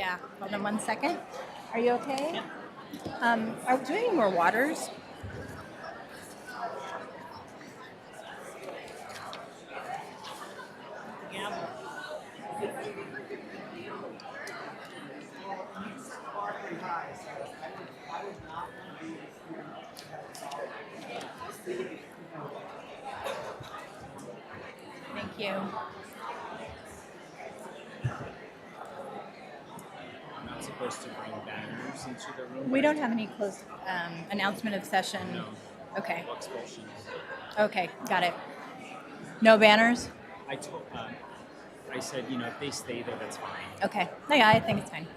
Yeah, hold on 1 second. Are you okay? Are we doing more waters? Thank you. Not supposed to bring banners into the room. We don't have any closed announcement of session. No. Okay. Expulsions. Okay, got it. No banners? I said, if they stay there, that's fine. Okay. No, yeah, I think it's fine.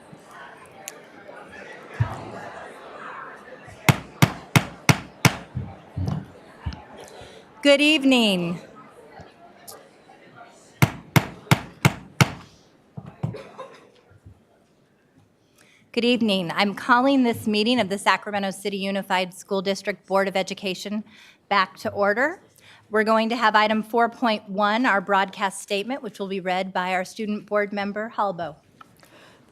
Good evening. Good evening. I'm calling this meeting of the Sacramento City Unified School District Board of Education back to order. We're going to have item 4.1, our broadcast statement, which will be read by our student board member, Halbo.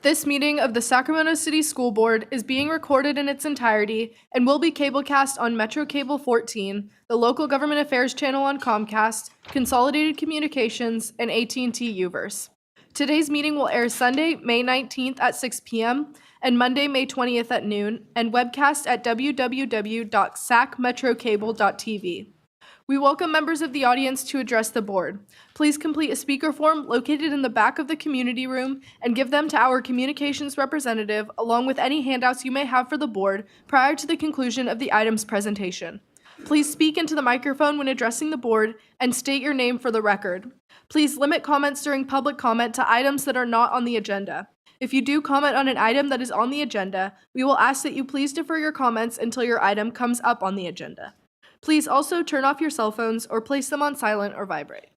This meeting of the Sacramento City School Board is being recorded in its entirety and will be cablecast on Metro Cable 14, the local government affairs channel on Comcast, Consolidated Communications, and AT&T Uverse. Today's meeting will air Sunday, May 19th at 6 p.m. and Monday, May 20th at noon, and webcast at www.sacmetrocable.tv. We welcome members of the audience to address the board. Please complete a speaker form located in the back of the community room and give them to our communications representative along with any handouts you may have for the board prior to the conclusion of the item's presentation. Please speak into the microphone when addressing the board and state your name for the record. Please limit comments during public comment to items that are not on the agenda. If you do comment on an item that is on the agenda, we will ask that you please defer your comments until your item comes up on the agenda. Please also turn off your cell phones or place them on silent or vibrate.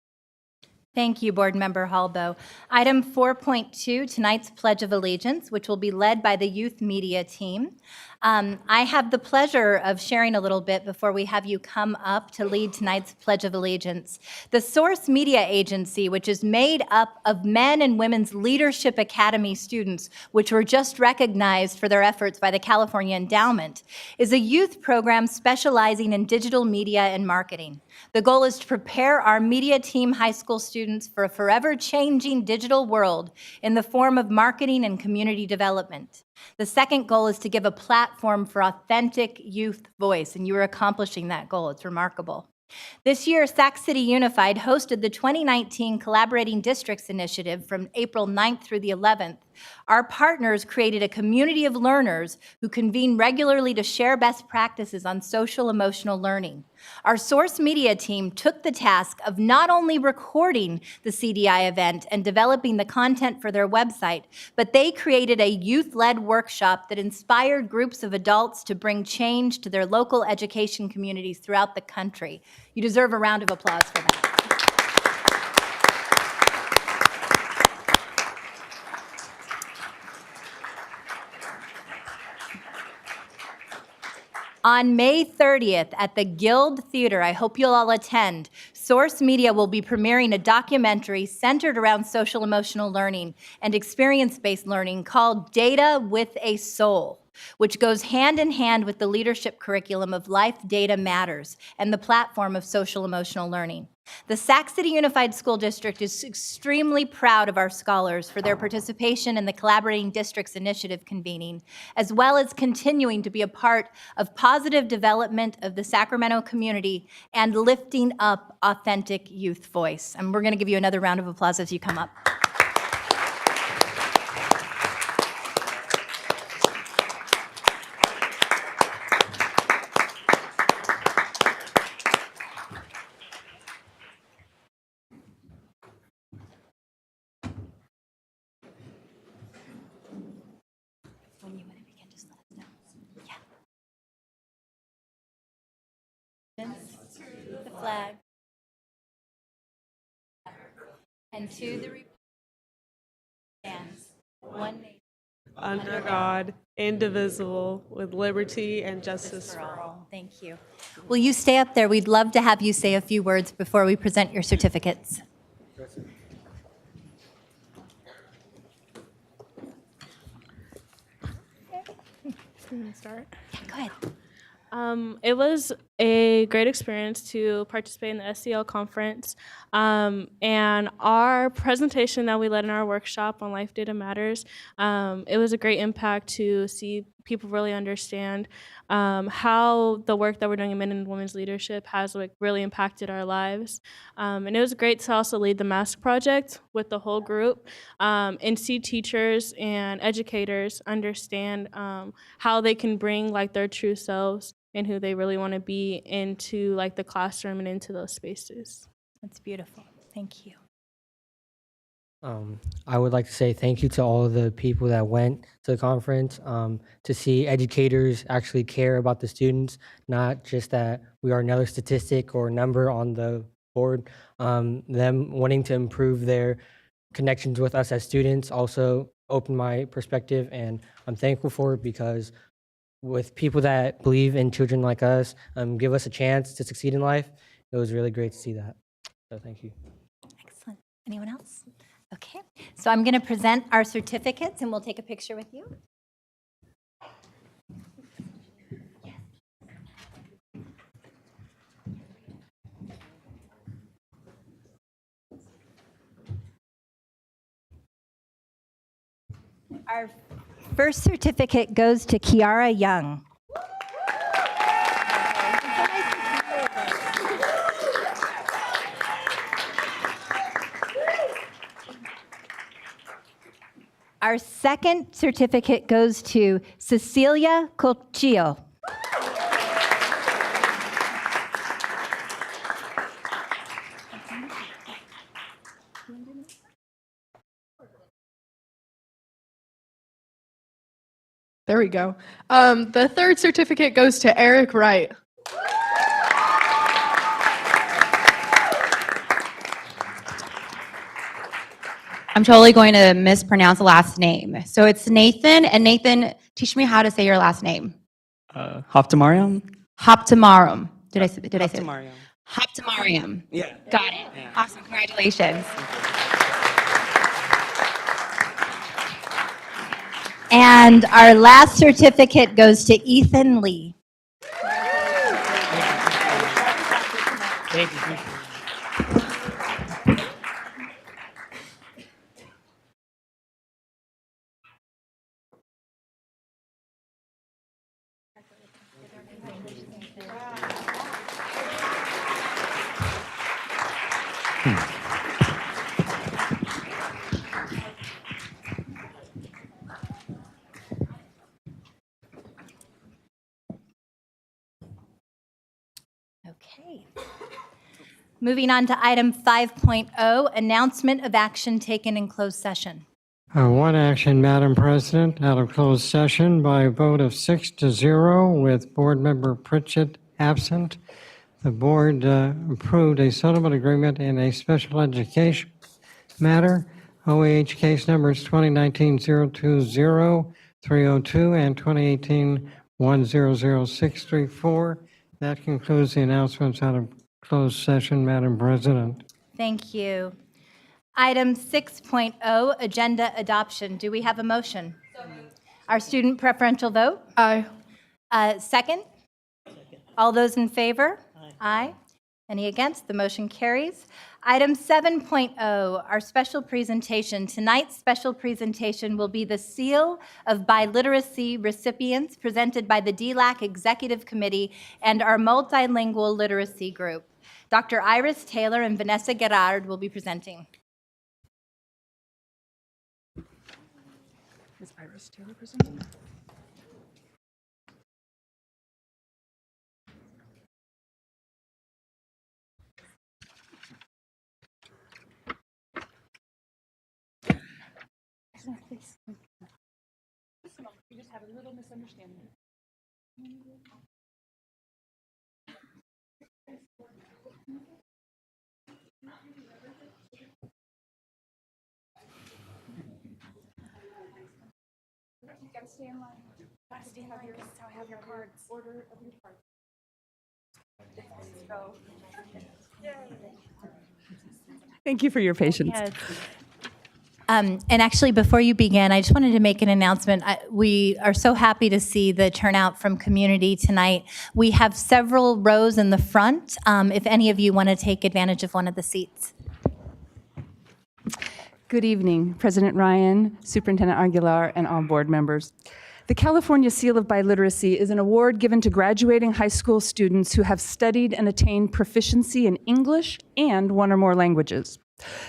Thank you, Board Member Halbo. Item 4.2, tonight's Pledge of Allegiance, which will be led by the youth media team. I have the pleasure of sharing a little bit before we have you come up to lead tonight's Pledge of Allegiance. The Source Media Agency, which is made up of men and women's Leadership Academy students, which were just recognized for their efforts by the California Endowment, is a youth program specializing in digital media and marketing. The goal is to prepare our media team high school students for a forever changing digital world in the form of marketing and community development. The second goal is to give a platform for authentic youth voice, and you are accomplishing that goal. It's remarkable. This year, Sac City Unified hosted the 2019 Collaborating Districts Initiative from April 9th through the 11th. Our partners created a community of learners who convene regularly to share best practices on social emotional learning. Our Source Media team took the task of not only recording the CDI event and developing the content for their website, but they created a youth-led workshop that inspired groups of adults to bring change to their local education communities throughout the country. You deserve a round of applause for that. On May 30th at the Guild Theater, I hope you'll all attend, Source Media will be premiering a documentary centered around social emotional learning and experience-based learning called Data with a Soul, which goes hand in hand with the leadership curriculum of Life Data Matters and the platform of social emotional learning. The Sac City Unified School District is extremely proud of our scholars for their participation in the Collaborating Districts Initiative convening, as well as continuing to be a part of positive development of the Sacramento community and lifting up authentic youth voice. And we're going to give you another round of applause as you come up. When you want to begin, just let us know. Yeah. The flag. And to the republic stands one nation under God, indivisible, with liberty and justice for all. Thank you. Will you stay up there? We'd love to have you say a few words before we present your certificates. Start. Yeah, go ahead. It was a great experience to participate in the SCL conference. And our presentation that we led in our workshop on Life Data Matters, it was a great impact to see people really understand how the work that we're doing in men and women's leadership has really impacted our lives. And it was great to also lead the mask project with the whole group and see teachers and educators understand how they can bring their true selves and who they really want to be into the classroom and into those spaces. That's beautiful. Thank you. I would like to say thank you to all of the people that went to the conference, to see educators actually care about the students, not just that we are another statistic or number on the board. Them wanting to improve their connections with us as students also opened my perspective, and I'm thankful for it because with people that believe in children like us, give us a chance to succeed in life, it was really great to see that. So thank you. Excellent. Anyone else? Okay. So I'm going to present our certificates, and we'll take a picture with you. Our first certificate goes to Kiara Young. Our second certificate goes to Cecilia Colchillo. There we go. The third certificate goes to Eric Wright. I'm totally going to mispronounce the last name. So it's Nathan, and Nathan, teach me how to say your last name. Hoptamariam? Hoptamarum. Did I say it? Hoptamariam. Hoptamarium. Yeah. Got it. Yeah. Awesome. Congratulations. And our last certificate goes to Ethan Lee. Thank you. Okay. Moving on to item 5.0, announcement of action taken in closed session. One action, Madam President, out of closed session by a vote of 6-0 with Board Member Pritchett absent. The board approved a settlement agreement in a special education matter. OAH case numbers 2019-020-302 and 2018-100634. That concludes the announcements out of closed session, Madam President. Thank you. Item 6.0, agenda adoption. Do we have a motion? Our student preferential vote? Aye. Second? All those in favor? Aye. Any against? The motion carries. Item 7.0, our special presentation. Tonight's special presentation will be the Seal of Biliteracy recipients presented by the DLAC Executive Committee and our Multilingual Literacy Group. Dr. Iris Taylor and Vanessa Gerard will be presenting. Is Iris Taylor presenting? You just have a little misunderstanding. You gotta stay in line. Gotta stay in line. That's how I have your cards. Order of your cards. Thank you for your patience. Yes. And actually, before you begin, I just wanted to make an announcement. We are so happy to see the turnout from community tonight. We have several rows in the front, if any of you want to take advantage of one of the seats. Good evening, President Ryan, Superintendent Aguilar, and all board members. The California Seal of Biliteracy is an award given to graduating high school students who have studied and attained proficiency in English and one or more languages.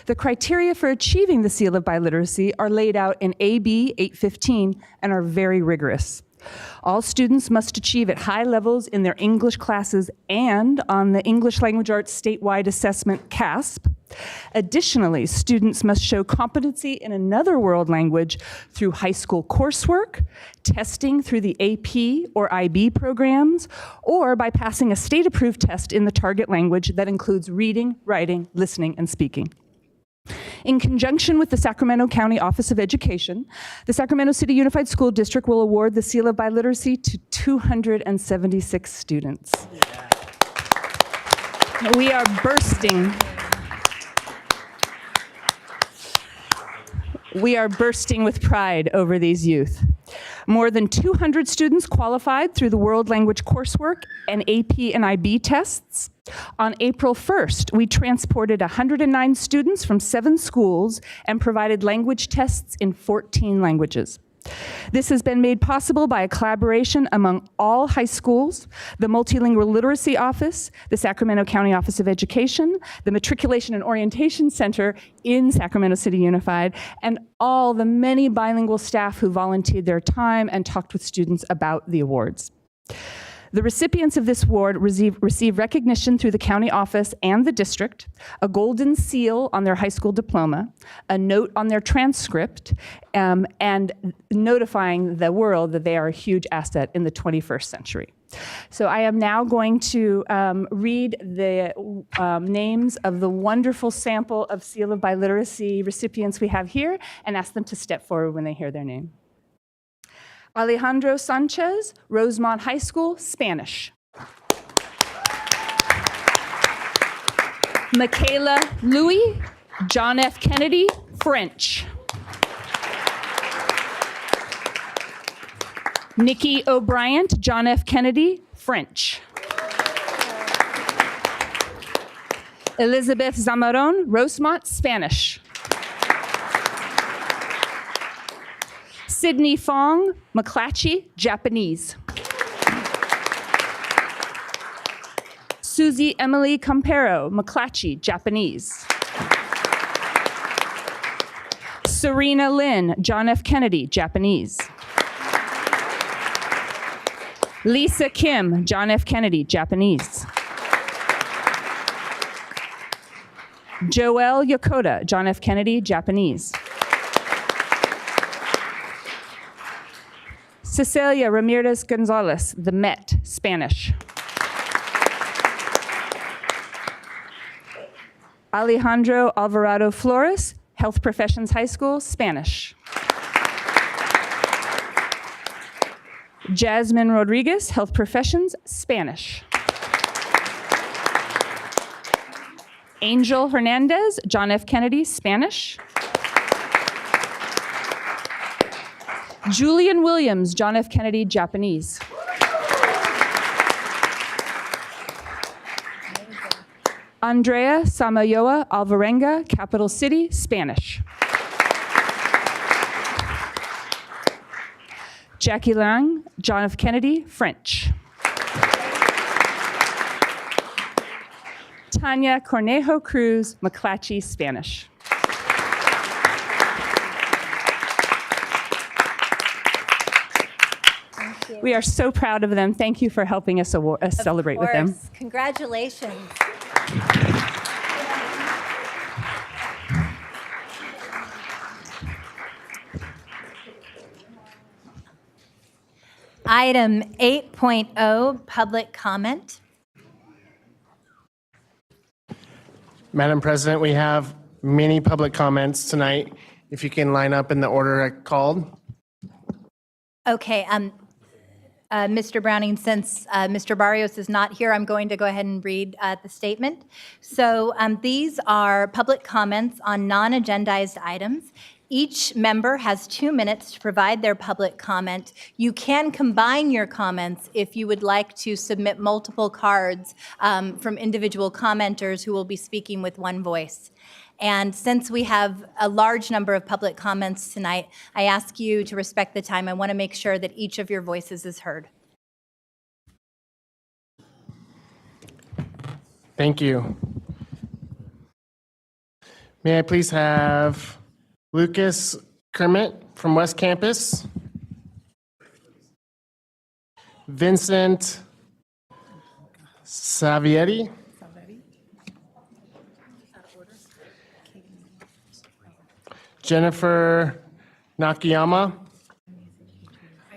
The criteria for achieving the Seal of Biliteracy are laid out in AB 815 and are very rigorous. All students must achieve at high levels in their English classes and on the English Language Arts Statewide Assessment, CASP. Additionally, students must show competency in another world language through high school coursework, testing through the AP or IB programs, or by passing a state-approved test in the target language that includes reading, writing, listening, and speaking. In conjunction with the Sacramento County Office of Education, the Sacramento City Unified School District will award the Seal of Biliteracy to 276 students. We are bursting. We are bursting with pride over these youth. More than 200 students qualified through the World Language coursework and AP and IB tests. On April 1st, we transported 109 students from 7 schools and provided language tests in 14 languages. This has been made possible by a collaboration among all high schools, the Multilingual Literacy Office, the Sacramento County Office of Education, the Matriculation and Orientation Center in Sacramento City Unified, and all the many bilingual staff who volunteered their time and talked with students about the awards. The recipients of this award receive recognition through the county office and the district, a golden seal on their high school diploma, a note on their transcript, and notifying the world that they are a huge asset in the 21st century. So I am now going to read the names of the wonderful sample of Seal of Biliteracy recipients we have here and ask them to step forward when they hear their name. Alejandro Sanchez, Rosemont High School, Spanish. Michaela Louis, John F. Kennedy, French. Nikki O'Brien, John F. Kennedy, French. Elizabeth Zamaron, Rosemont, Spanish. Sydney Fong, McClatchy, Japanese. Susie Emily Campero, McClatchy, Japanese. Serena Lynn, John F. Kennedy, Japanese. Lisa Kim, John F. Kennedy, Japanese. Joelle Yokota, John F. Kennedy, Japanese. Cecilia Ramirez Gonzalez, the Met, Spanish. Alejandro Alvarado Flores, Health Professions High School, Spanish. Jasmine Rodriguez, Health Professions, Spanish. Angel Hernandez, John F. Kennedy, Spanish. Julian Williams, John F. Kennedy, Japanese. Andrea Samayoa Alvarenga, Capital City, Spanish. Jackie Lang, John F. Kennedy, French. Tanya Cornejo Cruz, McClatchy, Spanish. We are so proud of them. Thank you for helping us celebrate with them. Congratulations. Item 8.0, public comment. Madam President, we have many public comments tonight. If you can line up in the order I called. Okay, Mr. Browning, since Mr. Barrios is not here, I'm going to go ahead and read the statement. So these are public comments on non-agendized items. Each member has 2 minutes to provide their public comment. You can combine your comments if you would like to submit multiple cards from individual commenters who will be speaking with one voice. And since we have a large number of public comments tonight, I ask you to respect the time. I want to make sure that each of your voices is heard. Thank you. May I please have Lucas Kermit from West Campus, Vincent Savietti, Jennifer Nakayama,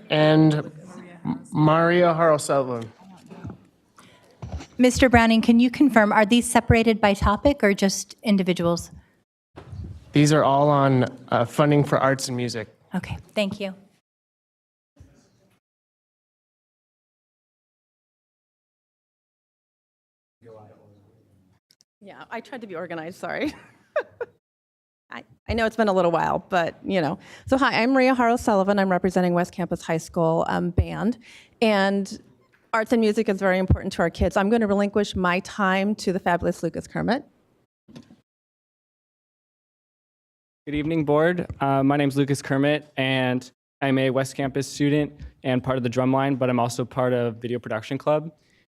and Maria Harrell-Sullivan. Mr. Browning, can you confirm, are these separated by topic or just individuals? These are all on funding for arts and music. Okay, thank you. Yeah, I tried to be organized, sorry. I know it's been a little while, but you know. So hi, I'm Maria Harrell-Sullivan. I'm representing West Campus High School band. And arts and music is very important to our kids. I'm going to relinquish my time to the fabulous Lucas Kermit. Good evening, board. My name is Lucas Kermit, and I'm a West Campus student and part of the drumline, but I'm also part of Video Production Club.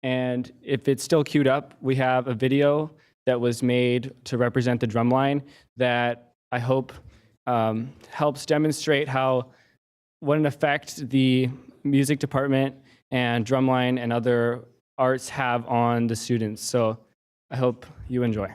And if it's still queued up, we have a video that was made to represent the drumline that I hope helps demonstrate what an effect the music department and drumline and other arts have on the students. So I hope you enjoy.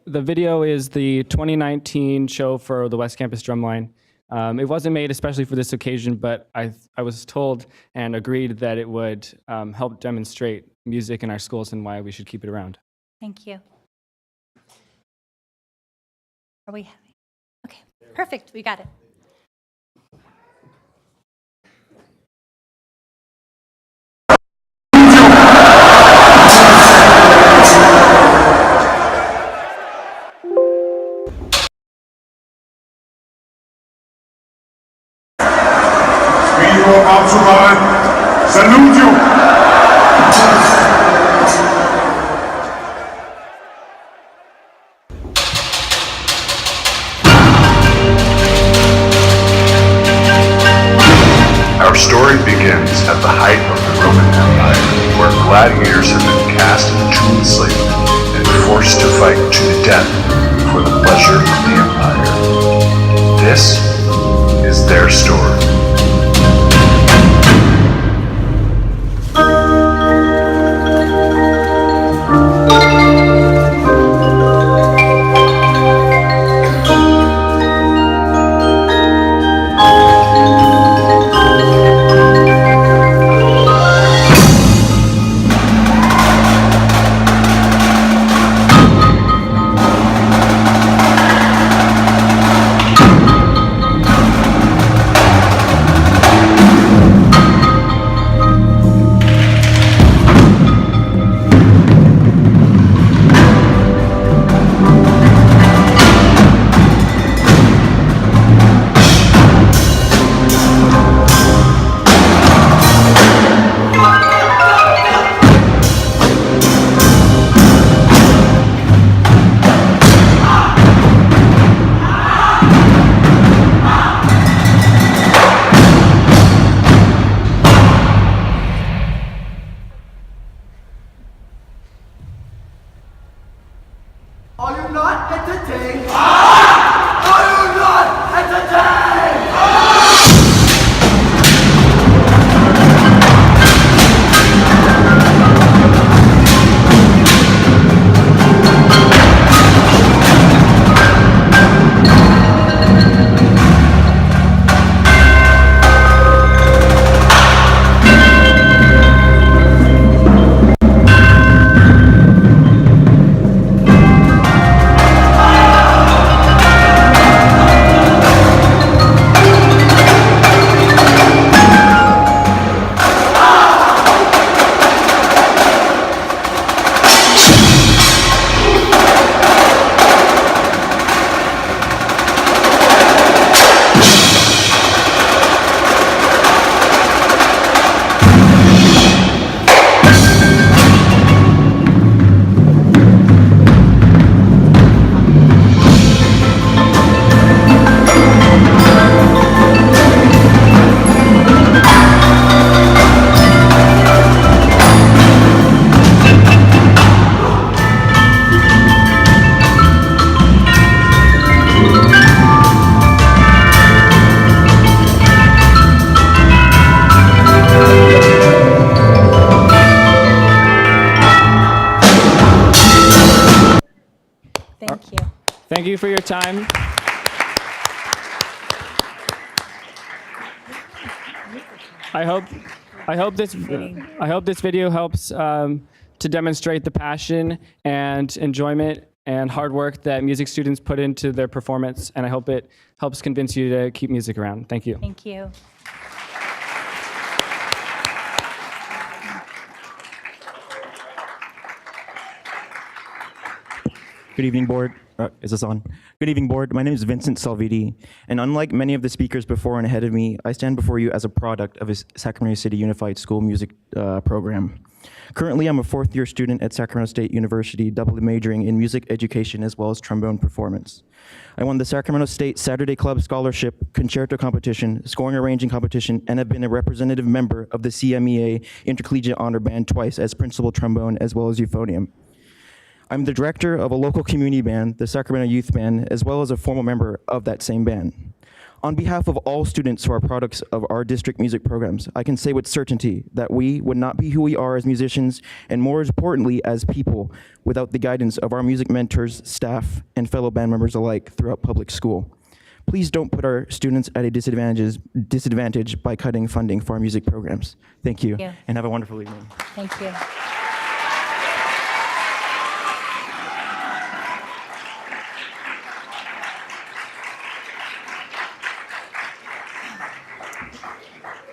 The video is the 2019 show for the West Campus Drumline. It wasn't made especially for this occasion, but I was told and agreed that it would help demonstrate music in our schools and why we should keep it around. Thank you. Are we having? Okay, perfect, we got it. Our story begins at the height of the Roman Empire, where gladiators have been cast into enslavement and forced to fight to the death for the pleasure of the empire. This is their story. Are you not entertained? Are you not entertained? Thank you for your time. I hope this video helps to demonstrate the passion and enjoyment and hard work that music students put into their performance, and I hope it helps convince you to keep music around. Thank you. Thank you. Good evening, board. Is this on? Good evening, board. My name is Vincent Salviti, and unlike many of the speakers before and ahead of me, I stand before you as a product of a Sacramento City Unified School music program. Currently, I'm a fourth-year student at Sacramento State University, doubly majoring in music education as well as trombone performance. I won the Sacramento State Saturday Club Scholarship Concerto Competition, Scoring Arranging Competition, and have been a representative member of the CMEA Intercollegiate Honor Band twice as principal trombone as well as euphonium. I'm the director of a local community band, the Sacramento Youth Band, as well as a formal member of that same band. On behalf of all students who are products of our district music programs, I can say with certainty that we would not be who we are as musicians, and more importantly, as people, without the guidance of our music mentors, staff, and fellow band members alike throughout public school. Please don't put our students at a disadvantage by cutting funding for our music programs. Thank you, and have a wonderful evening. Thank you.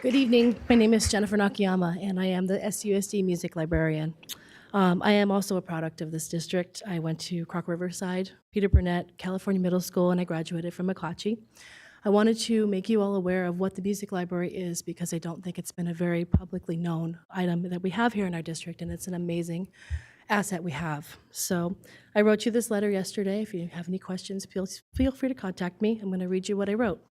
Good evening. My name is Jennifer Nakayama, and I am the SUSD music librarian. I am also a product of this district. I went to Croc Riverside, Peter Burnett, California Middle School, and I graduated from McClatchy. I wanted to make you all aware of what the music library is because I don't think it's been a very publicly known item that we have here in our district, and it's an amazing asset we have. So I wrote you this letter yesterday. If you have any questions, feel free to contact me. I'm going to read you what I wrote.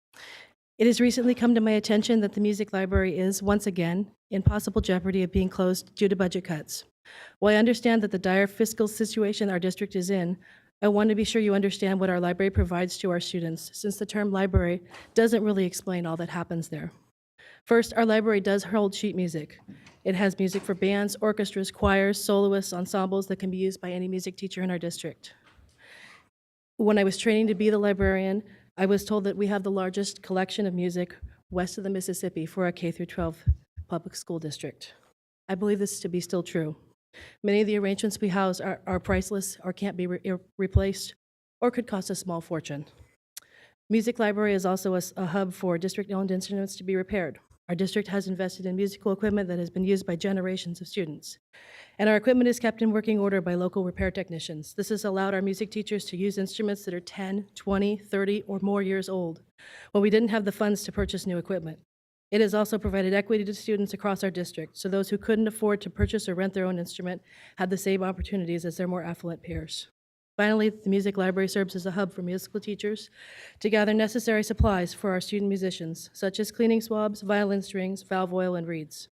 It has recently come to my attention that the music library is, once again, in possible jeopardy of being closed due to budget cuts. While I understand that the dire fiscal situation our district is in, I want to be sure you understand what our library provides to our students, since the term library doesn't really explain all that happens there. First, our library does hold sheet music. It has music for bands, orchestras, choirs, soloists, ensembles that can be used by any music teacher in our district. When I was training to be the librarian, I was told that we have the largest collection of music west of the Mississippi for a K-12 public school district. I believe this to be still true. Many of the arrangements we house are priceless or can't be replaced or could cost a small fortune. Music library is also a hub for district-owned instruments to be repaired. Our district has invested in musical equipment that has been used by generations of students. And our equipment is kept in working order by local repair technicians. This has allowed our music teachers to use instruments that are 10, 20, 30, or more years old when we didn't have the funds to purchase new equipment. It has also provided equity to students across our district, so those who couldn't afford to purchase or rent their own instrument had the same opportunities as their more affluent peers. Finally, the music library serves as a hub for musical teachers to gather necessary supplies for our student musicians, such as cleaning swabs, violin strings, valve oil, and reeds.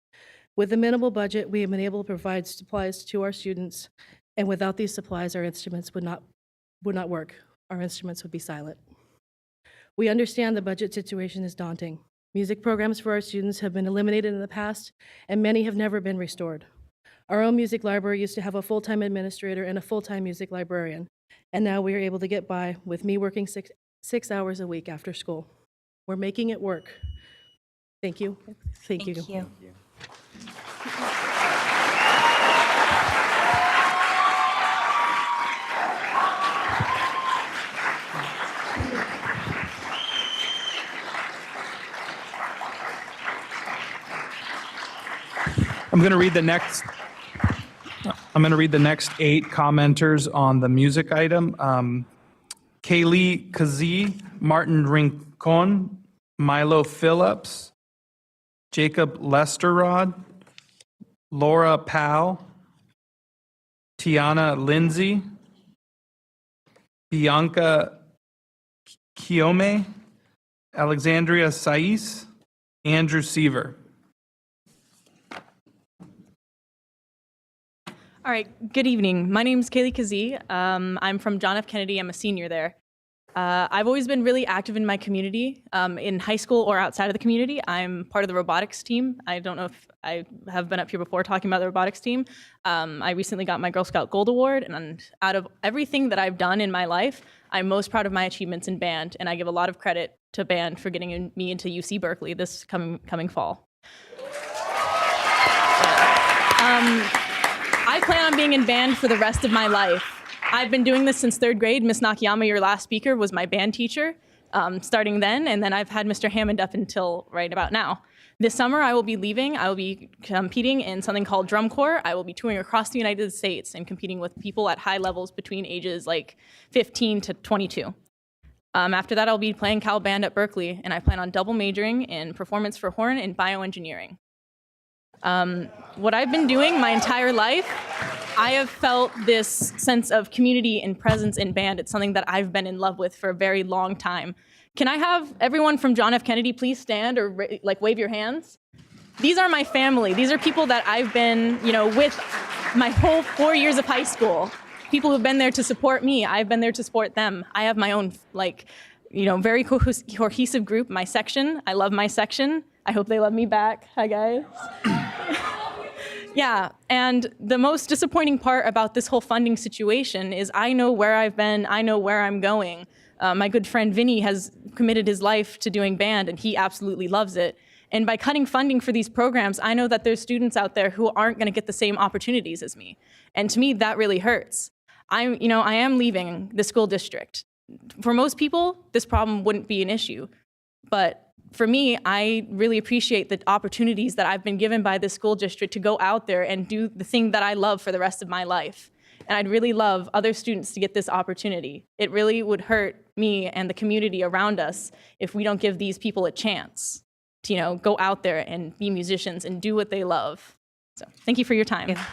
With a minimal budget, we have been able to provide supplies to our students, and without these supplies, our instruments would not work. Our instruments would be silent. We understand the budget situation is daunting. Music programs for our students have been eliminated in the past, and many have never been restored. Our own music library used to have a full-time administrator and a full-time music librarian, and now we are able to get by with me working six hours a week after school. We're making it work. Thank you. Thank you. I'm going to read the next 8 commenters on the music item. Kaylee Kazee, Martin Rincon, Milo Phillips, Jacob Lesterrod, Laura Powell, Tiana Lindsay, Bianca Kiome, Alexandria Sais, Andrew Seaver. All right, good evening. My name is Kaylee Kazee. I'm from John F. Kennedy. I'm a senior there. I've always been really active in my community, in high school or outside of the community. I'm part of the robotics team. I don't know if I have been up here before talking about the robotics team. I recently got my Girl Scout Gold Award, and out of everything that I've done in my life, I'm most proud of my achievements in band, and I give a lot of credit to band for getting me into UC Berkeley this coming fall. I plan on being in band for the rest of my life. I've been doing this since 3rd grade. Ms. Nakayama, your last speaker, was my band teacher, starting then, and then I've had Mr. Hammond up until right about now. This summer, I will be leaving. I will be competing in something called drum corps. I will be touring across the United States and competing with people at high levels between ages like 15 to 22. After that, I'll be playing Cal Band at Berkeley, and I plan on double majoring in performance for horn and bioengineering. What I've been doing my entire life, I have felt this sense of community and presence in band. It's something that I've been in love with for a very long time. Can I have everyone from John F. Kennedy please stand or wave your hands? These are my family. These are people that I've been, with my whole 4 years of high school. People who've been there to support me. I've been there to support them. I have my own, very cohesive group, my section. I love my section. I hope they love me back. Hi, guys. Yeah, and the most disappointing part about this whole funding situation is I know where I've been, I know where I'm going. My good friend Vinny has committed his life to doing band, and he absolutely loves it. And by cutting funding for these programs, I know that there's students out there who aren't going to get the same opportunities as me. And to me, that really hurts. I am leaving the school district. For most people, this problem wouldn't be an issue. But for me, I really appreciate the opportunities that I've been given by this school district to go out there and do the thing that I love for the rest of my life. And I'd really love other students to get this opportunity. It really would hurt me and the community around us if we don't give these people a chance to, go out there and be musicians and do what they love. So thank you for your time. Yeah.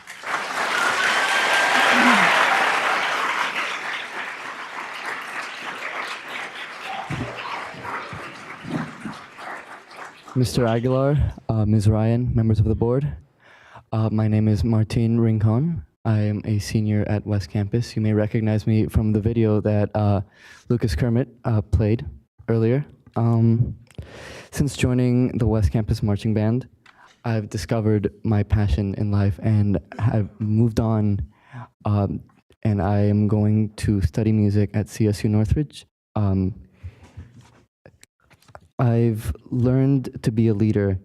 Mr. Aguilar, Ms. Ryan, members of the board. My name is Martin Rincon. I am a senior at West Campus. You may recognize me from the video that Lucas Kermit played earlier. Since joining the West Campus Marching Band, I've discovered my passion in life and have moved on, and I am going to study music at CSU Northridge. I've learned to be a leader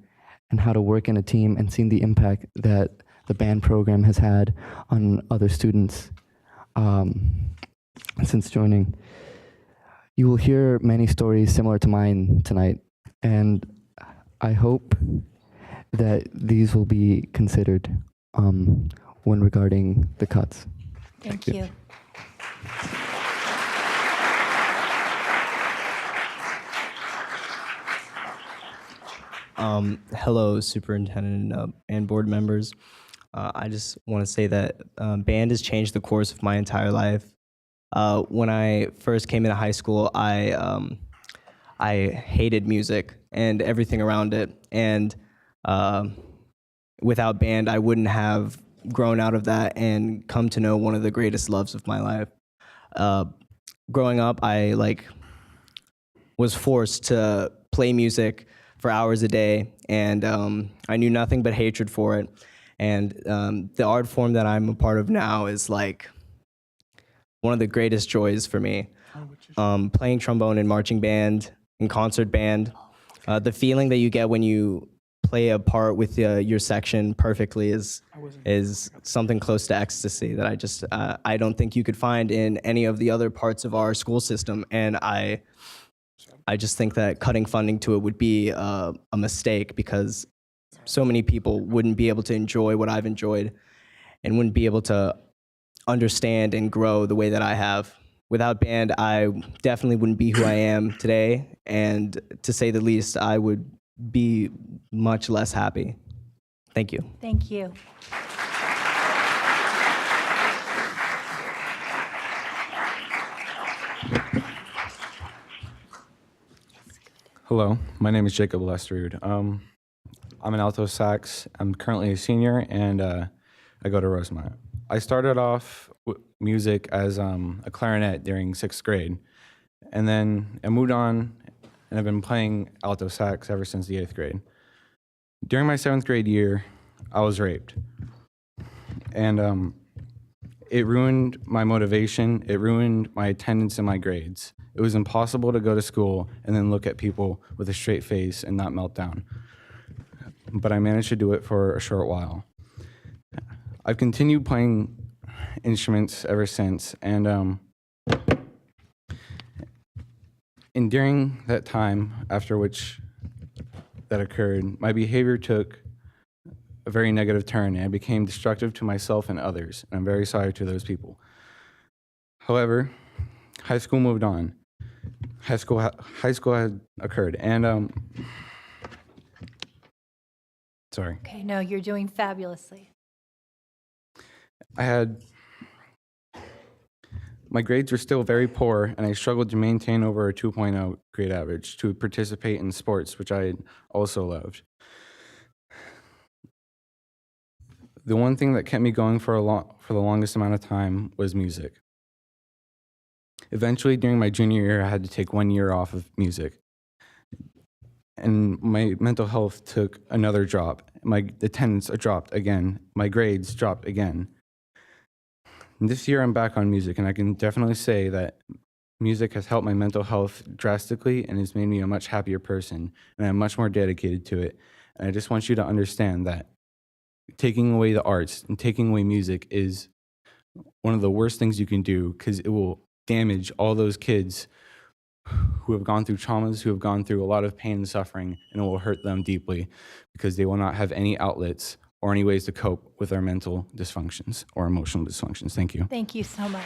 and how to work in a team and seen the impact that the band program has had on other students since joining. You will hear many stories similar to mine tonight, and I hope that these will be considered when regarding the cuts. Thank you. Hello, Superintendent and board members. I just want to say that band has changed the course of my entire life. When I first came into high school, I hated music and everything around it. And without band, I wouldn't have grown out of that and come to know one of the greatest loves of my life. Growing up, I was forced to play music for hours a day, and I knew nothing but hatred for it. And the art form that I'm a part of now is one of the greatest joys for me. Playing trombone in marching band, in concert band, the feeling that you get when you play a part with your section perfectly is something close to ecstasy that I don't think you could find in any of the other parts of our school system. And I just think that cutting funding to it would be a mistake, because so many people wouldn't be able to enjoy what I've enjoyed and wouldn't be able to understand and grow the way that I have. Without band, I definitely wouldn't be who I am today, and to say the least, I would be much less happy. Thank you. Thank you. Hello, my name is Jacob Lesterud. I'm an alto sax. I'm currently a senior, and I go to Rosemont. I started off with music as a clarinet during 6th grade, and then I moved on, and I've been playing alto sax ever since the 8th grade. During my 7th grade year, I was raped, and It ruined my motivation. It ruined my attendance and my grades. It was impossible to go to school and then look at people with a straight face and not melt down. But I managed to do it for a short while. I've continued playing instruments ever since, and during that time after which that occurred, my behavior took a very negative turn, and I became destructive to myself and others, and I'm very sorry to those people. However, high school moved on. High school had occurred, and sorry. Okay, no, you're doing fabulously. My grades were still very poor, and I struggled to maintain over a 2.0 grade average to participate in sports, which I also loved. The one thing that kept me going for the longest amount of time was music. Eventually, during my junior year, I had to take 1 year off of music. And my mental health took another drop. My attendance dropped again. My grades dropped again. And this year, I'm back on music, and I can definitely say that music has helped my mental health drastically and has made me a much happier person, and I'm much more dedicated to it. And I just want you to understand that taking away the arts and taking away music is one of the worst things you can do, because it will damage all those kids who have gone through traumas, who have gone through a lot of pain and suffering, and it will hurt them deeply because they will not have any outlets or any ways to cope with their mental dysfunctions or emotional dysfunctions. Thank you. Thank you so much.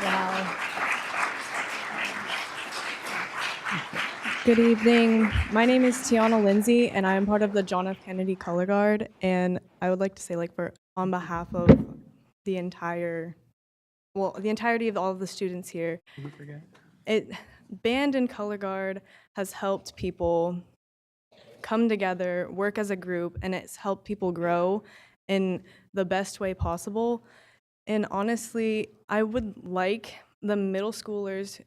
Wow. Good evening. My name is Tiana Lindsay, and I am part of the John F. Kennedy Color Guard. And I would like to say, on behalf of the entirety of all of the students here, band and color guard has helped people come together, work as a group, and it's helped people grow in the best way possible. And honestly, I would like the middle schoolers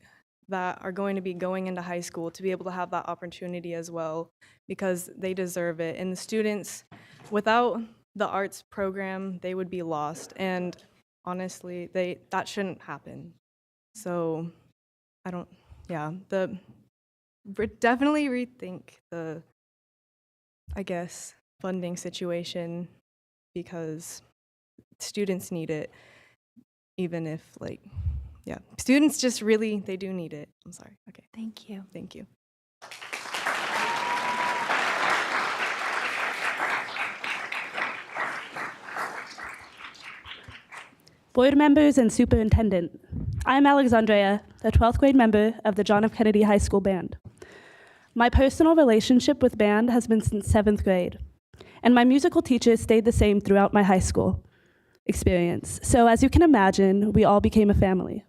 that are going to be going into high school to be able to have that opportunity as well, because they deserve it. And the students, without the arts program, they would be lost. And honestly, that shouldn't happen. So definitely rethink the, funding situation, because students need it, even if students just really, they do need it. I'm sorry. Okay. Thank you. Thank you. Board members and superintendent, I'm Alexandria, a 12th grade member of the John F. Kennedy High School Band. My personal relationship with band has been since 7th grade, and my musical teachers stayed the same throughout my high school experience. So as you can imagine, we all became a family.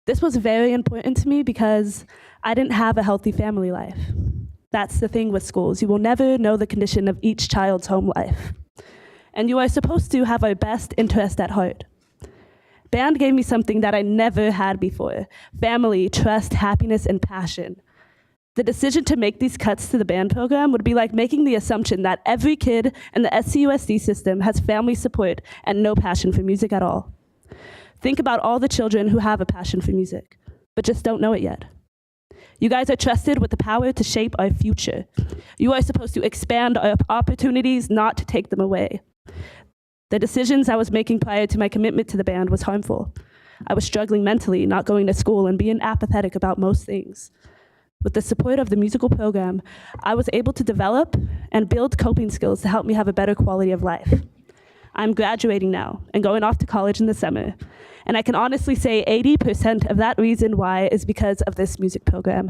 This was very important to me because I didn't have a healthy family life. That's the thing with schools. You will never know the condition of each child's home life. And you are supposed to have our best interest at heart. Band gave me something that I never had before: family, trust, happiness, and passion. The decision to make these cuts to the band program would be like making the assumption that every kid in the SCUSD system has family support and no passion for music at all. Think about all the children who have a passion for music, but just don't know it yet. You guys are trusted with the power to shape our future. You are supposed to expand our opportunities, not to take them away. The decisions I was making prior to my commitment to the band was harmful. I was struggling mentally, not going to school, and being apathetic about most things. With the support of the musical program, I was able to develop and build coping skills to help me have a better quality of life. I'm graduating now and going off to college in the summer, and I can honestly say 80% of that reason why is because of this music program.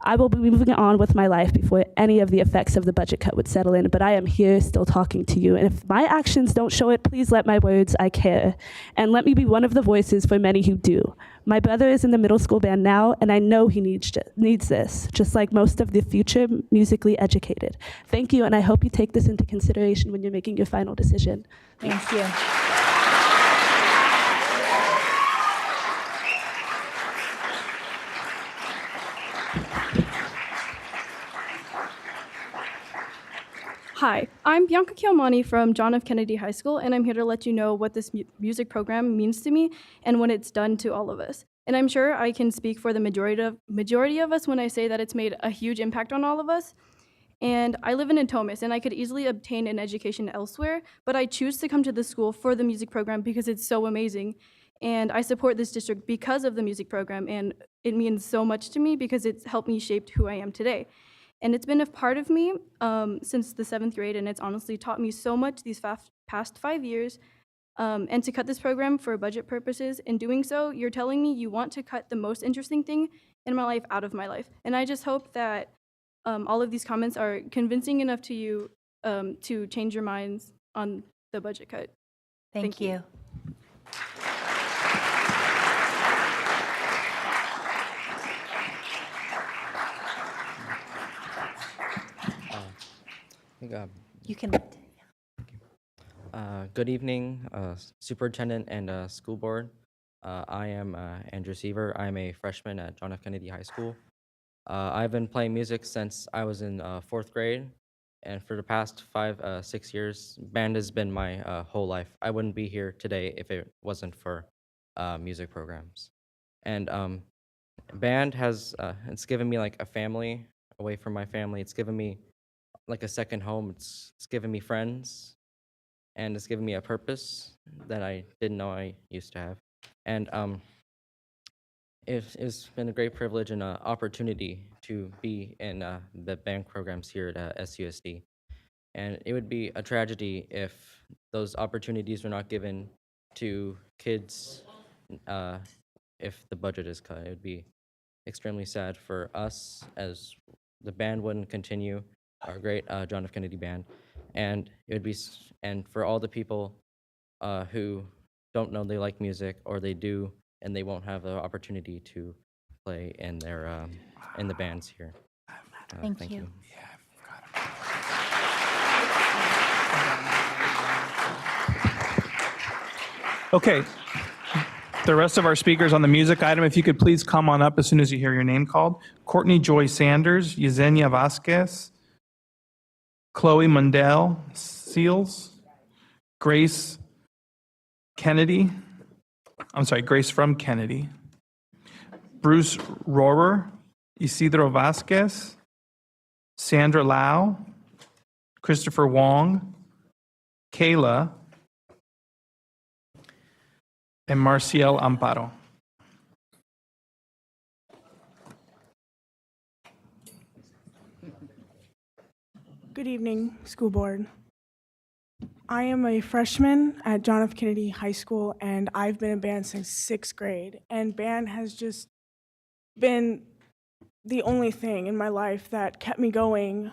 I will be moving on with my life before any of the effects of the budget cut would settle in, but I am here still talking to you. And if my actions don't show it, please let my words, I care. And let me be one of the voices for many who do. My brother is in the middle school band now, and I know he needs this, just like most of the future musically educated. Thank you, and I hope you take this into consideration when you're making your final decision. Thank you. Hi, I'm Bianca Chiomani from John F. Kennedy High School, and I'm here to let you know what this music program means to me and what it's done to all of us. And I'm sure I can speak for the majority of us when I say that it's made a huge impact on all of us. And I live in Natomas, and I could easily obtain an education elsewhere, but I choose to come to the school for the music program because it's so amazing. And I support this district because of the music program, and it means so much to me because it's helped me shape who I am today. And it's been a part of me since the 7th grade, and it's honestly taught me so much these past 5 years. And to cut this program for budget purposes, in doing so, you're telling me you want to cut the most interesting thing in my life out of my life. And I just hope that all of these comments are convincing enough to you to change your minds on the budget cut. Thank you. You can. Good evening, Superintendent and School Board. I am Andrew Seaver. I'm a freshman at John F. Kennedy High School. I've been playing music since I was in 4th grade, and for the past 6 years, band has been my whole life. I wouldn't be here today if it wasn't for music programs. And band has, it's given me like a family away from my family. It's given me like a second home. It's given me friends, and it's given me a purpose that I didn't know I used to have. And it's been a great privilege and an opportunity to be in the band programs here at SUSD. And it would be a tragedy if those opportunities were not given to kids if the budget is cut. It would be extremely sad for us as the band wouldn't continue, our great John F. Kennedy band. And it would be, and for all the people who don't know they like music, or they do and they won't have the opportunity to play in their in the bands here. Thank you. Okay. The rest of our speakers on the music item, if you could please come on up as soon as you hear your name called. Courtney Joy Sanders, Yesenia Vasquez, Chloe Mundell Seals, Grace from Kennedy, Bruce Rohrer, Isidro Vasquez, Sandra Lau, Christopher Wong, Kayla, and Marciel Amparo. Good evening, school board. I am a freshman at John F. Kennedy High School, and I've been in band since 6th grade. And band has just been the only thing in my life that kept me going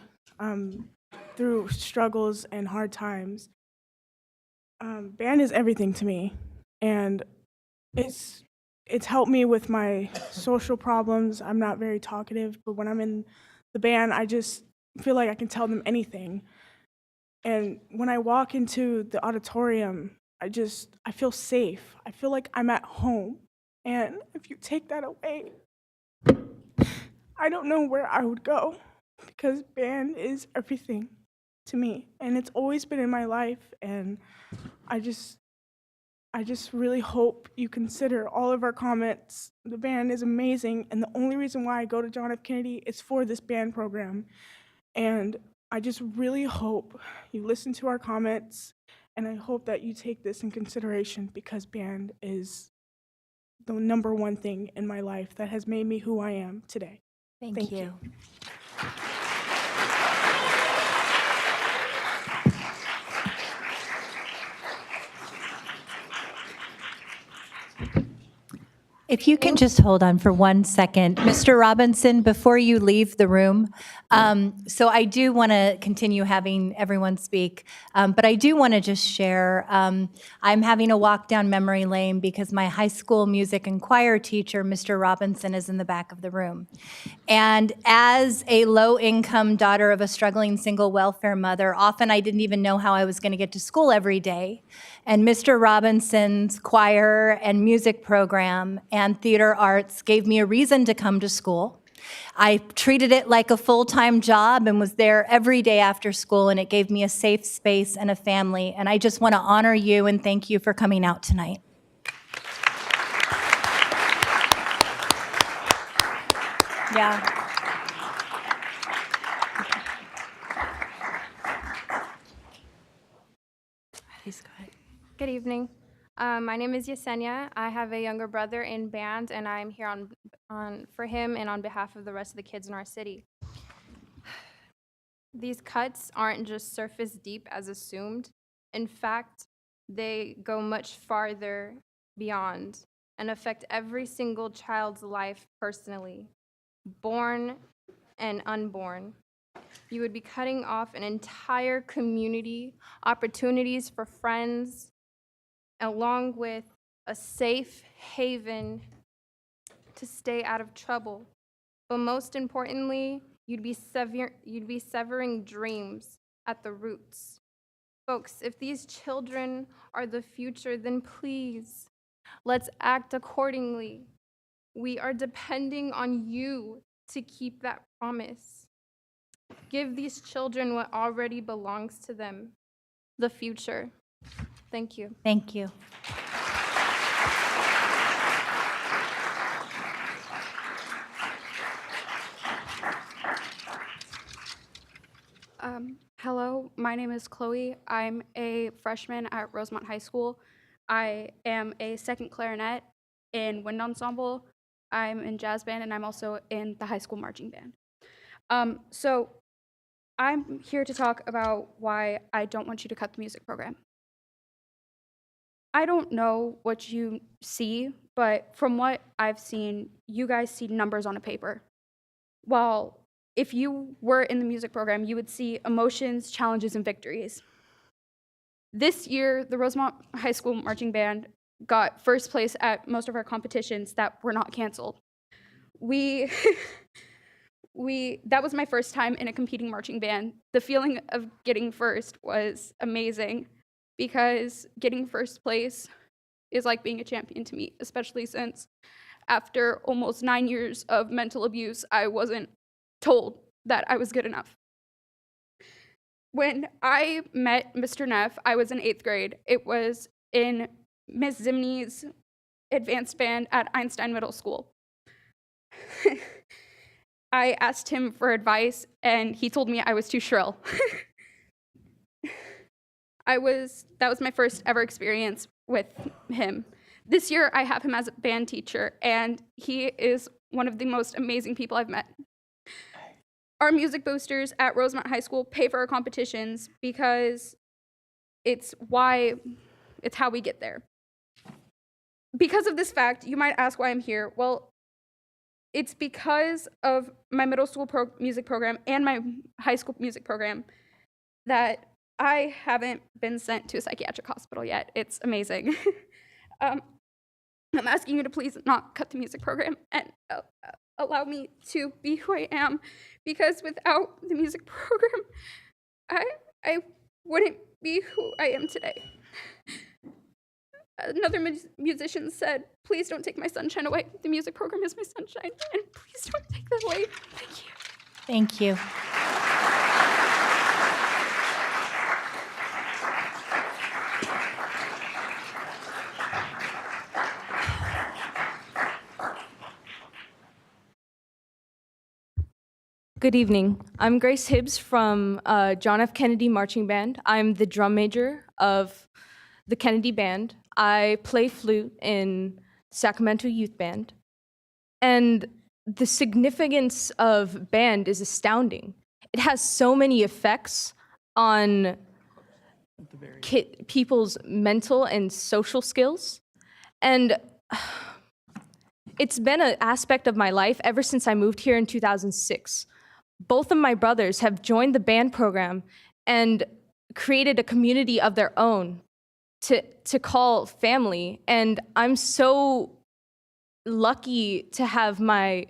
through struggles and hard times. Band is everything to me, and it's helped me with my social problems. I'm not very talkative, but when I'm in the band, I just feel like I can tell them anything. And when I walk into the auditorium, I feel safe. I feel like I'm at home. And if you take that away, I don't know where I would go, because band is everything to me. And it's always been in my life. And I just really hope you consider all of our comments. The band is amazing. And the only reason why I go to John F. Kennedy is for this band program. And I just really hope you listen to our comments, and I hope that you take this in consideration, because band is the #1 thing in my life that has made me who I am today. Thank you. If you can just hold on for 1 second. Mr. Robinson, before you leave the room, so I do want to continue having everyone speak, but I do want to just share, I'm having a walk down memory lane because my high school music and choir teacher, Mr. Robinson, is in the back of the room. And as a low-income daughter of a struggling single welfare mother, often I didn't even know how I was going to get to school every day. And Mr. Robinson's choir and music program and theater arts gave me a reason to come to school. I treated it like a full-time job and was there every day after school, and it gave me a safe space and a family. And I just want to honor you and thank you for coming out tonight. Yeah. Please go ahead. Good evening. My name is Yesenia. I have a younger brother in band, and I'm here for him and on behalf of the rest of the kids in our city. These cuts aren't just surface deep as assumed. In fact, they go much farther beyond and affect every single child's life personally, born and unborn. You would be cutting off an entire community, opportunities for friends, along with a safe haven to stay out of trouble. But most importantly, you'd be severing dreams at the roots. Folks, if these children are the future, then please, let's act accordingly. We are depending on you to keep that promise. Give these children what already belongs to them, the future. Thank you. Thank you. Hello, my name is Chloe. I'm a freshman at Rosemont High School. I am a second clarinet in wind ensemble. I'm in jazz band, and I'm also in the high school marching band. So I'm here to talk about why I don't want you to cut the music program. I don't know what you see, but from what I've seen, you guys see numbers on a paper. While if you were in the music program, you would see emotions, challenges, and victories. This year, the Rosemont High School Marching Band got first place at most of our competitions that were not canceled. That was my first time in a competing marching band. The feeling of getting first was amazing because getting first place is like being a champion to me, especially since after almost 9 years of mental abuse, I wasn't told that I was good enough. When I met Mr. Neff, I was in 8th grade. It was in Ms. Zimney's advanced band at Einstein Middle School. I asked him for advice, and he told me I was too shrill. That was my first ever experience with him. This year, I have him as a band teacher, and he is one of the most amazing people I've met. Our music boosters at Rosemont High School pay for our competitions because it's how we get there. Because of this fact, you might ask why I'm here. Well, it's because of my middle school music program and my high school music program that I haven't been sent to a psychiatric hospital yet. It's amazing. I'm asking you to please not cut the music program and allow me to be who I am, because without the music program, I wouldn't be who I am today. Another musician said, please don't take my sunshine away. The music program is my sunshine, and please don't take that away. Thank you. Thank you. Good evening. I'm Grace Hibbs from John F. Kennedy Marching Band. I'm the drum major of the Kennedy Band. I play flute in Sacramento Youth Band. And the significance of band is astounding. It has so many effects on people's mental and social skills. And it's been an aspect of my life ever since I moved here in 2006. Both of my brothers have joined the band program and created a community of their own to call family. And I'm so lucky to have my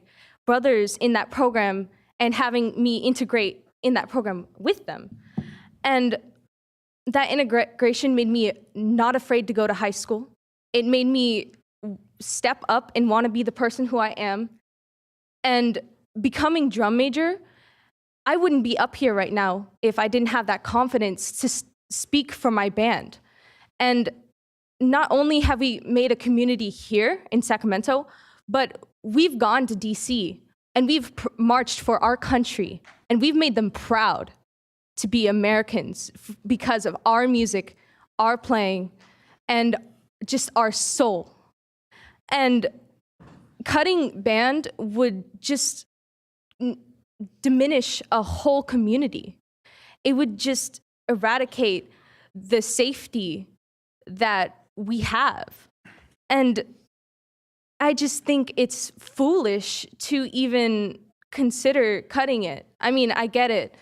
brothers in that program and having me integrate in that program with them. And that integration made me not afraid to go to high school. It made me step up and want to be the person who I am. And becoming drum major, I wouldn't be up here right now if I didn't have that confidence to speak for my band. And not only have we made a community here in Sacramento, but we've gone to DC and we've marched for our country and we've made them proud to be Americans because of our music, our playing, and just our soul. And cutting band would just diminish a whole community. It would just eradicate the safety that we have. And I just think it's foolish to even consider cutting it. I mean, I get it.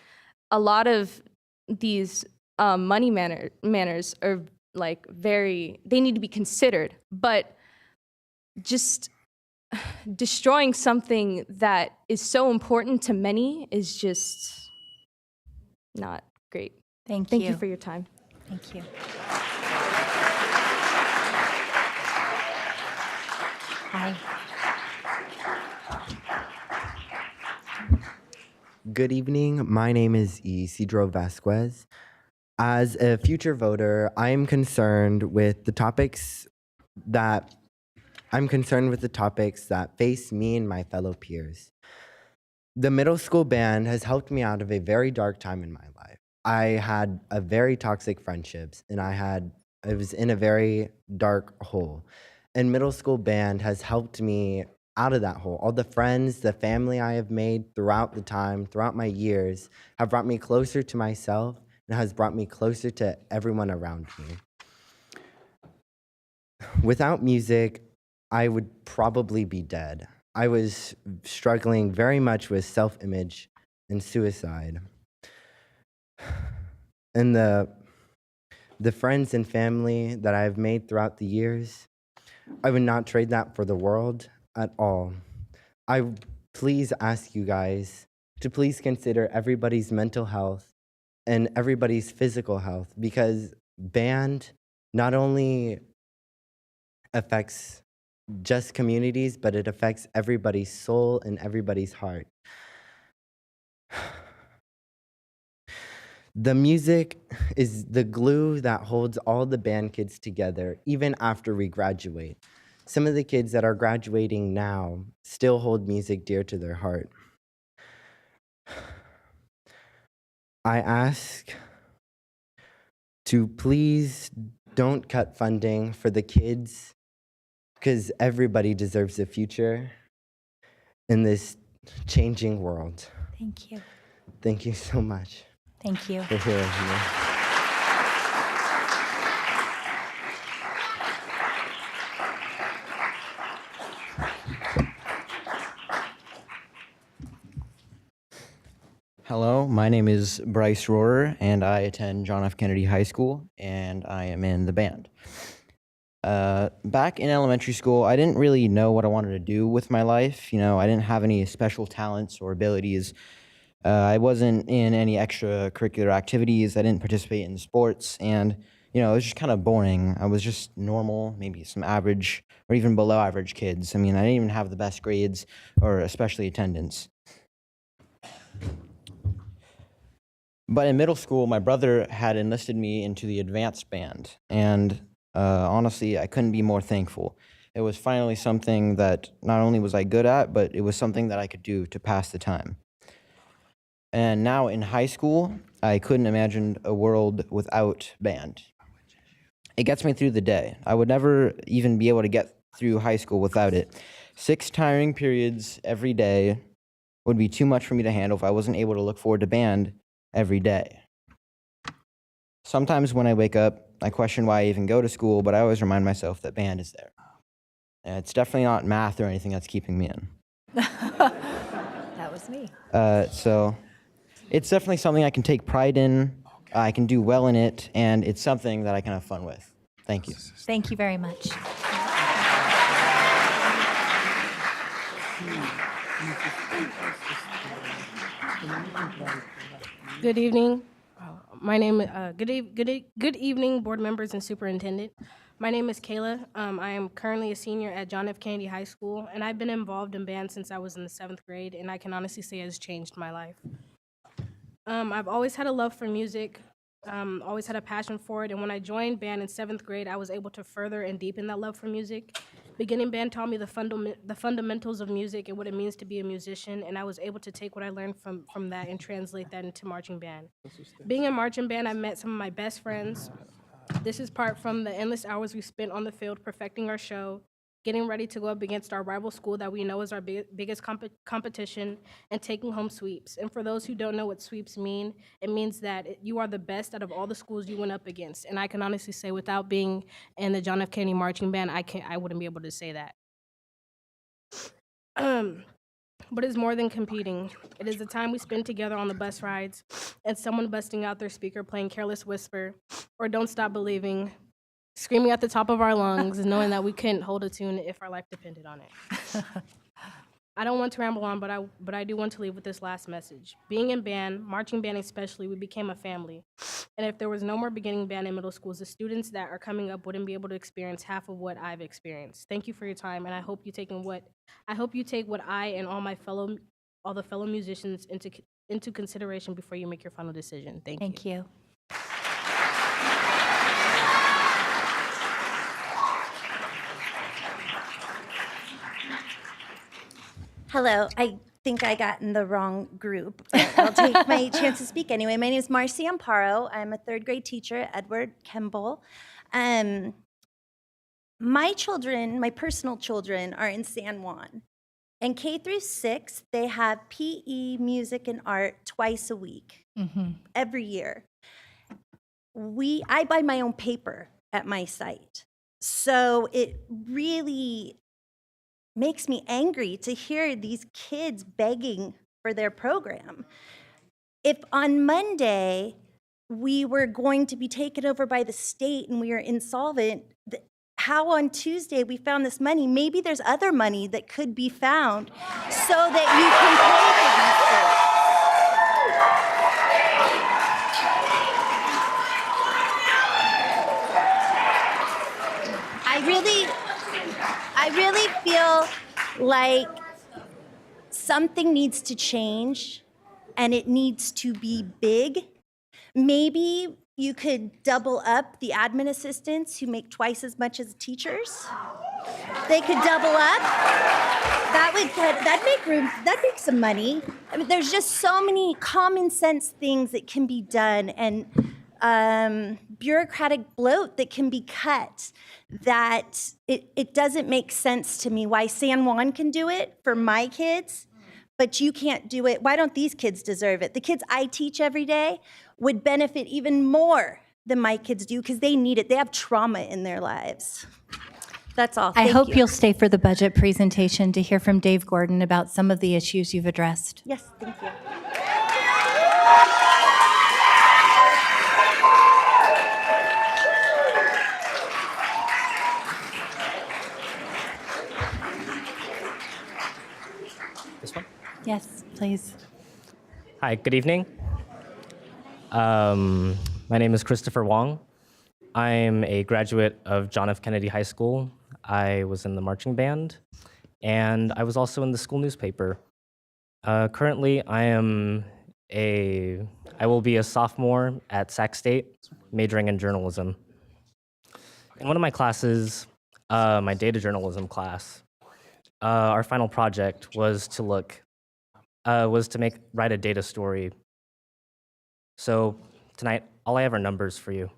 A lot of these money manners are like they need to be considered, but just destroying something that is so important to many is just not great. Thank you. Thank you for your time. Thank you. Hi. Good evening. My name is Isidro Vasquez. As a future voter, I am concerned with the topics that face me and my fellow peers. The middle school band has helped me out of a very dark time in my life. I had a very toxic friendships and I was in a very dark hole. And middle school band has helped me out of that hole. All the friends, the family I have made throughout my years, have brought me closer to myself and has brought me closer to everyone around me. Without music, I would probably be dead. I was struggling very much with self-image and suicide. And the friends and family that I've made throughout the years, I would not trade that for the world at all. I please ask you guys to please consider everybody's mental health and everybody's physical health, because band not only affects just communities, but it affects everybody's soul and everybody's heart. The music is the glue that holds all the band kids together, even after we graduate. Some of the kids that are graduating now still hold music dear to their heart. I ask to please don't cut funding for the kids, because everybody deserves a future in this changing world. Thank you. Thank you so much. Thank you. For hearing me. Hello, my name is Bryce Rohrer, and I attend John F. Kennedy High School, and I am in the band. Back in elementary school, I didn't really know what I wanted to do with my life. I didn't have any special talents or abilities. I wasn't in any extracurricular activities. I didn't participate in sports, and it was just kind of boring. I was just normal, maybe some average or even below average kids. I didn't even have the best grades or especially attendance. But in middle school, my brother had enlisted me into the advanced band, and honestly, I couldn't be more thankful. It was finally something that not only was I good at, but it was something that I could do to pass the time. And now in high school, I couldn't imagine a world without band. It gets me through the day. I would never even be able to get through high school without it. 6 tiring periods every day would be too much for me to handle if I wasn't able to look forward to band every day. Sometimes when I wake up, I question why I even go to school, but I always remind myself that band is there. And it's definitely not math or anything that's keeping me in. That was me. So it's definitely something I can take pride in, I can do well in it, and it's something that I can have fun with. Thank you. Thank you very much. Good evening. Good evening, board members and superintendent. My name is Kayla. I am currently a senior at John F. Kennedy High School, and I've been involved in band since I was in the 7th grade, and I can honestly say it has changed my life. I've always had a love for music, always had a passion for it, and when I joined band in 7th grade, I was able to further and deepen that love for music. Beginning band taught me the fundamentals of music and what it means to be a musician, and I was able to take what I learned from that and translate that into marching band. Being in marching band, I met some of my best friends. This is part from the endless hours we spent on the field perfecting our show, getting ready to go up against our rival school that we know is our biggest competition, and taking home sweeps. And for those who don't know what sweeps mean, it means that you are the best out of all the schools you went up against. And I can honestly say, without being in the John F. Kennedy marching band, I wouldn't be able to say that. But it's more than competing. It is the time we spend together on the bus rides and someone busting out their speaker playing Careless Whisper or Don't Stop Believing, screaming at the top of our lungs and knowing that we couldn't hold a tune if our life depended on it. I don't want to ramble on, but I do want to leave with this last message. Being in band, marching band especially, we became a family. And if there was no more beginning band in middle schools, the students that are coming up wouldn't be able to experience half of what I've experienced. Thank you for your time, and I hope you take what I and all the fellow musicians into consideration before you make your final decision. Thank you. Thank you. Hello, I think I got in the wrong group, but I'll take my chance to speak anyway. My name is Marcy Amparo. I'm a 3rd grade teacher at Edward Kemble. My children, my personal children, are in San Juan. And K through 6, they have PE, music, and art twice a week, every year. I buy my own paper at my site. So it really makes me angry to hear these kids begging for their program. If on Monday we were going to be taken over by the state and we were insolvent, how on Tuesday we found this money? Maybe there's other money that could be found so that you can pay for these things. I really feel like something needs to change and it needs to be big. Maybe you could double up the admin assistants who make twice as much as teachers. They could double up. That'd make room, that'd make some money. I mean, there's just so many common sense things that can be done and bureaucratic bloat that can be cut, that it doesn't make sense to me why San Juan can do it for my kids, but you can't do it. Why don't these kids deserve it? The kids I teach every day would benefit even more than my kids do because they need it. They have trauma in their lives. That's all. I Thank hope you. you'll stay for the budget presentation to hear from Dave Gordon about some of the issues you've addressed. Yes, thank you. This one? Yes, please. Hi, good evening. My name is Christopher Wong. I'm a graduate of John F. Kennedy High School. I was in the marching band, and I was also in the school newspaper. Currently, I will be a sophomore at Sac State, majoring in journalism. In one of my classes, my data journalism class, our final project was to write a data story. So tonight, all I have are numbers for you.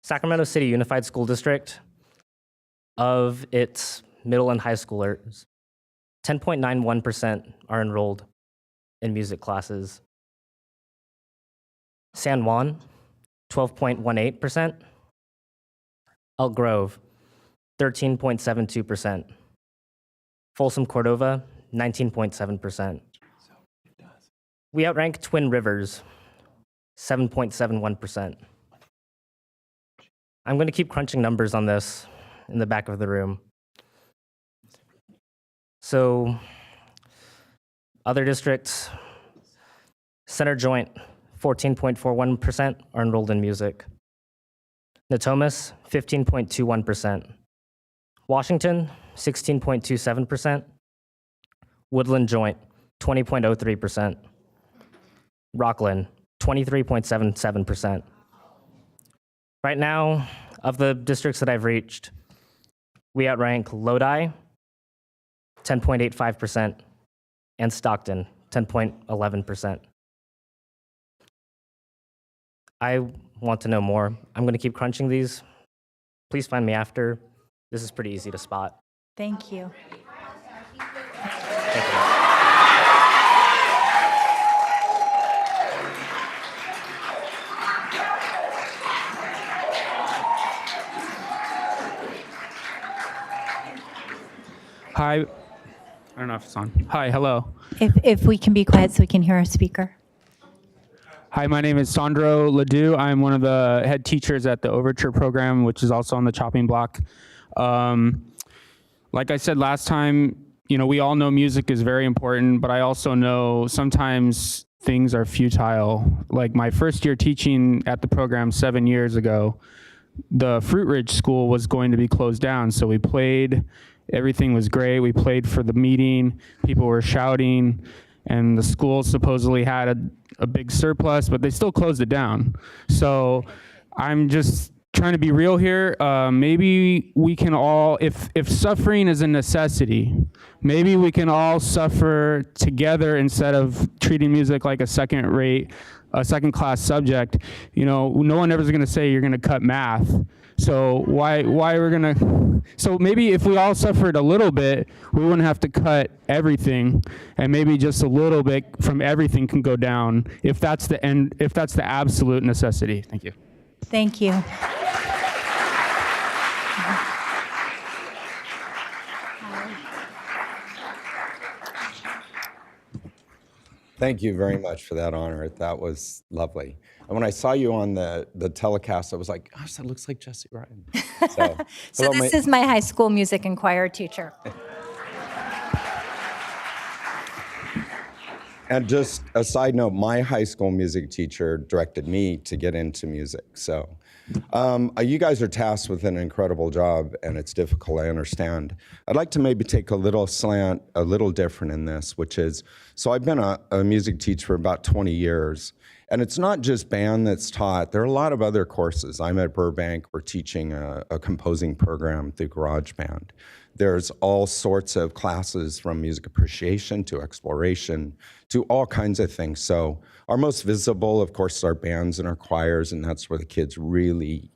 Sacramento City Unified School District, of its middle and high schoolers, 10.91% are enrolled in music classes. San Juan, 12.18%. Elk Grove, 13.72%. Folsom Cordova, 19.7%. We outrank Twin Rivers, 7.71%. I'm going to keep crunching numbers on this in the back of the room. So, other districts, Center Joint, 14.41% are enrolled in music. Natomas, 15.21%. Washington, 16.27%. Woodland Joint, 20.03%. Rockland, 23.77%. Right now, of the districts that I've reached, we outrank Lodi, 10.85%, and Stockton, 10.11%. I want to know more. I'm going to keep crunching these. Please find me after. This is pretty easy to spot. Thank you. Hi. I don't know if it's on. Hi, hello. If we can be quiet so we can hear our speaker. Hi, my name is Sandro Ledoux. I'm one of the head teachers at the Overture program, which is also on the chopping block. Like I said last time, we all know music is very important, but I also know sometimes things are futile. Like my first year teaching at the program 7 years ago, the Fruit Ridge School was going to be closed down. So we played, everything was great. We played for the meeting, people were shouting, and the school supposedly had a big surplus, but they still closed it down. So I'm just trying to be real here. Maybe we can all, if suffering is a necessity, maybe we can all suffer together instead of treating music like a second-class subject. No one ever is going to say you're going to cut math. So why we're going to, so maybe if we all suffered a little bit, we wouldn't have to cut everything, and maybe just a little bit from everything can go down if that's the end, if that's the absolute necessity. Thank you. Thank you. Thank you very much for that honor. That was lovely. And when I saw you on the telecast, I was like, gosh, that looks like Jesse Ryan. So this is my high school music and choir teacher. And just a side note, my high school music teacher directed me to get into music. So you guys are tasked with an incredible job, and it's difficult, I understand. I'd like to maybe take a little slant, a little different in this, which is, so I've been a music teacher for about 20 years, and it's not just band that's taught. There are a lot of other courses. I'm at Burbank. We're teaching a composing program through GarageBand. There's all sorts of classes from music appreciation to exploration to all kinds of things. So our most visible, of course, is our bands and our choirs, and that's where the kids really,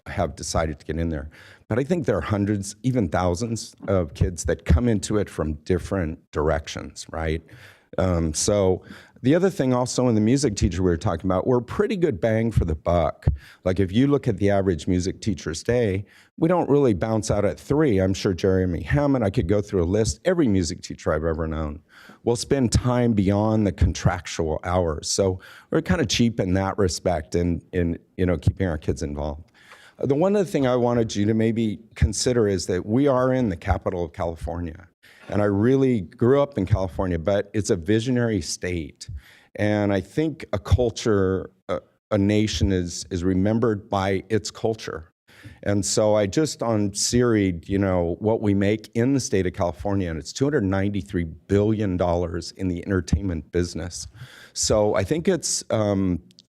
have decided to get in there. But I think there are hundreds, even thousands of kids that come into it from different directions, right? So the other thing also in the music teacher we were talking about, we're pretty good bang for the buck. Like if you look at the average music teacher's day, we don't really bounce out at 3. I'm sure Jeremy Hammond, I could go through a list, every music teacher I've ever known will spend time beyond the contractual hours. So we're kind of cheap in that respect in keeping our kids involved. The one other thing I wanted you to maybe consider is that we are in the capital of California. And I really grew up in California, but it's a visionary state. And I think a culture, a nation is remembered by its culture. And so I just on Siri, what we make in the state of California, and it's $293 billion in the entertainment business. So I think it's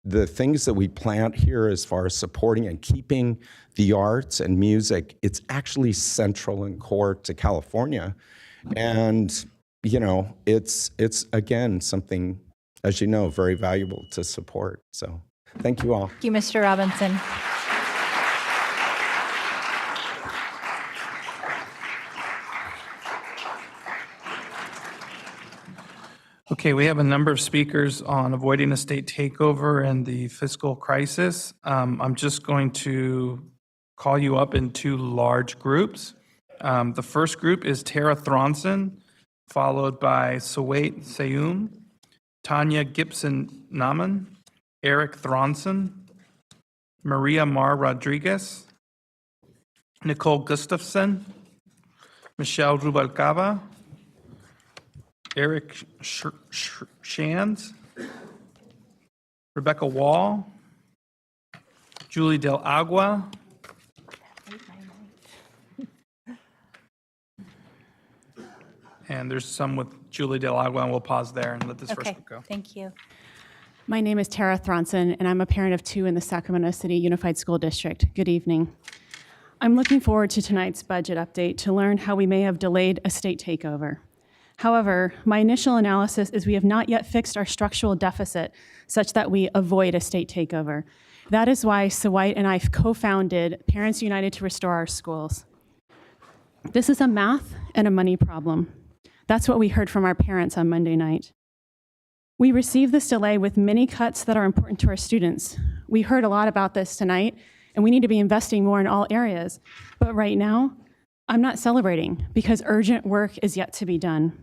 the things that we plant here as far as supporting and keeping the arts and music, it's actually central and core to California. And, it's again, something, as you know, very valuable to support. So thank you all. Thank you, Mr. Robinson. Okay, we have a number of speakers on avoiding a state takeover and the fiscal crisis. I'm just going to call you up in 2 large groups. The first group is Tara Thronson, followed by Sawait Sayum, Tanya Gibson-Naman, Eric Thronson, Maria Mar Rodriguez, Nicole Gustafson, Michelle Rubalcaba, Eric Shands, Rebecca Wall, Julie Del Agua. And there's some with Julie Del Agua, and we'll pause there and let this first Okay, one go. thank you. My name is Tara Thronson, and I'm a parent of 2 in the Sacramento City Unified School District. Good evening. I'm looking forward to tonight's budget update to learn how we may have delayed a state takeover. However, my initial analysis is we have not yet fixed our structural deficit such that we avoid a state takeover. That is why Sawite and I co-founded Parents United to Restore Our Schools. This is a math and a money problem. That's what we heard from our parents on Monday night. We received this delay with many cuts that are important to our students. We heard a lot about this tonight, and we need to be investing more in all areas. But right now, I'm not celebrating because urgent work is yet to be done.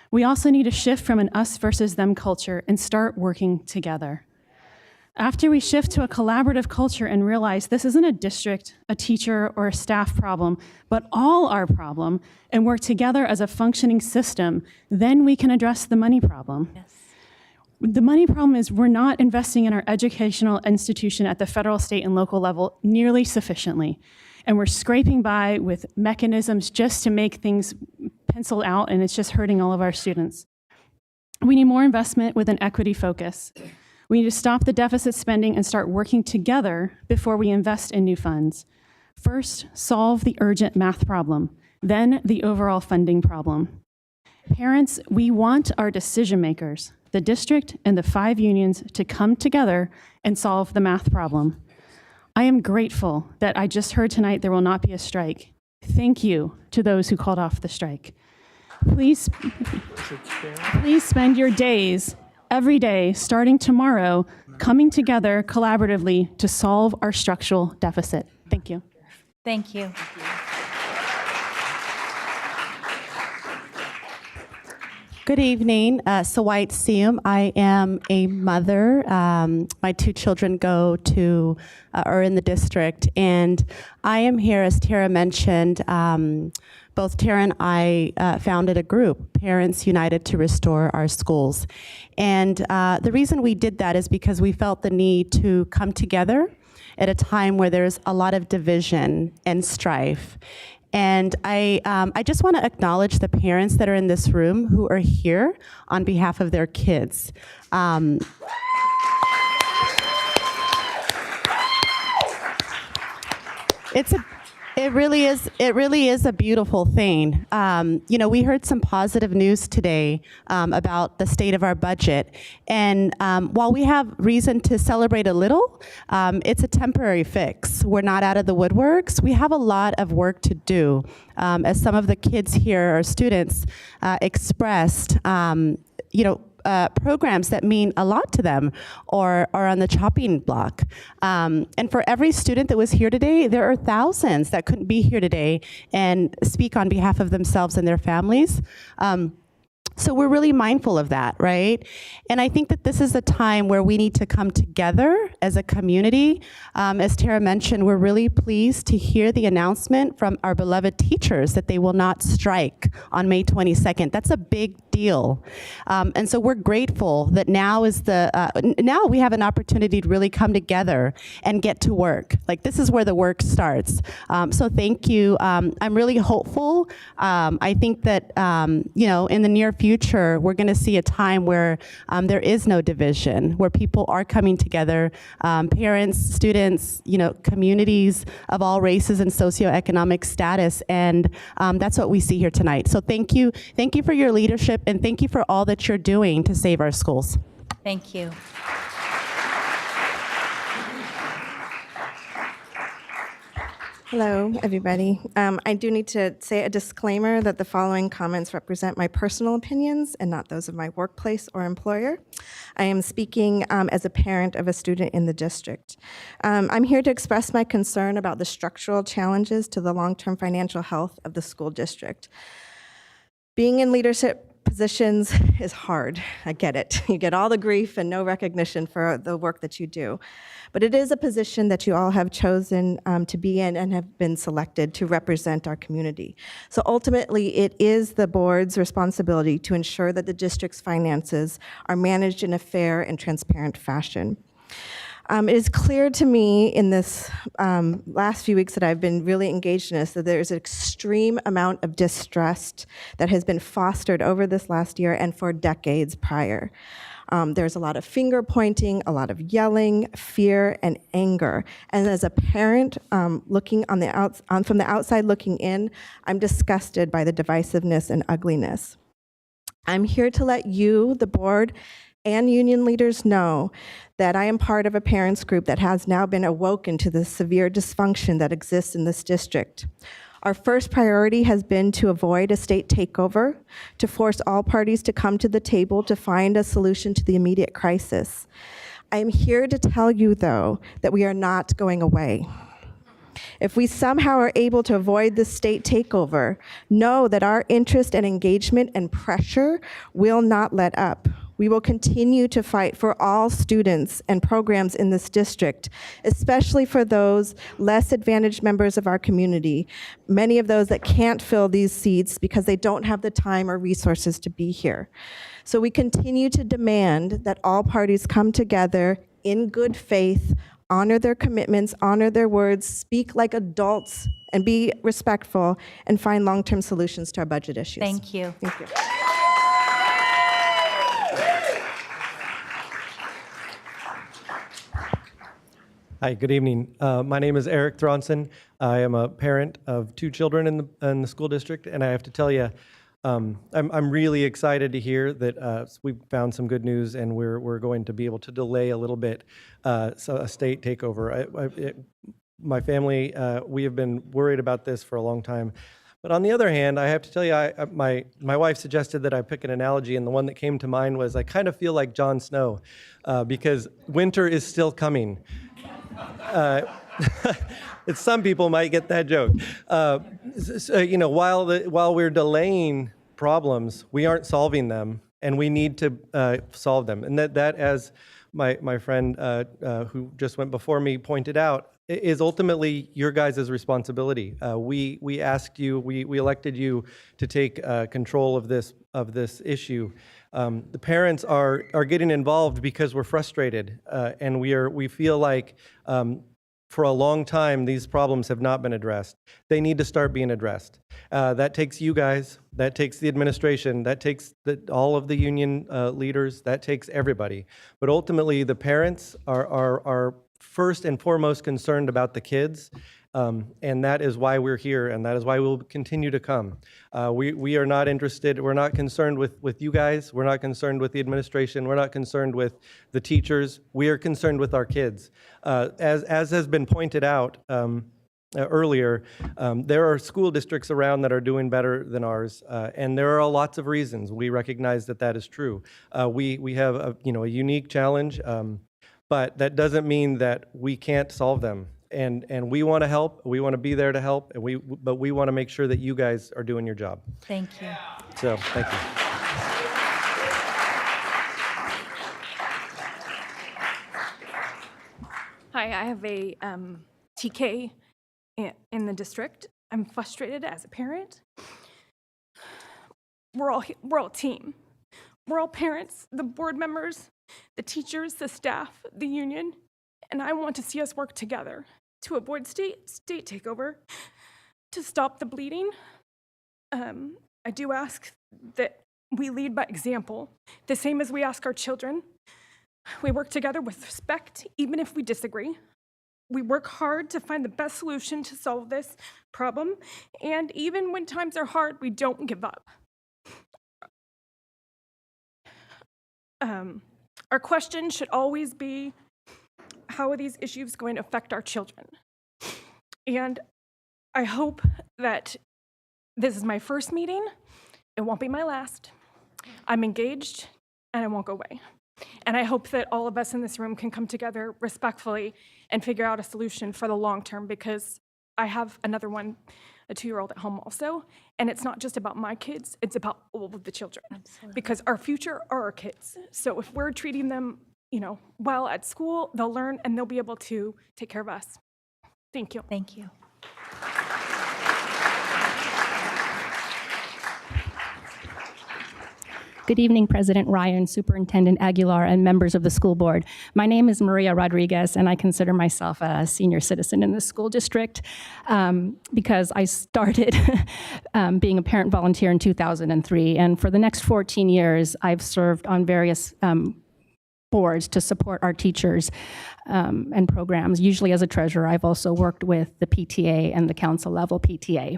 We also need to shift from an us versus them culture and start working together. After we shift to a collaborative culture and realize this isn't a district, a teacher, or a staff problem, but all our problem, and work together as a functioning system, then we can address the money problem. Yes. The money problem is we're not investing in our educational institution at the federal, state, and local level nearly sufficiently. And we're scraping by with mechanisms just to make things pencil out, and it's just hurting all of our students. We need more investment with an equity focus. We need to stop the deficit spending and start working together before we invest in new funds. First, solve the urgent math problem, then the overall funding problem. Parents, we want our decision makers, the district and the 5 unions, to come together and solve the math problem. I am grateful that I just heard tonight there will not be a strike. Thank you to those who called off the strike. Please spend your days, every day, starting tomorrow, coming together collaboratively to solve our structural deficit. Thank you. Thank you. Good evening, Sawite Siem. I am a mother. My 2 children go to, are in the district, and I am here, as Tara mentioned, both Tara and I founded a group, Parents United to Restore Our Schools. And the reason we did that is because we felt the need to come together at a time where there's a lot of division and strife. And I just want to acknowledge the parents that are in this room who are here on behalf of their kids. It really is a beautiful thing. You know, we heard some positive news today about the state of our budget. And while we have reason to celebrate a little, it's a temporary fix. We're not out of the woodworks. We have a lot of work to do. As some of the kids here, our students, expressed, you know, programs that mean a lot to them or are on the chopping block. And for every student that was here today, there are thousands that couldn't be here today and speak on behalf of themselves and their families. So we're really mindful of that, right? And I think that this is a time where we need to come together as a community. As Tara mentioned, we're really pleased to hear the announcement from our beloved teachers that they will not strike on May 22nd. That's a big deal. And so we're grateful that now is now we have an opportunity to really come together and get to work. Like, this is where the work starts. So thank you. I'm really hopeful. I think that, you know, in the near future, we're going to see a time where there is no division, where people are coming together, parents, students, you know, communities of all races and socioeconomic status. And that's what we see here tonight. So thank you. Thank you for your leadership, and thank you for all that you're doing to save our schools. Thank you. Hello, everybody. I do need to say a disclaimer that the following comments represent my personal opinions and not those of my workplace or employer. I am speaking as a parent of a student in the district. I'm here to express my concern about the structural challenges to the long-term financial health of the school district. Being in leadership positions is hard. I get it. You get all the grief and no recognition for the work that you do. But it is a position that you all have chosen to be in and have been selected to represent our community. So ultimately, it is the board's responsibility to ensure that the district's finances are managed in a fair and transparent fashion. It is clear to me in this last few weeks that I've been really engaged in this that there's an extreme amount of distrust that has been fostered over this last year and for decades prior. There's a lot of finger pointing, a lot of yelling, fear, and anger. And as a parent looking from the outside looking in, I'm disgusted by the divisiveness and ugliness. I'm here to let you, the board, and union leaders know that I am part of a parents group that has now been awoken to the severe dysfunction that exists in this district. Our first priority has been to avoid a state takeover, to force all parties to come to the table to find a solution to the immediate crisis. I am here to tell you, though, that we are not going away. If we somehow are able to avoid the state takeover, know that our interest and engagement and pressure will not let up. We will continue to fight for all students and programs in this district, especially for those less advantaged members of our community, many of those that can't fill these seats because they don't have the time or resources to be here. So we continue to demand that all parties come together in good faith, honor their commitments, honor their words, speak like adults, and be respectful, and find long-term solutions to our budget issues. Thank you. Thank you. Hi, good evening. My name is Eric Thronson. I am a parent of 2 children in the school district, and I have to tell you, I'm really excited to hear that we've found some good news, and we're going to be able to delay a little bit a state takeover. My family, we have been worried about this for a long time. But on the other hand, I have to tell you, my wife suggested that I pick an analogy, and the one that came to mind was I kind of feel like Jon Snow, because winter is still coming. Some people might get that joke. While we're delaying problems, we aren't solving them, and we need to solve them. And that as my friend who just went before me pointed out, is ultimately your guys' responsibility. We asked you, we elected you to take control of this issue. The parents are getting involved because we're frustrated, and we feel like for a long time these problems have not been addressed. They need to start being addressed. That takes you guys, that takes the administration, that takes all of the union leaders, that takes everybody. But ultimately, the parents are first and foremost concerned about the kids. And that is why we're here, and that is why we'll continue to come. We are not interested, we're not concerned with you guys, we're not concerned with the administration, we're not concerned with the teachers, we are concerned with our kids. As has been pointed out earlier, there are school districts around that are doing better than ours, and there are lots of reasons. We recognize that is true. We have a unique challenge, but that doesn't mean that we can't solve them. And we want to help. We want to be there to help. But we want to make sure that you guys are doing your job. Thank you. So, thank you. Hi, I have a TK in the district. I'm frustrated as a parent. We're all a team. We're all parents, the board members, the teachers, the staff, the union, and I want to see us work together to avoid state takeover, to stop the bleeding. I do ask that we lead by example, the same as we ask our children. We work together with respect, even if we disagree. We work hard to find the best solution to solve this problem, and even when times are hard, we don't give up. Our question should always be, how are these issues going to affect our children? And I hope that this is my first meeting. It won't be my last. I'm engaged, and I won't go away. And I hope that all of us in this room can come together respectfully and figure out a solution for the long term, because I have another one, a 2-year-old at home also, and it's not just about my kids, it's about all of the children. Absolutely. Because our future are our kids. So if we're treating them, well at school, they'll learn and they'll be able to take care of us. Thank you. Thank you. Good evening, President Ryan, Superintendent Aguilar, and members of the school board. My name is Maria Rodriguez, and I consider myself a senior citizen in the school district because I started being a parent volunteer in 2003, and for the next 14 years, I've served on various boards to support our teachers and programs. Usually as a treasurer, I've also worked with the PTA and the council level PTA.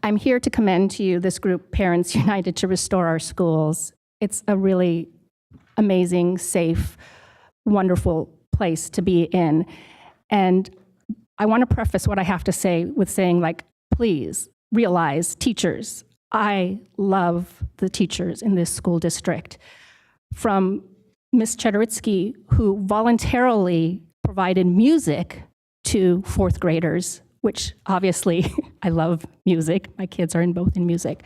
I'm here to commend to you this group, Parents United to Restore Our Schools. It's a really amazing, safe, wonderful place to be in. And I want to preface what I have to say with saying, like, please realize, teachers, I love the teachers in this school district. From Ms. Chederitsky, who voluntarily provided music to fourth graders, which obviously I love music. My kids are both in music.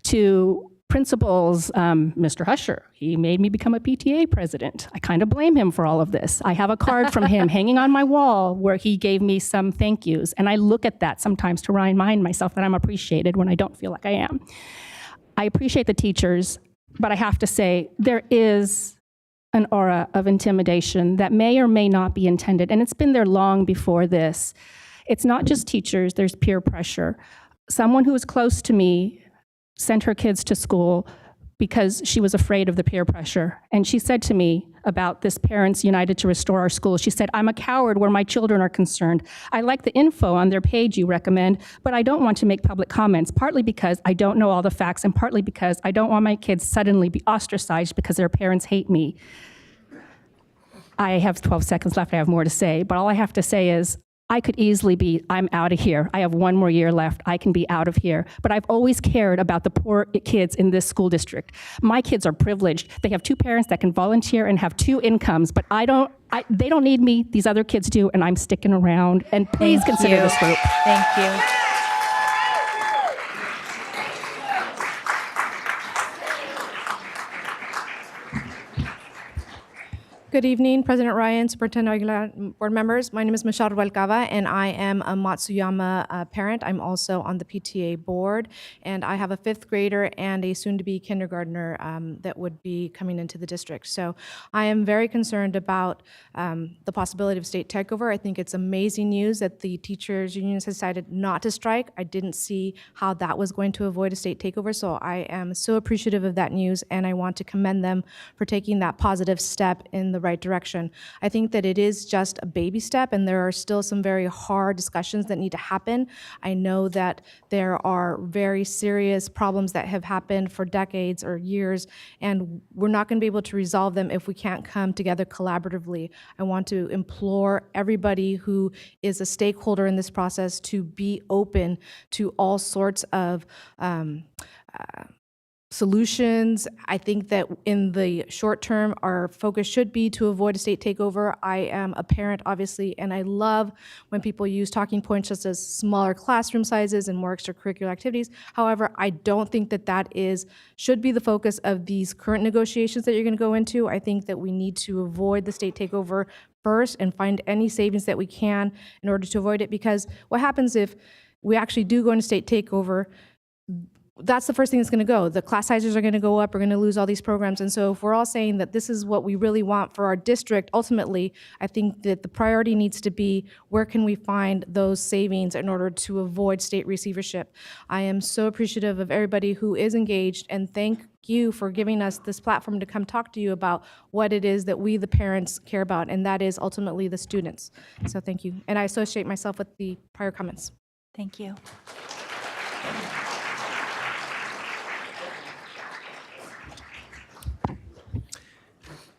To principals, Mr. Husher, he made me become a PTA president. I kind of blame him for all of this. I have a card from him hanging on my wall where he gave me some thank yous. And I look at that sometimes to remind myself that I'm appreciated when I don't feel like I am. I appreciate the teachers, but I have to say there is an aura of intimidation that may or may not be intended. And it's been there long before this. It's not just teachers, there's peer pressure. Someone who is close to me sent her kids to school because she was afraid of the peer pressure. And she said to me about this Parents United to Restore Our Schools, she said, I'm a coward where my children are concerned. I like the info on their page you recommend, but I don't want to make public comments, partly because I don't know all the facts and partly because I don't want my kids suddenly be ostracized because their parents hate me. I have 12 seconds left, I have more to say, but all I have to say is, I could easily be, I'm out of here. I have one more year left. I can be out of here. But I've always cared about the poor kids in this school district. My kids are privileged. They have two parents that can volunteer and have two incomes, but they don't need me. These other kids do, and I'm sticking around. And please consider this group. Thank you. Good evening, President Ryan, Superintendent Aguilar, board members. My name is Michelle Rubalcaba, and I am a Matsuyama parent. I'm also on the PTA board, and I have a fifth grader and a soon-to-be kindergartner that would be coming into the district. So I am very concerned about the possibility of state takeover. I think it's amazing news that the teachers' unions has decided not to strike. I didn't see how that was going to avoid a state takeover, so I am so appreciative of that news, and I want to commend them for taking that positive step in the right direction. I think that it is just a baby step, and there are still some very hard discussions that need to happen. I know that there are very serious problems that have happened for decades or years, and we're not going to be able to resolve them if we can't come together collaboratively. I want to implore everybody who is a stakeholder in this process to be open to all sorts of solutions. I think that in the short term, our focus should be to avoid a state takeover. I am a parent, obviously, and I love when people use talking points such as smaller classroom sizes and more extracurricular activities. However, I don't think that that should be the focus of these current negotiations that you're going to go into. I think that we need to avoid the state takeover first and find any savings that we can in order to avoid it, because what happens if we actually do go into state takeover? That's the first thing that's going to go. The class sizes are going to go up. We're going to lose all these programs. And so if we're all saying that this is what we really want for our district, ultimately, I think that the priority needs to be where can we find those savings in order to avoid state receivership. I am so appreciative of everybody who is engaged, and thank you for giving us this platform to come talk to you about what it is that we, the parents, care about, and that is ultimately the students. So thank you. And I associate myself with the prior comments. Thank you.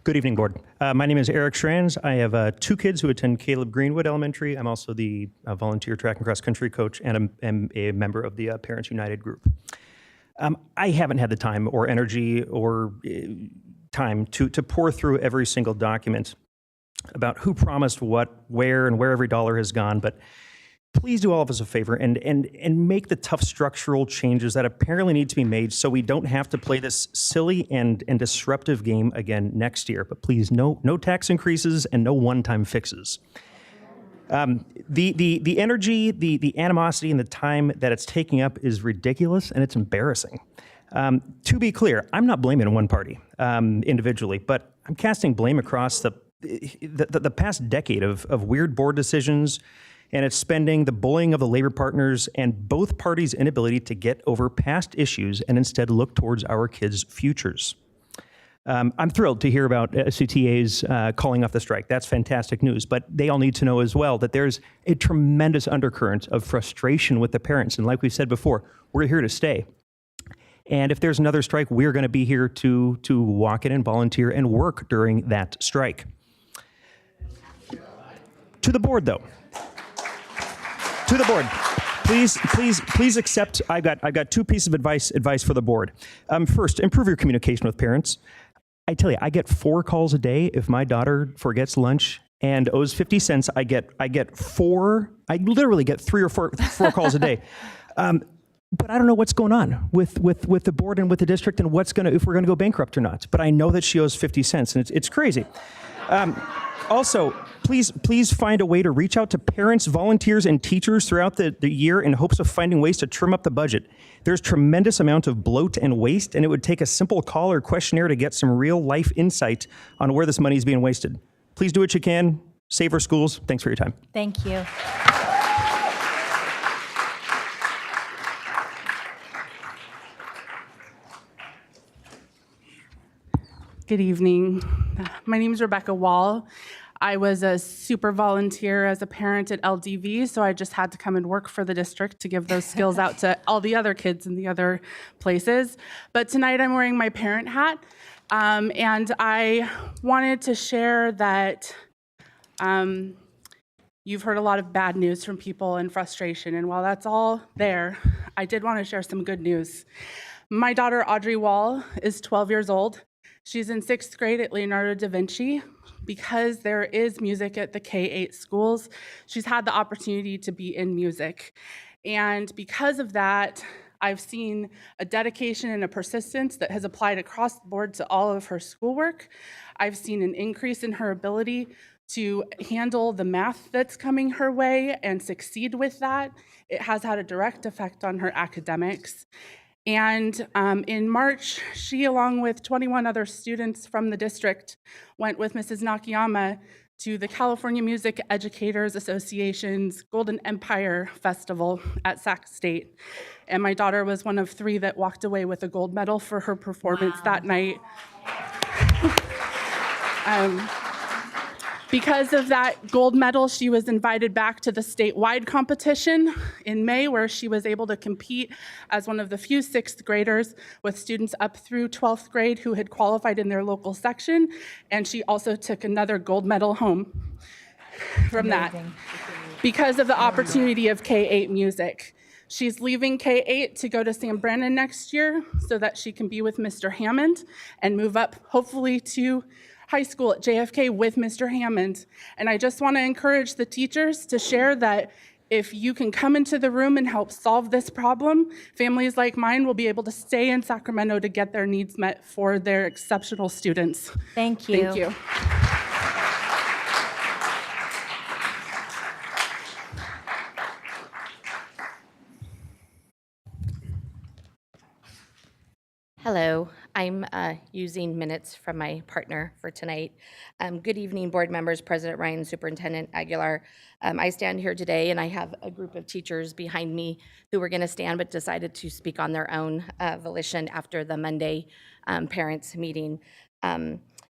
Good evening, board. My name is Eric Schranz. I have 2 kids who attend Caleb Greenwood Elementary. I'm also the volunteer track and cross country coach, and am a member of the Parents United group. I haven't had the time or energy or time to pour through every single document about who promised what, where, and where every dollar has gone, but please do all of us a favor and make the tough structural changes that apparently need to be made so we don't have to play this silly and disruptive game again next year. But please, no tax increases and no one-time fixes. The energy, the animosity, and the time that it's taking up is ridiculous, and it's embarrassing. To be clear, I'm not blaming one party individually, but I'm casting blame across the past decade of weird board decisions and its spending, the bullying of the labor partners, and both parties' inability to get over past issues and instead look towards our kids' futures. I'm thrilled to hear about SUTA's calling off the strike. That's fantastic news. But they all need to know as well that there's a tremendous undercurrent of frustration with the parents. And like we've said before, we're here to stay. And if there's another strike, we're going to be here to walk in and volunteer and work during that strike. To the board, though. To the board. Please accept. I've got two pieces of advice for the board. First, improve your communication with parents. I tell you, I get 4 calls a day if my daughter forgets lunch and owes 50 cents. I literally get 3 or 4 calls a day. But I don't know what's going on with the board and with the district and if we're gonna go bankrupt or not. But I know that she owes 50 cents, and it's crazy. Also, please find a way to reach out to parents, volunteers, and teachers throughout the year in hopes of finding ways to trim up the budget. There's tremendous amount of bloat and waste, and it would take a simple call or questionnaire to get some real life insight on where this money is being wasted. Please do what you can. Save our schools. Thanks for your time. Thank you. Good evening. My name is Rebecca Wall. I was a super volunteer as a parent at LDV, so I just had to come and work for the district to give those skills out to all the other kids in the other places. But tonight I'm wearing my parent hat, and I wanted to share that you've heard a lot of bad news from people and frustration, and while that's all there, I did want to share some good news. My daughter, Audrey Wall, is 12 years old. She's in 6th grade at Leonardo da Vinci. Because there is music at the K-8 schools, she's had the opportunity to be in music. And because of that, I've seen a dedication and a persistence that has applied across the board to all of her schoolwork. I've seen an increase in her ability to handle the math that's coming her way and succeed with that. It has had a direct effect on her academics. And in March, she, along with 21 other students from the district, went with Mrs. Nakayama to the California Music Educators Association's Golden Empire Festival at Sac State. And my daughter was one of 3 that walked away with a gold medal for her performance that night. Because of that gold medal, she was invited back to the statewide competition in May, where she was able to compete as one of the few 6th graders with students up through 12th grade who had qualified in their local section. And she also took another gold medal home from that because of the opportunity of K-8 music. She's leaving K-8 to go to San Brandon next year so that she can be with Mr. Hammond and move up, hopefully, to high school at JFK with Mr. Hammond. And I just want to encourage the teachers to share that if you can come into the room and help solve this problem, families like mine will be able to stay in Sacramento to get their needs met for their exceptional students. Thank you. Thank you. Hello, I'm using minutes from my partner for tonight. Good evening, board members, President Ryan, Superintendent Aguilar. I stand here today and I have a group of teachers behind me who were gonna stand but decided to speak on their own volition after the Monday parents meeting.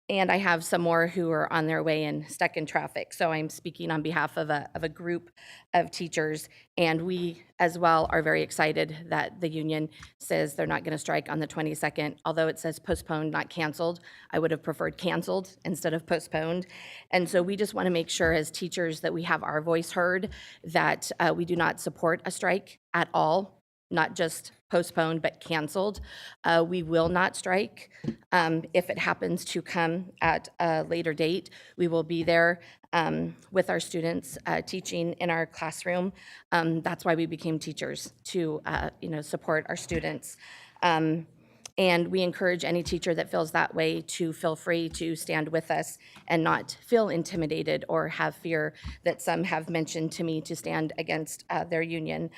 And I have some more who are on their way and stuck in traffic. So I'm speaking on behalf of a group of teachers. And we as well are very excited that the union says they're not gonna strike on the 22nd. Although it says postponed, not canceled, I would have preferred canceled instead of postponed. And so we just wanna make sure as teachers that we have our voice heard, that we do not support a strike at all, not just postponed, but canceled. We will not strike. If it happens to come at a later date, we will be there with our students teaching in our classroom. That's why we became teachers, to support our students. And we encourage any teacher that feels that way to feel free to stand with us and not feel intimidated or have fear that some have mentioned to me to stand against their union.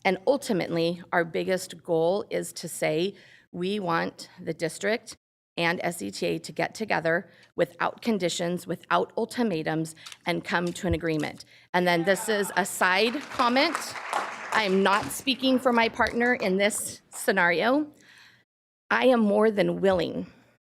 And ultimately, our biggest goal is to say we want the district and SETA to get together without conditions, without ultimatums, and come to an agreement. And then this is a side comment. I am not speaking for my partner in this scenario. I am more than willing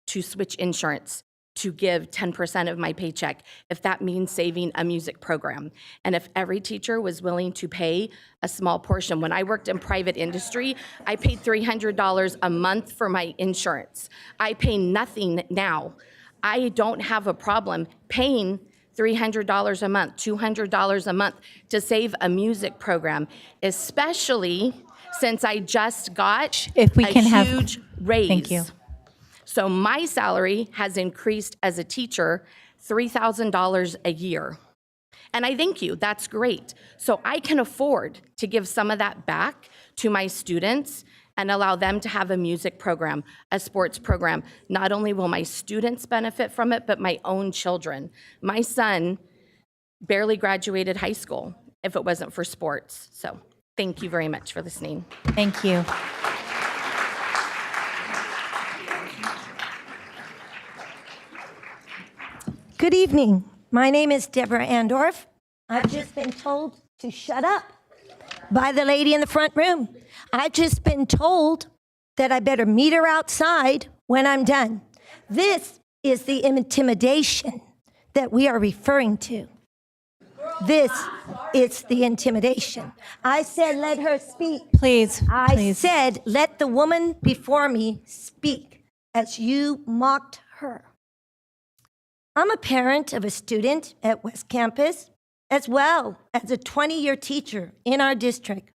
to switch insurance to give 10% of my paycheck if that means saving a music program. And if every teacher was willing to pay a small portion. When I worked in private industry, I paid $300 a month for my insurance. I pay nothing now. I don't have a problem paying $300 a month, $200 a month to save a music program, especially since I just got a huge raise. Thank you. So my salary has increased as a teacher $3,000 a year. And I thank you, that's great. So I can afford to give some of that back to my students and allow them to have a music program, a sports program. Not only will my students benefit from it, but my own children. My son barely graduated high school if it wasn't for sports. So thank you very much for listening. Thank you. Good evening. My name is Deborah Andorf. I've just been told to shut up by the lady in the front room. I've just been told that I better meet her outside when I'm done. This is the intimidation that we are referring to. This is the intimidation. I said, let her speak. Please. I said, let the woman before me speak as you mocked her. I'm a parent of a student at West Campus, as well as a 20-year teacher in our district.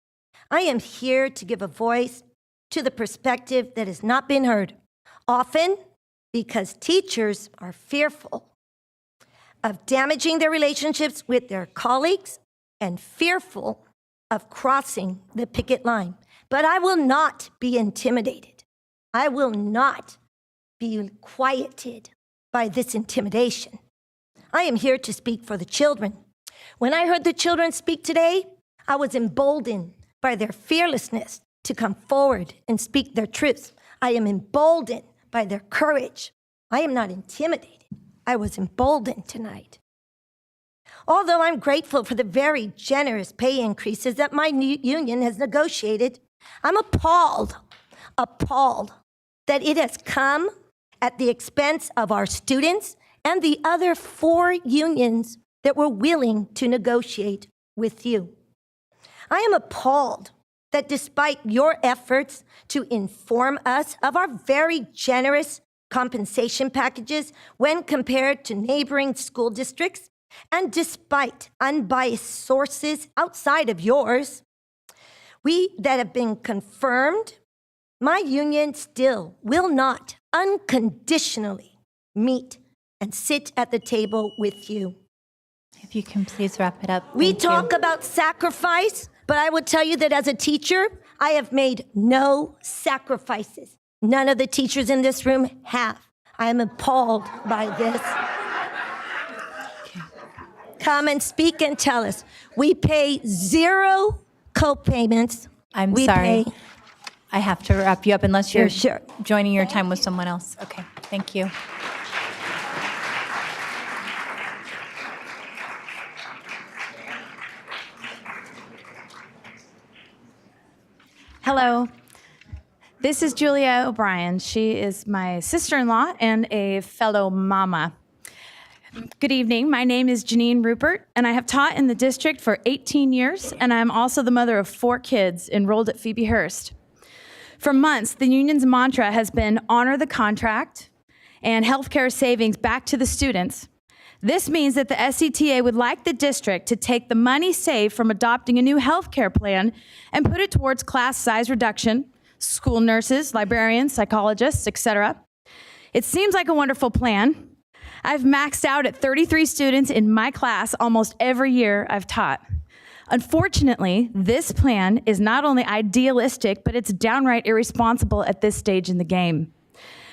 I am here to give a voice to the perspective that has not been heard, often because teachers are fearful of damaging their relationships with their colleagues and fearful of crossing the picket line. But I will not be intimidated. I will not be quieted by this intimidation. I am here to speak for the children. When I heard the children speak today, I was emboldened by their fearlessness to come forward and speak their truths. I am emboldened by their courage. I am not intimidated. I was emboldened tonight. Although I'm grateful for the very generous pay increases that my union has negotiated, I'm appalled that it has come at the expense of our students and the other 4 unions that were willing to negotiate with you. I am appalled that despite your efforts to inform us of our very generous compensation packages when compared to neighboring school districts, and despite unbiased sources outside of yours, that have been confirmed, my union still will not unconditionally meet and sit at the table with you. If you can please wrap it up. We Thank talk you. about sacrifice, but I will tell you that as a teacher, I have made no sacrifices. None of the teachers in this room have. I am appalled by this. Come and speak and tell us. We pay 0 co-payments. I'm We sorry. pay- I have to wrap you up unless you're Sure. joining your time with someone else. Okay, thank you. Hello. This is Julia O'Brien. She is my sister-in-law and a fellow mama. Good evening. My name is Janine Rupert, and I have taught in the district for 18 years, and I'm also the mother of 4 kids enrolled at Phoebe Hearst. For months, the union's mantra has been honor the contract and healthcare savings back to the students. This means that the SCTA would like the district to take the money saved from adopting a new healthcare plan and put it towards class size reduction, school nurses, librarians, psychologists, etc. It seems like a wonderful plan. I've maxed out at 33 students in my class almost every year I've taught. Unfortunately, this plan is not only idealistic, but it's downright irresponsible at this stage in the game.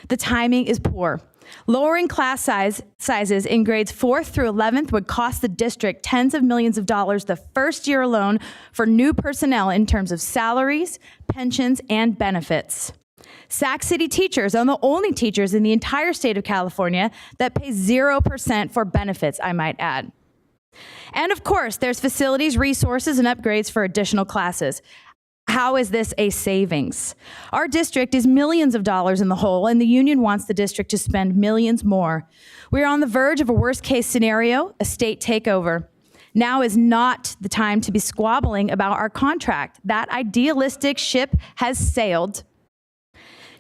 The timing is poor. Lowering class sizes in grades 4th through 11th would cost the district tens of millions of dollars the first year alone for new personnel in terms of salaries, pensions, and benefits. Sac City teachers are the only teachers in the entire state of California that pay 0% for benefits, I might add. And of course, there's facilities, resources, and upgrades for additional classes. How is this a savings? Our district is millions of dollars in the hole, and the union wants the district to spend millions more. We are on the verge of a worst-case scenario, a state takeover. Now is not the time to be squabbling about our contract. That idealistic ship has sailed.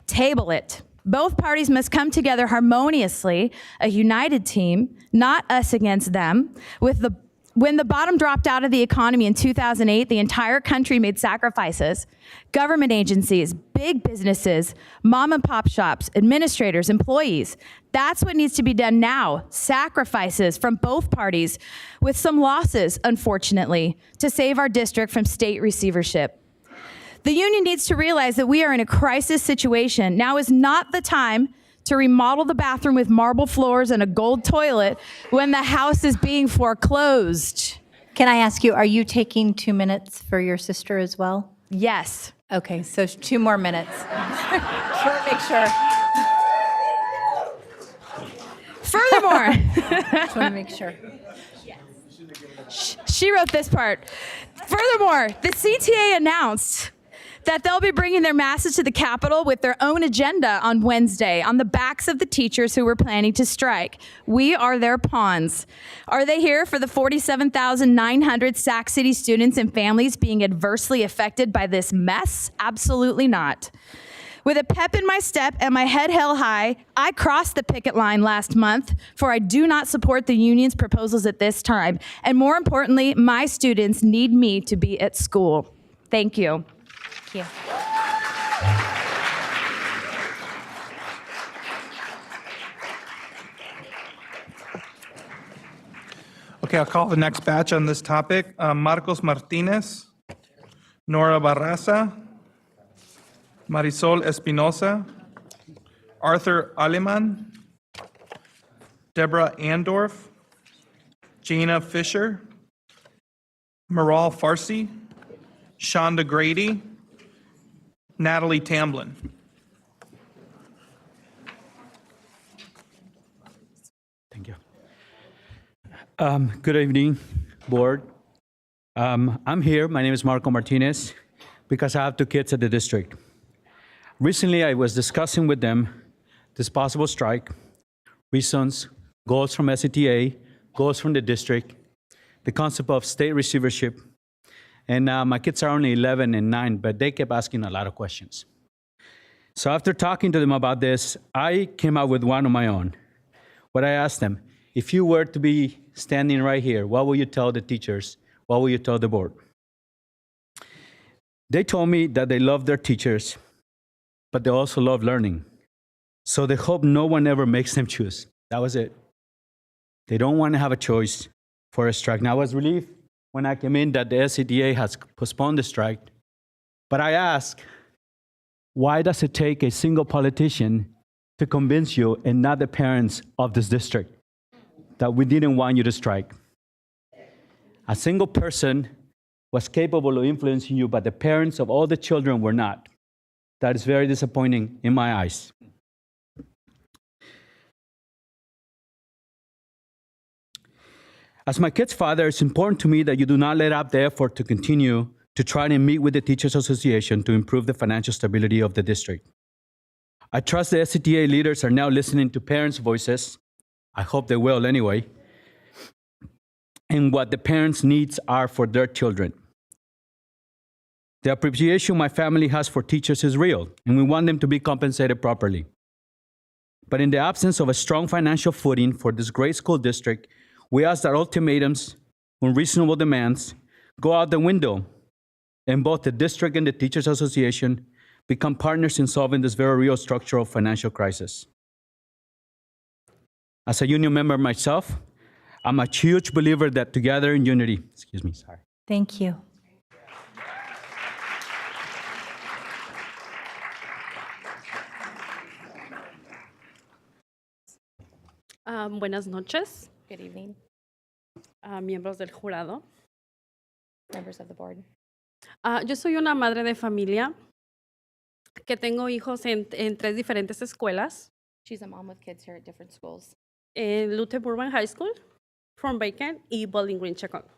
Table it. Both parties must come together harmoniously, a united team, not us against them. When the bottom dropped out of the economy in 2008, the entire country made sacrifices. Government agencies, big businesses, mom and pop shops, administrators, employees. That's what needs to be done now. Sacrifices from both parties, with some losses, unfortunately, to save our district from state receivership. The union needs to realize that we are in a crisis situation. Now is not the time to remodel the bathroom with marble floors and a gold toilet when the house is being foreclosed. Can I ask you, are you taking 2 minutes for your sister as well? Yes. Okay, so 2 more minutes. Just want to make sure. Furthermore, Just want to make sure. she wrote this part. Furthermore, the CTA announced that they'll be bringing their masses to the Capitol with their own agenda on Wednesday on the backs of the teachers who were planning to strike. We are their pawns. Are they here for the 47,900 Sac City students and families being adversely affected by this mess? Absolutely not. With a pep in my step and my head held high, I crossed the picket line last month, for I do not support the union's proposals at this time. And more importantly, my students need me to be at school. Thank you. Thank you. Okay, I'll call the next batch on this topic. Marcos Martinez, Nora Barraza, Marisol Espinosa, Arthur Aleman, Deborah Andorf, Jana Fisher, Maral Farsi, Shonda Grady, Natalie Tamblin. Thank you. Good evening, board. I'm here, my name is Marco Martinez, because I have 2 kids at the district. Recently, I was discussing with them this possible strike, reasons, goals from SCTA, goals from the district, the concept of state receivership. And my kids are only 11 and 9, but they kept asking a lot of questions. So after talking to them about this, I came up with one of my own. What I asked them, if you were to be standing right here, what will you tell the teachers? What will you tell the board? They told me that they love their teachers, but they also love learning. So they hope no one ever makes them choose. That was it. They don't want to have a choice for a strike. Now, I was relieved when I came in that the SCTA has postponed the strike. But I ask, why does it take a single politician to convince you and not the parents of this district that we didn't want you to strike? A single person was capable of influencing you, but the parents of all the children were not. That is very disappointing in my eyes. As my kid's father, it's important to me that you do not let up the effort to continue to try and meet with the Teachers Association to improve the financial stability of the district. I trust the SCTA leaders are now listening to parents' voices. I hope they will anyway. And what the parents' needs are for their children. The appreciation my family has for teachers is real, and we want them to be compensated properly. But in the absence of a strong financial footing for this great school district, we ask that ultimatums, unreasonable demands, go out the window, and both the district and the Teachers Association become partners in solving this very real structural financial crisis. As a union member myself, I'm a huge believer that together in unity, Thank you. Buenas noches, Good evening, miembros del jurado. members of the board. Yo soy una madre de familia que tengo hijos en 3 diferentes escuelas. She's a mom with kids here at different schools. En Luther Burbank High School, From Bacon y Bowling Green, Chicago.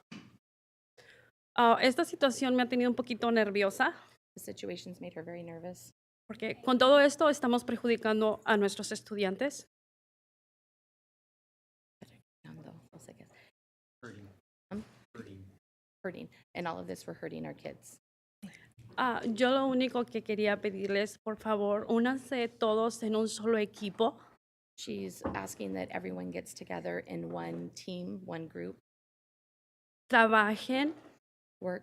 Esta situación me ha tenido un poquito nerviosa. The situation's made her very nervous. Porque con todo esto estamos perjudicando a nuestros estudiantes. Hurting. And all of this, we're hurting our kids. Yo lo único que quería pedirles, por favor, únanse todos en un solo equipo. She's asking that everyone gets together in one team, one group. Trabajen Work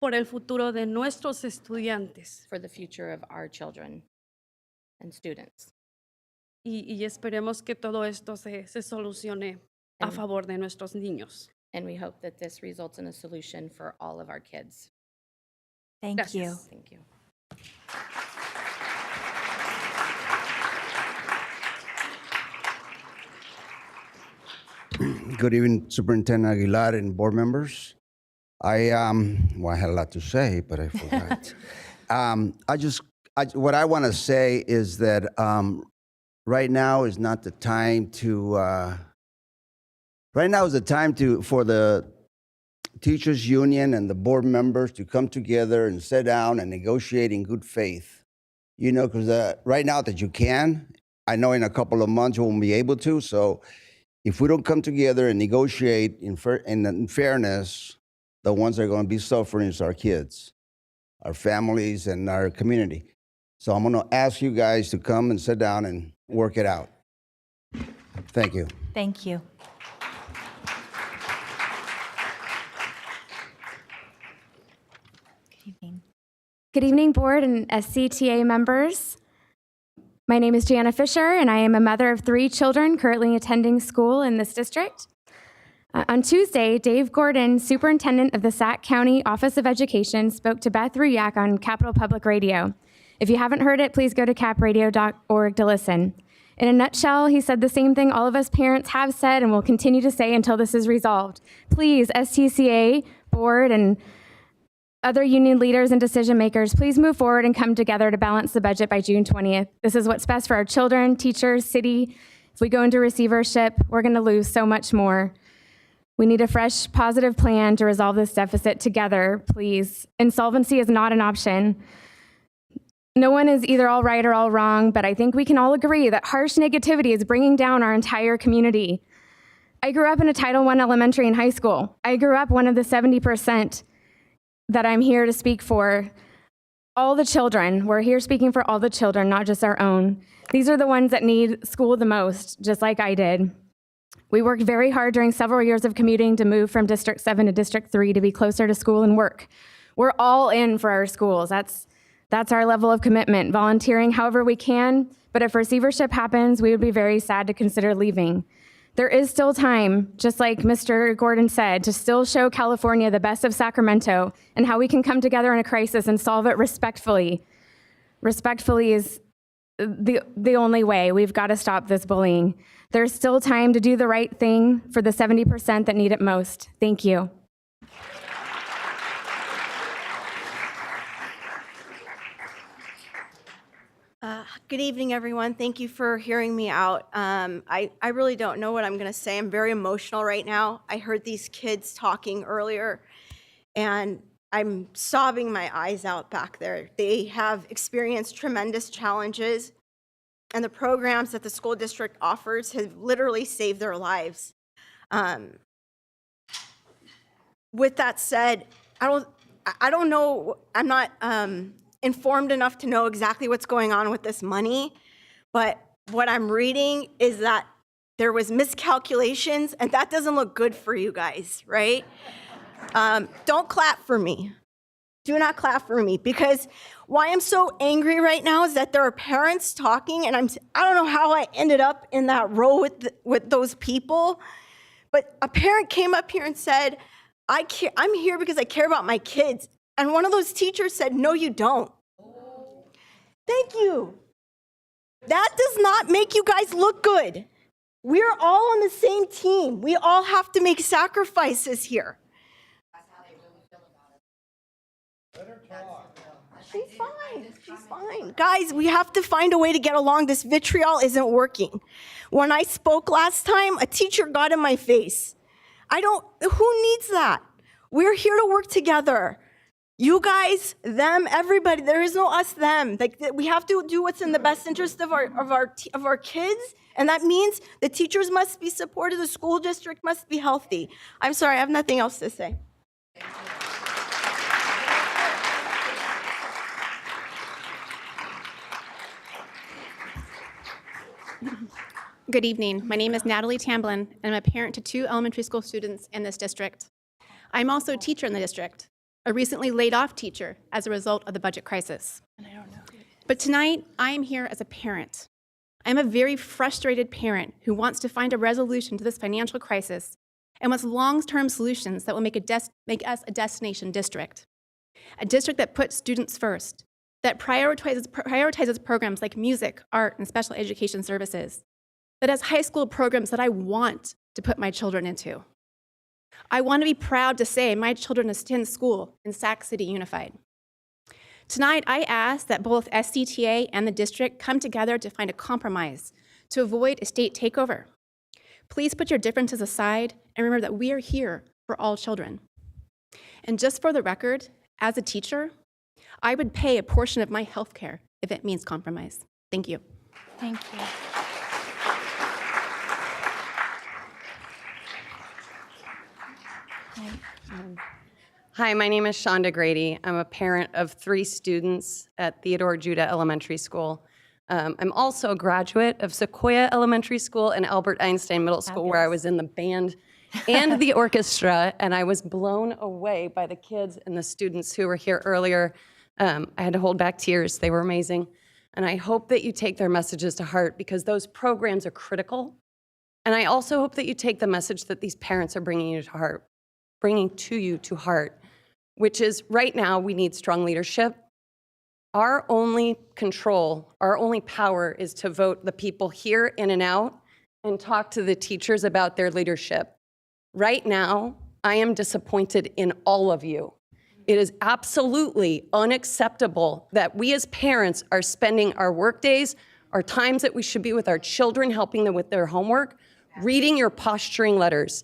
por el futuro de nuestros estudiantes. for the future of our children and students. Y esperemos que todo esto se solucione a favor de nuestros niños. And we hope that this results in a solution for all of our kids. Thank you. Gracias. Thank you. Good evening, Superintendent Aguilar and board members. I had a lot to say, but I forgot. What I want to say is that right now is not the time to. Right now is the time for the teachers union and the board members to come together and sit down and negotiate in good faith. You know, because right now that you can, I know in a couple of months you won't be able to. So if we don't come together and negotiate in fairness, the ones that are going to be suffering is our kids, our families, and our community. So I'm going to ask you guys to come and sit down and work it out. Thank you. Thank you. Good evening. Good evening, board and SCTA members. My name is Jana Fisher, and I am a mother of 3 children currently attending school in this district. On Tuesday, Dave Gordon, superintendent of the Sac County Office of Education, spoke to Beth Ruyak on Capitol Public Radio. If you haven't heard it, please go to capradio.org to listen. In a nutshell, he said the same thing all of us parents have said and will continue to say until this is resolved. Please, STCA, board, and other union leaders and decision makers, please move forward and come together to balance the budget by June 20th. This is what's best for our children, teachers, city. If we go into receivership, we're going to lose so much more. We need a fresh, positive plan to resolve this deficit together, please. Insolvency is not an option. No one is either all right or all wrong, but I think we can all agree that harsh negativity is bringing down our entire community. I grew up in a Title I elementary and high school. I grew up one of the 70% that I'm here to speak for. All the children. We're here speaking for all the children, not just our own. These are the ones that need school the most, just like I did. We worked very hard during several years of commuting to move from District 7 to District 3 to be closer to school and work. We're all in for our schools. That's our level of commitment, volunteering however we can, but if receivership happens, we would be very sad to consider leaving. There is still time, just like Mr. Gordon said, to still show California the best of Sacramento and how we can come together in a crisis and solve it respectfully. Respectfully is the only way. We've got to stop this bullying. There's still time to do the right thing for the 70% that need it most. Thank you. Good evening, everyone. Thank you for hearing me out. I really don't know what I'm going to say. I'm very emotional right now. I heard these kids talking earlier, and I'm sobbing my eyes out back there. They have experienced tremendous challenges, and the programs that the school district offers have literally saved their lives. With that said, I don't know. I'm not informed enough to know exactly what's going on with this money, but what I'm reading is that there was miscalculations, and that doesn't look good for you guys, right? Don't clap for me. Do not clap for me, because why I'm so angry right now is that there are parents talking, and I don't know how I ended up in that row with those people, but a parent came up here and said, I'm here because I care about my kids. And one of those teachers said, no, you don't. Thank you. That does not make you guys look good. We're all on the same team. We all have to make sacrifices here. She's fine. She's fine. Guys, we have to find a way to get along. This vitriol isn't working. When I spoke last time, a teacher got in my face. Who needs that? We're here to work together. You guys, them, everybody. There is no us, them. Like, we have to do what's in the best interest of our kids, and that means the teachers must be supported. The school district must be healthy. I'm sorry, I have nothing else to say. Good evening. My name is Natalie Tamblin, and I'm a parent to 2 elementary school students in this district. I'm also a teacher in the district, a recently laid off teacher as a result of the budget crisis. But tonight, I am here as a parent. I'm a very frustrated parent who wants to find a resolution to this financial crisis and wants long-term solutions that will make us a destination district. A district that puts students first, that prioritizes programs like music, art, and special education services, that has high school programs that I want to put my children into. I want to be proud to say my children attend school in Sac City Unified. Tonight, I ask that both SCTA and the district come together to find a compromise to avoid a state takeover. Please put your differences aside and remember that we are here for all children. And just for the record, as a teacher, I would pay a portion of my health care if it means compromise. Thank you. Thank you. Hi, my name is Shonda Grady. I'm a parent of 3 students at Theodore Judah Elementary School. I'm also a graduate of Sequoia Elementary School and Albert Einstein Middle School, where I was in the band and the orchestra, and I was blown away by the kids and the students who were here earlier. I had to hold back tears. They were amazing. And I hope that you take their messages to heart because those programs are critical. And I also hope that you take the message that these parents are bringing to you to heart, which is right now we need strong leadership. Our only control, our only power is to vote the people here in and out and talk to the teachers about their leadership. Right now, I am disappointed in all of you. It is absolutely unacceptable that we as parents are spending our work days, our times that we should be with our children, helping them with their homework, reading your posturing letters.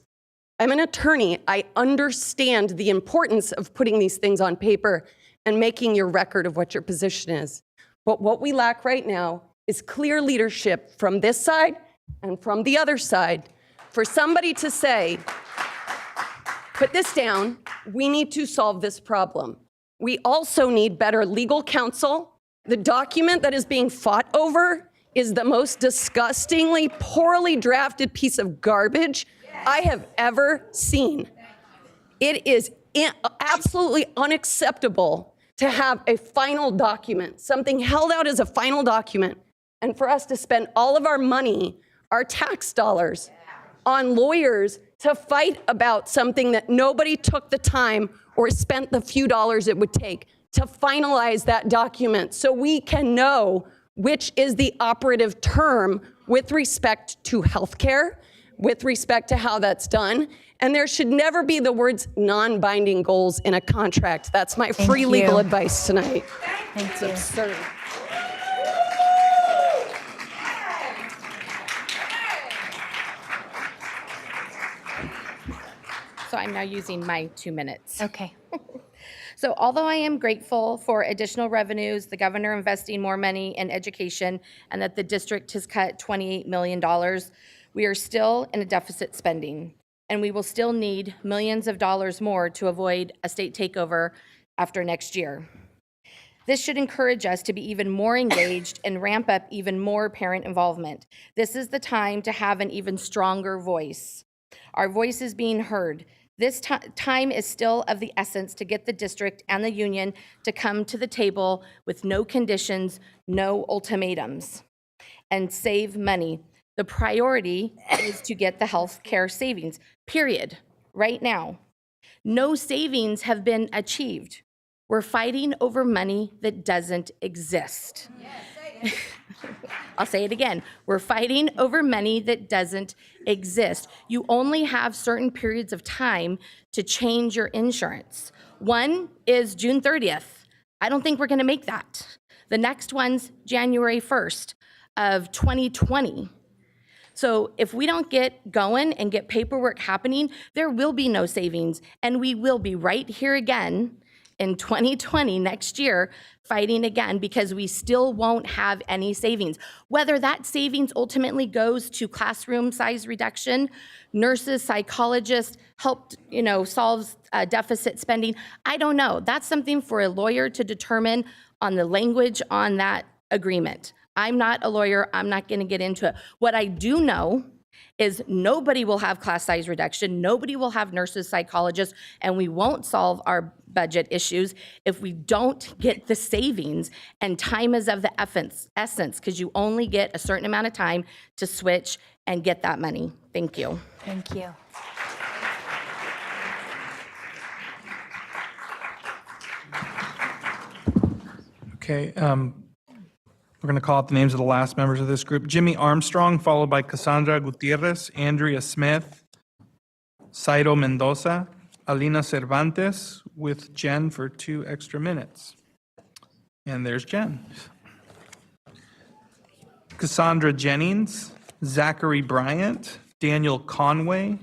I'm an attorney. I understand the importance of putting these things on paper and making your record of what your position is. But what we lack right now is clear leadership from this side and from the other side. For somebody to say, put this down, we need to solve this problem. We also need better legal counsel. The document that is being fought over is the most disgustingly poorly drafted piece of garbage I have ever seen. It is absolutely unacceptable to have a final document, something held out as a final document, and for us to spend all of our money, our tax dollars, on lawyers to fight about something that nobody took the time or spent the few dollars it would take to finalize that document so we can know which is the operative term with respect to healthcare, with respect to how that's done. And there should never be the words non-binding goals in a contract. That's my free legal advice tonight. Thank you. It's absurd. So I'm now using my 2 minutes. Okay. So although I am grateful for additional revenues, the governor investing more money in education, and that the district has cut $28 million, we are still in a deficit spending, and we will still need millions of dollars more to avoid a state takeover after next year. This should encourage us to be even more engaged and ramp up even more parent involvement. This is the time to have an even stronger voice. Our voice is being heard. This time is still of the essence to get the district and the union to come to the table with no conditions, no ultimatums, and save money. The priority is to get the health care savings, period, right now. No savings have been achieved. We're fighting over money that doesn't exist. I'll say it again. We're fighting over money that doesn't exist. You only have certain periods of time to change your insurance. One is June 30th. I don't think we're going to make that. The next one's January 1st of 2020. So if we don't get going and get paperwork happening, there will be no savings, and we will be right here again in 2020 next year fighting again because we still won't have any savings. Whether that savings ultimately goes to classroom size reduction, nurses, psychologists, help, solves deficit spending, I don't know. That's something for a lawyer to determine on the language on that agreement. I'm not a lawyer. I'm not going to get into it. What I do know is nobody will have class size reduction, nobody will have nurses, psychologists, and we won't solve our budget issues if we don't get the savings, and time is of the essence because you only get a certain amount of time to switch and get that money. Thank you. Thank you. Okay, we're going to call out the names of the last members of this group. Jimmy Armstrong, followed by Cassandra Gutierrez, Andrea Smith, Sairo Mendoza, Alina Cervantes, with Jen for 2 extra minutes. And there's Jen. Cassandra Jennings, Zachary Bryant, Daniel Conway,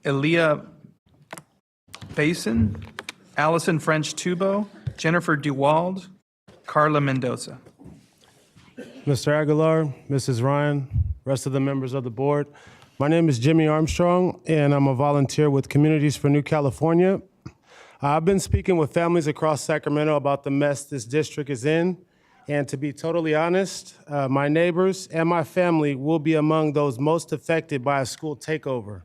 Elia Basin, Allison French-Tubo, Jennifer DeWald, Carla Mendoza. Mr. Aguilar, Mrs. Ryan, rest of the members of the board. My name is Jimmy Armstrong, and I'm a volunteer with Communities for New California. I've been speaking with families across Sacramento about the mess this district is in, and to be totally honest, my neighbors and my family will be among those most affected by a school takeover.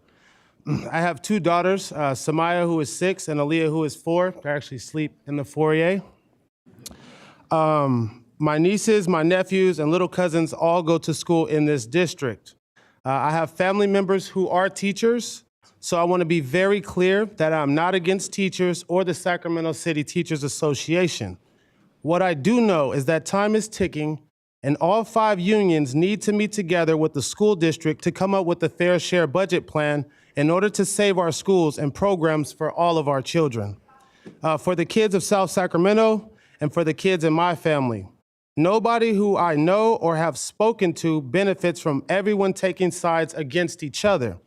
I have 2 daughters, Samaya, who is 6, and Aaliyah, who is 4. They actually sleep in the foyer. My nieces, my nephews, and little cousins all go to school in this district. I have family members who are teachers, so I want to be very clear that I'm not against teachers or the Sacramento City Teachers Association. What I do know is that time is ticking, and all 5 unions need to meet together with the school district to come up with a fair share budget plan in order to save our schools and programs for all of our children. For the kids of South Sacramento and for the kids in my family. Nobody who I know or have spoken to benefits from everyone taking sides against each other.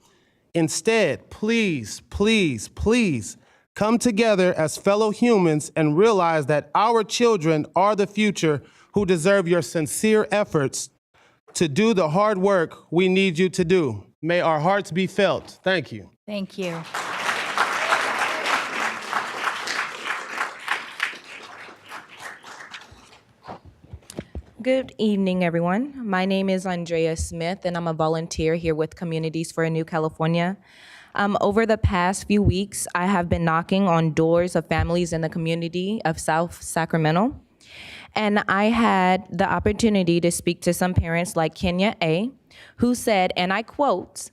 Instead, please, please, please come together as fellow humans and realize that our children are the future who deserve your sincere efforts to do the hard work we need you to do. May our hearts be felt. Thank you. Thank you. Good evening, everyone. My name is Andrea Smith, and I'm a volunteer here with Communities for a New California. Over the past few weeks, I have been knocking on doors of families in the community of South Sacramento, and I had the opportunity to speak to some parents like Kenya A., who said, and I quote,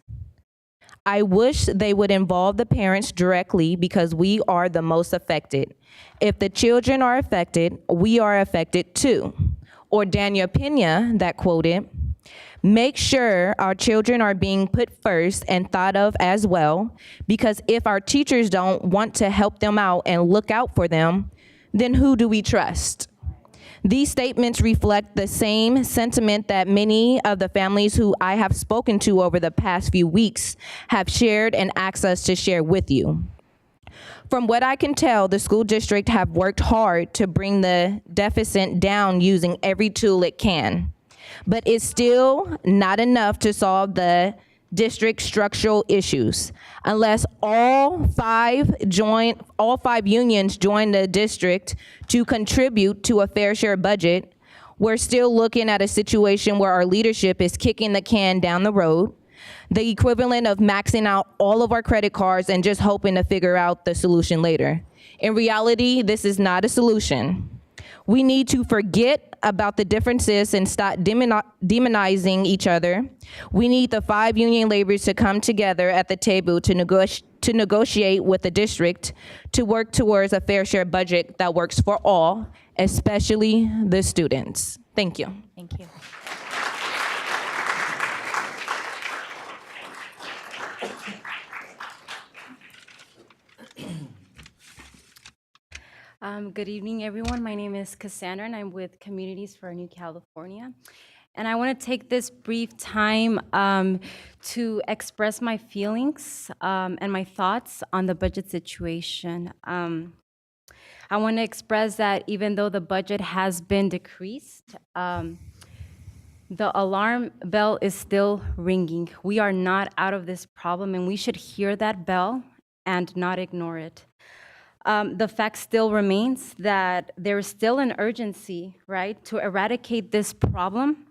"I wish they would involve the parents directly because we are the most affected. If the children are affected, we are affected too." Or Daniel Pena that quoted, "Make sure our children are being put first and thought of as well, because if our teachers don't want to help them out and look out for them, then who do we trust?" These statements reflect the same sentiment that many of the families who I have spoken to over the past few weeks have shared and asked us to share with you. From what I can tell, the school district have worked hard to bring the deficit down using every tool it can, but it's still not enough to solve the district structural issues. Unless all five unions join the district to contribute to a fair share budget, we're still looking at a situation where our leadership is kicking the can down the road, the equivalent of maxing out all of our credit cards and just hoping to figure out the solution later. In reality, this is not a solution. We need to forget about the differences and stop demonizing each other. We need the five union laborers to come together at the table to negotiate with the district to work towards a fair share budget that works for all, especially the students. Thank you. Thank you. Good evening, everyone. My name is Cassandra, and I'm with Communities for a New California. And I want to take this brief time to express my feelings and my thoughts on the budget situation. I want to express that even though the budget has been decreased, the alarm bell is still ringing. We are not out of this problem, and we should hear that bell and not ignore it. The fact still remains that there is still an urgency, right, to eradicate this problem,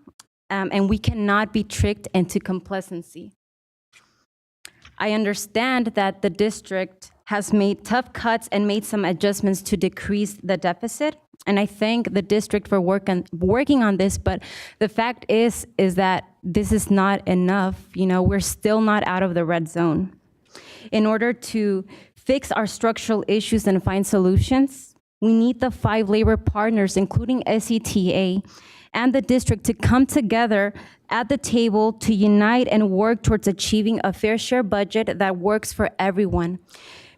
and we cannot be tricked into complacency. I understand that the district has made tough cuts and made some adjustments to decrease the deficit, and I thank the district for working on this, but the fact is that this is not enough. You know, we're still not out of the red zone. In order to fix our structural issues and find solutions, we need the 5 labor partners, including SETA and the district, to come together at the table to unite and work towards achieving a fair share budget that works for everyone.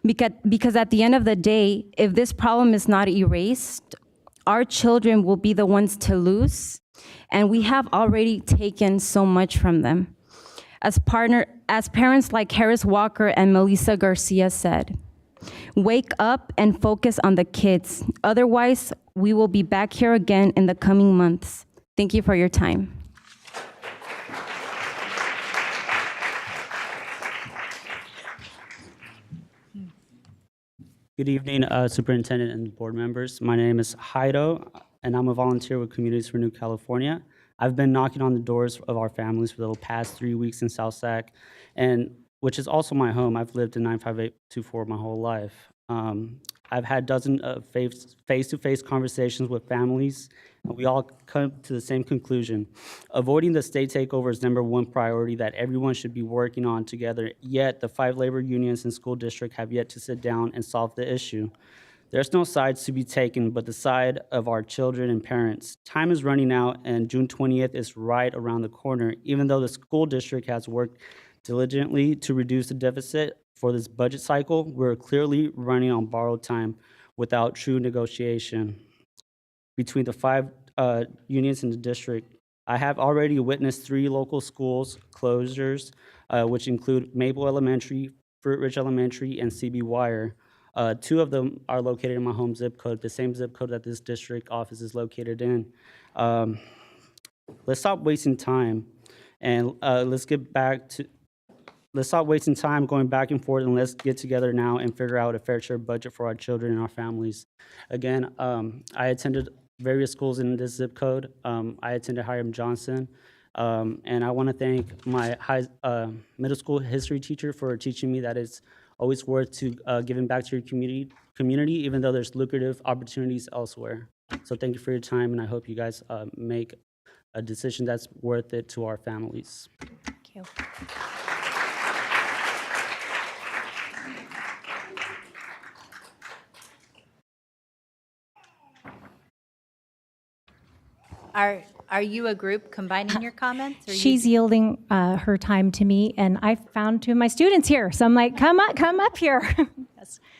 Because at the end of the day, if this problem is not erased, our children will be the ones to lose, and we have already taken so much from them. As parents like Harris Walker and Melissa Garcia said, wake up and focus on the kids. Otherwise, we will be back here again in the coming months. Thank you for your time. Good evening, Superintendent and board members. My name is Haido, and I'm a volunteer with Communities for New California. I've been knocking on the doors of our families for the past 3 weeks in South Sac, and which is also my home. I've lived in 95824 my whole life. I've had dozens of face-to-face conversations with families, and we all come to the same conclusion. Avoiding the state takeover is #1 priority that everyone should be working on together, yet the 5 labor unions and school district have yet to sit down and solve the issue. There's no sides to be taken but the side of our children and parents. Time is running out, and June 20th is right around the corner. Even though the school district has worked diligently to reduce the deficit for this budget cycle, we're clearly running on borrowed time without true negotiation between the 5 unions in the district. I have already witnessed 3 local schools closures, which include Maple Elementary, Fruit Ridge Elementary, and CB Wire. 2 of them are located in my home zip code, the same zip code that this district office is located in. Let's stop wasting time, and let's stop wasting time going back and forth, and let's get together now and figure out a fair share budget for our children and our families. Again, I attended various schools in this zip code. I attended Hiram Johnson, and I want to thank my middle school history teacher for teaching me that it's always worth to giving back to your community, even though there's lucrative opportunities elsewhere. So thank you for your time, and I hope you guys make a decision that's worth it to our families. Thank you. Are you a group combining your comments? Or She's yielding her time to me, and I found 2 of my students here. So I'm like, come up here.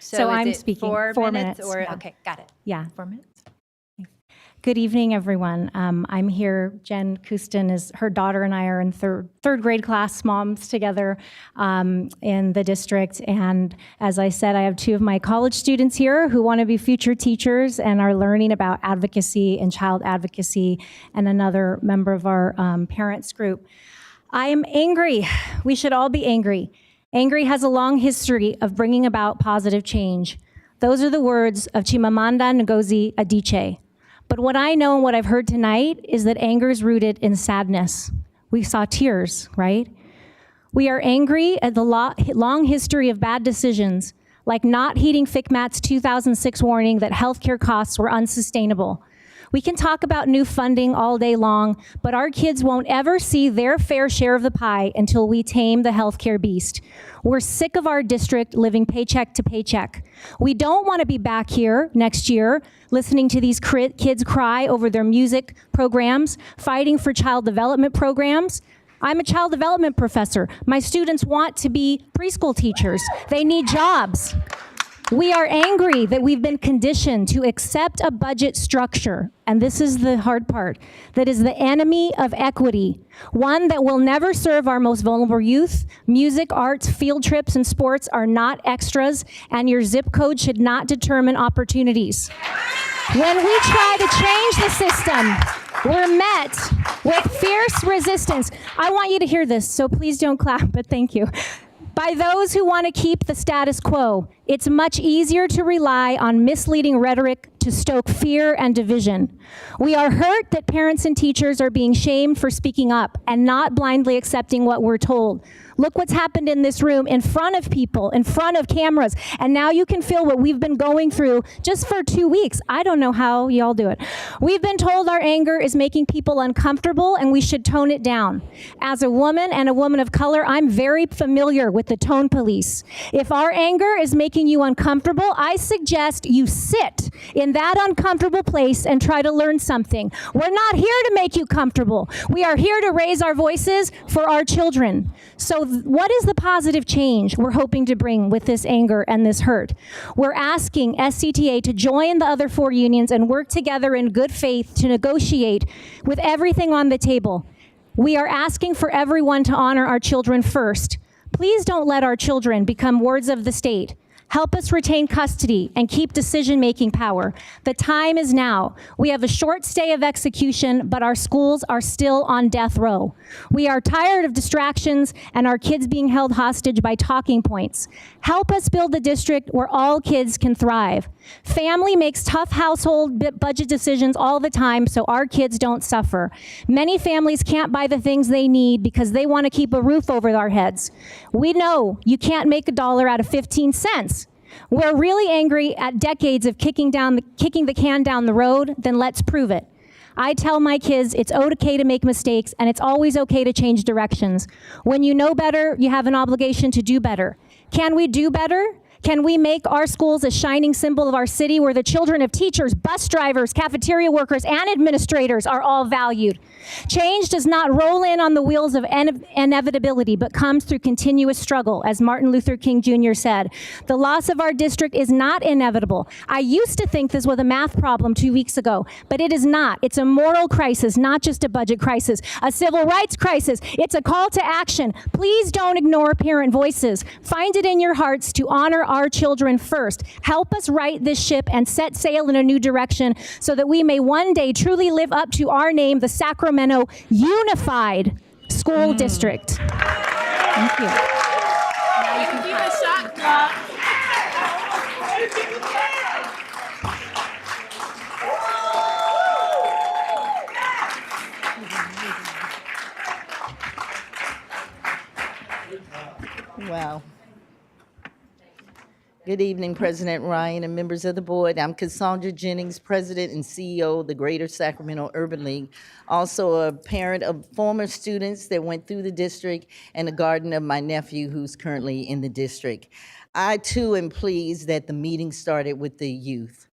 So I'm speaking. 4 minutes or, yeah. Okay, got it. Yeah. 4 minutes. Good evening, everyone. I'm here. Jen Kustin is her daughter, and I are in third grade class moms together in the district. And as I said, I have 2 of my college students here who want to be future teachers and are learning about advocacy and child advocacy, and another member of our parents group. I am angry. We should all be angry. Angry has a long history of bringing about positive change. Those are the words of Chimamanda Ngozi Adichie. But what I know and what I've heard tonight is that anger is rooted in sadness. We saw tears, right? We are angry at the long history of bad decisions, like not heeding FCMAT's 2006 warning that healthcare costs were unsustainable. We can talk about new funding all day long, but our kids won't ever see their fair share of the pie until we tame the healthcare beast. We're sick of our district living paycheck to paycheck. We don't want to be back here next year listening to these kids cry over their music programs, fighting for child development programs. I'm a child development professor. My students want to be preschool teachers. They need jobs. We are angry that we've been conditioned to accept a budget structure, and this is the hard part, that is the enemy of equity, one that will never serve our most vulnerable youth. Music, arts, field trips, and sports are not extras, and your zip code should not determine opportunities. When we try to change the system, we're met with fierce resistance. I want you to hear this, so please don't clap, but thank you. By those who want to keep the status quo, it's much easier to rely on misleading rhetoric to stoke fear and division. We are hurt that parents and teachers are being shamed for speaking up and not blindly accepting what we're told. Look what's happened in this room, in front of people, in front of cameras, and now you can feel what we've been going through just for 2 weeks. I don't know how y'all do it. We've been told our anger is making people uncomfortable and we should tone it down. As a woman and a woman of color, I'm very familiar with the tone police. If our anger is making you uncomfortable, I suggest you sit in that uncomfortable place and try to learn something. We're not here to make you comfortable. We are here to raise our voices for our children. So what is the positive change we're hoping to bring with this anger and this hurt? We're asking SCTA to join the other 4 unions and work together in good faith to negotiate with everything on the table. We are asking for everyone to honor our children first. Please don't let our children become wards of the state. Help us retain custody and keep decision-making power. The time is now. We have a short stay of execution, but our schools are still on death row. We are tired of distractions and our kids being held hostage by talking points. Help us build a district where all kids can thrive. Family makes tough household budget decisions all the time so our kids don't suffer. Many families can't buy the things they need because they want to keep a roof over our heads. We know you can't make $1 out of 15 cents. We're really angry at decades of kicking the can down the road, then let's prove it. I tell my kids it's okay to make mistakes and it's always okay to change directions. When you know better, you have an obligation to do better. Can we do better? Can we make our schools a shining symbol of our city where the children of teachers, bus drivers, cafeteria workers, and administrators are all valued? Change does not roll in on the wheels of inevitability, but comes through continuous struggle, as Martin Luther King Jr. said. The loss of our district is not inevitable. I used to think this was a math problem 2 weeks ago, but it is not. It's a moral crisis, not just a budget crisis, a civil rights crisis. It's a call to action. Please don't ignore parent voices. Find it in your hearts to honor our children first. Help us right this ship and set sail in a new direction so that we may one day truly live up to our name, the Sacramento Unified School District. Thank you. Now you can keep a shot clock. Wow. Good evening, President Ryan and members of the board. I'm Cassandra Jennings, President and CEO of the Greater Sacramento Urban League, also a parent of former students that went through the district and a guardian of my nephew who's currently in the district. I too am pleased that the meeting started with the youth.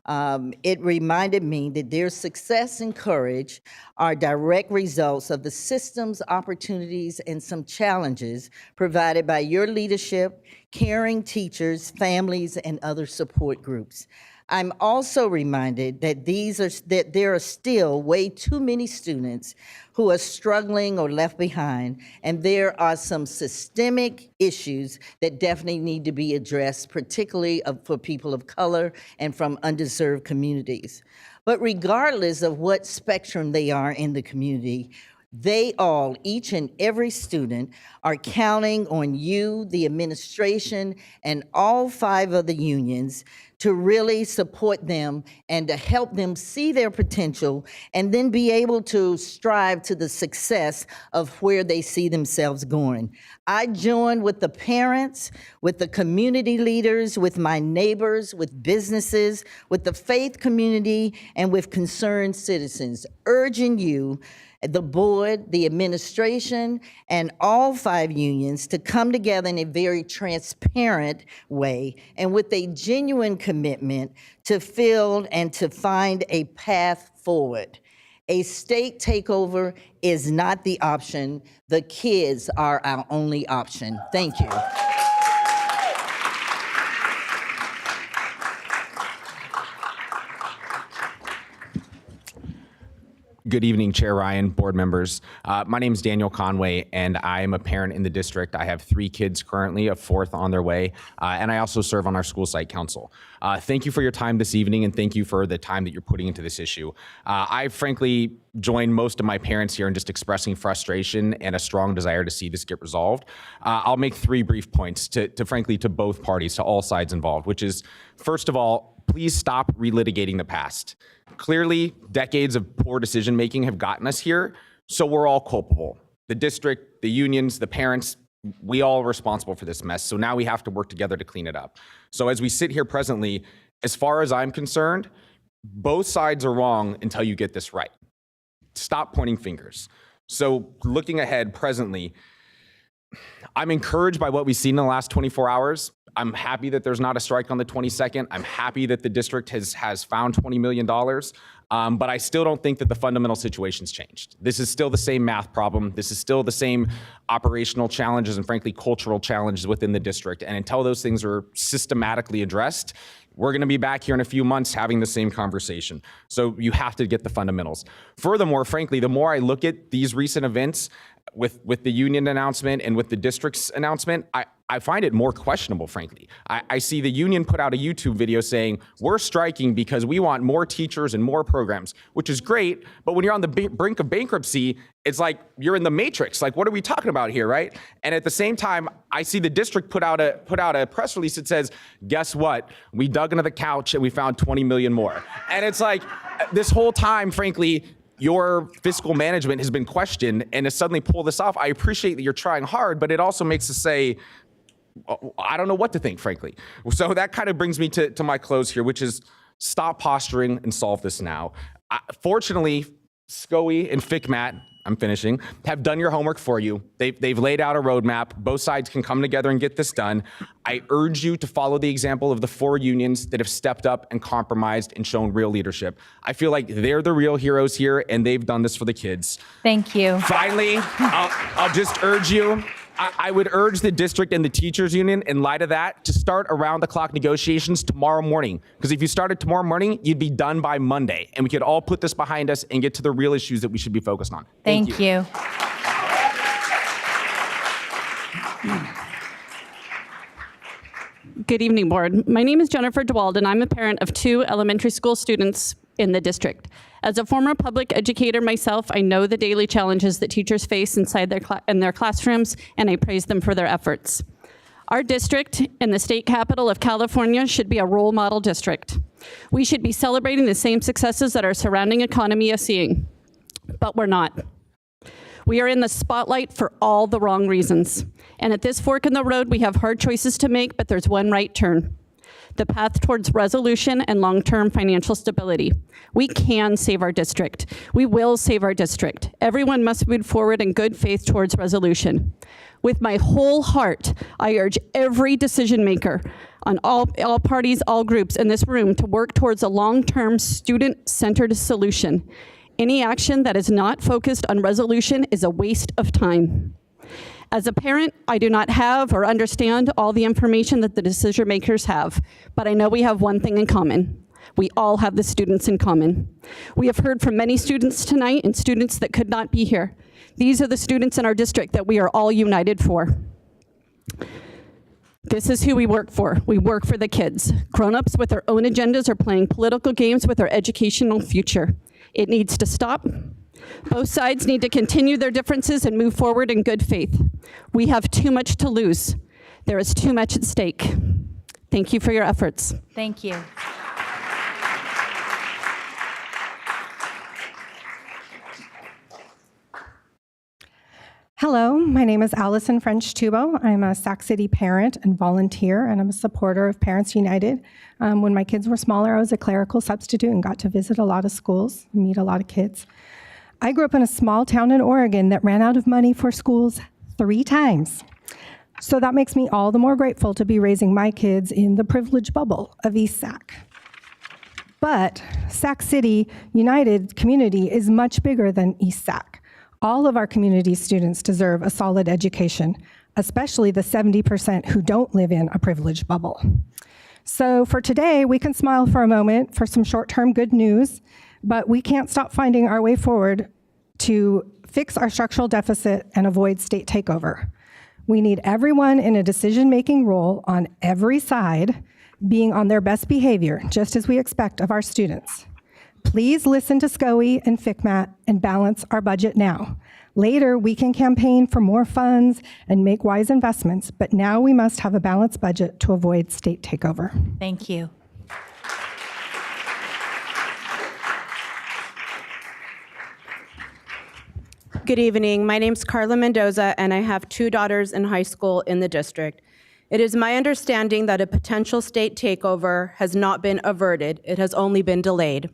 It reminded me that their success and courage are direct results of the systems, opportunities, and some challenges provided by your leadership, caring teachers, families, and other support groups. I'm also reminded that there are still way too many students who are struggling or left behind, and there are some systemic issues that definitely need to be addressed, particularly for people of color and from underserved communities. But regardless of what spectrum they are in the community, they all, each and every student, are counting on you, the administration, and all 5 of the unions to really support them and to help them see their potential and then be able to strive to the success of where they see themselves going. I join with the parents, with the community leaders, with my neighbors, with businesses, with the faith community, and with concerned citizens, urging you, the board, the administration, and all 5 unions to come together in a very transparent way and with a genuine commitment to fill and to find a path forward. A state takeover is not the option. The kids are our only option. Thank you. Good evening, Chair Ryan, board members. My name is Daniel Conway, and I am a parent in the district. I have 3 kids currently, a 4th on their way, and I also serve on our school site council. Thank you for your time this evening, and thank you for the time that you're putting into this issue. I frankly join most of my parents here in just expressing frustration and a strong desire to see this get resolved. I'll make 3 brief points to frankly, to both parties, to all sides involved, which is, first of all, please stop relitigating the past. Clearly, decades of poor decision-making have gotten us here, so we're all culpable. The district, the unions, the parents, we all are responsible for this mess, so now we have to work together to clean it up. So as we sit here presently, as far as I'm concerned, both sides are wrong until you get this right. Stop pointing fingers. So looking ahead presently, I'm encouraged by what we've seen in the last 24 hours. I'm happy that there's not a strike on the 22nd. I'm happy that the district has found $20 million, but I still don't think that the fundamental situation's changed. This is still the same math problem. This is still the same operational challenges and frankly, cultural challenges within the district. And until those things are systematically addressed, we're gonna be back here in a few months having the same conversation. So you have to get the fundamentals. Furthermore, frankly, the more I look at these recent events with the union announcement and with the district's announcement, I find it more questionable, frankly. I see the union put out a YouTube video saying, we're striking because we want more teachers and more programs, which is great, but when you're on the brink of bankruptcy, it's like you're in the matrix. Like, what are we talking about here, right? And at the same time, I see the district put out a press release that says, guess what? We dug into the couch and we found 20 million more. And it's like, this whole time, frankly, your fiscal management has been questioned, and to suddenly pull this off, I appreciate that you're trying hard, but it also makes us say, I don't know what to think, frankly. So that kind of brings me to my close here, which is stop posturing and solve this now. Fortunately, SCOE and FCMAT, I'm finishing, have done your homework for you. They've laid out a roadmap. Both sides can come together and get this done. I urge you to follow the example of the 4 unions that have stepped up and compromised and shown real leadership. I feel like they're the real heroes here, and they've done this for the kids. Thank you. Finally, I'll just urge you, I would urge the district and the teachers union, in light of that, to start around-the-clock negotiations tomorrow morning. Because if you started tomorrow morning, you'd be done by Monday, and we could all put this behind us and get to the real issues that we should be focused on. Thank you. Good evening, board. My name is Jennifer DeWald, and I'm a parent of 2 elementary school students in the district. As a former public educator myself, I know the daily challenges that teachers face inside their classrooms, and I praise them for their efforts. Our district in the state capital of California should be a role model district. We should be celebrating the same successes that our surrounding economy is seeing, but we're not. We are in the spotlight for all the wrong reasons. And at this fork in the road, we have hard choices to make, but there's one right turn: the path towards resolution and long-term financial stability. We can save our district. We will save our district. Everyone must move forward in good faith towards resolution. With my whole heart, I urge every decision maker on all parties, all groups in this room to work towards a long-term student-centered solution. Any action that is not focused on resolution is a waste of time. As a parent, I do not have or understand all the information that the decision makers have, but I know we have one thing in common. We all have the students in common. We have heard from many students tonight and students that could not be here. These are the students in our district that we are all united for. This is who we work for. We work for the kids. Grown-ups with their own agendas are playing political games with our educational future. It needs to stop. Both sides need to continue their differences and move forward in good faith. We have too much to lose. There is too much at stake. Thank you for your efforts. Thank you. Hello, my name is Allison French-Tubo. I'm a Sac City parent and volunteer, and I'm a supporter of Parents United. When my kids were smaller, I was a clerical substitute and got to visit a lot of schools, meet a lot of kids. I grew up in a small town in Oregon that ran out of money for schools 3 times. So that makes me all the more grateful to be raising my kids in the privileged bubble of East Sac. But Sac City United community is much bigger than East Sac. All of our community students deserve a solid education, especially the 70% who don't live in a privileged bubble. So for today, we can smile for a moment for some short-term good news. but we can't stop finding our way forward to fix our structural deficit and avoid state takeover. We need everyone in a decision-making role on every side being on their best behavior, just as we expect of our students. Please listen to SCOE and FCMAT and balance our budget now. Later, we can campaign for more funds and make wise investments, but now we must have a balanced budget to avoid state takeover. Thank you. Good evening. My name's Carla Mendoza, and I have 2 daughters in high school in the district. It is my understanding that a potential state takeover has not been averted. It has only been delayed.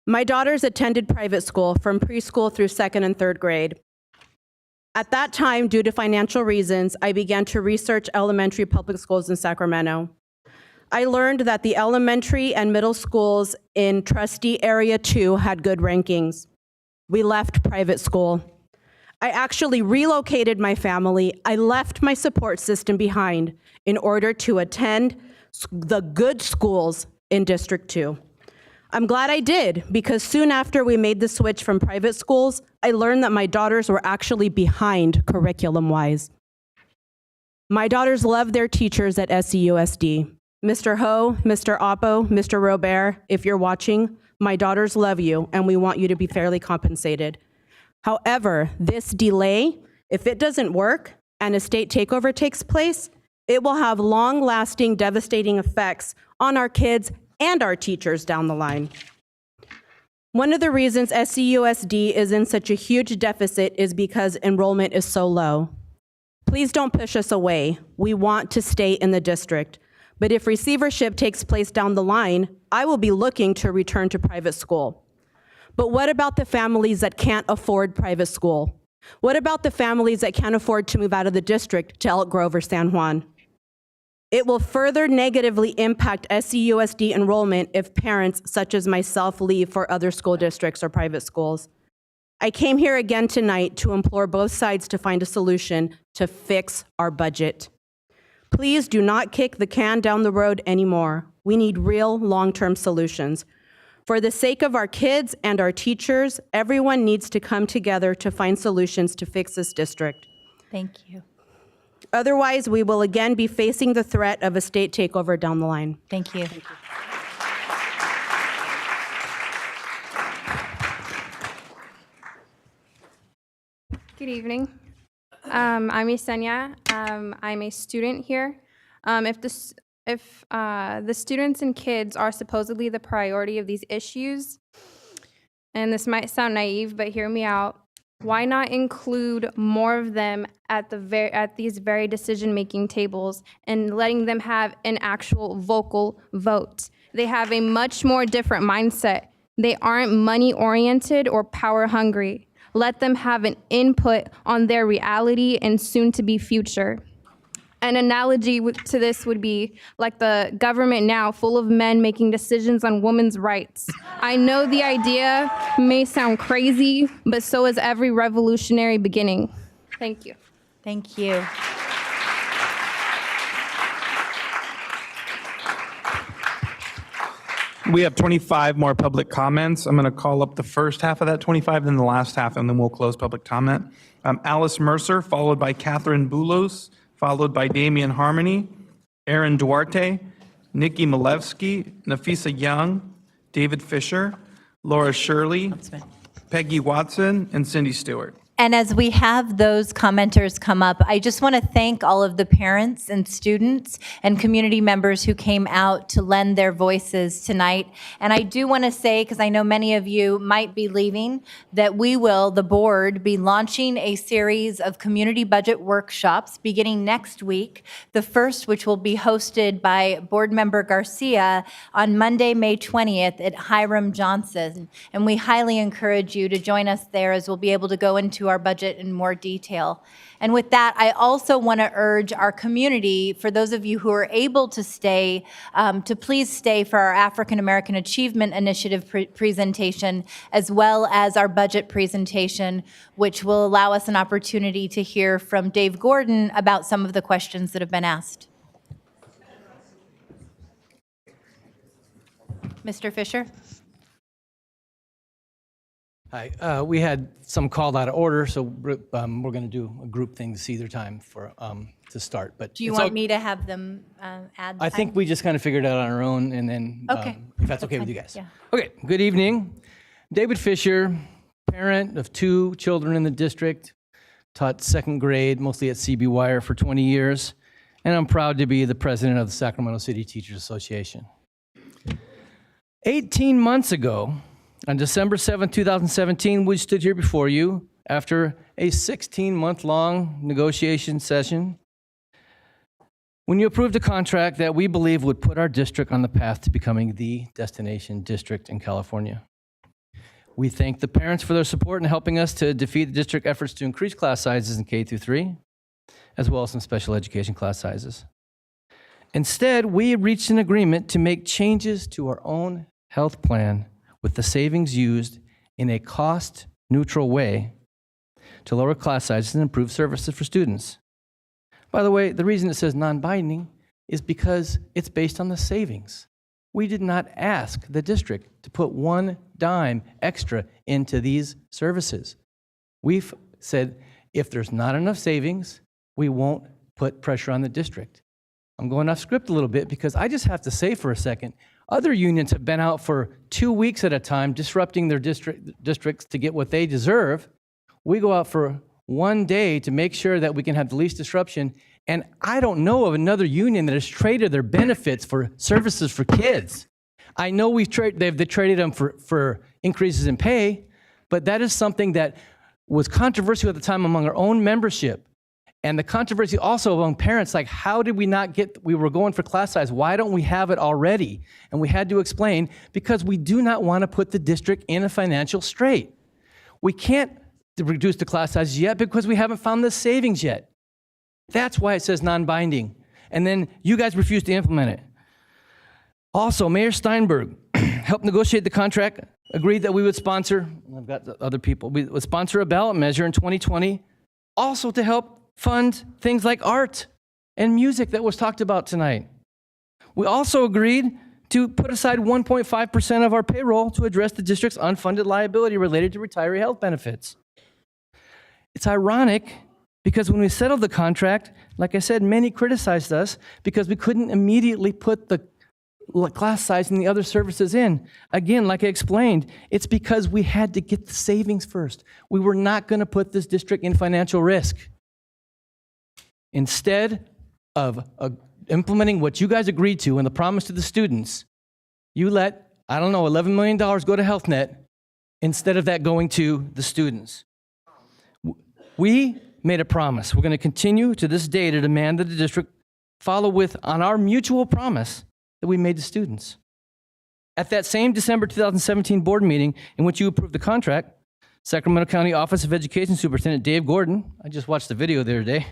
My daughters attended private school from preschool through 2nd and 3rd grade. At that time, due to financial reasons, I began to research elementary public schools in Sacramento. I learned that the elementary and middle schools in Trustee Area 2 had good rankings. We left private school. I actually relocated my family. I left my support system behind in order to attend the good schools in District 2. I'm glad I did, because soon after we made the switch from private schools, I learned that my daughters were actually behind curriculum-wise. My daughters love their teachers at SCUSD. Mr. Ho, Mr. Oppo, Mr. Robert, if you're watching, my daughters love you, and we want you to be fairly compensated. However, this delay, if it doesn't work and a state takeover takes place, it will have long-lasting, devastating effects on our kids and our teachers down the line. One of the reasons SCUSD is in such a huge deficit is because enrollment is so low. Please don't push us away. We want to stay in the district. But if receivership takes place down the line, I will be looking to return to private school. But what about the families that can't afford private school? What about the families that can't afford to move out of the district to Elk Grove or San Juan? It will further negatively impact SCUSD enrollment if parents such as myself leave for other school districts or private schools. I came here again tonight to implore both sides to find a solution to fix our budget. Please do not kick the can down the road anymore. We need real long-term solutions. For the sake of our kids and our teachers, everyone needs to come together to find solutions to fix this district. Thank you. Otherwise, we will again be facing the threat of a state takeover down the line. Thank you. Good evening. I'm Yesenia. I'm a student here. If the students and kids are supposedly the priority of these issues, and this might sound naive, but hear me out, why not include more of them at these very decision-making tables and letting them have an actual vocal vote? They have a much more different mindset. They aren't money-oriented or power-hungry. Let them have an input on their reality and soon-to-be future. An analogy to this would be like the government now, full of men making decisions on women's rights. I know the idea may sound crazy, but so is every revolutionary beginning. Thank you. Thank you. We have 25 more public comments. I'm going to call up the first half of that 25, then the last half, and then we'll close public comment. Alice Mercer, followed by Catherine Boulos, followed by Damian Harmony, Aaron Duarte, Nikki Malevsky, Nafisa Young, David Fisher, Laura Shirley, Peggy Watson, and Cindy Stewart. And as we have those commenters come up, I just want to thank all of the parents and students and community members who came out to lend their voices tonight. And I do want to say, because I know many of you might be leaving, that we will, the board, be launching a series of community budget workshops beginning next week. The first, which will be hosted by Board Member Garcia on Monday, May 20th at Hiram Johnson. And we highly encourage you to join us there, as we'll be able to go into our budget in more detail. And with that, I also want to urge our community, for those of you who are able to stay, to please stay for our African American Achievement Initiative presentation, as well as our budget presentation, which will allow us an opportunity to hear from Dave Gordon about some of the questions that have been asked. Mr. Fisher? Hi. We had some called out of order, so we're going to do a group thing this either time for to start. But Do you it's want all- me to have them add? I think we just kind of figured it out on our own, and then Okay. if that's okay with you fine. guys. Yeah. Okay. Good evening. David Fisher, parent of 2 children in the district, taught 2nd grade, mostly at CB Wire for 20 years, and I'm proud to be the president of the Sacramento City Teachers Association. 18 months ago, on December 7, 2017, we stood here before you after a 16-month-long negotiation session when you approved a contract that we believe would put our district on the path to becoming the destination district in California. We thank the parents for their support in helping us to defeat the district efforts to increase class sizes in K through 3, as well as some special education class sizes. Instead, we reached an agreement to make changes to our own health plan with the savings used in a cost-neutral way to lower class sizes and improve services for students. By the way, the reason it says non-binding is because it's based on the savings. We did not ask the district to put 1 dime extra into these services. We've said if there's not enough savings, we won't put pressure on the district. I'm going off script a little bit because I just have to say for a second, other unions have been out for 2 weeks at a time disrupting their districts to get what they deserve. We go out for 1 day to make sure that we can have the least disruption. And I don't know of another union that has traded their benefits for services for kids. I know they've traded them for increases in pay, but that is something that was controversial at the time among our own membership. And the controversy also among parents, like how did we not we were going for class size, why don't we have it already? And we had to explain, because we do not want to put the district in a financial strait. We can't reduce the class sizes yet because we haven't found the savings yet. That's why it says non-binding. And then you guys refused to implement it. Also, Mayor Steinberg helped negotiate the contract, agreed that we would sponsor, I've got the other people, we would sponsor a ballot measure in 2020, also to help fund things like art and music that was talked about tonight. We also agreed to put aside 1.5% of our payroll to address the district's unfunded liability related to retiree health benefits. It's ironic because when we settled the contract, like I said, many criticized us because we couldn't immediately put the class size and the other services in. Again, like I explained, it's because we had to get the savings first. We were not going to put this district in financial risk. Instead of implementing what you guys agreed to and the promise to the students, you let, I don't know, $11 million go to HealthNet instead of that going to the students. We made a promise. We're going to continue to this day to demand that the district follow on our mutual promise that we made to students. At that same December 2017 board meeting in which you approved the contract, Sacramento County Office of Education Superintendent Dave Gordon, I just watched the video the other day,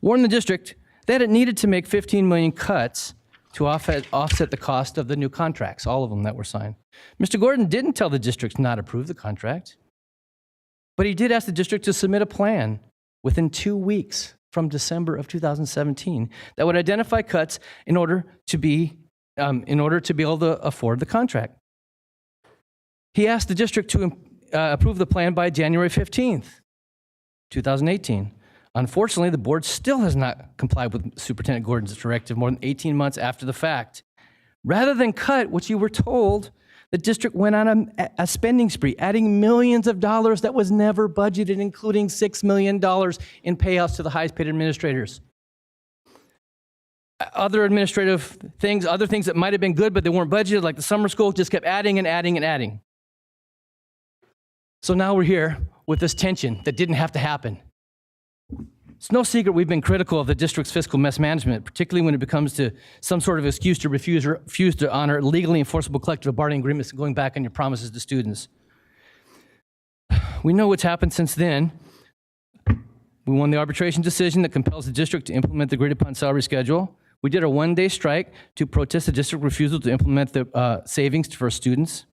warned the district that it needed to make 15 million cuts to offset the cost of the new contracts, all of them that were signed. Mr. Gordon didn't tell the district not to approve the contract, but he did ask the district to submit a plan within 2 weeks from December of 2017 that would identify cuts in order to be able to afford the contract. He asked the district to approve the plan by January 15th, 2018. Unfortunately, the board still has not complied with Superintendent Gordon's directive more than 18 months after the fact. Rather than cut what you were told, the district went on a spending spree, adding millions of dollars that was never budgeted, including $6 million in payouts to the highest paid administrators. Other administrative things, other things that might have been good, but they weren't budgeted, like the summer school, just kept adding and adding and adding. So now we're here with this tension that didn't have to happen. It's no secret we've been critical of the district's fiscal mismanagement, particularly when it comes to some sort of excuse to refuse to honor legally enforceable collective bargaining agreements and going back on your promises to students. We know what's happened since then. We won the arbitration decision that compels the district to implement the agreed-upon salary schedule. We did a one-day strike to protest the district refusal to implement the savings for students.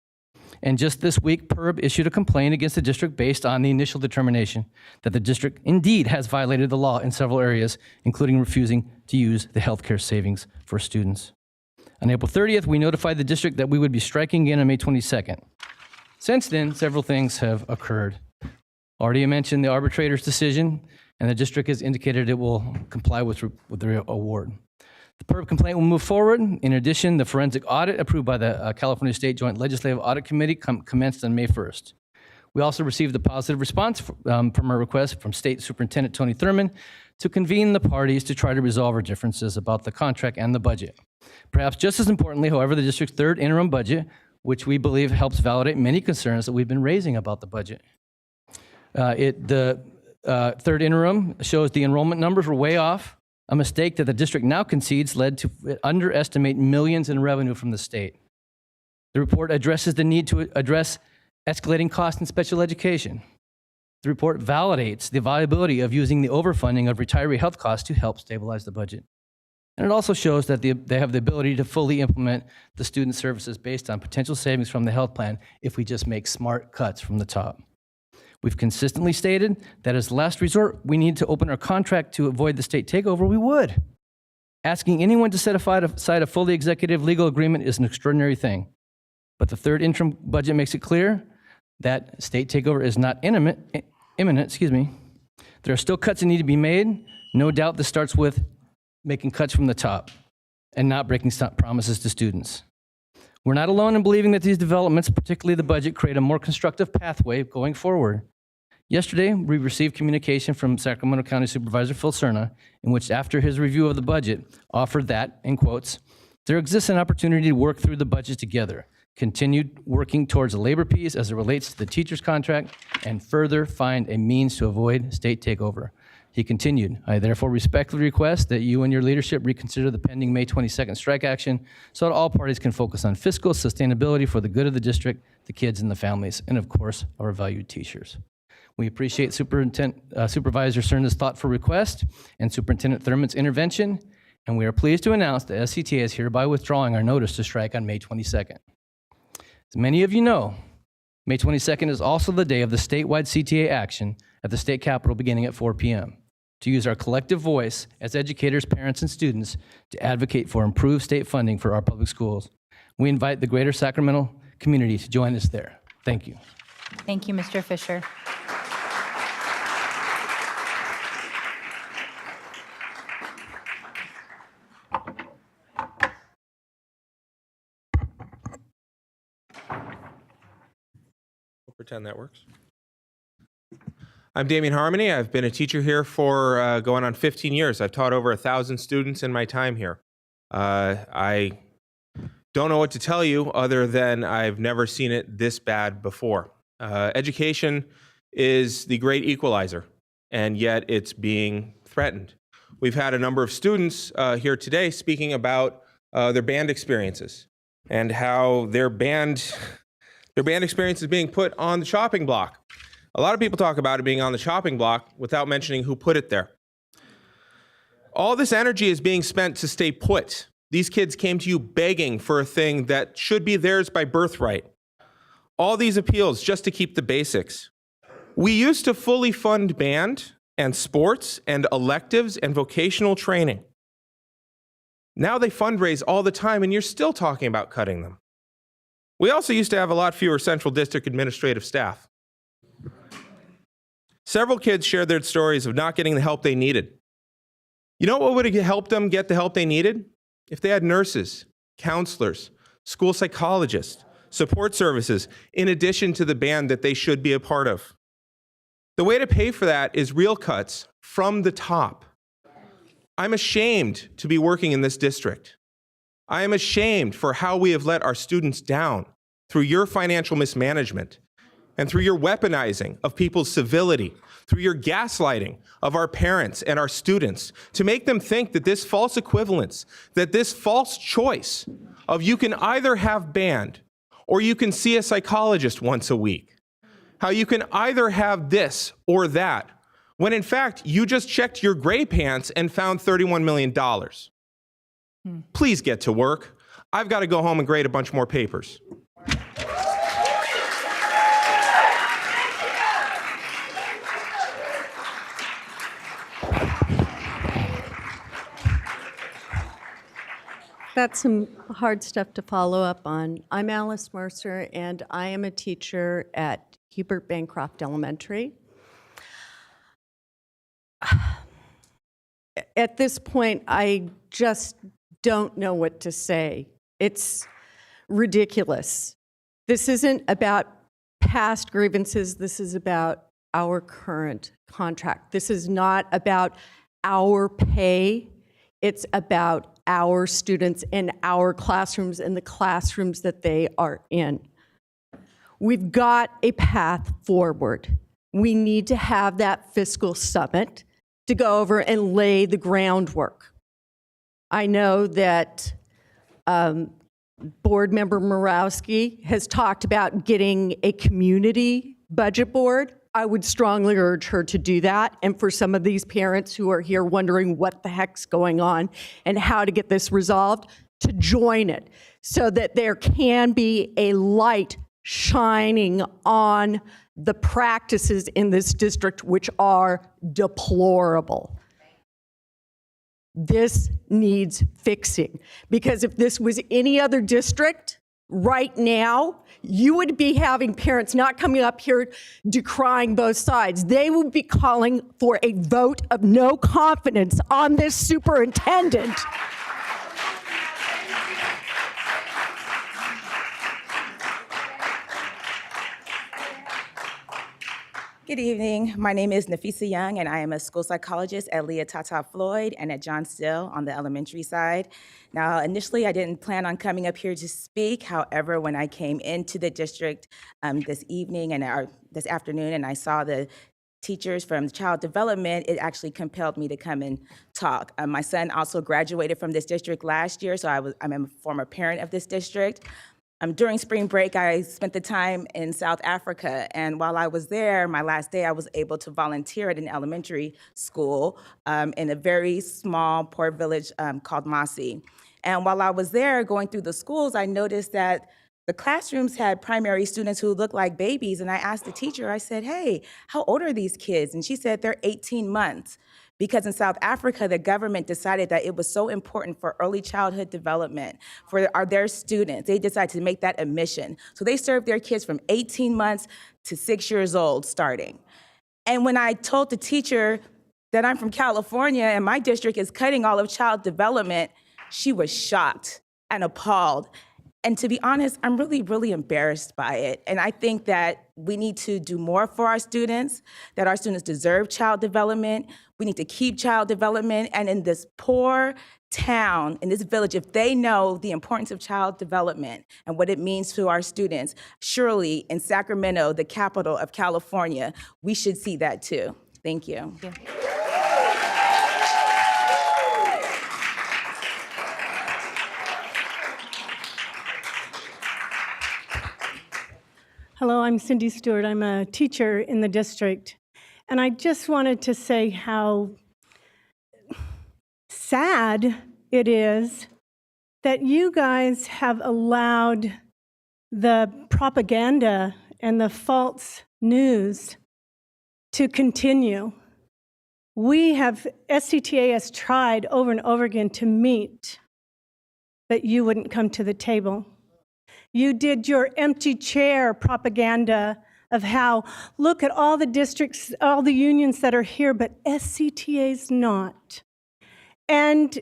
And just this week, PERB issued a complaint against the district based on the initial determination that the district indeed has violated the law in several areas, including refusing to use the healthcare savings for students. On April 30th, we notified the district that we would be striking again on May 22nd. Since then, several things have occurred. Already mentioned the arbitrator's decision, and the district has indicated it will comply with the award. The PERB complaint will move forward. In addition, the forensic audit approved by the California State Joint Legislative Audit Committee commenced on May 1st. We also received a positive response from our request from State Superintendent Tony Thurman to convene the parties to try to resolve our differences about the contract and the budget. Perhaps just as importantly, however, the district's third interim budget, which we believe helps validate many concerns that we've been raising about the budget. The third interim shows the enrollment numbers were way off, a mistake that the district now concedes led to underestimate millions in revenue from the state. The report addresses the need to address escalating costs in special education. The report validates the viability of using the overfunding of retiree health costs to help stabilize the budget. And it also shows that they have the ability to fully implement the student services based on potential savings from the health plan if we just make smart cuts from the top. We've consistently stated that as last resort, we need to open our contract to avoid the state takeover, we would. Asking anyone to set aside a fully executive legal agreement is an extraordinary thing. But the third interim budget makes it clear that state takeover is not imminent. There are still cuts that need to be made. No doubt this starts with making cuts from the top and not breaking promises to students. We're not alone in believing that these developments, particularly the budget, create a more constructive pathway going forward. Yesterday, we received communication from Sacramento County Supervisor Phil Cerna, in which, after his review of the budget, offered that, in quotes, there exists an opportunity to work through the budget together, continued working towards a labor peace as it relates to the teacher's contract, and further find a means to avoid state takeover. He continued, I therefore respectfully request that you and your leadership reconsider the pending May 22nd strike action so that all parties can focus on fiscal sustainability for the good of the district, the kids and the families, and of course, our valued teachers. We appreciate Supervisor Cerna's thoughtful request and Superintendent Thurman's intervention, and we are pleased to announce that SCTA is hereby withdrawing our notice to strike on May 22nd. As many of you know, May 22nd is also the day of the statewide CTA action at the state capitol beginning at 4 p.m. to use our collective voice as educators, parents, and students to advocate for improved state funding for our public schools. We invite the greater Sacramento community to join us there. Thank you. Thank you, Mr. Fisher. We'll pretend that works. I'm Damian Harmony. I've been a teacher here for going on 15 years. I've taught over 1,000 students in my time here. I don't know what to tell you other than I've never seen it this bad before. Education is the great equalizer, and yet it's being threatened. We've had a number of students here today speaking about their band experiences and how their band experience is being put on the chopping block. A lot of people talk about it being on the chopping block without mentioning who put it there. All this energy is being spent to stay put. These kids came to you begging for a thing that should be theirs by birthright. All these appeals just to keep the basics. We used to fully fund band and sports and electives and vocational training. Now they fundraise all the time and you're still talking about cutting them. We also used to have a lot fewer central district administrative staff. Several kids shared their stories of not getting the help they needed. You know what would have helped them get the help they needed? If they had nurses, counselors, school psychologists, support services, in addition to the band that they should be a part of. The way to pay for that is real cuts from the top. I'm ashamed to be working in this district. I am ashamed for how we have let our students down through your financial mismanagement and through your weaponizing of people's civility, through your gaslighting of our parents and our students to make them think that this false equivalence, that this false choice of you can either have band or you can see a psychologist once a week, how you can either have this or that, when in fact you just checked your gray pants and found $31 million. Please get to work. I've got to go home and grade a bunch more papers. That's some hard stuff to follow up on. I'm Alice Mercer, and I am a teacher at Hubert Bancroft Elementary. At this point, I just don't know what to say. It's ridiculous. This isn't about past grievances. This is about our current contract. This is not about our pay. It's about our students in our classrooms and the classrooms that they are in. We've got a path forward. We need to have that fiscal summit to go over and lay the groundwork. I know that Board Member Morawski has talked about getting a community budget board. I would strongly urge her to do that. And for some of these parents who are here wondering what the heck's going on and how to get this resolved, to join it so that there can be a light shining on the practices in this district, which are deplorable. This needs fixing, because if this was any other district right now, you would be having parents not coming up here decrying both sides. They would be calling for a vote of no confidence on this superintendent. Good evening. My name is Nafisa Young, and I am a school psychologist at Leah Tata Floyd and at John Still on the elementary side. Now, initially, I didn't plan on coming up here to speak. However, when I came into the district this evening and this afternoon, and I saw the teachers from child development, it actually compelled me to come and talk. My son also graduated from this district last year, so I'm a former parent of this district. During spring break, I spent the time in South Africa, and while I was there, my last day, I was able to volunteer at an elementary school in a very small, poor village called Masi. And while I was there going through the schools, I noticed that the classrooms had primary students who looked like babies, and I asked the teacher, I said, hey, how old are these kids? And she said, they're 18 months. Because in South Africa, the government decided that it was so important for early childhood development for their students. They decided to make that a mission. So they served their kids from 18 months to 6 years old starting. And when I told the teacher that I'm from California and my district is cutting all of child development, she was shocked and appalled. And to be honest, I'm really, really embarrassed by it. And I think that we need to do more for our students, that our students deserve child development. We need to keep child development. And in this poor town, in this village, if they know the importance of child development and what it means to our students, surely in Sacramento, the capital of California, we should see that too. Thank you. Thank you. Hello, I'm Cindy Stewart. I'm a teacher in the district. And I just wanted to say how sad it is that you guys have allowed the propaganda and the false news to continue. SCTA has tried over and over again to meet, but you wouldn't come to the table. You did your empty chair propaganda of how, look at all the districts, all the unions that are here, but SCTA's not. And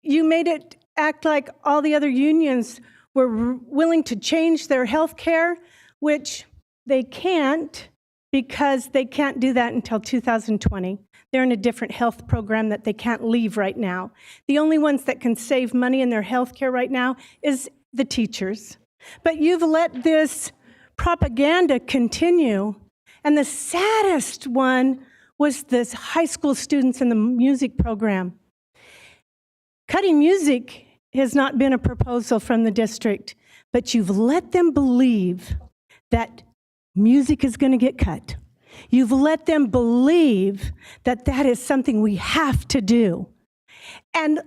you made it act like all the other unions were willing to change their health care, which they can't, because they can't do that until 2020. They're in a different health program that they can't leave right now. The only ones that can save money in their health care right now is the teachers. But you've let this propaganda continue. And the saddest one was this high school students in the music program. Cutting music has not been a proposal from the district, but you've let them believe that music is going to get cut. You've let them believe that that is something we have to do. And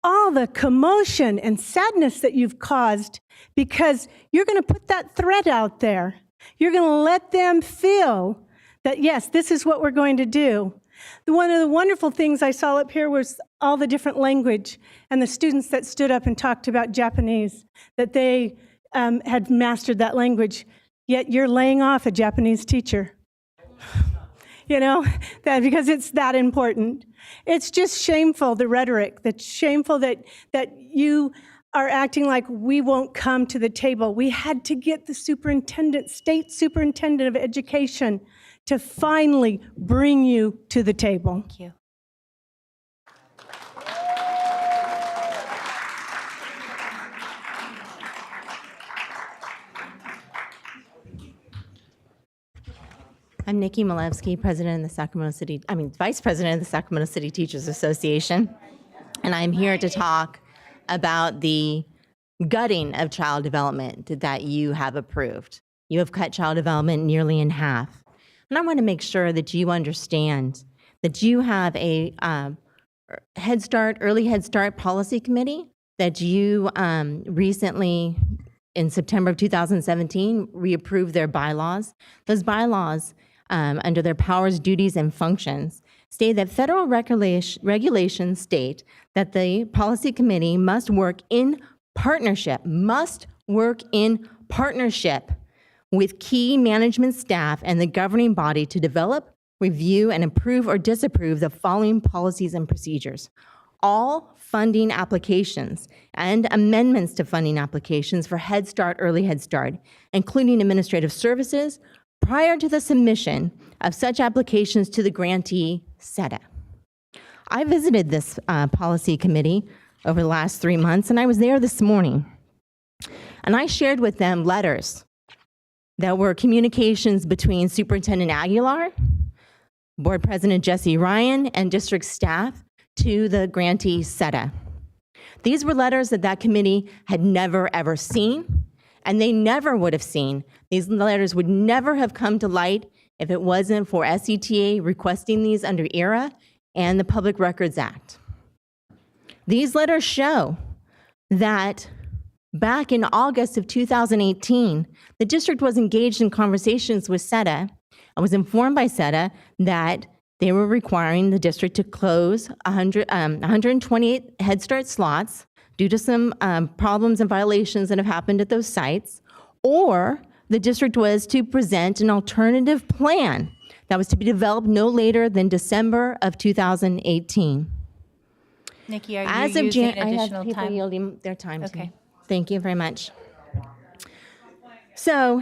all the commotion and sadness that you've caused, because you're going to put that threat out there. You're going to let them feel that, yes, this is what we're going to do. One of the wonderful things I saw up here was all the different language and the students that stood up and talked about Japanese, that they had mastered that language, yet you're laying off a Japanese teacher. You know, that because it's that important. It's just shameful, the rhetoric. That's shameful that you are acting like we won't come to the table. We had to get the superintendent, state superintendent of education, to finally bring you to the table. Thank you. I'm Nikki Malevsky, president of the vice president of the Sacramento City Teachers Association. And I'm here to talk about the gutting of child development that you have approved. You have cut child development nearly in half. And I want to make sure that you understand that you have a early Head Start policy committee that you recently, in September of 2017, reapproved their bylaws. Those bylaws, under their powers, duties, and functions, state that federal regulations state that the policy committee must work in partnership with key management staff and the governing body to develop, review, and approve or disapprove the following policies and procedures. All funding applications and amendments to funding applications for Head Start, early Head Start, including administrative services, prior to the submission of such applications to the grantee, SETA. I visited this policy committee over the last 3 months, and I was there this morning. And I shared with them letters that were communications between Superintendent Aguilar, Board President Jesse Ryan, and district staff to the grantee, SETA. These were letters that committee had never, ever seen, and they never would have seen. These letters would never have come to light if it wasn't for SETA requesting these under ERA and the Public Records Act. These letters show that back in August of 2018, the district was engaged in conversations with SETA and was informed by SETA that they were requiring the district to close 128 Head Start slots due to some problems and violations that have happened at those sites, or the district was to present an alternative plan that was to be developed no later than December of 2018. Nikki, are you using additional time? Yielding their time to Okay. me. Thank you very much. So,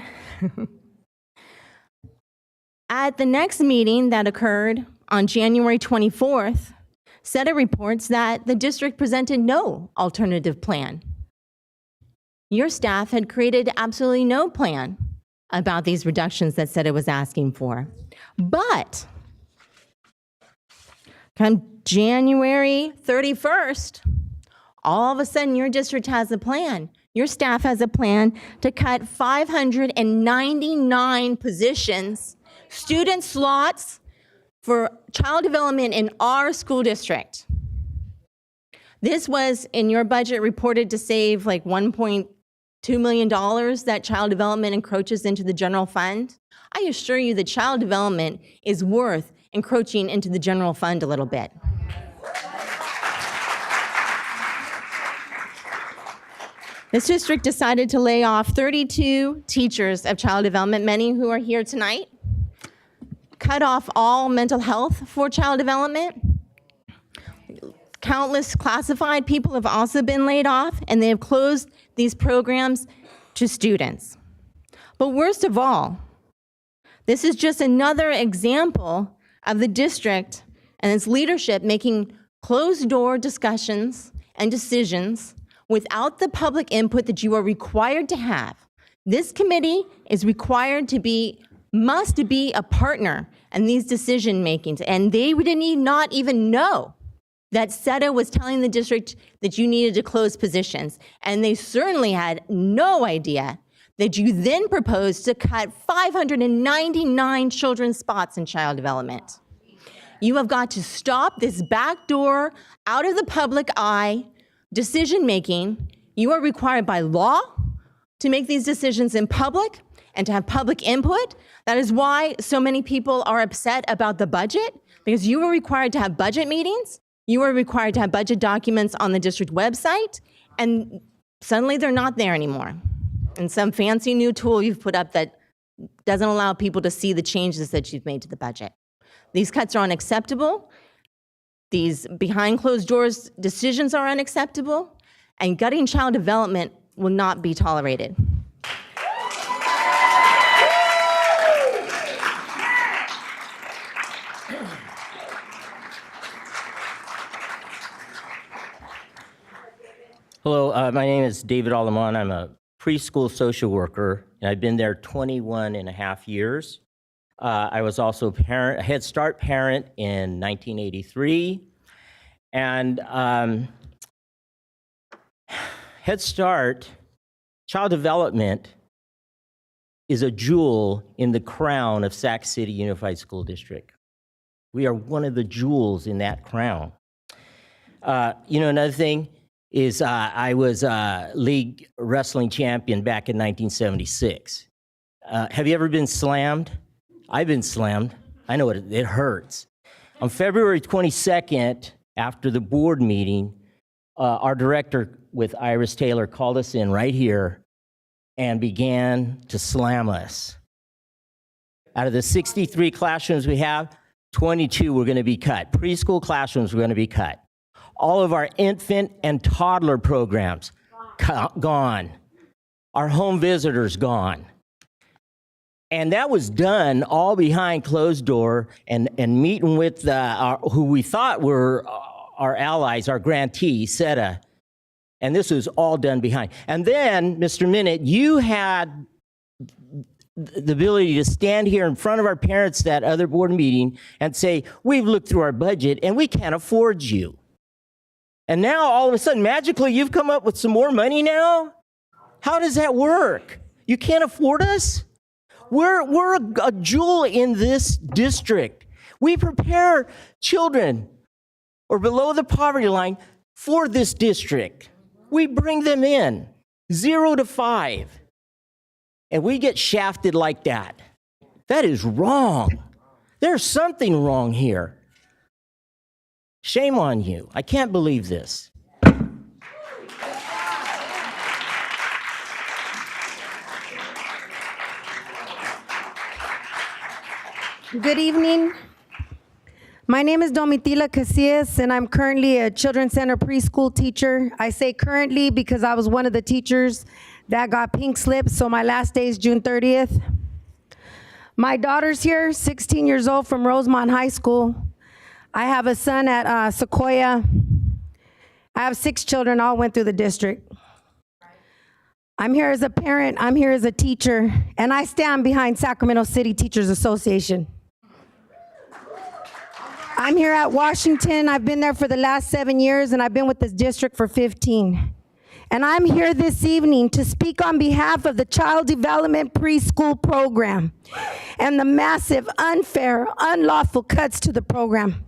at the next meeting that occurred on January 24th, SETA reports that the district presented no alternative plan. Your staff had created absolutely no plan about these reductions that SETA was asking for. But come January 31st, all of a sudden your district has a plan. Your staff has a plan to cut 599 positions, student slots for child development in our school district. This was in your budget reported to save like $1.2 million that child development encroaches into the general fund. I assure you that child development is worth encroaching into the general fund a little bit. This district decided to lay off 32 teachers of child development, many who are here tonight, cut off all mental health for child development. Countless classified people have also been laid off, and they have closed these programs to students. But worst of all, this is just another example of the district and its leadership making closed-door discussions and decisions without the public input that you are required to have. This committee is required to must be a partner in these decision makings, and they did not even know that SETA was telling the district that you needed to close positions, and they certainly had no idea that you then proposed to cut 599 children's spots in child development. You have got to stop this backdoor, out of the public eye decision making. You are required by law to make these decisions in public, and to have public input. That is why so many people are upset about the budget, because you were required to have budget meetings, you were required to have budget documents on the district website, and suddenly they're not there anymore. And some fancy new tool you've put up that doesn't allow people to see the changes that you've made to the budget. These cuts are unacceptable. These behind closed doors decisions are unacceptable, and gutting child development will not be tolerated. Hello, my name is David Alamon. I'm a preschool social worker, and I've been there 21 and a half years. I was also a Head Start parent in 1983. And Head Start, child development, is a jewel in the crown of Sac City Unified School District. We are one of the jewels in that crown. Another thing is I was a league wrestling champion back in 1976. Have you ever been slammed? I've been slammed. I know it hurts. On February 22nd, after the board meeting, our director with Iris Taylor called us in right here and began to slam us. Out of the 63 classrooms we have, 22 were going to be cut. Preschool classrooms were going to be cut. All of our infant and toddler programs gone. Our home visitors gone. And that was done all behind closed door and meeting with who we thought were our allies, our grantee, SETA. And this was all done behind. And then, Mr. Minute, you had the ability to stand here in front of our parents that other board meeting and say, we've looked through our budget and we can't afford you. And now all of a sudden, magically, you've come up with some more money now? How does that work? You can't afford us? We're a jewel in this district. We prepare children or below the poverty line for this district. We bring them in, 0 to 5. And we get shafted like that. That is wrong. There's something wrong here. Shame on you. I can't believe this. Good evening. My name is Domitila Casillas, and I'm currently a Children's Center preschool teacher. I say currently because I was one of the teachers that got pink slips, so my last day is June 30th. My daughter's here, 16 years old, from Rosemont High School. I have a son at Sequoia. I have 6 children, all went through the district. I'm here as a parent, I'm here as a teacher, and I stand behind Sacramento City Teachers Association. I'm here at Washington. I've been there for the last 7 years, and I've been with this district for 15. And I'm here this evening to speak on behalf of the Child Development Preschool Program and the massive, unfair, unlawful cuts to the program.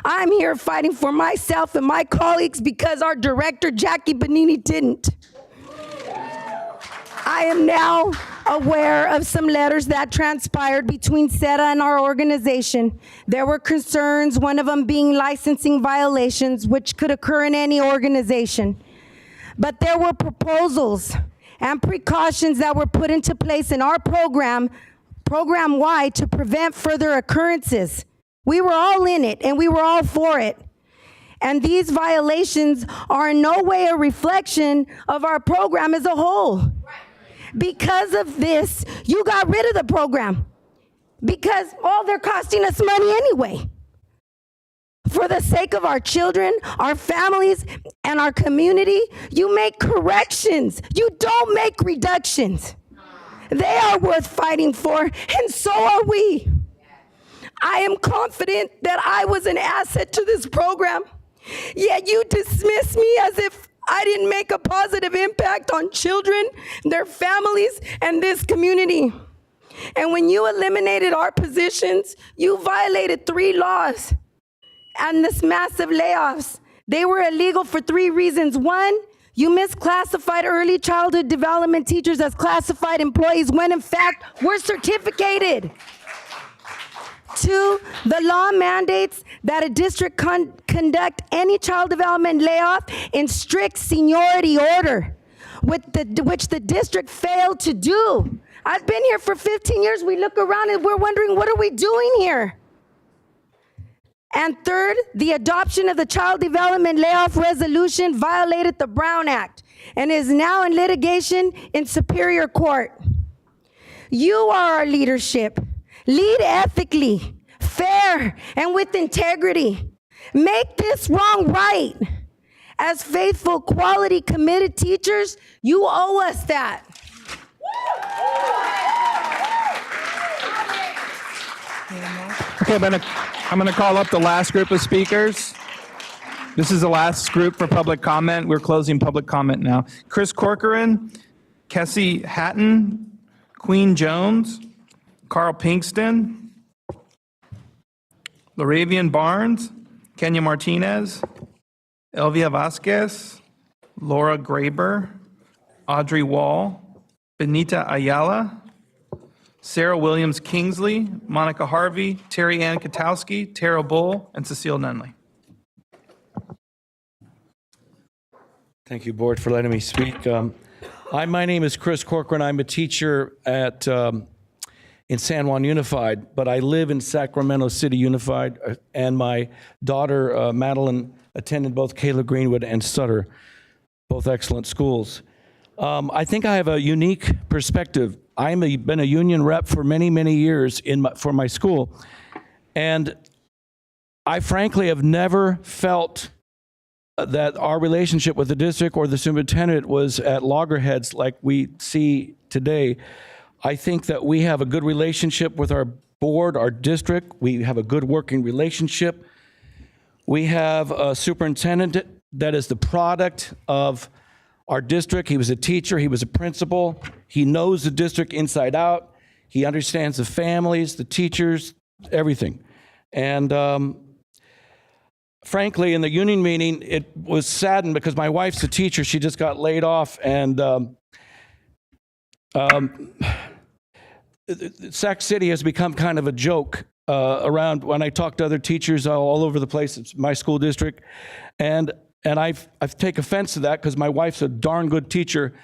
I'm here fighting for myself and my colleagues because our director, Jackie Bonini, didn't. I am now aware of some letters that transpired between SETA and our organization. There were concerns, one of them being licensing violations, which could occur in any organization. But there were proposals and precautions that were put into place in our program-wide to prevent further occurrences. We were all in it and we were all for it. And these violations are in no way a reflection of our program as a whole. Because of this, you got rid of the program because, they're costing us money anyway. For the sake of our children, our families, and our community, you make corrections. You don't make reductions. They are worth fighting for, and so are we. I am confident that I was an asset to this program, yet you dismiss me as if I didn't make a positive impact on children, their families, and this community. And when you eliminated our positions, you violated 3 laws. And this massive layoffs, they were illegal for 3 reasons. 1, You misclassified early childhood development teachers as classified employees when in fact we're certificated. 2, the law mandates that a district conduct any child development layoff in strict seniority order, which the district failed to do. I've been here for 15 years. We look around and we're wondering, what are we doing here? And 3rd, the adoption of the child development layoff resolution violated the Brown Act and is now in litigation in Superior Court. You are our leadership. Lead ethically, fair, and with integrity. Make this wrong right. As faithful, quality, committed teachers, you owe us that. Okay, I'm gonna call up the last group of speakers. This is the last group for public comment. We're closing public comment now. Chris Corcoran, Kessie Hatton, Queen Jones, Carl Pinkston, Loravian Barnes, Kenya Martinez, Elvia Vasquez, Laura Graber, Audrey Wall, Benita Ayala, Sarah Williams Kingsley, Monica Harvey, Terry Ann Katowski, Tara Bull, and Cecile Nunley. Thank you, Board, for letting me speak. My name is Chris Corcoran. I'm a teacher at in San Juan Unified, but I live in Sacramento City Unified, and my daughter, Madeline, attended both Kayla Greenwood and Sutter, both excellent schools. I think I have a unique perspective. I've been a union rep for many, many years for my school, and I frankly have never felt that our relationship with the district or the superintendent was at loggerheads like we see today. I think that we have a good relationship with our board, our district. We have a good working relationship. We have a superintendent that is the product of our district. He was a teacher, he was a principal. He knows the district inside out. He understands the families, the teachers, everything. And frankly, in the union meeting, it was saddened because my wife's a teacher. She just got laid off, and Sac City has become kind of a joke around when I talk to other teachers all over the place. It's my school district, and I've take offense to that because my wife's a darn good teacher,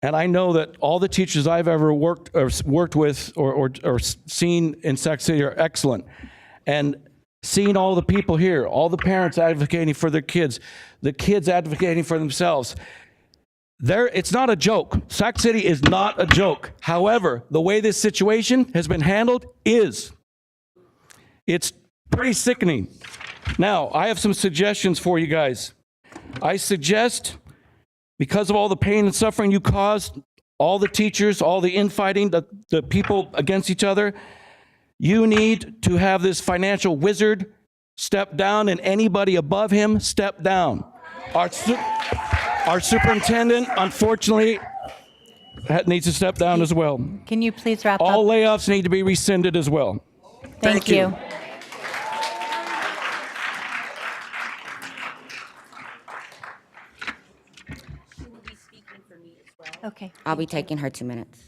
and I know that all the teachers I've ever worked with or seen in Sac City are excellent, and seeing all the people here, all the parents advocating for their kids, the kids advocating for themselves. It's not a joke. Sac City is not a joke. However, the way this situation has been handled it's pretty sickening. Now, I have some suggestions for you guys. I suggest, because of all the pain and suffering you caused, all the teachers, all the infighting, the people against each other, you need to have this financial wizard step down, and anybody above him step down. Our superintendent, unfortunately, needs to step down as well. Can you please wrap All up? layoffs need to be rescinded as well. Thank you. Okay. I'll be taking her 2 minutes.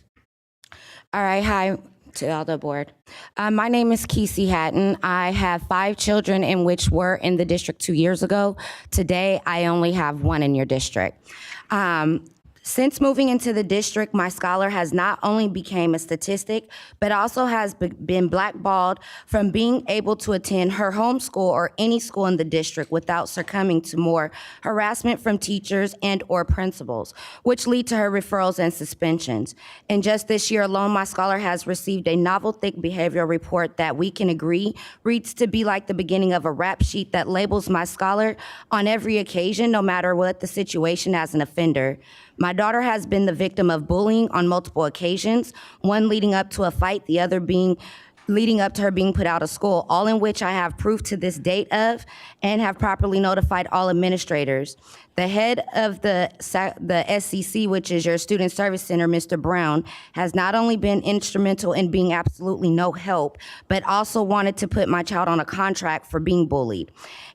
All right, hi to all the board. My name is Kessie Hatton. I have 5 children in which were in the district 2 years ago. Today, I only have 1 in your district. Since moving into the district, my scholar has not only become a statistic, but also has been blackballed from being able to attend her home school or any school in the district without succumbing to more harassment from teachers and or principals, which lead to her referrals and suspensions. And just this year alone, my scholar has received a novel thick behavioral report that we can agree reads to be like the beginning of a rap sheet that labels my scholar on every occasion, no matter what the situation, as an offender. My daughter has been the victim of bullying on multiple occasions, one leading up to a fight, the other leading up to her being put out of school, all in which I have proof to this date of and have properly notified all administrators. The head of the SCC, which is your Student Service Center, Mr. Brown, has not only been instrumental in being absolutely no help, but also wanted to put my child on a contract for being bullied.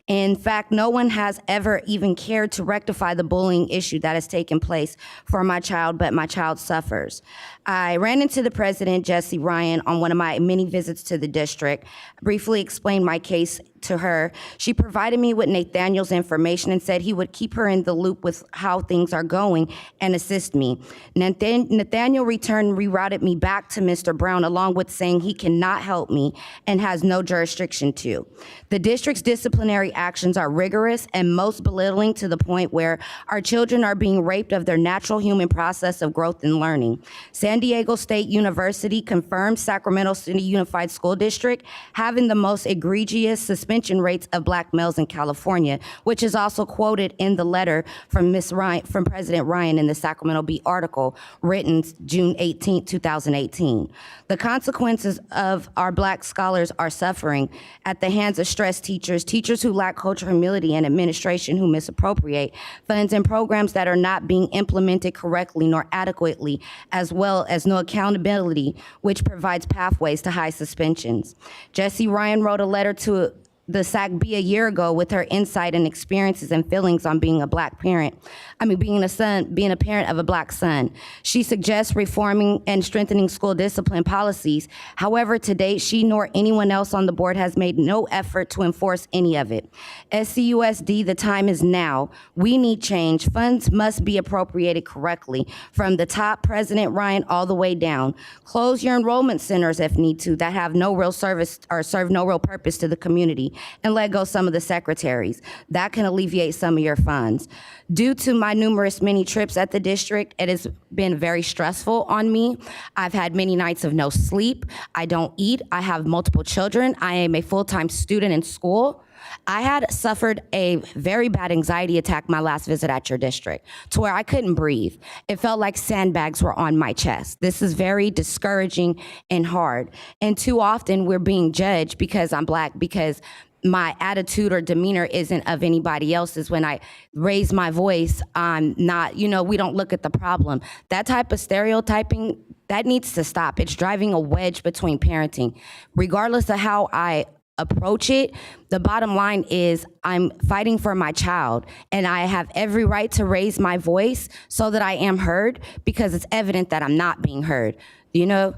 In fact, no one has ever even cared to rectify the bullying issue that has taken place for my child, but my child suffers. I ran into the president, Jesse Ryan, on one of my many visits to the district, briefly explained my case to her. She provided me with Nathaniel's information and said he would keep her in the loop with how things are going and assist me. Nathaniel returned and rerouted me back to Mr. Brown, along with saying he cannot help me and has no jurisdiction to. The district's disciplinary actions are rigorous and most belittling, to the point where our children are being raped of their natural human process of growth and learning. San Diego State University confirmed Sacramento City Unified School District having the most egregious suspension rates of Black males in California, which is also quoted in the letter from President Ryan in the Sacramento Bee article written June 18, 2018. The consequences of our Black scholars are suffering at the hands of stressed teachers, teachers who lack cultural humility, and administration who misappropriate funds and programs that are not being implemented correctly nor adequately, as well as no accountability, which provides pathways to high suspensions. Jesse Ryan wrote a letter to the SAC-B a year ago with her insight and experiences and feelings on being a Black parent. being a parent of a Black son. She suggests reforming and strengthening school discipline policies. However, to date, she nor anyone else on the board has made no effort to enforce any of it. SCUSD, the time is now. We need change. Funds must be appropriated correctly from the top, President Ryan, all the way down. Close your enrollment centers if need to that have no real service or serve no real purpose to the community, and let go some of the secretaries. That can alleviate some of your funds. Due to my numerous many trips at the district, it has been very stressful on me. I've had many nights of no sleep. I don't eat. I have multiple children. I am a full-time student in school. I had suffered a very bad anxiety attack my last visit at your district, to where I couldn't breathe. It felt like sandbags were on my chest. This is very discouraging and hard. And too often we're being judged because I'm Black, because my attitude or demeanor isn't of anybody else's. When I raise my voice, I'm not, we don't look at the problem. That type of stereotyping, that needs to stop. It's driving a wedge between parenting. Regardless of how I approach it, the bottom line is I'm fighting for my child, and I have every right to raise my voice so that I am heard, because it's evident that I'm not being heard.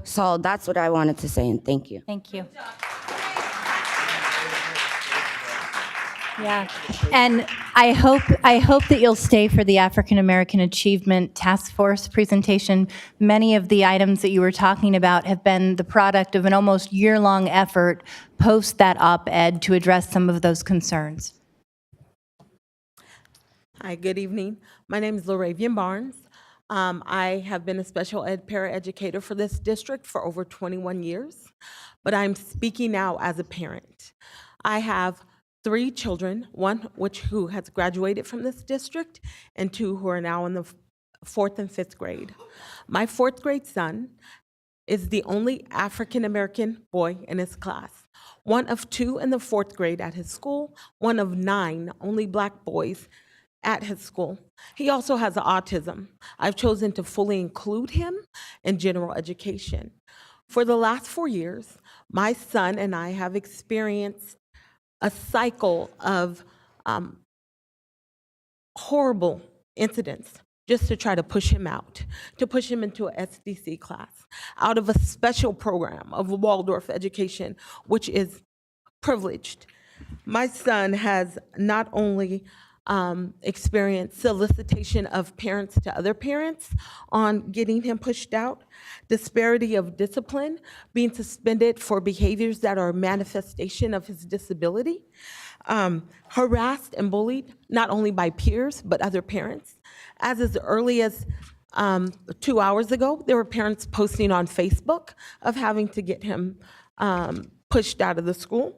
So that's what I wanted to say, and thank you. Thank you. Yeah, and I hope that you'll stay for the African American Achievement Task Force presentation. Many of the items that you were talking about have been the product of an almost year-long effort post that op-ed to address some of those concerns. Hi, good evening. My name is Laravian Barnes. I have been a special ed paraeducator for this district for over 21 years, but I'm speaking now as a parent. I have 3 children, one who has graduated from this district, and 2 who are now in the 4th and 5th grade. My 4th grade son is the only African American boy in his class, one of 2 in the 4th grade at his school, one of 9 only Black boys at his school. He also has autism. I've chosen to fully include him in general education. For the last 4 years, my son and I have experienced a cycle of horrible incidents just to try to push him out, to push him into a SDC class, out of a special program of Waldorf education, which is privileged. My son has not only experienced solicitation of parents to other parents on getting him pushed out, disparity of discipline, being suspended for behaviors that are a manifestation of his disability, harassed and bullied not only by peers but other parents. As early as 2 hours ago, there were parents posting on Facebook of having to get him pushed out of the school.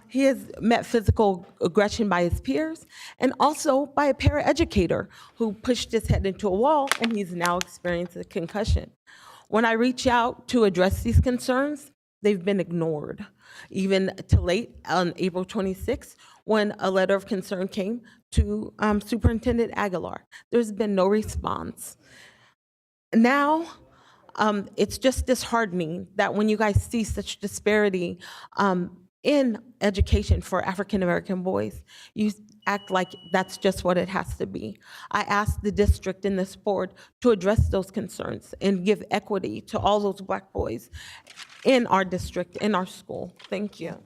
He has met physical aggression by his peers and also by a paraeducator who pushed his head into a wall, and he's now experienced a concussion. When I reach out to address these concerns, they've been ignored, even to late on April 26th, when a letter of concern came to Superintendent Aguilar. There's been no response. Now, it's just disheartening that when you guys see such disparity in education for African American boys, you act like that's just what it has to be. I asked the district and this board to address those concerns and give equity to all those Black boys in our district, in our school. Thank you.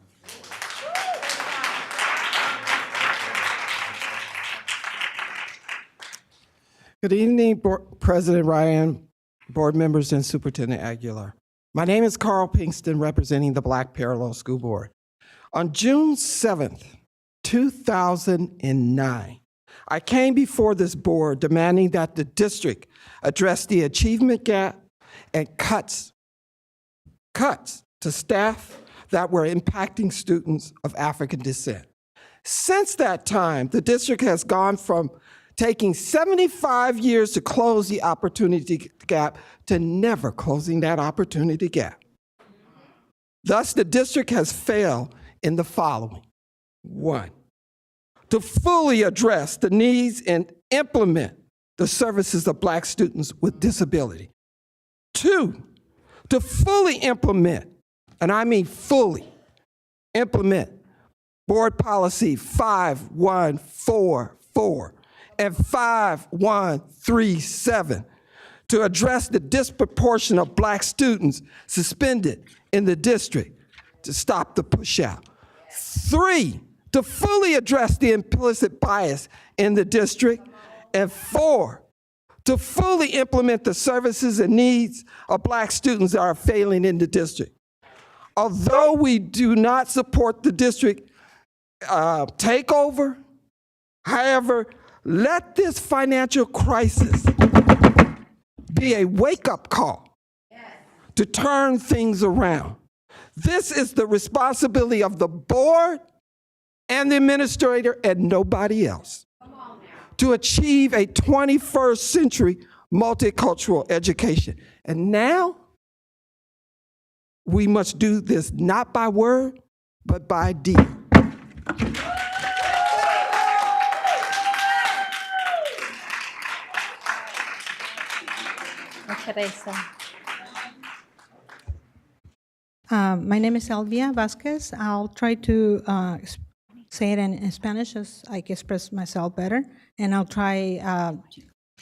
Good evening, President Ryan, board members, and Superintendent Aguilar. My name is Carl Pinkston, representing the Black Parallel School Board. On June 7th, 2009, I came before this board demanding that the district address the achievement gap and cuts to staff that were impacting students of African descent. Since that time, the district has gone from taking 75 years to close the opportunity gap to never closing that opportunity gap. Thus, the district has failed in the following. 1, to fully address the needs and implement the services of Black students with disability. 2, to fully implement, and I mean fully implement, Board Policy 5144 and 5137 to address the disproportion of Black students suspended in the district to stop the pushout. 3, to fully address the implicit bias in the district. And 4, to fully implement the services and needs of Black students that are failing in the district. Although we do not support the district takeover, however, let this financial crisis be a wake-up call to turn things around. This is the responsibility of the board and the administrator and nobody else to achieve a 21st century multicultural education. And now, we must do this not by word, but by deed. My name is Elvia Vasquez. I'll try to say it in Spanish as I can express myself better, and I'll try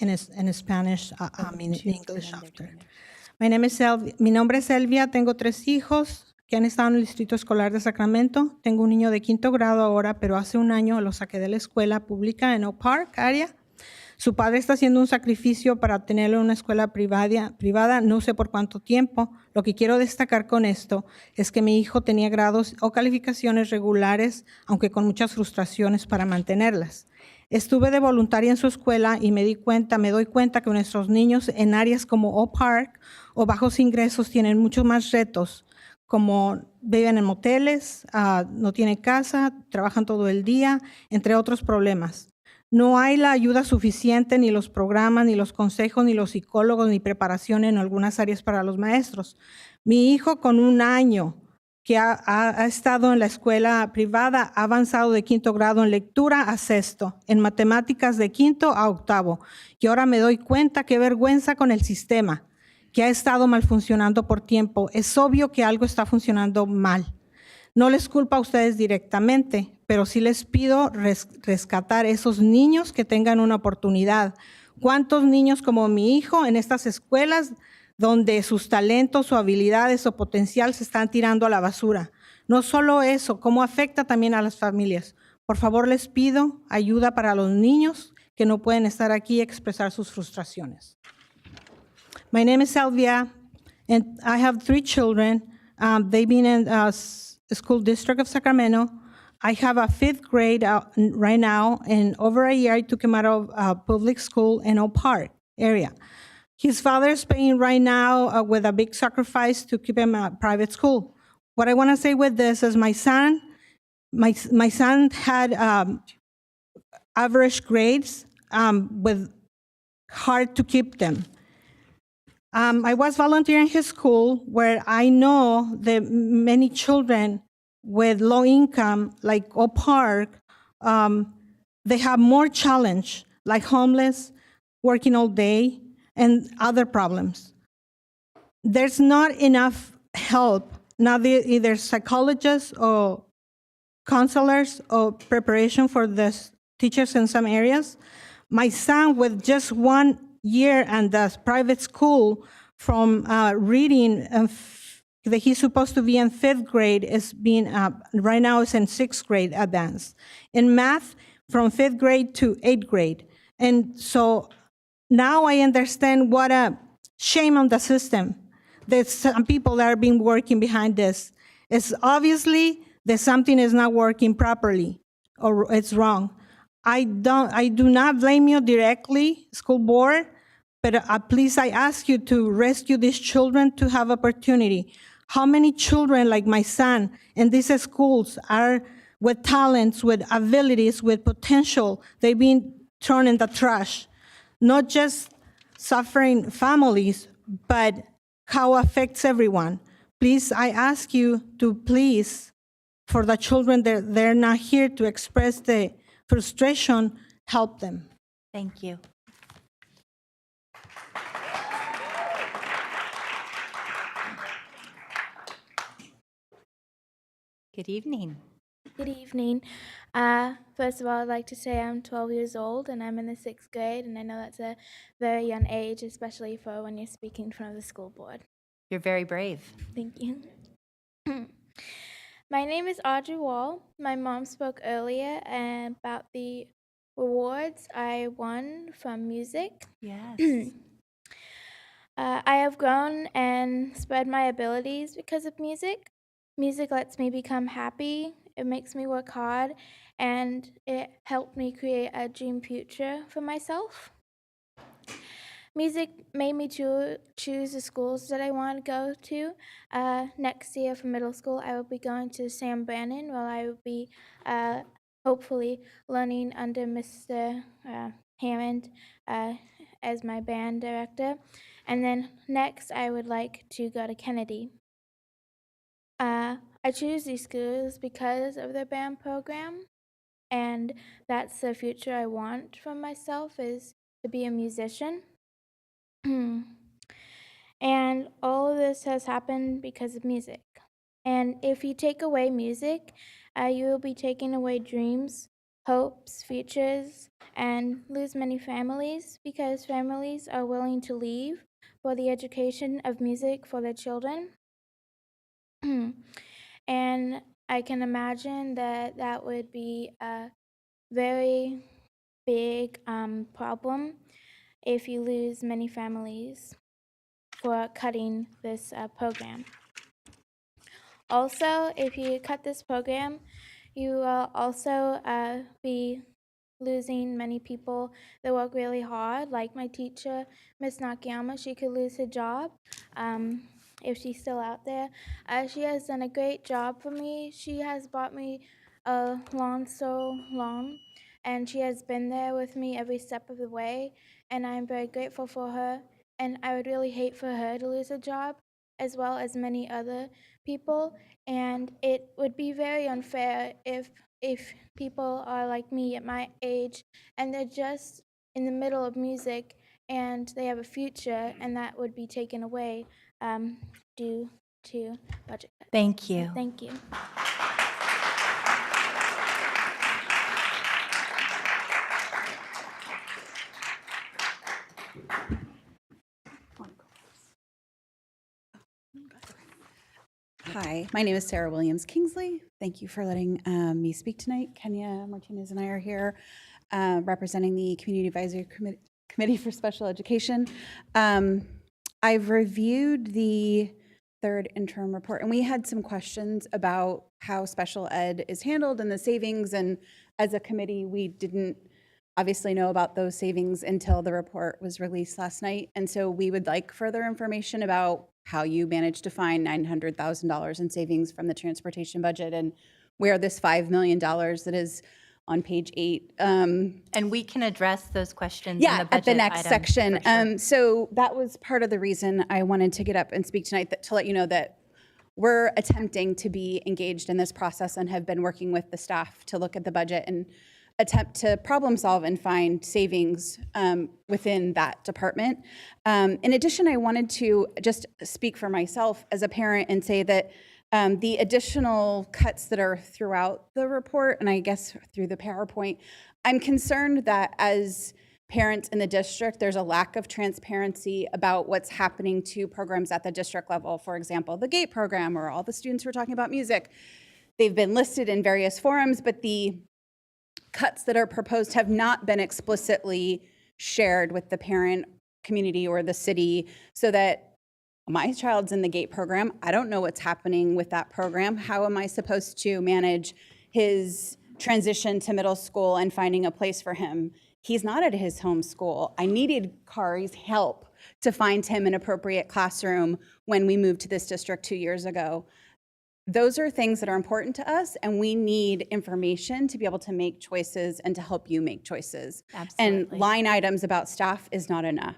in Spanish, in English after. Mi nombre es Elvia, tengo 3 hijos que han estado en el Distrito Escolar de Sacramento. Tengo un niño de 5º grado ahora, pero hace un año lo saqué de la escuela pública en Oak Park, área. Su padre está haciendo un sacrificio para obtenerlo en una escuela privada, no sé por cuánto tiempo. Lo que quiero destacar con esto es que mi hijo tenía grados o calificaciones regulares, aunque con muchas frustraciones para mantenerlas. Estuve de voluntaria en su escuela y me doy cuenta que nuestros niños en áreas como Oak Park o bajos ingresos tienen muchos más retos, como viven en moteles, no tienen casa, trabajan todo el día, entre otros problemas. No hay la ayuda suficiente, ni los programas, ni los consejos, ni los psicólogos, ni preparación en algunas áreas para los maestros. Mi hijo, con un año que ha estado en la escuela privada, ha avanzado de 5º grado en lectura a 6º, en matemáticas de 5º a 8º. Y ahora me doy cuenta qué vergüenza con el sistema, que ha estado mal funcionando por tiempo. Es obvio que algo está funcionando mal. No les culpo a ustedes directamente, pero sí les pido rescatar esos niños que tengan una oportunidad. ¿Cuántos niños como mi hijo en estas escuelas donde sus talentos o habilidades o potencial se están tirando a la basura? No solo eso, cómo afecta también a las familias. Por favor, les pido ayuda para los niños que no pueden estar aquí y expresar sus frustraciones. My name is Sylvia, and I have 3 children. They've been in School District of Sacramento. I have a 5th grade right now, and over a year I took him out of public school in Oak Park area. His father is paying right now with a big sacrifice to keep him at private school. What I want to say with this is my son had average grades with hard to keep them. I was volunteering in his school where I know that many children with low income, like Oak Park, they have more challenge, like homeless, working all day, and other problems. There's not enough help, not either psychologists or counselors or preparation for the teachers in some areas. My son, with just 1 year and the private school from reading that he's supposed to be in 5th grade is being right now is in 6th grade advanced. In math, from 5th grade to 8th grade. And so now I understand what a shame on the system. There's some people that are being working behind this. It's obviously that something is not working properly or it's wrong. I do not blame you directly, school board, but please, I ask you to rescue these children to have opportunity. How many children like my son in these schools are with talents, with abilities, with potential, they've been thrown in the trash? Not just suffering families, but how it affects everyone. Please, I ask you to please, for the children that they're not here to express the frustration, help them. Thank you. Good evening. Good evening. First of all, I'd like to say I'm 12 years old and I'm in the 6th grade, and I know that's a very young age, especially for when you're speaking in front of the school board. You're very brave. Thank you. My name is Audrey Wall. My mom spoke earlier about the rewards I won from music. Yes. I have grown and spread my abilities because of music. Music lets me become happy, it makes me work hard, and it helped me create a dream future for myself. Music made me choose the schools that I want to go to. Next year for middle school, I will be going to Sam Brannon, where I will be hopefully learning under Mr. Hammond as my band director. And then next, I would like to go to Kennedy. I choose these schools because of their band program, and that's the future I want for myself, is to be a musician. And all of this has happened because of music. And if you take away music, you will be taking away dreams, hopes, futures, and lose many families, because families are willing to leave for the education of music for their children. And I can imagine that that would be a very big problem if you lose many families for cutting this program. Also, if you cut this program, you will also be losing many people that work really hard, like my teacher, Miss Nakayama. She could lose her job if she's still out there. She has done a great job for me. She has brought me along so long, and she has been there with me every step of the way, and I'm very grateful for her. And I would really hate for her to lose a job, as well as many other people. And it would be very unfair if people are like me at my age and they're just in the middle of music and they have a future, and that would be taken away due to budget cuts. Thank you. Thank you. Hi, my name is Sarah Williams Kingsley. Thank you for letting me speak tonight. Kenya Martinez and I are here representing the Community Advisory Committee for Special Education. I've reviewed the third interim report, and we had some questions about how special ed is handled and the savings, and as a committee, we didn't obviously know about those savings until the report was released last night, and so we would like further information about how you managed to find $900,000 in savings from the transportation budget, and where this $5 million that is on page 8. And we can address those questions in Yeah, the budget at the next item, section. for sure. So that was part of the reason I wanted to get up and speak tonight, to let you know that we're attempting to be engaged in this process and have been working with the staff to look at the budget and attempt to problem solve and find savings within that department. In addition, I wanted to just speak for myself as a parent and say that the additional cuts that are throughout the report, and I guess through the PowerPoint, I'm concerned that as parents in the district, there's a lack of transparency about what's happening to programs at the district level. For example, the GATE program or all the students who are talking about music. They've been listed in various forums, but the cuts that are proposed have not been explicitly shared with the parent community or the city, so that my child's in the GATE program. I don't know what's happening with that program. How am I supposed to manage his transition to middle school and finding a place for him? He's not at his home school. I needed Kari's help to find him an appropriate classroom when we moved to this district 2 years ago. Those are things that are important to us, and we need information to be able to make choices and to help you make choices. Absolutely. And line items about staff is not enough.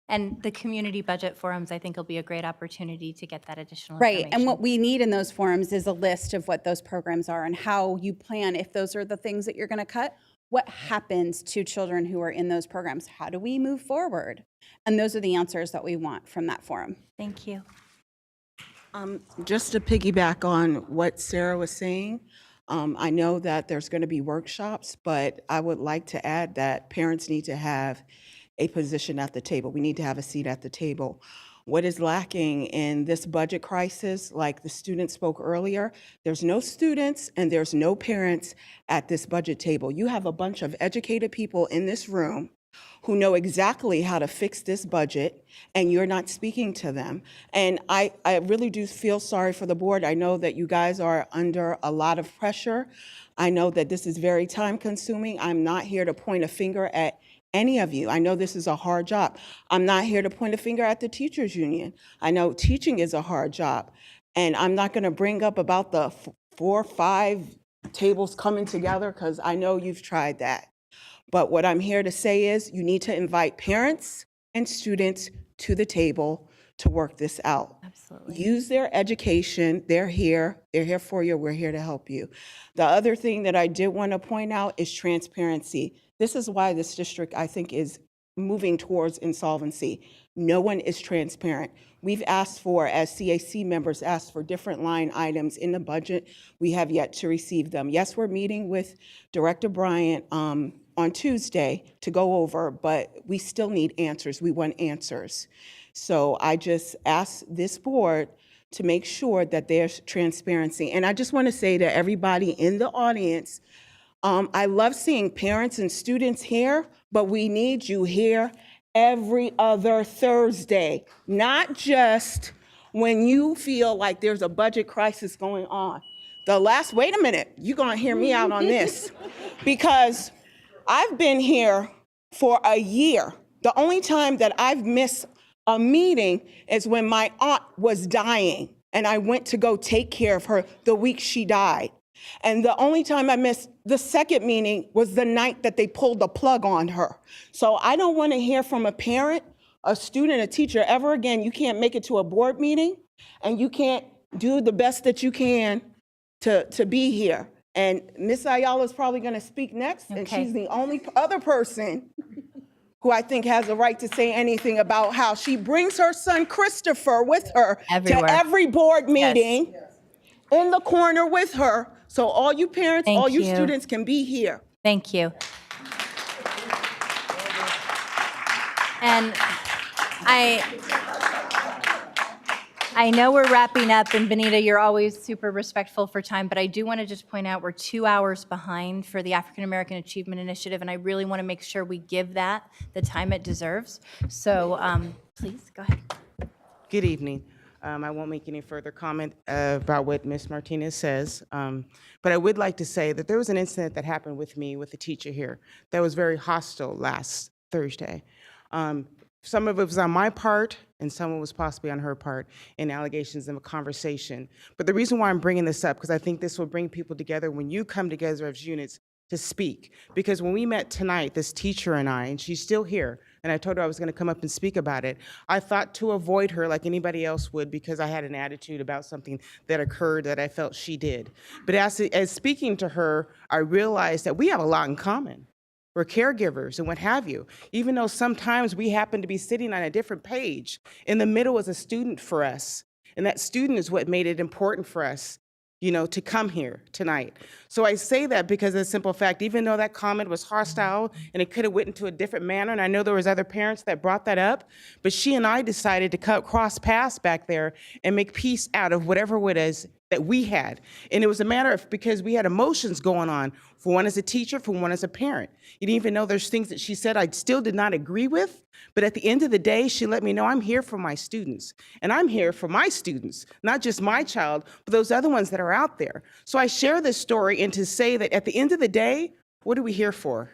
And the community budget forums, I think, will be a great opportunity to get that additional Right, information. and what we need in those forums is a list of what those programs are and how you plan, if those are the things that you're gonna cut, what happens to children who are in those programs? How do we move forward? And those are the answers that we want from that forum. Thank you. Just to piggyback on what Sarah was saying, I know that there's going to be workshops, but I would like to add that parents need to have a position at the table. We need to have a seat at the table. What is lacking in this budget crisis, like the student spoke earlier, there's no students and there's no parents at this budget table. You have a bunch of educated people in this room who know exactly how to fix this budget, and you're not speaking to them. And I really do feel sorry for the board. I know that you guys are under a lot of pressure. I know that this is very time consuming. I'm not here to point a finger at any of you. I know this is a hard job. I'm not here to point a finger at the teachers union. I know teaching is a hard job. And I'm not gonna bring up about the 4 or 5 tables coming together, because I know you've tried that. But what I'm here to say is you need to invite parents and students to the table to work this out. Absolutely. Use their education. They're here for you. We're here to help you. The other thing that I did want to point out is transparency. This is why this district, I think, is moving towards insolvency. No one is transparent. We've asked for, as CAC members, asked for different line items in the budget. We have yet to receive them. Yes, we're meeting with Director Bryant on Tuesday to go over, but we still need answers. We want answers. So I just ask this board to make sure that there's transparency. And I just want to say to everybody in the audience, I love seeing parents and students here, but we need you here every other Thursday, not just when you feel like there's a budget crisis going on. Wait a minute, you're gonna hear me out on this, because I've been here for a year. The only time that I've missed a meeting is when my aunt was dying and I went to go take care of her the week she died. And the only time I missed the second meeting was the night that they pulled the plug on her. So I don't want to hear from a parent, a student, a teacher ever again, you can't make it to a board meeting and you can't do the best that you can to be here. And Ms. Ayala is probably going to speak next, and she's the only other person who I think has a right to say anything about how she brings her son Christopher with her Everywhere. to every board meeting, in the corner with her, so all you parents, all you students can be here. Thank you. And I know we're wrapping up, and Benita, you're always super respectful for time, but I do want to just point out we're 2 hours behind for the African American Achievement Initiative, and I really want to make sure we give that the time it deserves. So please, go ahead. Good evening. I won't make any further comment about what Ms. Martinez says, but I would like to say that there was an incident that happened with me with a teacher here that was very hostile last Thursday. Some of it was on my part, and some of it was possibly on her part in allegations of a conversation. But the reason why I'm bringing this up, because I think this will bring people together when you come together as units to speak. Because when we met tonight, this teacher and I, and she's still here, and I told her I was going to come up and speak about it, I thought to avoid her like anybody else would because I had an attitude about something that occurred that I felt she did. But as speaking to her, I realized that we have a lot in common. We're caregivers and what have you. Even though sometimes we happen to be sitting on a different page, in the middle is a student for us. And that student is what made it important for us, you know, to come here tonight. So I say that because of the simple fact, even though that comment was hostile and it could have went into a different manner, and I know there was other parents that brought that up, but she and I decided to cross paths back there and make peace out of whatever it is that we had. And it was a matter of, because we had emotions going on, for one as a teacher, for one as a parent. You didn't even know there's things that she said I still did not agree with, but at the end of the day, she let me know I'm here for my students. And I'm here for my students, not just my child, but those other ones that are out there. So I share this story and to say that at the end of the day, what are we here for?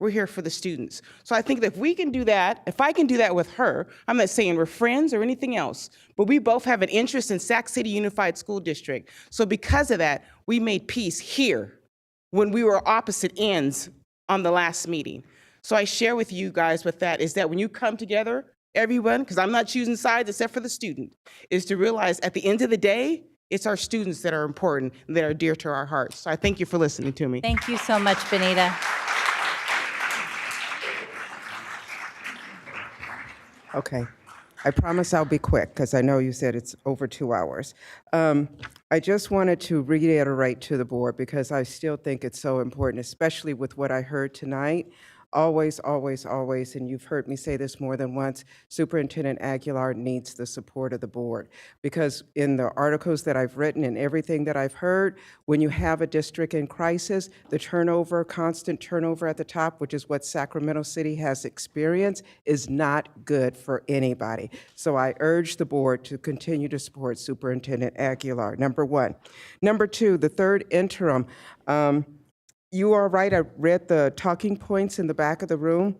We're here for the students. So I think that if we can do that, if I can do that with her, I'm not saying we're friends or anything else, but we both have an interest in Sac City Unified School District. So because of that, we made peace here when we were opposite ends on the last meeting. So I share with you guys with that is that when you come together, everyone, because I'm not choosing sides except for the student, is to realize at the end of the day, it's our students that are important and that are dear to our hearts. So I thank you for listening to me. Thank you so much, Benita. Okay. I promise I'll be quick because I know you said it's over 2 hours. I just wanted to reiterate to the board because I still think it's so important, especially with what I heard tonight. Always, always, always, and you've heard me say this more than once, Superintendent Aguilar needs the support of the board. Because in the articles that I've written and everything that I've heard, when you have a district in crisis, the turnover, constant turnover at the top, which is what Sacramento City has experienced, is not good for anybody. So I urge the board to continue to support Superintendent Aguilar, number one. Number two, the third interim. You are right, I read the talking points in the back of the room.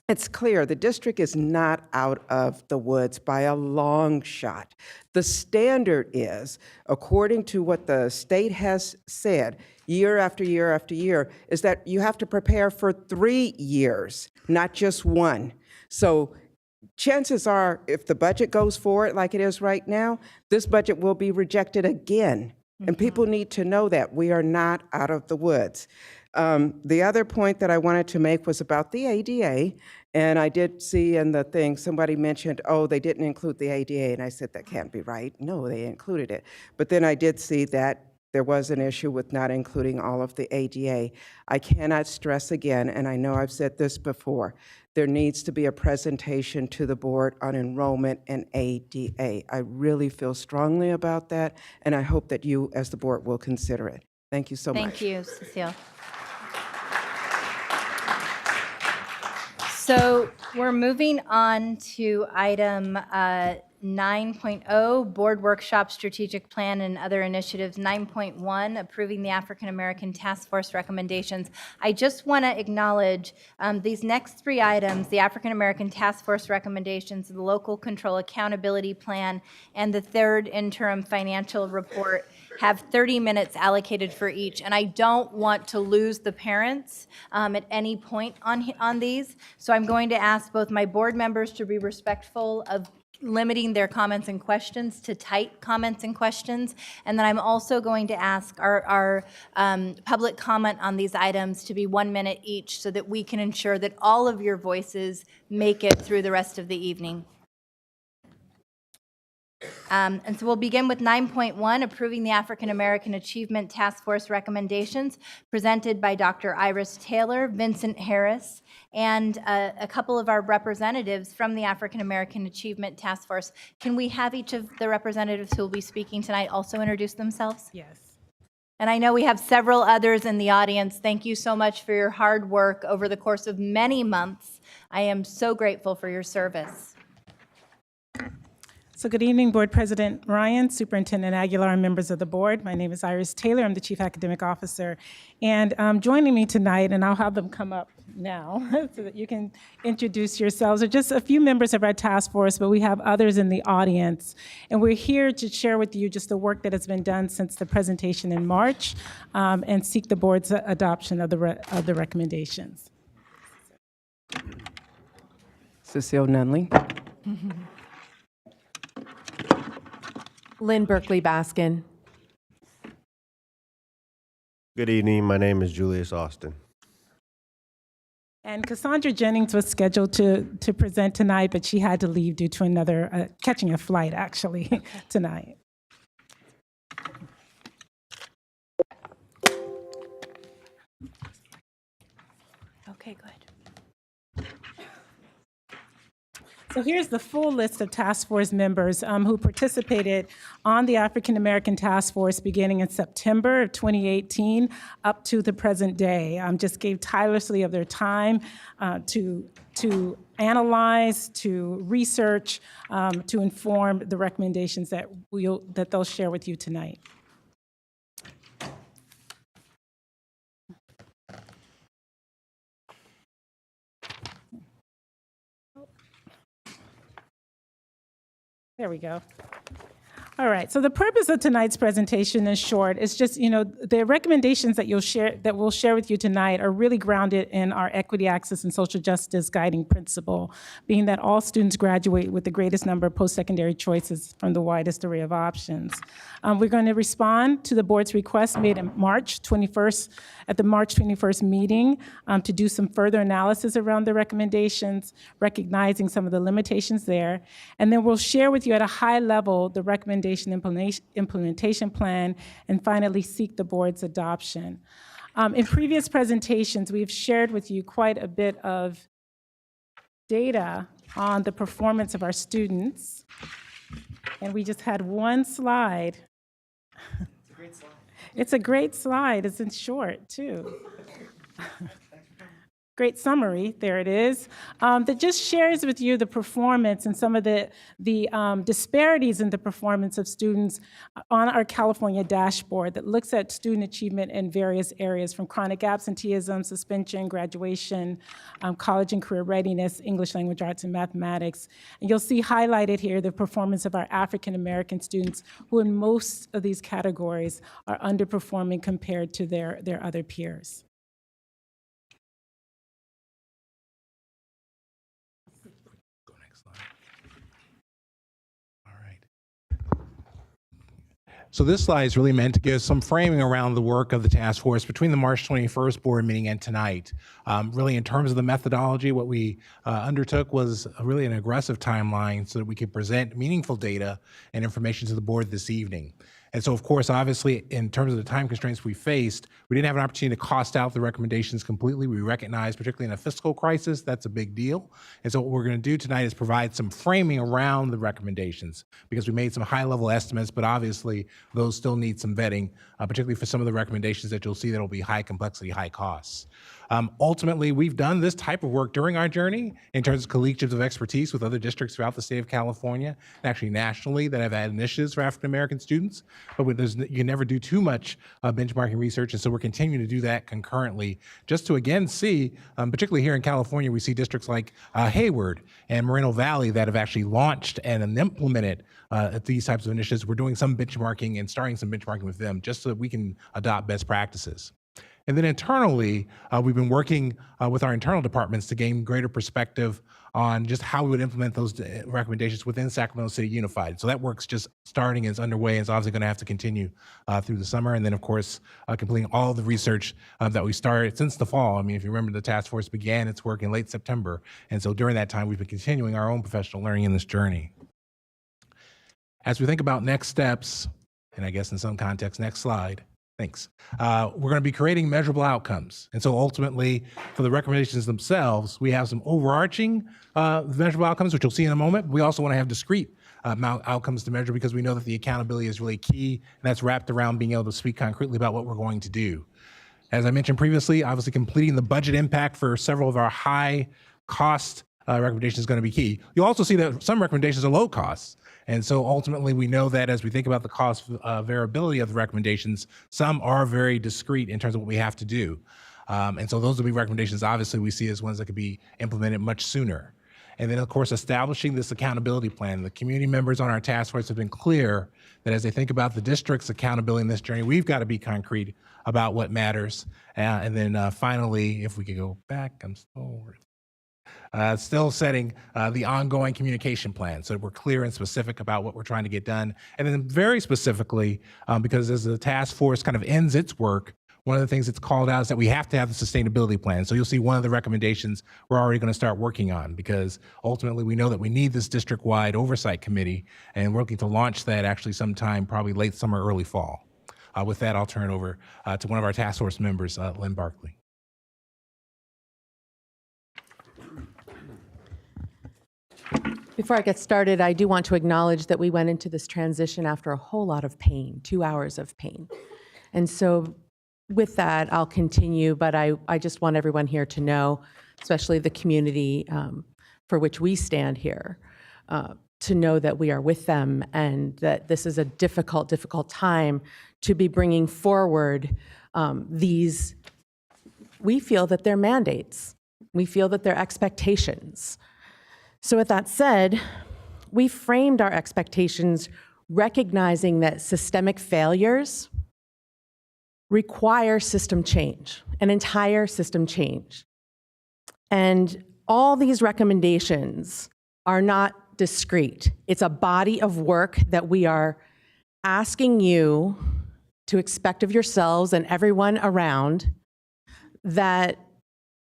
It's clear the district is not out of the woods by a long shot. The standard is, according to what the state has said, year after year after year, is that you have to prepare for 3 years, not just one. So chances are, if the budget goes forward like it is right now, this budget will be rejected again. And people need to know that we are not out of the woods. The other point that I wanted to make was about the ADA. And I did see in the thing, somebody mentioned, oh, they didn't include the ADA. And I said, that can't be right. No, they included it. But then I did see that there was an issue with not including all of the ADA. I cannot stress again, and I know I've said this before, there needs to be a presentation to the board on enrollment in ADA. I really feel strongly about that, and I hope that you, as the board, will consider it. Thank you so much. Thank you, Cecile. So we're moving on to item 9.0, Board Workshop Strategic Plan and Other Initiatives. 9.1, Approving the African American Task Force Recommendations. I just want to acknowledge these next 3 items, the African American Task Force Recommendations, the Local Control Accountability Plan, and the 3rd Interim Financial Report, have 30 minutes allocated for each. And I don't want to lose the parents at any point on these. So I'm going to ask both my board members to be respectful of limiting their comments and questions to tight comments and questions. And then I'm also going to ask our public comment on these items to be 1 minute each so that we can ensure that all of your voices make it through the rest of the evening. And so we'll begin with 9.1, Approving the African American Achievement Task Force Recommendations, presented by Dr. Iris Taylor, Vincent Harris, and a couple of our representatives from the African American Achievement Task Force. Can we have each of the representatives who will be speaking tonight also introduce themselves? Yes. And I know we have several others in the audience. Thank you so much for your hard work over the course of many months. I am so grateful for your service. So good evening, Board President Ryan, Superintendent Aguilar, and members of the board. My name is Iris Taylor. I'm the Chief Academic Officer. And joining me tonight, and I'll have them come up now so that you can introduce yourselves. There are just a few members of our task force, but we have others in the audience. And we're here to share with you just the work that has been done since the presentation in March and seek the board's adoption of the recommendations. Cecile Nunley. Lynn Berkeley Baskin. Good evening. My name is Julius Austin. And Cassandra Jennings was scheduled to present tonight, but she had to leave due to another, catching a flight actually tonight. Okay, good. So here's the full list of task force members who participated on the African American Task Force beginning in September of 2018 up to the present day. Just gave tirelessly of their time to analyze, to research, to inform the recommendations that they'll share with you tonight. There we go. All right, so the purpose of tonight's presentation in short is just, the recommendations that we'll share with you tonight are really grounded in our equity, access, and social justice guiding principle, being that all students graduate with the greatest number of post-secondary choices from the widest array of options. We're going to respond to the board's request made on March 21st, at the March 21st meeting to do some further analysis around the recommendations, recognizing some of the limitations there. And then we'll share with you at a high level the recommendation implementation plan, and finally seek the board's adoption. In previous presentations, we've shared with you quite a bit of data on the performance of our students. And we just had one slide. It's a great slide. It's a great slide. It's in short, too. Great summary, there it is, that just shares with you the performance and some of the disparities in the performance of students on our California dashboard that looks at student achievement in various areas from chronic absenteeism, suspension, graduation, college and career readiness, English language arts, and mathematics. And you'll see highlighted here the performance of our African American students who in most of these categories are underperforming compared to their other peers. So this slide is really meant to give some framing around the work of the task force between the March 21st board meeting and tonight. Really in terms of the methodology, what we undertook was really an aggressive timeline so that we could present meaningful data and information to the board this evening. And so, of course, obviously, in terms of the time constraints we faced, we didn't have an opportunity to cost out the recommendations completely. We recognize, particularly in a fiscal crisis, that's a big deal. And so what we're going to do tonight is provide some framing around the recommendations, because we made some high-level estimates, but obviously those still need some vetting, particularly for some of the recommendations that you'll see that will be high complexity, high costs. Ultimately, we've done this type of work during our journey in terms of collegiates of expertise with other districts throughout the state of California, and actually nationally, that have had initiatives for African American students. But you can never do too much benchmarking research, and so we're continuing to do that concurrently, just to again see, particularly here in California, we see districts like Hayward and Moreno Valley that have actually launched and implemented these types of initiatives. We're doing some benchmarking and starting some benchmarking with them, just so that we can adopt best practices. And then internally, we've been working with our internal departments to gain greater perspective on just how we would implement those recommendations within Sacramento City Unified. So that work's just starting and is underway, and it's obviously going to have to continue through the summer. And then, of course, completing all of the research that we started since the fall. I mean, if you remember, the task force began its work in late September. And so during that time, we've been continuing our own professional learning in this journey. As we think about next steps, and I guess in some context, next slide, thanks. We're going to be creating measurable outcomes. And so ultimately, for the recommendations themselves, we have some overarching measurable outcomes, which you'll see in a moment. We also want to have discrete outcomes to measure, because we know that the accountability is really key, and that's wrapped around being able to speak concretely about what we're going to do. As I mentioned previously, obviously completing the budget impact for several of our high cost recommendations is going to be key. You'll also see that some recommendations are low cost. And so ultimately, we know that as we think about the cost variability of the recommendations, some are very discrete in terms of what we have to do. And so those will be recommendations, obviously, we see as ones that could be implemented much sooner. And then, of course, establishing this accountability plan. The community members on our task force have been clear that as they think about the district's accountability in this journey, we've got to be concrete about what matters. And then finally, if we could go back, I'm still setting the ongoing communication plan so that we're clear and specific about what we're trying to get done. And then very specifically, because as the task force kind of ends its work, one of the things that's called out is that we have to have the sustainability plan. So you'll see one of the recommendations we're already going to start working on, because ultimately we know that we need this district-wide oversight committee, and we're looking to launch that actually sometime probably late summer, early fall. With that, I'll turn it over to one of our task force members, Lynn Barkley. Before I get started, I do want to acknowledge that we went into this transition after a whole lot of pain, 2 hours of pain. And so with that, I'll continue, but I just want everyone here to know, especially the community for which we stand here, to know that we are with them and that this is a difficult, difficult time to be bringing forward these, we feel that they're mandates. We feel that they're expectations. So with that said, we framed our expectations recognizing that systemic failures require system change, an entire system change. And all these recommendations are not discrete. It's a body of work that we are asking you to expect of yourselves and everyone around, that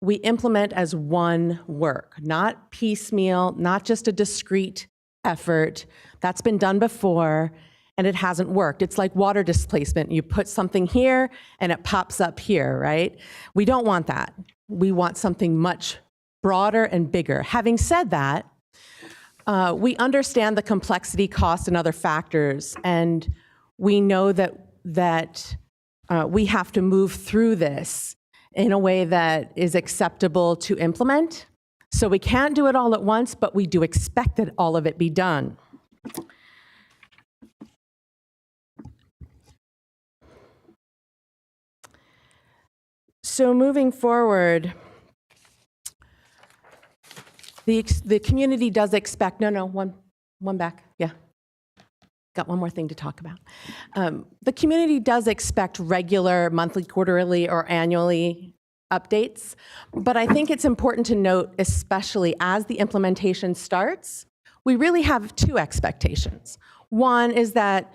we implement as one work, not piecemeal, not just a discrete effort. That's been done before and it hasn't worked. It's like water displacement. You put something here and it pops up here, right? We don't want that. We want something much broader and bigger. Having said that, we understand the complexity, cost, and other factors, and we know that we have to move through this in a way that is acceptable to implement. So we can't do it all at once, but we do expect that all of it be done. So moving forward, the community does expect, one back, yeah. Got one more thing to talk about. The community does expect regular monthly, quarterly, or annually updates, but I think it's important to note, especially as the implementation starts, we really have two expectations. One is that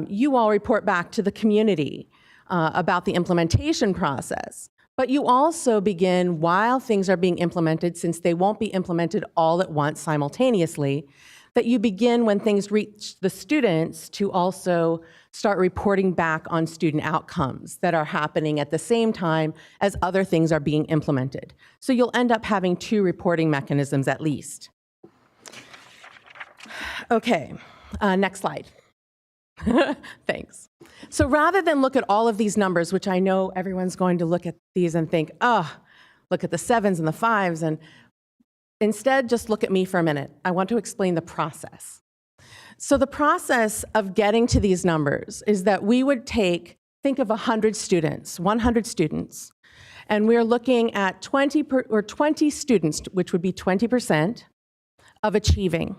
you all report back to the community about the implementation process, but you also begin while things are being implemented, since they won't be implemented all at once simultaneously, that you begin when things reach the students to also start reporting back on student outcomes that are happening at the same time as other things are being implemented. So you'll end up having two reporting mechanisms at least. Okay, next slide. Thanks. So rather than look at all of these numbers, which I know everyone's going to look at these and think, oh, look at the 7s and the 5s, and instead just look at me for a minute. I want to explain the process. So the process of getting to these numbers is that we would think of 100 students, 100 students, and we're looking at 20 students, which would be 20% of achieving.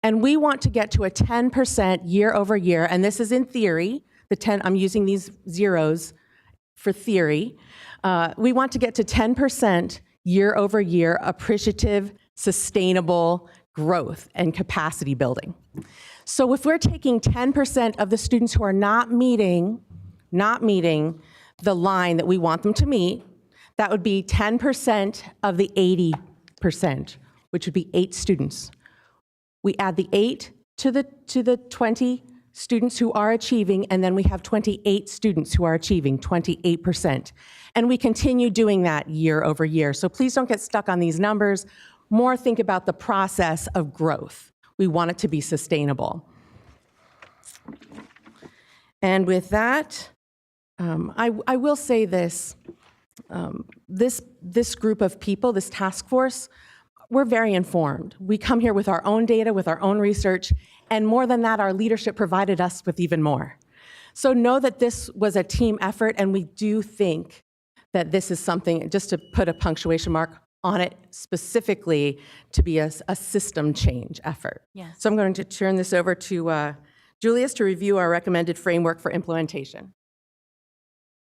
And we want to get to a 10% year over year, and this is in theory, I'm using these zeros for theory. We want to get to 10% year over year appreciative, sustainable growth and capacity building. So if we're taking 10% of the students who are not meeting the line that we want them to meet, that would be 10% of the 80%, which would be 8 students. We add the 8 to the 20 students who are achieving, and then we have 28 students who are achieving 28%. And we continue doing that year over year. So please don't get stuck on these numbers. More think about the process of growth. We want it to be sustainable. And with that, I will say this. This group of people, this task force, we're very informed. We come here with our own data, with our own research, and more than that, our leadership provided us with even more. So know that this was a team effort, and we do think that this is something, just to put a punctuation mark on it, specifically to be a system change effort. Yes. So I'm going to turn this over to Julius to review our recommended framework for implementation.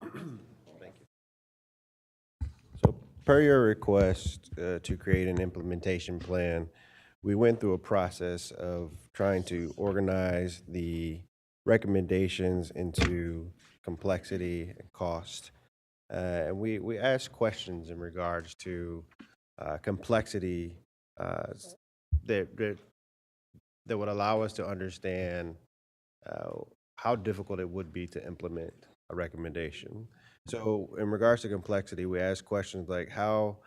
Thank you. So per your request to create an implementation plan, we went through a process of trying to organize the recommendations into complexity and cost. And we asked questions in regards to complexity that would allow us to understand how difficult it would be to implement a recommendation. So in regards to complexity, we ask questions like, how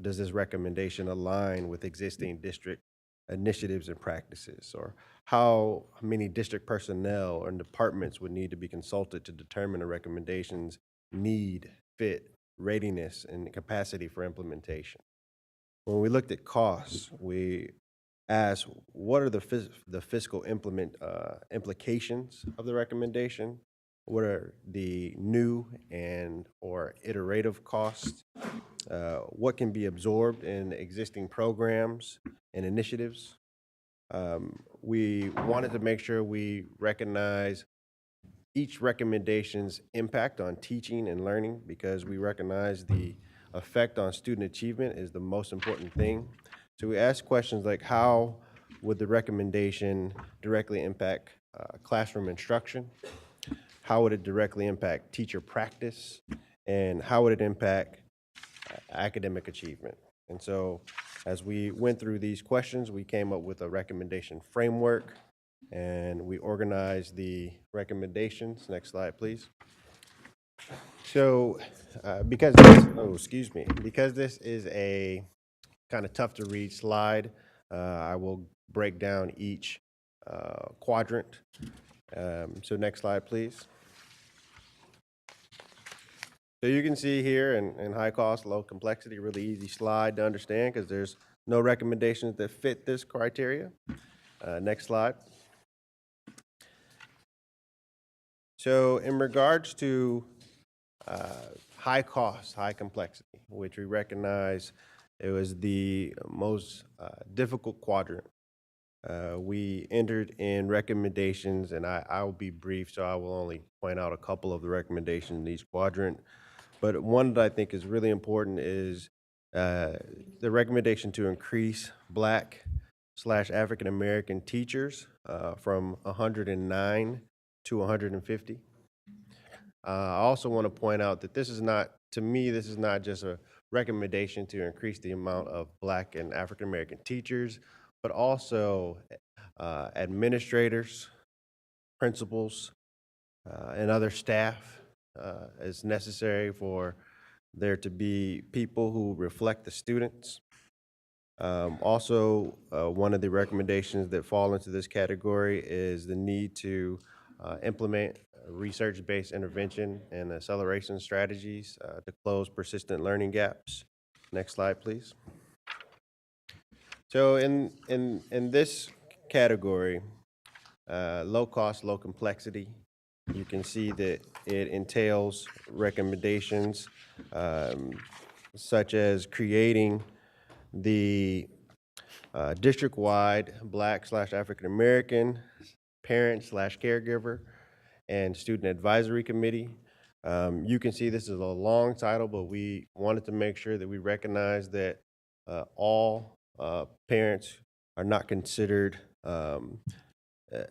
does this recommendation align with existing district initiatives and practices? Or how many district personnel and departments would need to be consulted to determine a recommendation's need, fit, readiness, and capacity for implementation? When we looked at costs, we asked, what are the fiscal implications of the recommendation? What are the new and or iterative costs? What can be absorbed in existing programs and initiatives? We wanted to make sure we recognize each recommendation's impact on teaching and learning, because we recognize the effect on student achievement is the most important thing. So we asked questions like, how would the recommendation directly impact classroom instruction? How would it directly impact teacher practice? And how would it impact academic achievement? And so as we went through these questions, we came up with a recommendation framework, and we organized the recommendations. Next slide, please. So because this is a kind of tough to read slide, I will break down each quadrant. So next slide, please. So you can see here in high cost, low complexity, really easy slide to understand because there's no recommendations that fit this criteria. Next slide. So in regards to high cost, high complexity, which we recognize it was the most difficult quadrant, we entered in recommendations, and I will be brief, so I will only point out a couple of the recommendations in each quadrant. But one that I think is really important is the recommendation to increase Black/African American teachers from 109 to 150. I also want to point out that this is not, to me, this is not just a recommendation to increase the amount of Black and African American teachers, but also administrators, principals, and other staff as necessary for there to be people who reflect the students. Also, one of the recommendations that fall into this category is the need to implement research-based intervention and acceleration strategies to close persistent learning gaps. Next slide, please. So in this category, low cost, low complexity, you can see that it entails recommendations such as creating the district-wide Black/African American parent/caregiver and student advisory committee. You can see this is a long title, but we wanted to make sure that we recognize that all parents are not considered,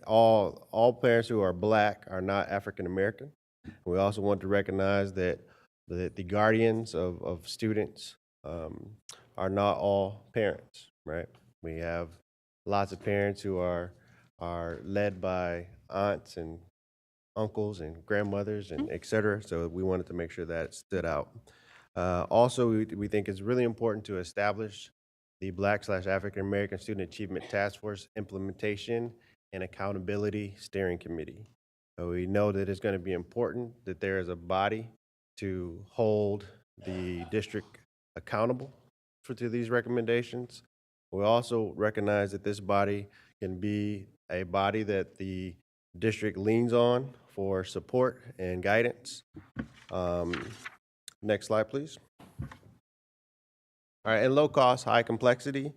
all parents who are Black are not African American. We also want to recognize that the guardians of students are not all parents, right? We have lots of parents who are led by aunts and uncles and grandmothers and et cetera. So we wanted to make sure that stood out. Also, we think it's really important to establish the Black/African American Student Achievement Task Force Implementation and Accountability Steering Committee. So we know that it's going to be important that there is a body to hold the district accountable to these recommendations. We also recognize that this body can be a body that the district leans on for support and guidance. Next slide, please. All right, and low cost, high complexity,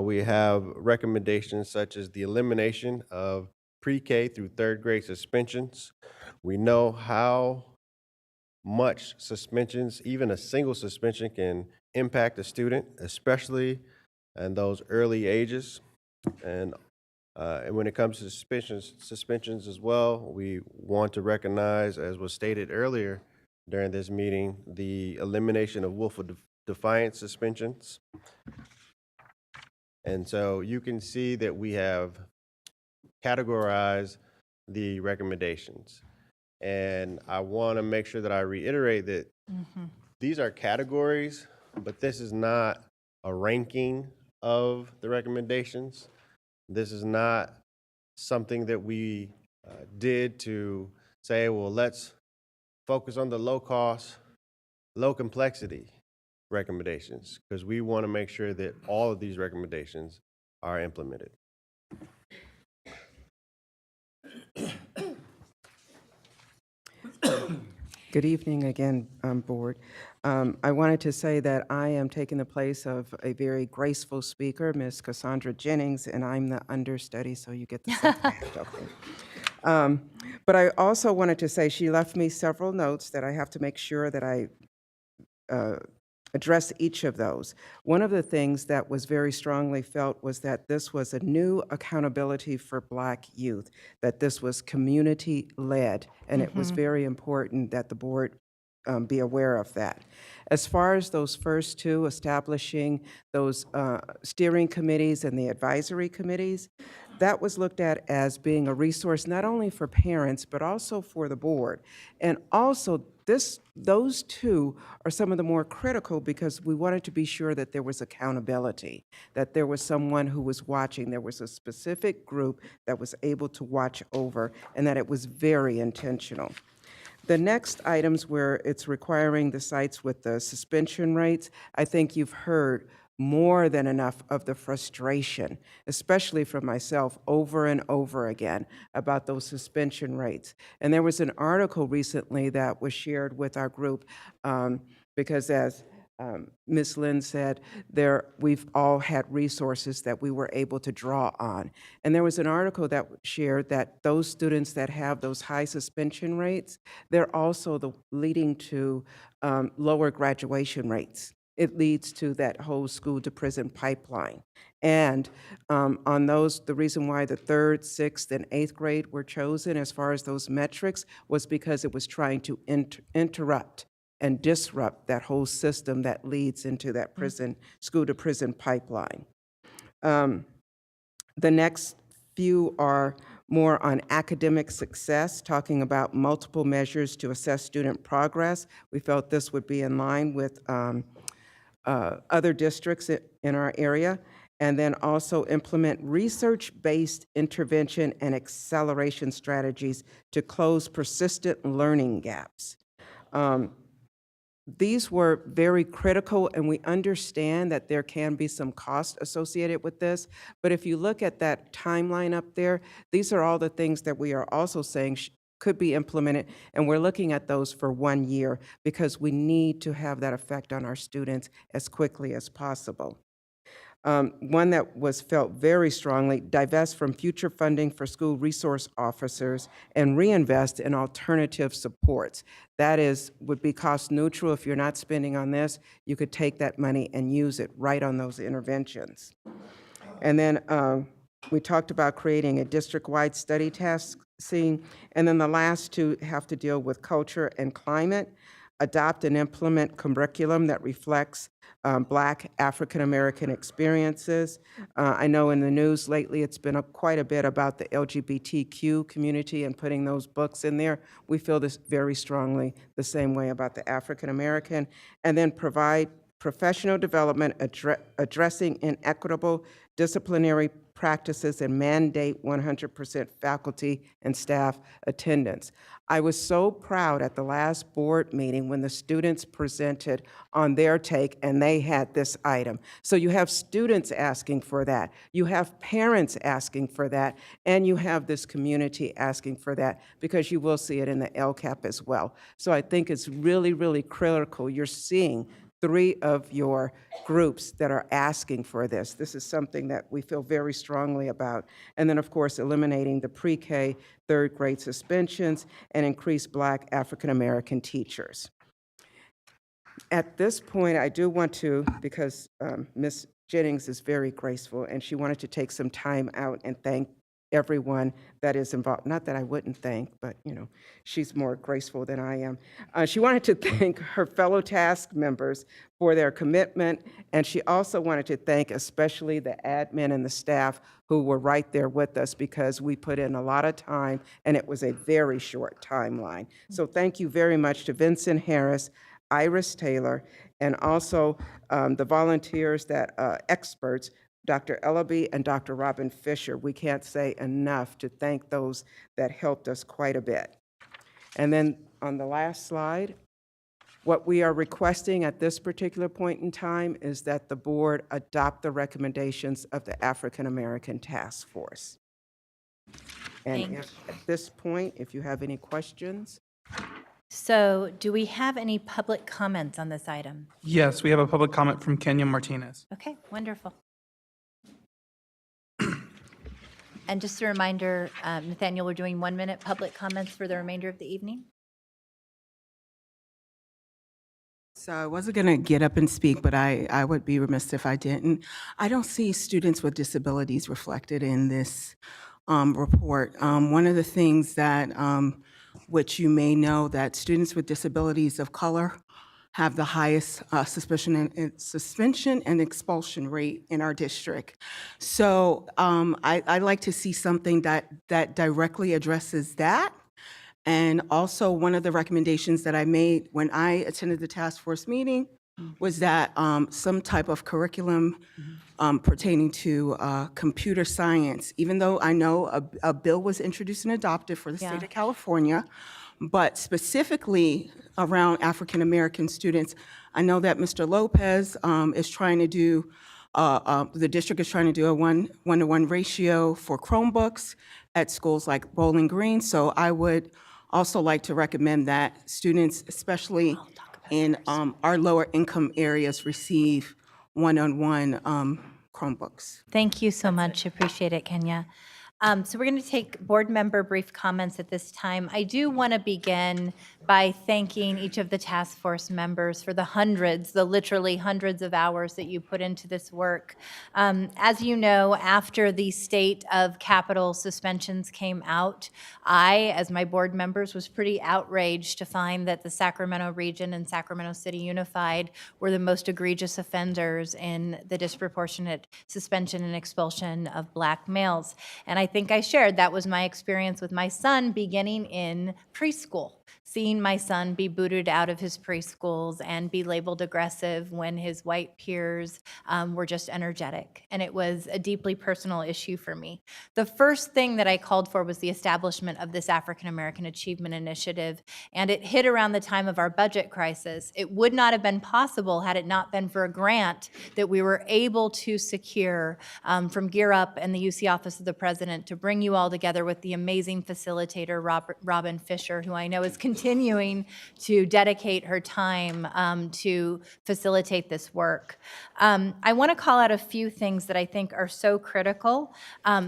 we have recommendations such as the elimination of pre-K through third grade suspensions. We know how much suspensions, even a single suspension, can impact a student, especially in those early ages. And when it comes to suspensions as well, we want to recognize, as was stated earlier during this meeting, the elimination of willful defiance suspensions. And so you can see that we have categorized the recommendations. And I want to make sure that I reiterate that these are categories, but this is not a ranking of the recommendations. This is not something that we did to say, well, let's focus on the low cost, low complexity recommendations, because we want to make sure that all of these recommendations are implemented. Good evening again, Board. I wanted to say that I am taking the place of a very graceful speaker, Ms. Cassandra Jennings, and I'm the understudy, so you get the second act, okay. But I also wanted to say she left me several notes that I have to make sure that I address each of those. One of the things that was very strongly felt was that this was a new accountability for Black youth, that this was community-led, and it was very important that the board be aware of that. As far as those first two, establishing those steering committees and the advisory committees, that was looked at as being a resource not only for parents, but also for the board. And also, those two are some of the more critical because we wanted to be sure that there was accountability, that there was someone who was watching, there was a specific group that was able to watch over, and that it was very intentional. The next items where it's requiring the sites with the suspension rates, I think you've heard more than enough of the frustration, especially from myself over and over again about those suspension rates. And there was an article recently that was shared with our group because as Ms. Lynn said, we've all had resources that we were able to draw on. And there was an article that shared that those students that have those high suspension rates, they're also leading to lower graduation rates. It leads to that whole school to prison pipeline. And on those, the reason why the 3rd, 6th, and 8th grade were chosen as far as those metrics was because it was trying to interrupt and disrupt that whole system that leads into that prison, school to prison pipeline. The next few are more on academic success, talking about multiple measures to assess student progress. We felt this would be in line with other districts in our area, and then also implement research-based intervention and acceleration strategies to close persistent learning gaps. These were very critical, and we understand that there can be some cost associated with this, but if you look at that timeline up there, these are all the things that we are also saying could be implemented, and we're looking at those for 1 year because we need to have that effect on our students as quickly as possible. One that was felt very strongly, divest from future funding for school resource officers and reinvest in alternative supports. That would be cost neutral. If you're not spending on this, you could take that money and use it right on those interventions. And then we talked about creating a district-wide study task scene. And then the last two have to deal with culture and climate. Adopt and implement curriculum that reflects Black African-American experiences. I know in the news lately it's been quite a bit about the LGBTQ community and putting those books in there. We feel this very strongly the same way about the African-American. And then provide professional development addressing inequitable disciplinary practices, and mandate 100% faculty and staff attendance. I was so proud at the last board meeting when the students presented on their take and they had this item. So you have students asking for that, you have parents asking for that, and you have this community asking for that, because you will see it in the LCAP as well. So I think it's really, really critical. You're seeing 3 of your groups that are asking for this. This is something that we feel very strongly about. And then, of course, eliminating the pre-K, 3rd grade suspensions and increase Black African American teachers. At this point, I do want to, because Ms. Jennings is very graceful, and she wanted to take some time out and thank everyone that is involved. Not that I wouldn't thank, but you know, she's more graceful than I am. She wanted to thank her fellow task members for their commitment, and she also wanted to thank especially the admin and the staff who were right there with us, because we put in a lot of time and it was a very short timeline. So thank you very much to Vincent Harris, Iris Taylor, and also the volunteers that experts, Dr. Ellaby and Dr. Robin Fisher. We can't say enough to thank those that helped us quite a bit. And then on the last slide, what we are requesting at this particular point in time is that the board adopt the recommendations of the African American Task Force. And at this point, if you have any questions. So do we have any public comments on this item? Yes, we have a public comment from Kenya Martinez. Okay, wonderful. And just a reminder, Nathaniel, we're doing 1-minute public comments for the remainder of the evening. So I wasn't going to get up and speak, but I would be remiss if I didn't. I don't see students with disabilities reflected in this report. One of the things that, which you may know, that students with disabilities of color have the highest suspension and expulsion rate in our district. So I'd like to see something that directly addresses that. And also, one of the recommendations that I made when I attended the task force meeting was that some type of curriculum pertaining to computer science, even though I know a bill was introduced and adopted for the state of California, but specifically around African American students, I know that Mr. Lopez is trying to do, the district is trying to do a 1-to-1 ratio for Chromebooks at schools like Bowling Green. So I would also like to recommend that students, especially in our lower income areas, receive 1-on-1 Chromebooks. Thank you so much. Appreciate it, Kenya. So we're going to take board member brief comments at this time. I do want to begin by thanking each of the task force members for the literally hundreds of hours that you put into this work. As you know, after the state of capital suspensions came out, I, as my board members, was pretty outraged to find that the Sacramento region and Sacramento City Unified were the most egregious offenders in the disproportionate suspension and expulsion of Black males. And I think I shared that was my experience with my son beginning in preschool, seeing my son be booted out of his preschools and be labeled aggressive when his white peers were just energetic. And it was a deeply personal issue for me. The first thing that I called for was the establishment of this African American Achievement Initiative, and it hit around the time of our budget crisis. It would not have been possible had it not been for a grant that we were able to secure from Gear Up and the UC Office of the President to bring you all together with the amazing facilitator, Robin Fisher, who I know is continuing to dedicate her time to facilitate this work. I want to call out a few things that I think are so critical.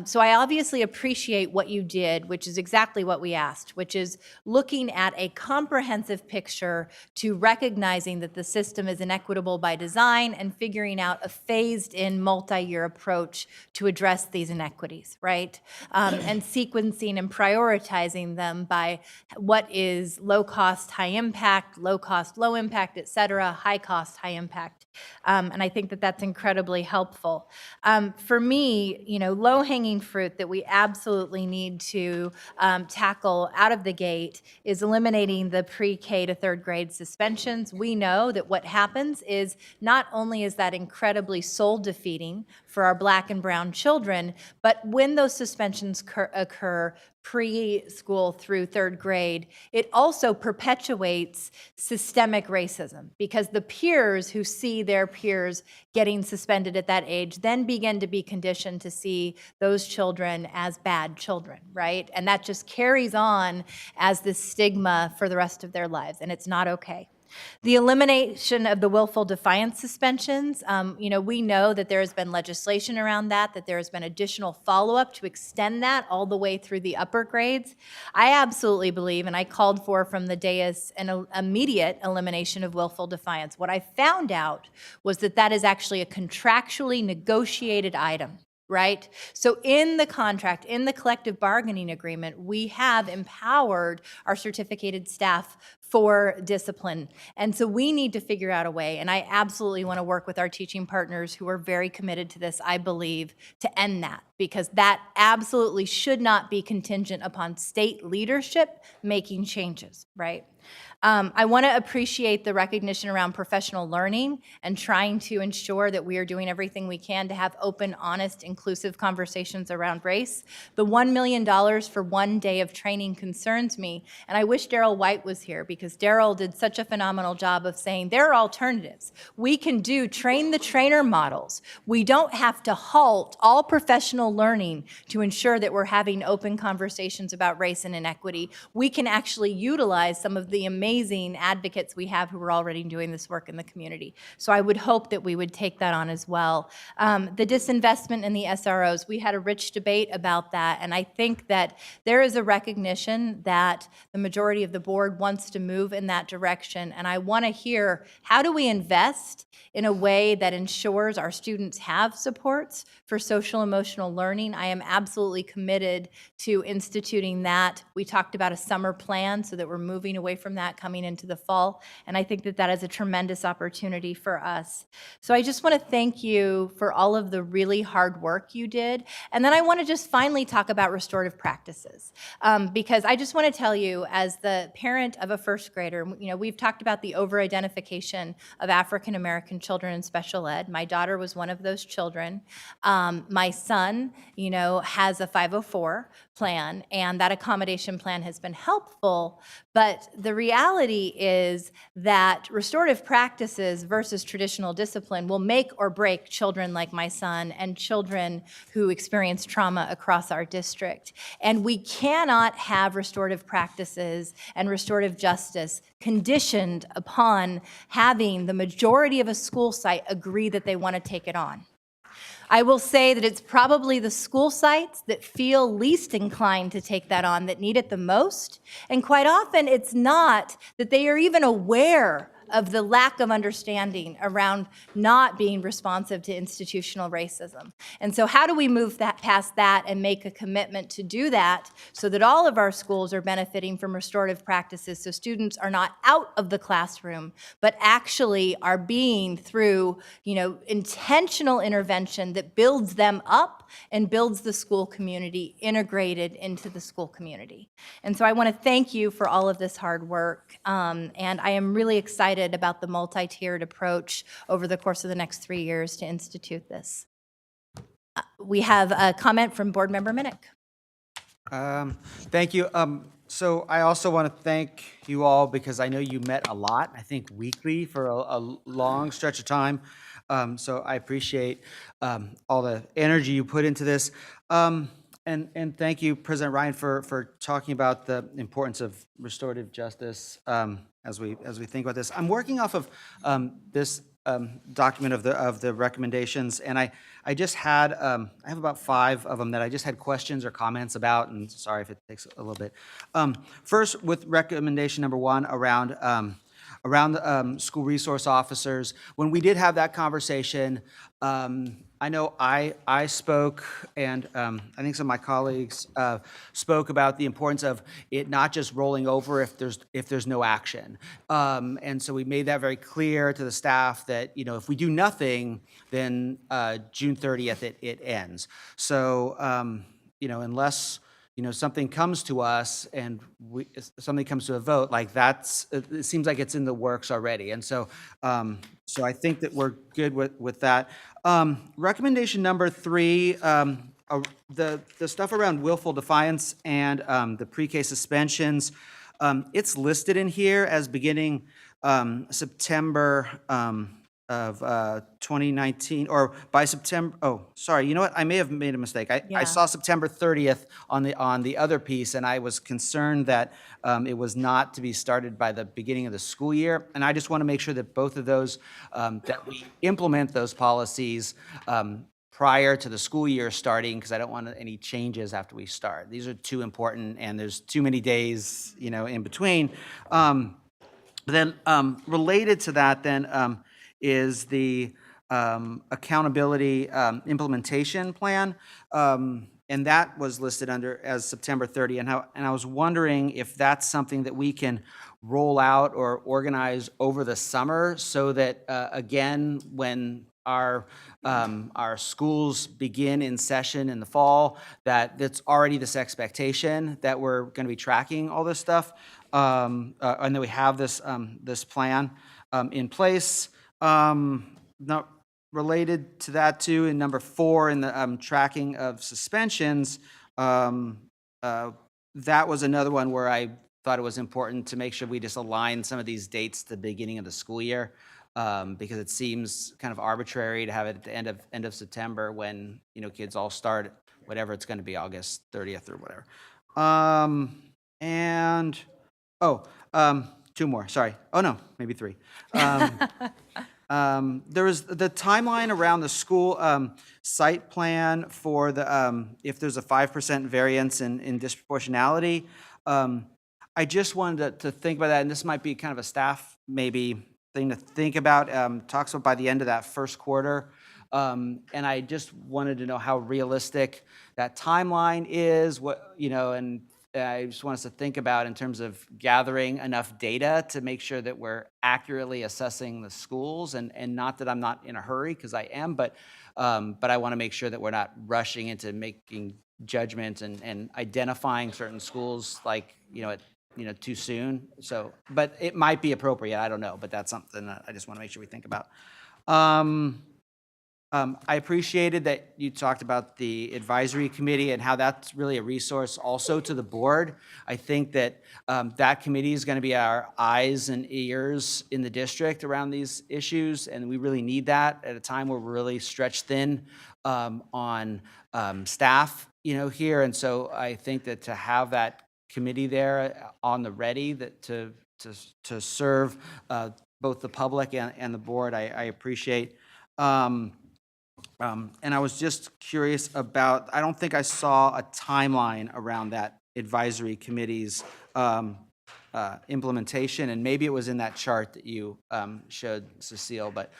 So I obviously appreciate what you did, which is exactly what we asked, which is looking at a comprehensive picture to recognizing that the system is inequitable by design and figuring out a phased-in multi-year approach to address these inequities, right? And sequencing and prioritizing them by what is low cost, high impact, low cost, low impact, et cetera, high cost, high impact. And I think that that's incredibly helpful. For me, low hanging fruit that we absolutely need to tackle out of the gate is eliminating the pre-K to 3rd grade suspensions. We know that what happens is not only is that incredibly soul defeating for our Black and brown children. But when those suspensions occur preschool through third grade, it also perpetuates systemic racism, because the peers who see their peers getting suspended at that age then begin to be conditioned to see those children as bad children, right? And that just carries on as this stigma for the rest of their lives, and it's not okay. The elimination of the willful defiance suspensions, we know that there has been legislation around that there has been additional follow-up to extend that all the way through the upper grades. I absolutely believe, and I called for from the dais, an immediate elimination of willful defiance. What I found out was that is actually a contractually negotiated item. Right? So in the contract, in the collective bargaining agreement, we have empowered our certificated staff for discipline. And so we need to figure out a way, and I absolutely want to work with our teaching partners who are very committed to this, I believe, to end that, because that absolutely should not be contingent upon state leadership making changes, right? I want to appreciate the recognition around professional learning and trying to ensure that we are doing everything we can to have open, honest, inclusive conversations around race. The $1 million for 1 day of training concerns me, and I wish Daryl White was here, because Daryl did such a phenomenal job of saying there are alternatives. We can do train the trainer models. We don't have to halt all professional learning to ensure that we're having open conversations about race and inequity. We can actually utilize some of the amazing advocates we have who are already doing this work in the community. So I would hope that we would take that on as well. The disinvestment in the SROs, we had a rich debate about that, and I think that there is a recognition that the majority of the board wants to move in that direction, and I want to hear, how do we invest in a way that ensures our students have supports for social emotional learning? I am absolutely committed to instituting that. We talked about a summer plan so that we're moving away from that coming into the fall, and I think that is a tremendous opportunity for us. So I just want to thank you for all of the really hard work you did, and then I want to just finally talk about restorative practices, because I just want to tell you, as the parent of a first grader, we've talked about the over-identification of African American children in special ed. My daughter was one of those children. My son, has a 504 plan, and that accommodation plan has been helpful, but the reality is that restorative practices versus traditional discipline will make or break children like my son and children who experience trauma across our district. And we cannot have restorative practices and restorative justice conditioned upon having the majority of a school site agree that they want to take it on. I will say that it's probably the school sites that feel least inclined to take that on that need it the most. And quite often it's not that they are even aware of the lack of understanding around not being responsive to institutional racism. And so how do we move past that and make a commitment to do that so that all of our schools are benefiting from restorative practices, so students are not out of the classroom, but actually are being through, intentional intervention that builds them up and builds the school community integrated into the school community. And so I want to thank you for all of this hard work, and I am really excited about the multi-tiered approach over the course of the next 3 years to institute this. We have a comment from Board Member Minnick. Thank you. So I also want to thank you all, because I know you met a lot, I think weekly for a long stretch of time. So I appreciate all the energy you put into this. And thank you, President Ryan, for talking about the importance of restorative justice as we think about this. I'm working off of this document of the recommendations, and I just had I have about 5 of them that I just had questions or comments about, and sorry if it takes a little bit. First, with recommendation number 1 around school resource officers, when we did have that conversation, I know I spoke, and I think some of my colleagues spoke about the importance of it not just rolling over if there's no action. And so we made that very clear to the staff that, if we do nothing, then June 30th it ends. So, unless something comes to us and something comes to a vote, like it seems like it's in the works already. And so, so I think that we're good with that. Recommendation number 3, the stuff around willful defiance and the pre-K suspensions, it's listed in here as beginning September of 2019, or by September. Oh, sorry. You know what? I may have made a mistake. I saw September 30th on the other piece, and I was concerned that it was not to be started by the beginning of the school year. And I just want to make sure that both of those, that we implement those policies prior to the school year starting, because I don't want any changes after we start. These are too important, and there's too many days, in between. But then related to that, then is the accountability implementation plan, and that was listed as September 30. And I was wondering if that's something that we can roll out or organize over the summer, so that again, when our schools begin in session in the fall, that's already this expectation that we're going to be tracking all this stuff, and that we have this plan in place. Not related to that too, in number 4, in the tracking of suspensions, that was another one where I thought it was important to make sure we just align some of these dates to the beginning of the school year, because it seems kind of arbitrary to have it at the end of September when kids all start whatever it's going to be, August 30th or whatever. And 2 more. Sorry. Oh no, maybe 3. There was the timeline around the school site plan for the if there's a 5% variance in disproportionality. I just wanted to think about that, and this might be kind of a staff maybe thing to think about. Talks about by the end of that first quarter, and I just wanted to know how realistic that timeline is. And I just want us to think about in terms of gathering enough data to make sure that we're accurately assessing the schools, and not that I'm not in a hurry, because I am, but I want to make sure that we're not rushing into making judgments and identifying certain schools too soon. So, but it might be appropriate. I don't know, but that's something that I just want to make sure we think about. I appreciated that you talked about the advisory committee and how that's really a resource also to the board. I think that that committee is going to be our eyes and ears in the district around these issues, and we really need that at a time where we're really stretched thin on staff, here. And so I think that to have that committee there on the ready to serve both the public and the board, I appreciate. And I was just curious about, I don't think I saw a timeline around that advisory committee's implementation, and maybe it was in that chart that you showed, Cecile, but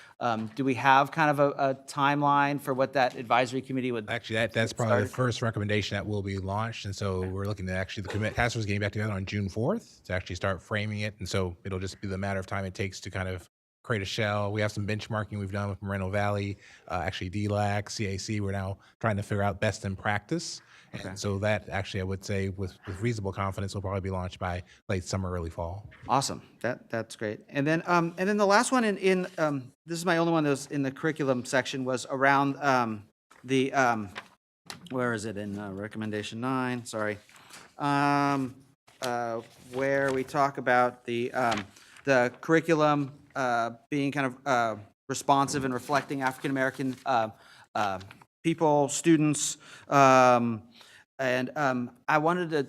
do we have kind of a timeline for what that advisory committee would? Actually, that's probably the first recommendation that will be launched, and so we're looking at actually the task force getting back together on June 4th to actually start framing it, and so it'll just be the matter of time it takes to kind of create a shell. We have some benchmarking we've done with Moreno Valley, actually DLAC, CAC. We're now trying to figure out best in practice. Okay. And so that actually, I would say with reasonable confidence, will probably be launched by late summer, early fall. Awesome. That's great. And then the last one in this is my only one that was in the curriculum section, was around the where is it in recommendation 9? Sorry, where we talk about the curriculum being kind of responsive and reflecting African American people, students, and I wanted to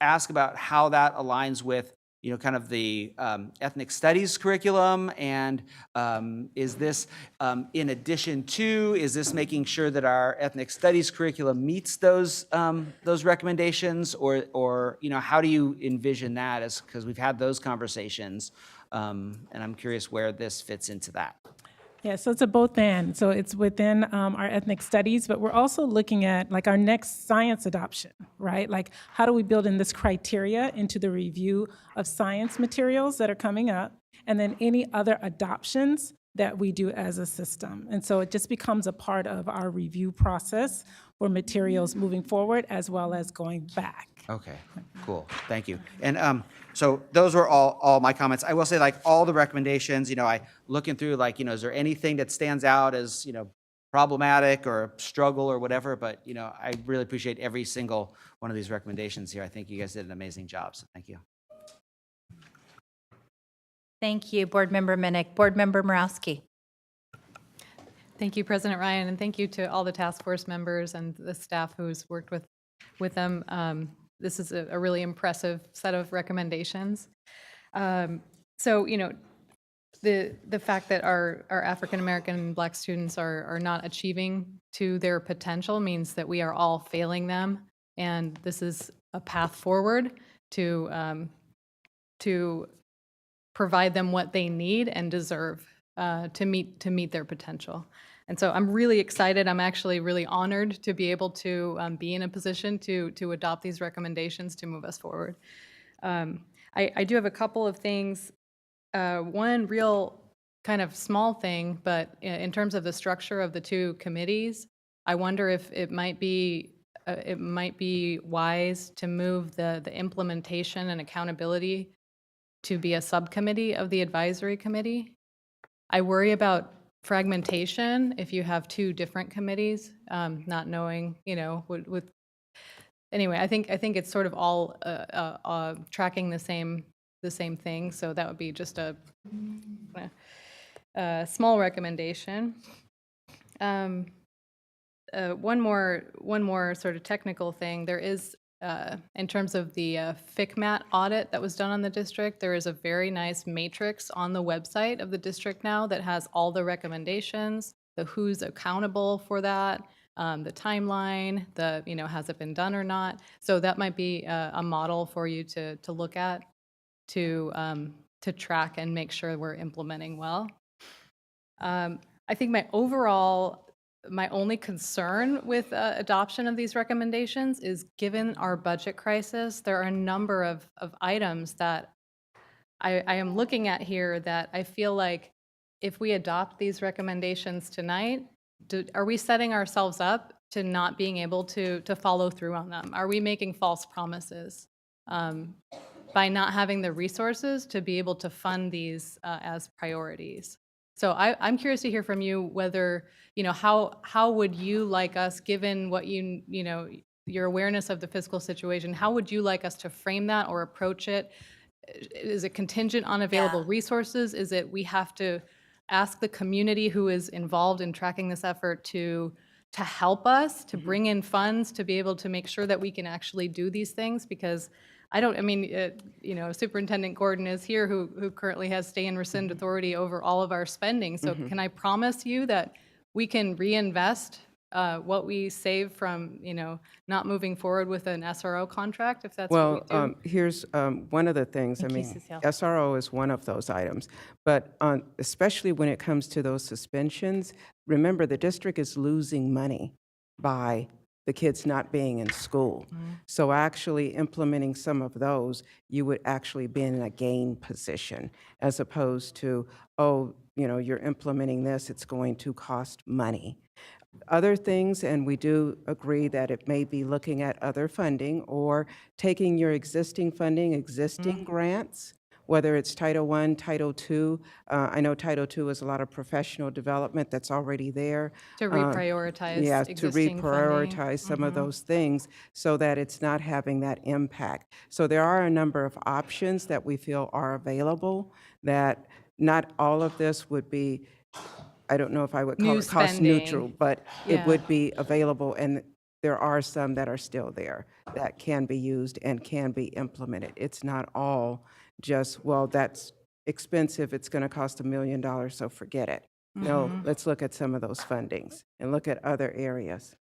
ask about how that aligns with kind of the ethnic studies curriculum, and is this in addition to, is this making sure that our ethnic studies curriculum meets those recommendations, or how do you envision that, as because we've had those conversations, and I'm curious where this fits into that. Yeah, so it's a both and. So it's within our ethnic studies, but we're also looking at like our next science adoption, right? Like how do we build in this criteria into the review of science materials that are coming up, and then any other adoptions that we do as a system. And so it just becomes a part of our review process for materials moving forward as well as going back. Okay, cool, thank you. And so those were all my comments. I will say, like, all the recommendations, I looking through, like, is there anything that stands out as, problematic or struggle or whatever, but, I really appreciate every single one of these recommendations here. I think you guys did an amazing job, so thank you. Thank you, Board Member Minnick. Board Member Morowski. Thank you, President Ryan, and thank you to all the task force members and the staff who's worked with them. This is a really impressive set of recommendations. So, the fact that our African American and Black students are not achieving to their potential means that we are all failing them, and this is a path forward to provide them what they need and deserve to meet their potential. And so I'm really excited. I'm actually really honored to be able to be in a position to adopt these recommendations to move us forward. I do have a couple of things. One real kind of small thing, but in terms of the structure of the two committees, I wonder if it might be wise to move the implementation and accountability to be a subcommittee of the advisory committee. I worry about fragmentation if you have two different committees, not knowing, with anyway, I think it's sort of all tracking the same thing. So that would be just a small recommendation. One more sort of technical thing. There is, in terms of the FICMAT audit that was done on the district, there is a very nice matrix on the website of the district now that has all the recommendations, the who's accountable for that, the timeline, has it been done or not. So that might be a model for you to look at, to track and make sure we're implementing well. I think my only concern with adoption of these recommendations is, given our budget crisis, there are a number of items that I am looking at here that I feel like if we adopt these recommendations tonight, are we setting ourselves up to not being able to follow through on them? Are we making false promises by not having the resources to be able to fund these as priorities? So I'm curious to hear from you whether, how would you like us, given what your awareness of the fiscal situation, how would you like us to frame that or approach it? Is it contingent on available resources? Is it we have to ask the community who is involved in tracking this effort to help us, to bring in funds to be able to make sure that we can actually do these things? Because Superintendent Gordon is here, who currently has stay and rescind authority over all of our spending. So can I promise you that we can reinvest what we save from, not moving forward with an SRO contract, if that's what we do? Here's one of the things. Thank you, Cecile. SRO is one of those items, but especially when it comes to those suspensions, remember the district is losing money by the kids not being in school. So actually implementing some of those, you would actually be in a gain position, as opposed to, you're implementing this, it's going to cost money. Other things, and we do agree that it may be looking at other funding or taking your existing funding, existing grants, whether it's Title I, Title II. I know Title II is a lot of professional development that's already there. To reprioritize to existing reprioritize funding. some of those things so that it's not having that impact. So there are a number of options that we feel are available, that not all of this would be, I don't know if I would call it cost neutral, but it would be available, and there are some that are still there that can be used and can be implemented. It's not all just, well, that's expensive, it's going to cost $1 million, so forget it. No, let's look at some of those fundings and look at other areas.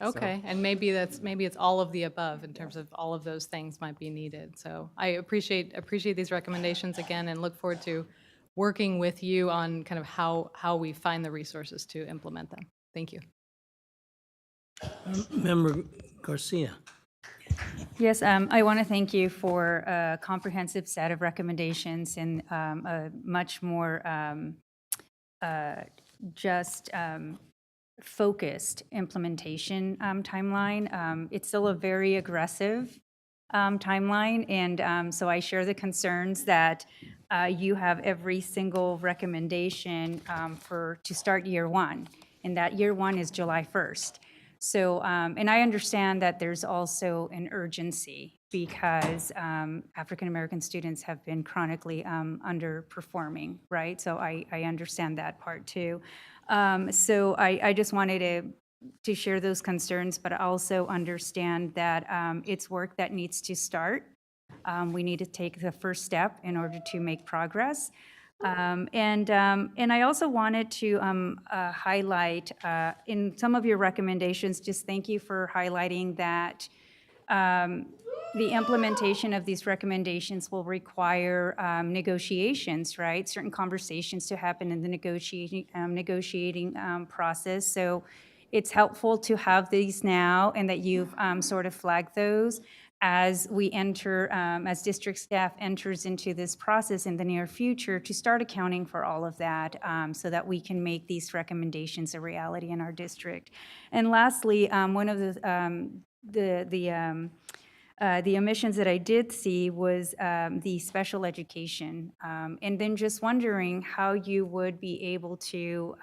Okay, and maybe it's all of the above in terms of all of those things might be needed. So I appreciate these recommendations again, and look forward to working with you on kind of how we find the resources to implement them. Thank you. Member Garcia. Yes, I want to thank you for a comprehensive set of recommendations and a much more just focused implementation timeline. It's still a very aggressive timeline, and so I share the concerns that you have every single recommendation to start year one, and that year one is July 1st. So, and I understand that there's also an urgency because African-American students have been chronically underperforming, right? So I understand that part too. So I just wanted to share those concerns, but also understand that it's work that needs to start. We need to take the first step in order to make progress. And I also wanted to highlight in some of your recommendations, just thank you for highlighting that the implementation of these recommendations will require negotiations, right? Certain conversations to happen in the negotiating process. So it's helpful to have these now and that you've sort of flagged those as we enter, as district staff enters into this process in the near future to start accounting for all of that so that we can make these recommendations a reality in our district. And lastly, one of the omissions that I did see was the special education. And then just wondering how you would be able to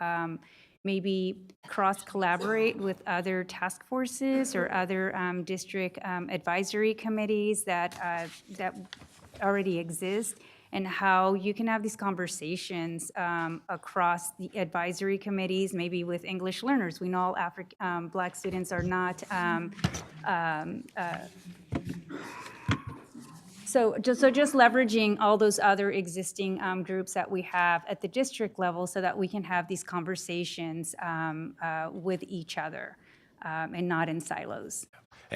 maybe cross-collaborate with other task forces or other district advisory committees that already exist, and how you can have these conversations across the advisory committees, maybe with English learners. We know all Black students are not So just leveraging all those other existing groups that we have at the district level so that we can have these conversations with each other and not in silos.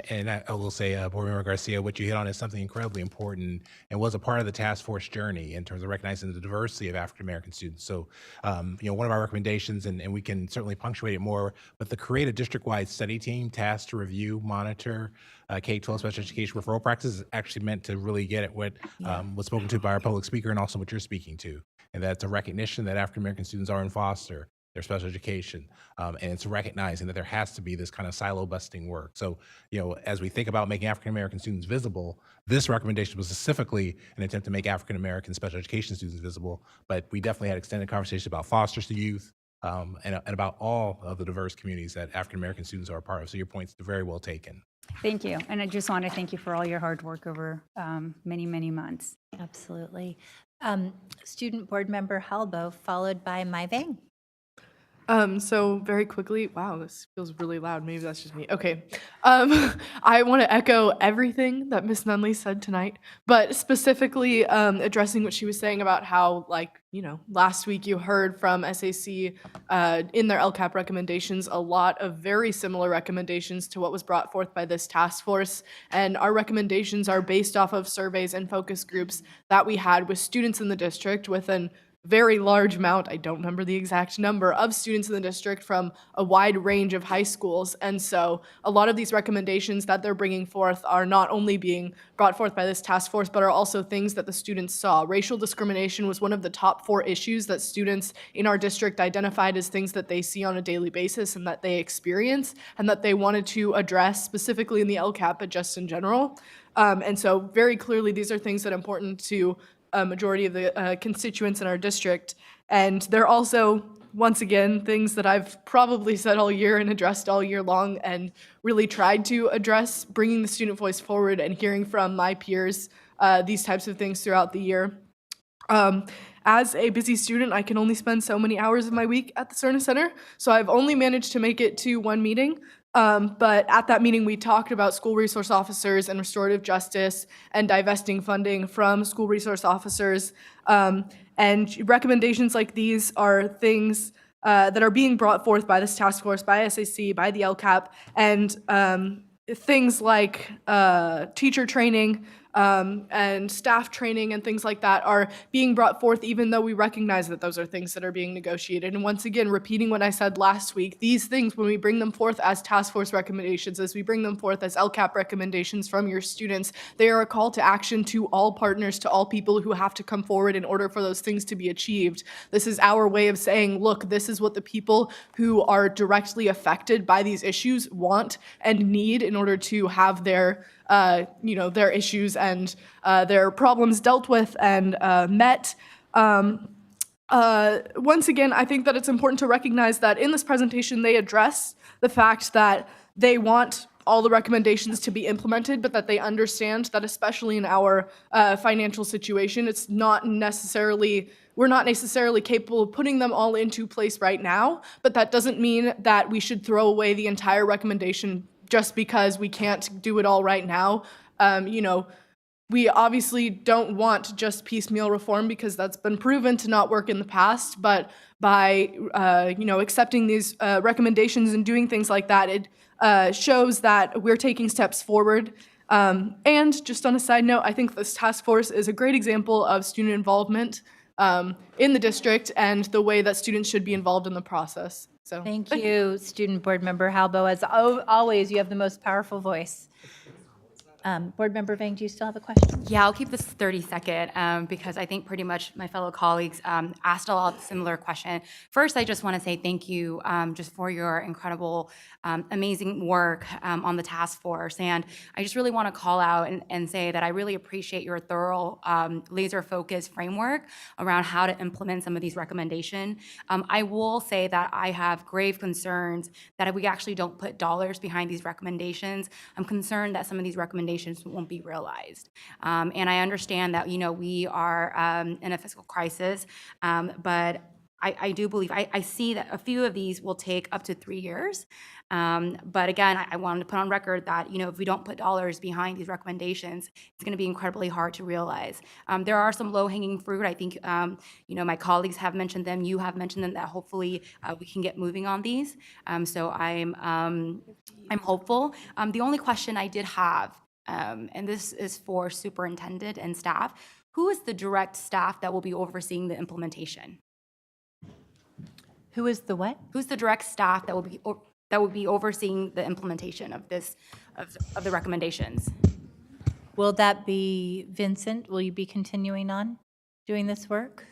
And I will say, Board Member Garcia, what you hit on is something incredibly important and was a part of the task force journey in terms of recognizing the diversity of African-American students. So, one of our recommendations, and we can certainly punctuate it more, but the create a district-wide study team tasked to review, monitor K-12 special education referral practices is actually meant to really get at what was spoken to by our public speaker and also what you're speaking to. And that's a recognition that African-American students are in foster, their special education, and it's recognizing that there has to be this kind of silo busting work. So, as we think about making African-American students visible, this recommendation was specifically an attempt to make African-American special education students visible, but we definitely had extended conversations about foster youth and about all of the diverse communities that African-American students are a part of. So your point's very well taken. Thank you. And I just want to thank you for all your hard work over many, many months. Absolutely. Student Board Member Halbo, followed by Mai Vang. So very quickly, wow, this feels really loud. Maybe that's just me. Okay. I want to echo everything that Ms. Nunley said tonight, but specifically addressing what she was saying about how, last week you heard from SAC in their LCAP recommendations, a lot of very similar recommendations to what was brought forth by this task force. And our recommendations are based off of surveys and focus groups that we had with students in the district with an very large amount, I don't remember the exact number, of students in the district from a wide range of high schools. And so a lot of these recommendations that they're bringing forth are not only being brought forth by this task force, but are also things that the students saw. Racial discrimination was one of the top 4 issues that students in our district identified as things that they see on a daily basis and that they experience and that they wanted to address specifically in the LCAP, but just in general. And so very clearly, these are things that are important to a majority of the constituents in our district. And they're also, once again, things that I've probably said all year and addressed all year long and really tried to address, bringing the student voice forward and hearing from my peers these types of things throughout the year. As a busy student, I can only spend so many hours of my week at the Cerna Center, so I've only managed to make it to one meeting. But at that meeting, we talked about school resource officers and restorative justice and divesting funding from school resource officers. And recommendations like these are things that are being brought forth by this task force, by SAC, by the LCAP, and things like teacher training, and staff training and things like that are being brought forth, even though we recognize that those are things that are being negotiated. And once again, repeating what I said last week, these things, when we bring them forth as task force recommendations, as we bring them forth as LCAP recommendations from your students, they are a call to action to all partners, to all people who have to come forward in order for those things to be achieved. This is our way of saying, look, this is what the people who are directly affected by these issues want and need in order to have their their issues and their problems dealt with and met. Once again, I think that it's important to recognize that in this presentation, they address the fact that they want all the recommendations to be implemented, but that they understand that especially in our financial situation, we're not necessarily capable of putting them all into place right now, but that doesn't mean that we should throw away the entire recommendation just because we can't do it all right now. We obviously don't want just piecemeal reform because that's been proven to not work in the past, but by accepting these recommendations and doing things like that, it shows that we're taking steps forward. And just on a side note, I think this task force is a great example of student involvement in the district and the way that students should be involved in the process. So Thank you, Student Board Member Halbo. As always, you have the most powerful voice. Board Member Vang, do you still have a question? Yeah, I'll keep this 30-second because I think pretty much my fellow colleagues asked a lot of similar question. First, I just want to say thank you just for your incredible, amazing work on the task force. And I just really want to call out and say that I really appreciate your thorough, laser-focused framework around how to implement some of these recommendations. I will say that I have grave concerns that if we actually don't put dollars behind these recommendations, I'm concerned that some of these recommendations won't be realized. And I understand that, we are in a fiscal crisis, but I do believe, I see that a few of these will take up to 3 years. But again, I wanted to put on record that, if we don't put dollars behind these recommendations, it's going to be incredibly hard to realize. There are some low-hanging fruit. I think, my colleagues have mentioned them. You have mentioned them, that hopefully we can get moving on these. So I'm hopeful. The only question I did have, and this is for superintendent and staff, who is the direct staff that will be overseeing the implementation? Who is the what? Who's the direct staff that will be overseeing the implementation of of the recommendations? Will that be Vincent? Will you be continuing on doing this work?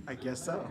I guess so.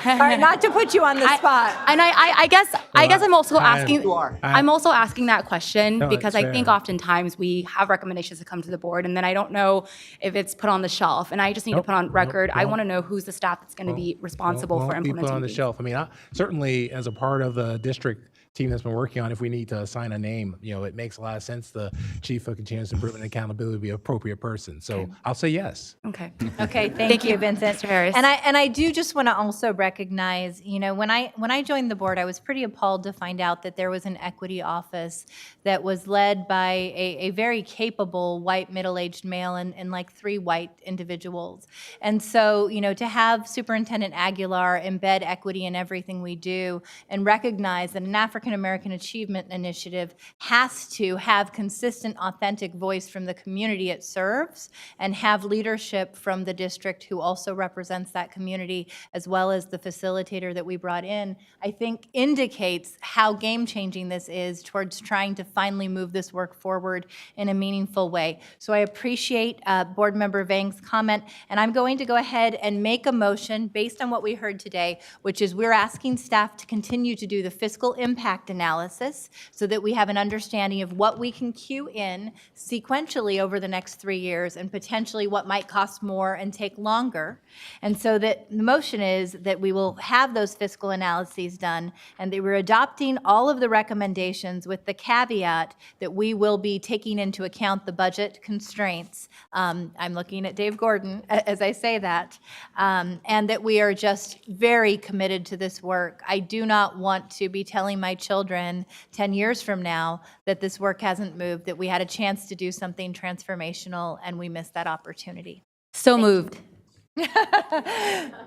All right, not to put you on the spot. And I guess I'm also asking. You are. I'm also asking that question No, because it's I think fair. oftentimes we have recommendations that come to the board, and then I don't know if it's put on the shelf, and I just need to put on record. I want to know who's the staff that's going to be responsible for Won't be implementing put on the these. shelf. I mean, certainly as a part of the district team that's been working on, if we need to assign a name, it makes a lot of sense. The chief of continuous improvement and accountability would be an appropriate person. So I'll say yes. Okay. Okay, thank you, Vincent. Mr. Harris. And I do just want to also recognize, when I joined the board, I was pretty appalled to find out that there was an equity office that was led by a very capable white middle-aged male and like 3 white individuals. And so, to have Superintendent Aguilar embed equity in everything we do and recognize that an African American Achievement Initiative has to have consistent, authentic voice from the community it serves and have leadership from the district who also represents that community, as well as the facilitator that we brought in, I think indicates how game-changing this is towards trying to finally move this work forward in a meaningful way. So I appreciate Board Member Vang's comment, and I'm going to go ahead and make a motion based on what we heard today, which is we're asking staff to continue to do the fiscal impact analysis so that we have an understanding of what we can queue in sequentially over the next 3 years and potentially what might cost more and take longer. And so that the motion is that we will have those fiscal analyses done and that we're adopting all of the recommendations with the caveat that we will be taking into account the budget constraints. I'm looking at Dave Gordon as I say that, and that we are just very committed to this work. I do not want to be telling my children 10 years from now that this work hasn't moved, that we had a chance to do something transformational and we missed that opportunity. So moved.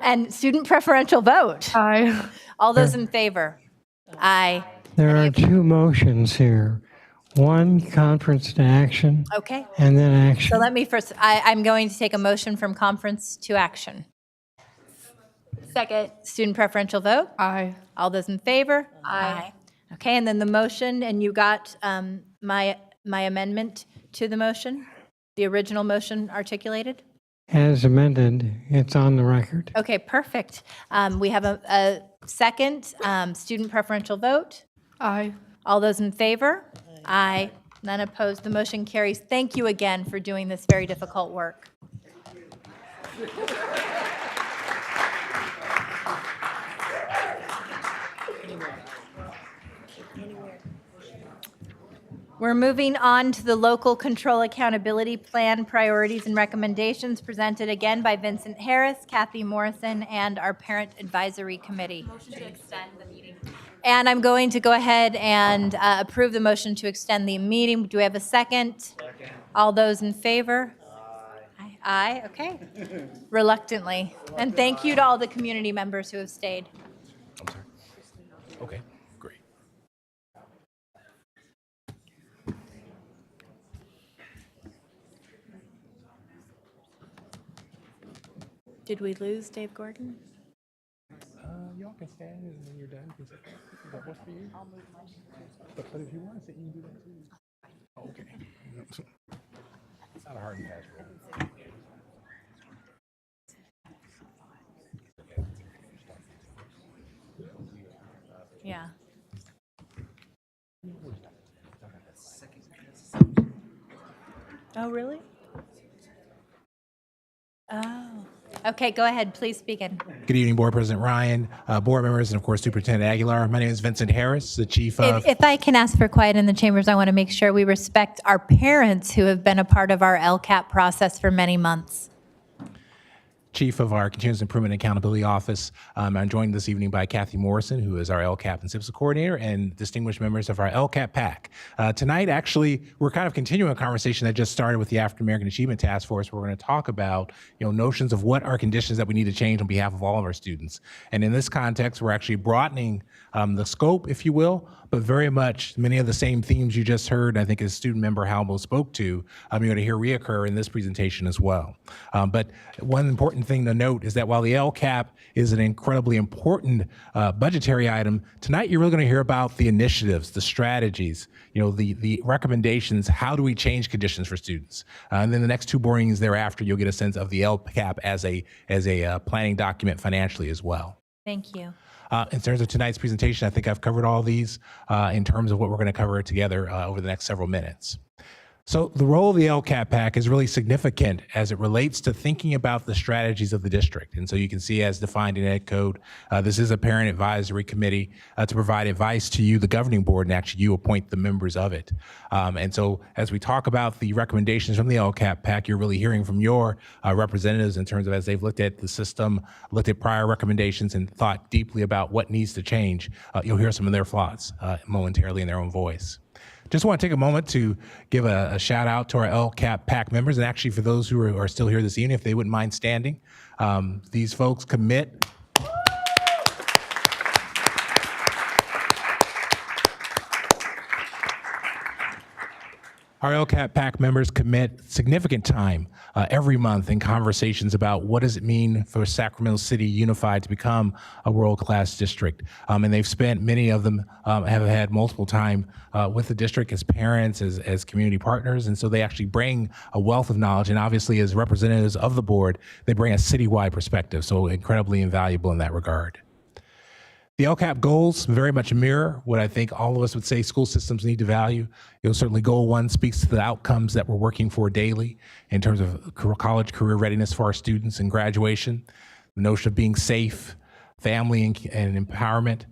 And student preferential vote. Aye. All those in favor? Aye. There are 2 motions here. one, conference to action, Okay. and then action. So let me first, I'm going to take a motion from conference to action. Second. Student preferential vote? Aye. All those in favor? Aye. Okay, and then the motion, and you got my amendment to the motion? The original motion articulated? As amended, it's on the record. Okay, perfect. We have a second, student preferential vote? Aye. All those in favor? Aye. None opposed. The motion carries. Thank you again for doing this very difficult work. We're moving on to the Local Control Accountability Plan priorities and recommendations presented again by Vincent Harris, Kathy Morrison, and our Parent Advisory Committee. Motion to extend the meeting. And I'm going to go ahead and approve the motion to extend the meeting. Do we have a second? Second. All those in favor? Aye. Aye, okay. Reluctantly. And thank you to all the community members who have stayed. I'm sorry. Okay, great. Did we lose Dave Gordon? Y'all can stand and when you're done, you can sit down. Does that work for you? I'll move my but if you want to sit, you can do that too. Oh, okay. It's not a hard and fast rule. Yeah. Oh, really? Oh. Okay, go ahead. Please begin. Good evening, Board President Ryan, board members, and of course, Superintendent Aguilar. My name is Vincent Harris, the Chief of... If I can ask for quiet in the chambers, I want to make sure we respect our parents who have been a part of our LCAP process for many months. Chief of our Continuous Improvement and Accountability Office. I'm joined this evening by Kathy Morrison, who is our LCAP and CIPSA coordinator, and distinguished members of our LCAP PAC. Tonight, actually, we're kind of continuing a conversation that just started with the African American Achievement Task Force. We're going to talk about, notions of what are conditions that we need to change on behalf of all of our students. And in this context, we're actually broadening the scope, if you will, but very much many of the same themes you just heard, I think as student member Halbo spoke to, you're going to hear reoccur in this presentation as well. But one important thing to note is that while the LCAP is an incredibly important budgetary item, tonight you're really going to hear about the initiatives, the strategies, the recommendations, how do we change conditions for students? And then the next two boardings thereafter, you'll get a sense of the LCAP as a planning document financially as well. Thank you. In terms of tonight's presentation, I think I've covered all these in terms of what we're going to cover together over the next several minutes. So the role of the LCAP PAC is really significant as it relates to thinking about the strategies of the district. And so you can see as defined in Ed Code, this is a parent advisory committee to provide advice to you, the governing board, and actually you appoint the members of it. And so as we talk about the recommendations from the LCAP PAC, you're really hearing from your representatives in terms of as they've looked at the system, looked at prior recommendations, and thought deeply about what needs to change. You'll hear some of their thoughts momentarily in their own voice. Just want to take a moment to give a shout out to our LCAP PAC members, and actually for those who are still here this evening, if they wouldn't mind standing. These folks commit. Our LCAP PAC members commit significant time every month in conversations about what does it mean for Sacramento City Unified to become a world-class district. And they've spent, many of them have had multiple time with the district as parents, as community partners, and so they actually bring a wealth of knowledge, and obviously as representatives of the board, they bring a citywide perspective, so incredibly invaluable in that regard. The LCAP goals very much mirror what I think all of us would say school systems need to value. Certainly goal 1 speaks to the outcomes that we're working for daily in terms of college career readiness for our students and graduation. The notion of being safe, family and empowerment,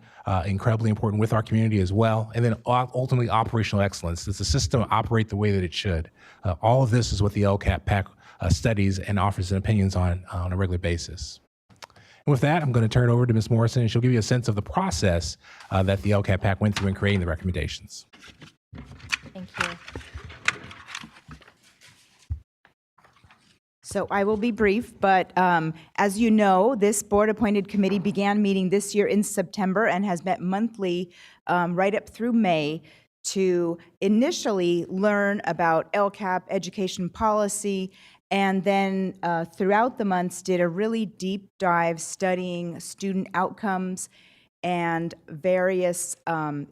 incredibly important with our community as well. And then ultimately operational excellence. Does the system operate the way that it should? All of this is what the LCAP PAC studies and offers and opinions on a regular basis. With that, I'm going to turn it over to Ms. Morrison, and she'll give you a sense of the process that the LCAP PAC went through in creating the recommendations. Thank you. So I will be brief, but as you know, this board-appointed committee began meeting this year in September and has met monthly right up through May to initially learn about LCAP education policy, and then throughout the months did a really deep dive studying student outcomes and various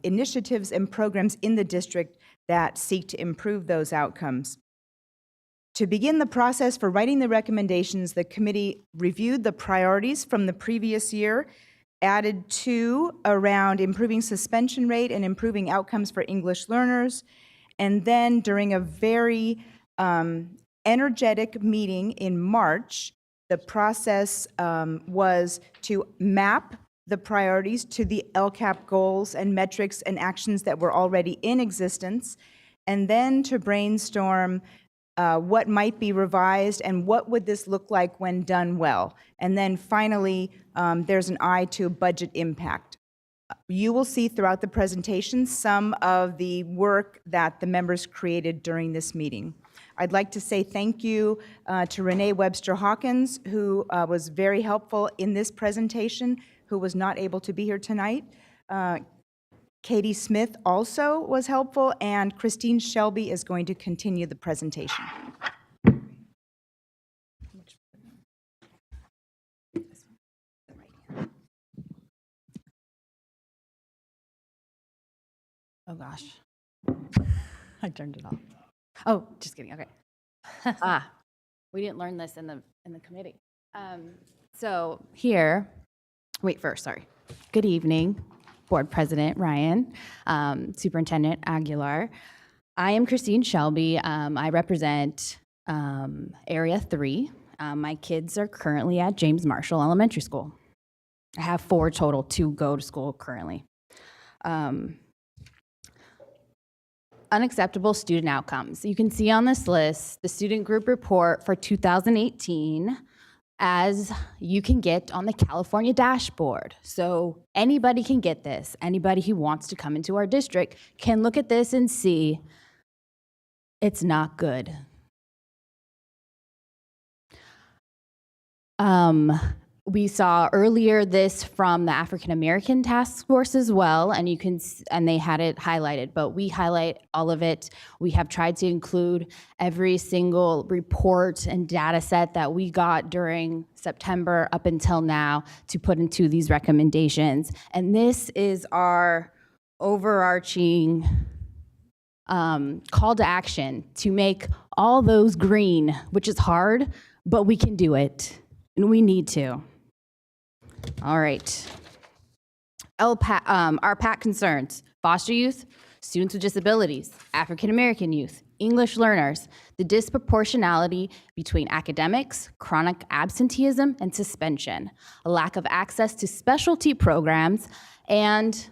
initiatives and programs in the district that seek to improve those outcomes. To begin the process for writing the recommendations, the committee reviewed the priorities from the previous year, added 2 around improving suspension rate and improving outcomes for English learners, and then during a very energetic meeting in March, the process was to map the priorities to the LCAP goals and metrics and actions that were already in existence, and then to brainstorm what might be revised and what would this look like when done well. And then finally, there's an eye to budget impact. You will see throughout the presentation some of the work that the members created during this meeting. I'd like to say thank you to Renee Webster Hawkins, who was very helpful in this presentation, who was not able to be here tonight. Katie Smith also was helpful, and Christine Shelby is going to continue the presentation. Oh gosh, I turned it off. Oh, just kidding. Okay. We didn't learn this in the committee. So here, wait first. Sorry. Good evening, Board President Ryan, Superintendent Aguilar. I am Christine Shelby. I represent Area 3. My kids are currently at James Marshall Elementary School. I have 4 total, 2 go to school currently. Unacceptable student outcomes. You can see on this list the student group report for 2018 as you can get on the California dashboard. So anybody can get this. Anybody who wants to come into our district can look at this and see it's not good. We saw earlier this from the African American Task Force as well, and you can, and they had it highlighted, but we highlight all of it. We have tried to include every single report and data set that we got during September up until now to put into these recommendations. And this is our overarching call to action to make all those green, which is hard, but we can do it, and we need to. All right. LPAC, our PAC concerns: foster youth, students with disabilities, African American youth, English learners, the disproportionality between academics, chronic absenteeism, and suspension, a lack of access to specialty programs, and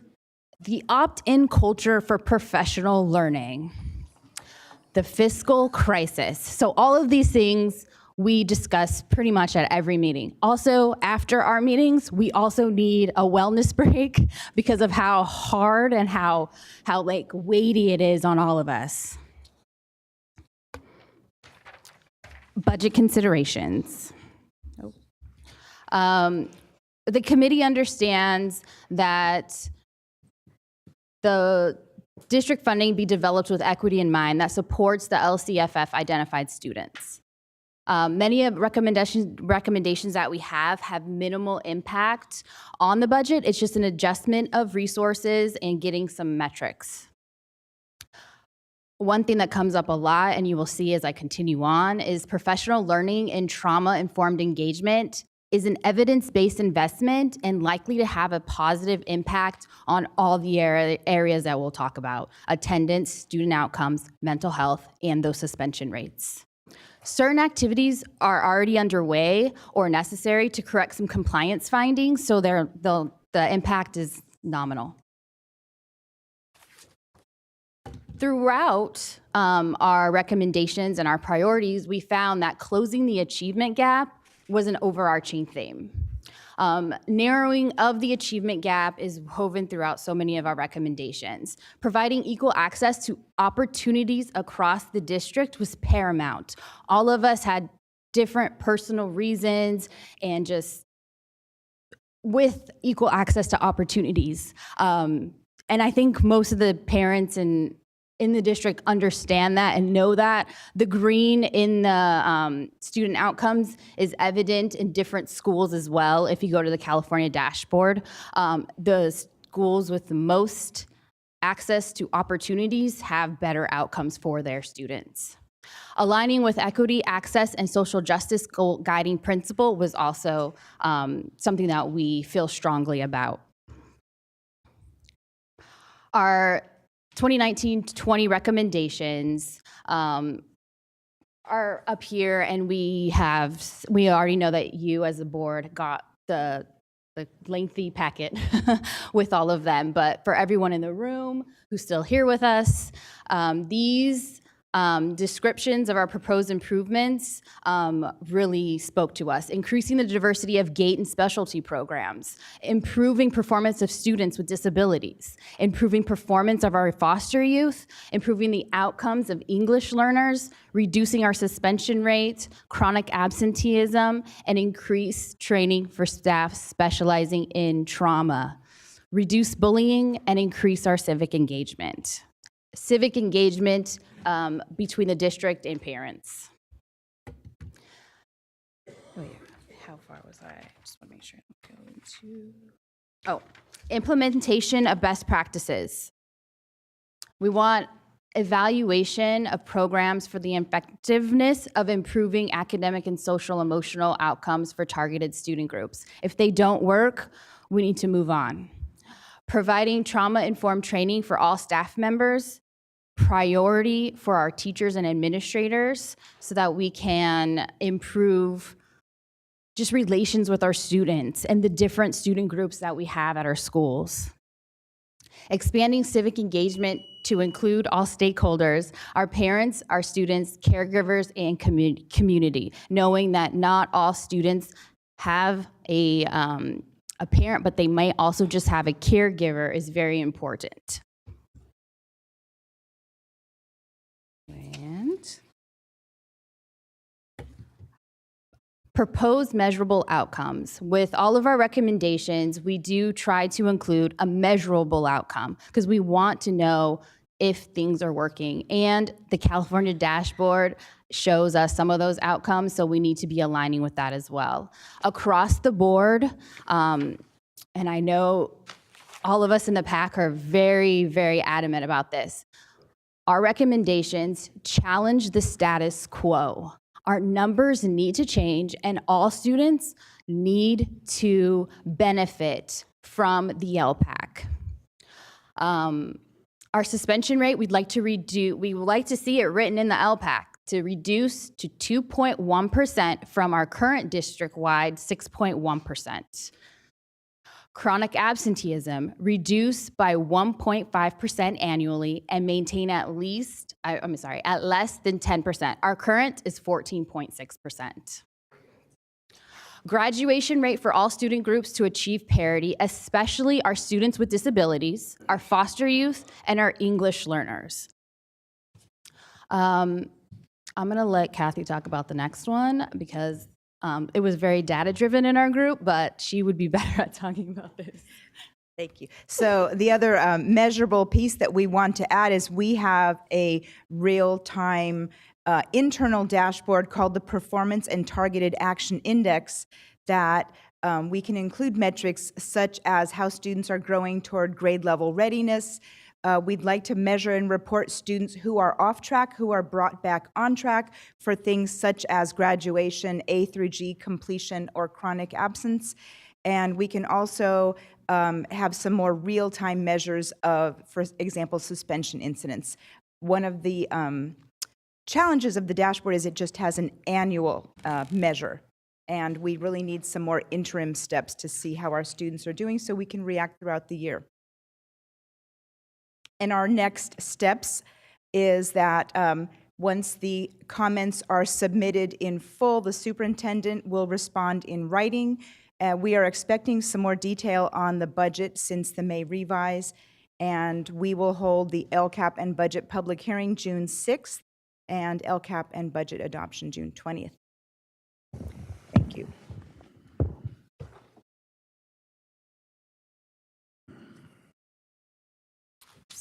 the opt-in culture for professional learning, the fiscal crisis. So all of these things we discuss pretty much at every meeting. Also, after our meetings, we also need a wellness break because of how hard and how like weighty it is on all of us. Budget considerations. The committee understands that the district funding be developed with equity in mind that supports the LCFF identified students. Many of recommendations that we have minimal impact on the budget. It's just an adjustment of resources and getting some metrics. One thing that comes up a lot, and you will see as I continue on, is professional learning and trauma-informed engagement is an evidence-based investment and likely to have a positive impact on all the areas that we'll talk about: attendance, student outcomes, mental health, and those suspension rates. Certain activities are already underway or necessary to correct some compliance findings, so the impact is nominal. Throughout our recommendations and our priorities, we found that closing the achievement gap was an overarching theme. Narrowing of the achievement gap is woven throughout so many of our recommendations. Providing equal access to opportunities across the district was paramount. All of us had different personal reasons, and just with equal access to opportunities, and I think most of the parents in the district understand that and know that. The green in the student outcomes is evident in different schools as well. If you go to the California dashboard, the schools with the most access to opportunities have better outcomes for their students. Aligning with equity, access, and social justice guiding principle was also something that we feel strongly about. Our 2019-20 recommendations are up here, and we already know that you as a board got the lengthy packet with all of them, but for everyone in the room who's still here with us, these descriptions of our proposed improvements really spoke to us. Increasing the diversity of GATE and specialty programs, improving performance of students with disabilities, improving performance of our foster youth, improving the outcomes of English learners, reducing our suspension rate, chronic absenteeism, and increase training for staff specializing in trauma, reduce bullying, and increase our civic engagement. Civic engagement between the district and parents. Wait, how far was I? Just want to make sure I'm going to. Implementation of best practices. We want evaluation of programs for the effectiveness of improving academic and social emotional outcomes for targeted student groups. If they don't work, we need to move on. Providing trauma-informed training for all staff members, priority for our teachers and administrators so that we can improve just relations with our students and the different student groups that we have at our schools. Expanding civic engagement to include all stakeholders, our parents, our students, caregivers, and community, knowing that not all students have a parent, but they might also just have a caregiver is very important. And propose measurable outcomes. With all of our recommendations, we do try to include a measurable outcome because we want to know if things are working. And the California dashboard shows us some of those outcomes, so we need to be aligning with that as well. Across the board, and I know all of us in the PAC are very, very adamant about this. Our recommendations challenge the status quo. Our numbers need to change, and all students need to benefit from the LPAC. Our suspension rate, we'd like to see it written in the LPAC to reduce to 2.1% from our current district-wide 6.1%. Chronic absenteeism, reduce by 1.5% annually and maintain at less than 10%. Our current is 14.6%. Graduation rate for all student groups to achieve parity, especially our students with disabilities, our foster youth, and our English learners. I'm gonna let Kathy talk about the next one because it was very data-driven in our group, but she would be better at talking about this. Thank you. So the other measurable piece that we want to add is we have a real-time internal dashboard called the Performance and Targeted Action Index that we can include metrics such as how students are growing toward grade level readiness. We'd like to measure and report students who are off track, who are brought back on track for things such as graduation, A through G completion, or chronic absence. And we can also have some more real-time measures of, for example, suspension incidents. One of the challenges of the dashboard is it just has an annual measure. And we really need some more interim steps to see how our students are doing so we can react throughout the year. And our next steps is that once the comments are submitted in full, the superintendent will respond in writing. We are expecting some more detail on the budget since the May revise, and we will hold the LCAP and budget public hearing June 6th and LCAP and budget adoption June 20th. Thank you.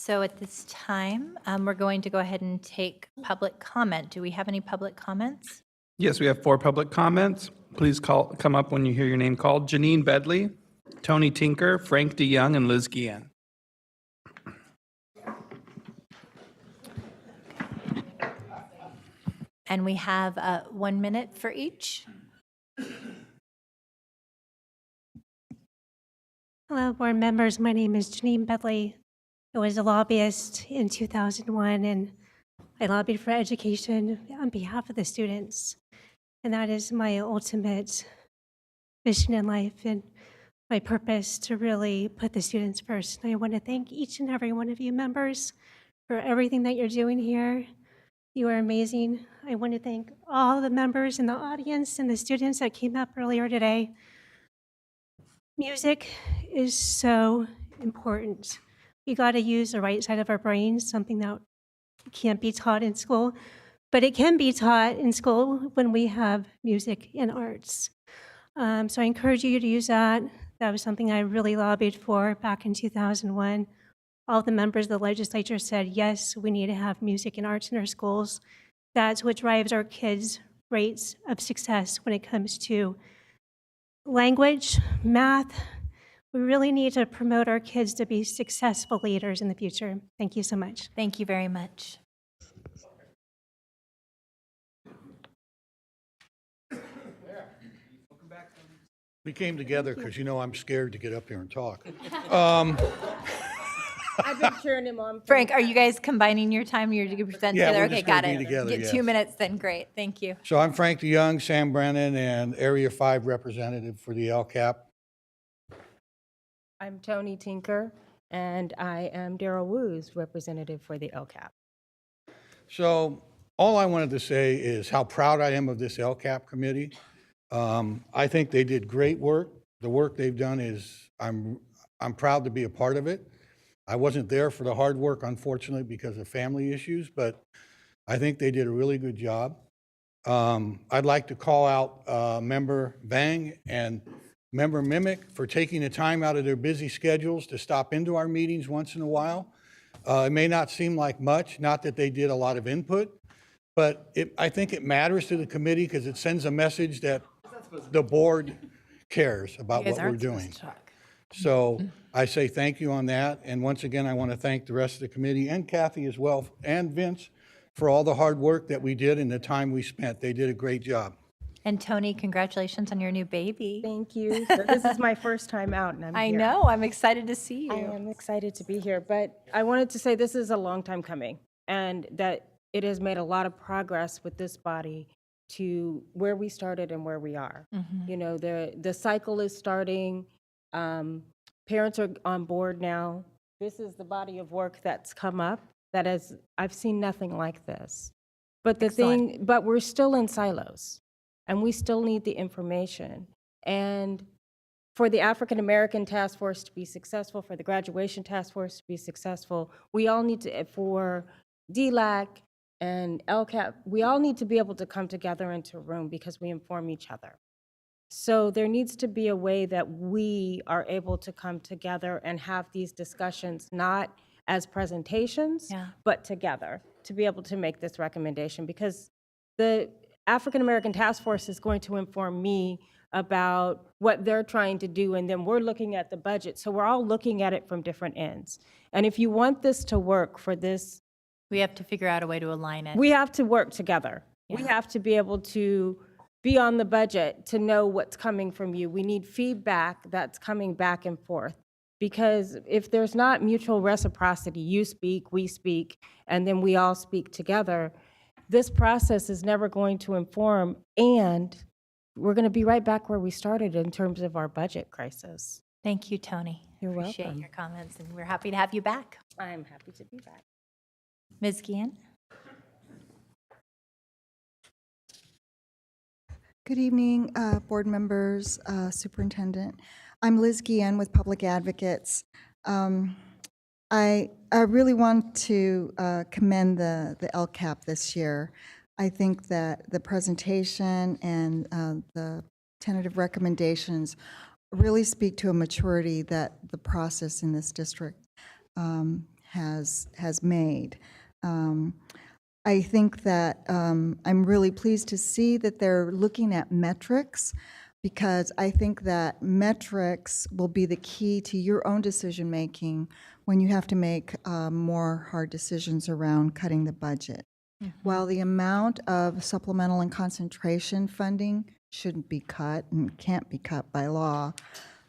So at this time, we're going to go ahead and take public comment. Do we have any public comments? Yes, we have 4 public comments. Please come up when you hear your name called. Janine Bedley, Tony Tinker, Frank DeYoung, and Liz Guillen. And we have 1 minute for each. Hello, board members. My name is Janine Bedley. I was a lobbyist in 2001, and I lobbied for education on behalf of the students. And that is my ultimate mission in life and my purpose, to really put the students first. And I want to thank each and every one of you members for everything that you're doing here. You are amazing. I want to thank all the members in the audience and the students that came up earlier today. Music is so important. We got to use the right side of our brains, something that can't be taught in school, but it can be taught in school when we have music and arts. So I encourage you to use that. That was something I really lobbied for back in 2001. All the members of the legislature said, yes, we need to have music and arts in our schools. That's what drives our kids' rates of success when it comes to language, math. We really need to promote our kids to be successful leaders in the future. Thank you so much. Thank you very much. We came together because, you know, I'm scared to get up here and talk. I've been cheering him on. Frank, are you guys combining your time? You're going to present Yeah, together? we're Okay, just gonna got be it. together, Get yes. 2 minutes then, great. Thank you. So I'm Frank DeYoung, Sam Brennan, and Area 5 representative for the LCAP. I'm Tony Tinker, and I am Daryl Wu's representative for the LCAP. So all I wanted to say is how proud I am of this LCAP committee. I think they did great work. The work they've done is, I'm proud to be a part of it. I wasn't there for the hard work, unfortunately, because of family issues, but I think they did a really good job. I'd like to call out Member Bang and Member Mimic for taking the time out of their busy schedules to stop into our meetings once in a while. It may not seem like much, not that they did a lot of input, but I think it matters to the committee because it sends a message that the board cares about what we're doing. So I say thank you on that. And once again, I want to thank the rest of the committee and Kathy as well, and Vince, for all the hard work that we did and the time we spent. They did a great job. And Tony, congratulations on your new baby. Thank you. So this is my first time out, and I'm I here. know, I'm excited to see you. I am excited to be here, but I wanted to say this is a long time coming, and that it has made a lot of progress with this body to where we started and where we are. You know, the cycle is starting. Parents are on board now. This is the body of work that's come up that has, I've seen nothing like this. But but we're still in silos, and we still need the information. And for the African American Task Force to be successful, for the Graduation Task Force to be successful, we all need to, for DLAC and LCAP, we all need to be able to come together into a room because we inform each other. So there needs to be a way that we are able to come together and have these discussions, not as presentations, but together, to be able to make this recommendation, because the African American Task Force is going to inform me about what they're trying to do, and then we're looking at the budget. So we're all looking at it from different ends. And if you want this to work for this, we have to figure out a way to align it. we have to work together. We have to be able to be on the budget to know what's coming from you. We need feedback that's coming back and forth. Because if there's not mutual reciprocity, you speak, we speak, and then we all speak together, this process is never going to inform, and we're going to be right back where we started in terms of our budget crisis. Thank you, Tony. You're Appreciate welcome. your comments, and we're happy to have you back. I'm happy to be back. Ms. Guillen? Good evening, board members, superintendent. I'm Liz Guillen with Public Advocates. I really want to commend the LCAP this year. I think that the presentation and the tentative recommendations really speak to a maturity that the process in this district has made. I think that I'm really pleased to see that they're looking at metrics, because I think that metrics will be the key to your own decision-making when you have to make more hard decisions around cutting the budget. While the amount of supplemental and concentration funding shouldn't be cut and can't be cut by law,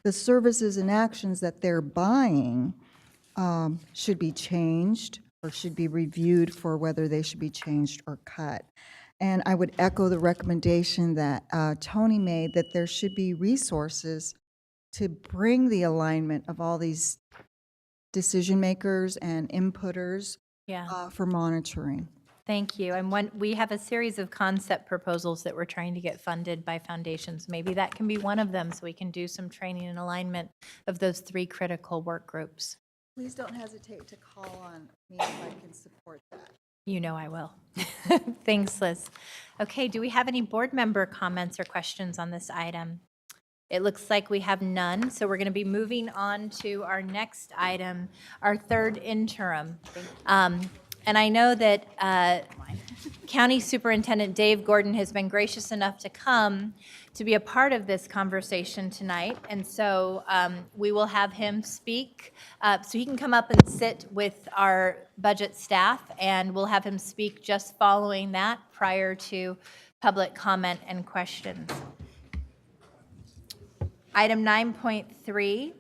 the services and actions that they're buying should be changed or should be reviewed for whether they should be changed or cut. And I would echo the recommendation that Tony made, that there should be resources to bring the alignment of all these decision makers and inputters for monitoring. Thank you. And we have a series of concept proposals that we're trying to get funded by foundations. Maybe that can be one of them, so we can do some training and alignment of those 3 critical work groups. Please don't hesitate to call on me if I can support that. You know I will. Thanks, Liz. Okay, do we have any board member comments or questions on this item? It looks like we have none, so we're going to be moving on to our next item, our 3rd interim. And I know that County Superintendent Dave Gordon has been gracious enough to come to be a part of this conversation tonight. And so we will have him speak. So he can come up and sit with our budget staff, and we'll have him speak just following that prior to public comment and questions. Item 9.3.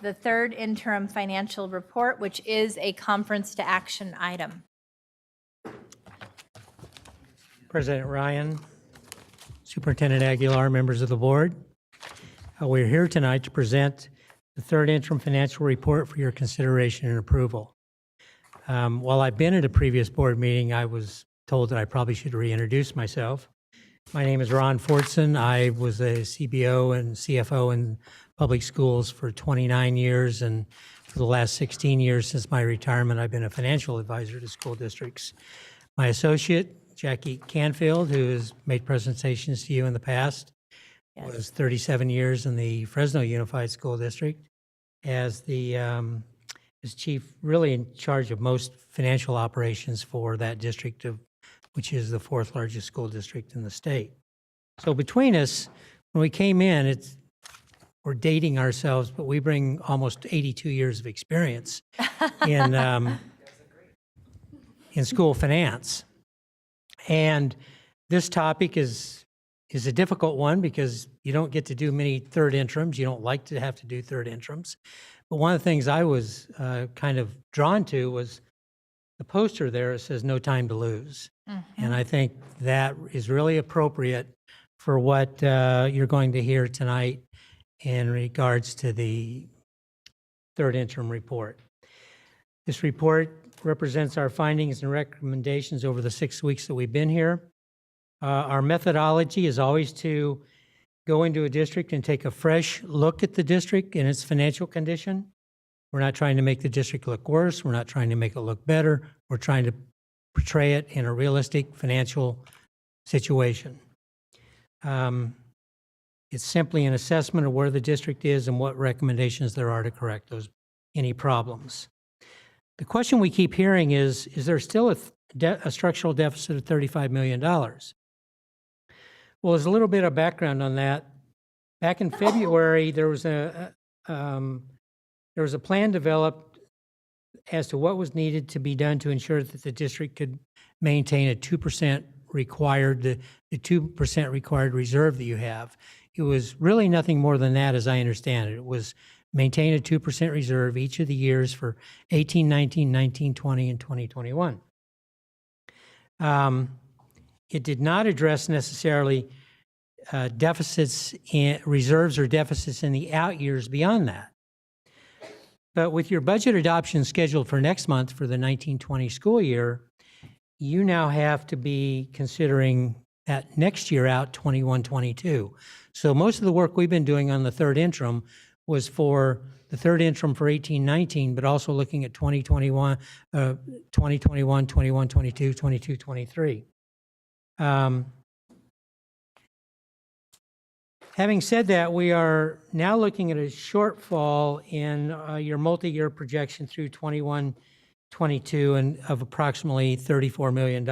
The 3rd interim financial report, which is a conference to action item. President Ryan, Superintendent Aguilar, members of the board, we're here tonight to present the 3rd interim financial report for your consideration and approval. While I've been at a previous board meeting, I was told that I probably should reintroduce myself. My name is Ron Fortson. I was a CBO and CFO in public schools for 29 years, and for the last 16 years since my retirement, I've been a financial advisor to school districts. My associate, Jackie Canfield, who has made presentations to you in the past, was 37 years in the Fresno Unified School District as the as chief, really in charge of most financial operations for that district, which is the 4th largest school district in the state. So between us, when we came in, we're dating ourselves, but we bring almost 82 years of experience in school finance. And this topic is a difficult one because you don't get to do many 3rd interims. You don't like to have to do 3rd interims. But one of the things I was kind of drawn to was the poster there. It says "No time to lose." And I think that is really appropriate for what you're going to hear tonight in regards to the 3rd interim report. This report represents our findings and recommendations over the 6 weeks that we've been here. Our methodology is always to go into a district and take a fresh look at the district and its financial condition. We're not trying to make the district look worse. We're not trying to make it look better. We're trying to portray it in a realistic financial situation. It's simply an assessment of where the district is and what recommendations there are to correct any problems. The question we keep hearing is there still a structural deficit of $35 million? Well, there's a little bit of background on that. Back in February, there was a plan developed as to what was needed to be done to ensure that the district could maintain a 2% required, the 2% required reserve that you have. It was really nothing more than that, as I understand it. It was maintain a 2% reserve each of the years for 18, 19, 19, 20, and 2021. It did not address necessarily deficits in reserves or deficits in the out years beyond that. But with your budget adoption scheduled for next month for the 1920 school year, you now have to be considering that next year out, 21-22. So most of the work we've been doing on the 3rd interim was for the 3rd interim for 18-19, but also looking at 2021, 2021, 21-22, 22-23. Having said that, we are now looking at a shortfall in your multi-year projection through 21, 22 and of approximately $34 million.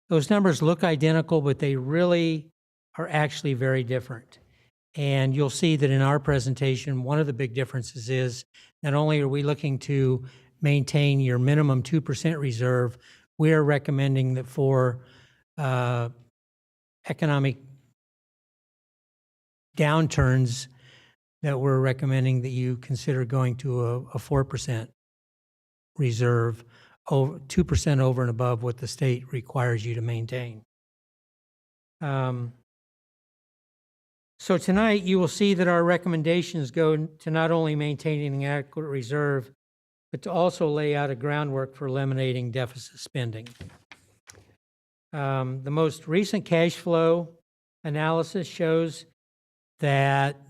Those numbers look identical, but they really are actually very different. And you'll see that in our presentation, one of the big differences is not only are we looking to maintain your minimum 2% reserve, we are recommending that for economic downturns, that we're recommending that you consider going to a 4% reserve, 2% over and above what the state requires you to maintain. So tonight, you will see that our recommendations go to not only maintaining an adequate reserve, but to also lay out a groundwork for eliminating deficit spending. The most recent cash flow analysis shows that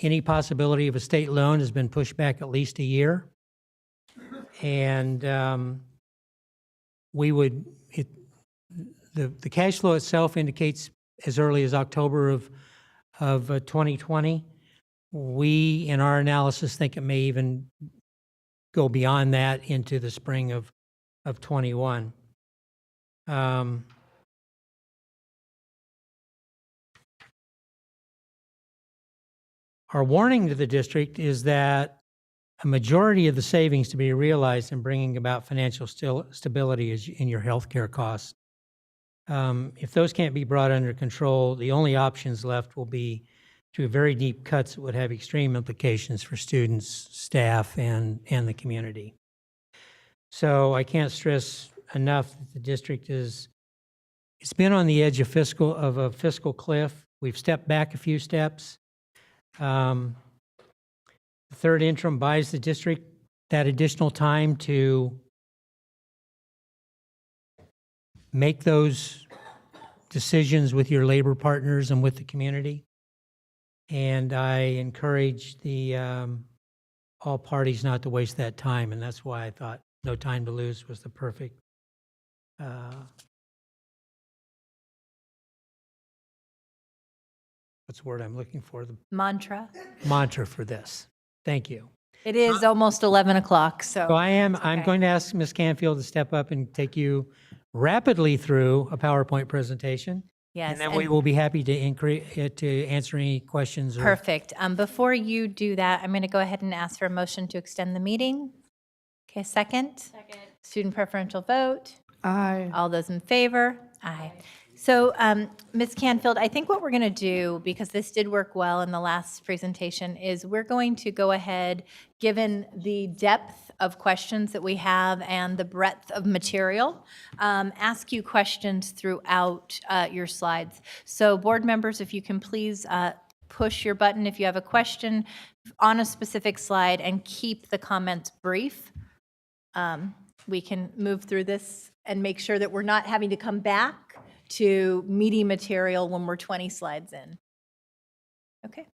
any possibility of a state loan has been pushed back at least a year. And the cash flow itself indicates as early as October of 2020. We, in our analysis, think it may even go beyond that into the spring of 21. Our warning to the district is that a majority of the savings to be realized in bringing about financial stability is in your healthcare costs. If those can't be brought under control, the only options left will be through very deep cuts that would have extreme implications for students, staff, and the community. So I can't stress enough that the district it's been on the edge of a fiscal cliff. We've stepped back a few steps. The third interim buys the district that additional time to make those decisions with your labor partners and with the community. And I encourage all parties not to waste that time, and that's why I thought no time to lose was the perfect what's the word I'm looking for? The Mantra. mantra for this. Thank you. It is almost 11 o'clock, so. So I'm going to ask Ms. Canfield to step up and take you rapidly through a PowerPoint presentation. Yes. And then we will be happy to answer any questions. Perfect. Before you do that, I'm going to go ahead and ask for a motion to extend the meeting. Okay, second? Second. Student preferential vote? Aye. All those in favor? Aye. So, Ms. Canfield, I think what we're going to do, because this did work well in the last presentation, is we're going to go ahead, given the depth of questions that we have and the breadth of material, ask you questions throughout your slides. So board members, if you can please push your button if you have a question on a specific slide and keep the comments brief. We can move through this and make sure that we're not having to come back to meaty material when we're 20 slides in. Okay.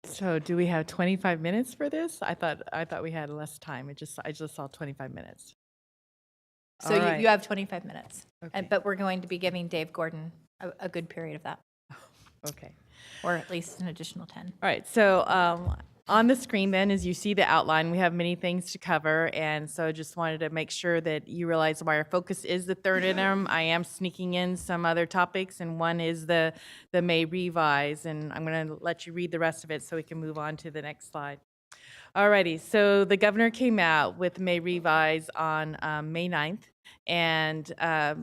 So do we have 25 minutes for this? I thought we had less time. I just saw 25 minutes. So All right. you have 25 minutes, Okay. but we're going to be giving Dave Gordon a good period of that, Okay. or at least an additional 10. All right, so on the screen then, as you see the outline, we have many things to cover, and so just wanted to make sure that you realize why our focus is the third interim. I am sneaking in some other topics, and one is the May revise, and I'm going to let you read the rest of it so we can move on to the next slide. Alrighty, so the governor came out with May revise on May 9th, and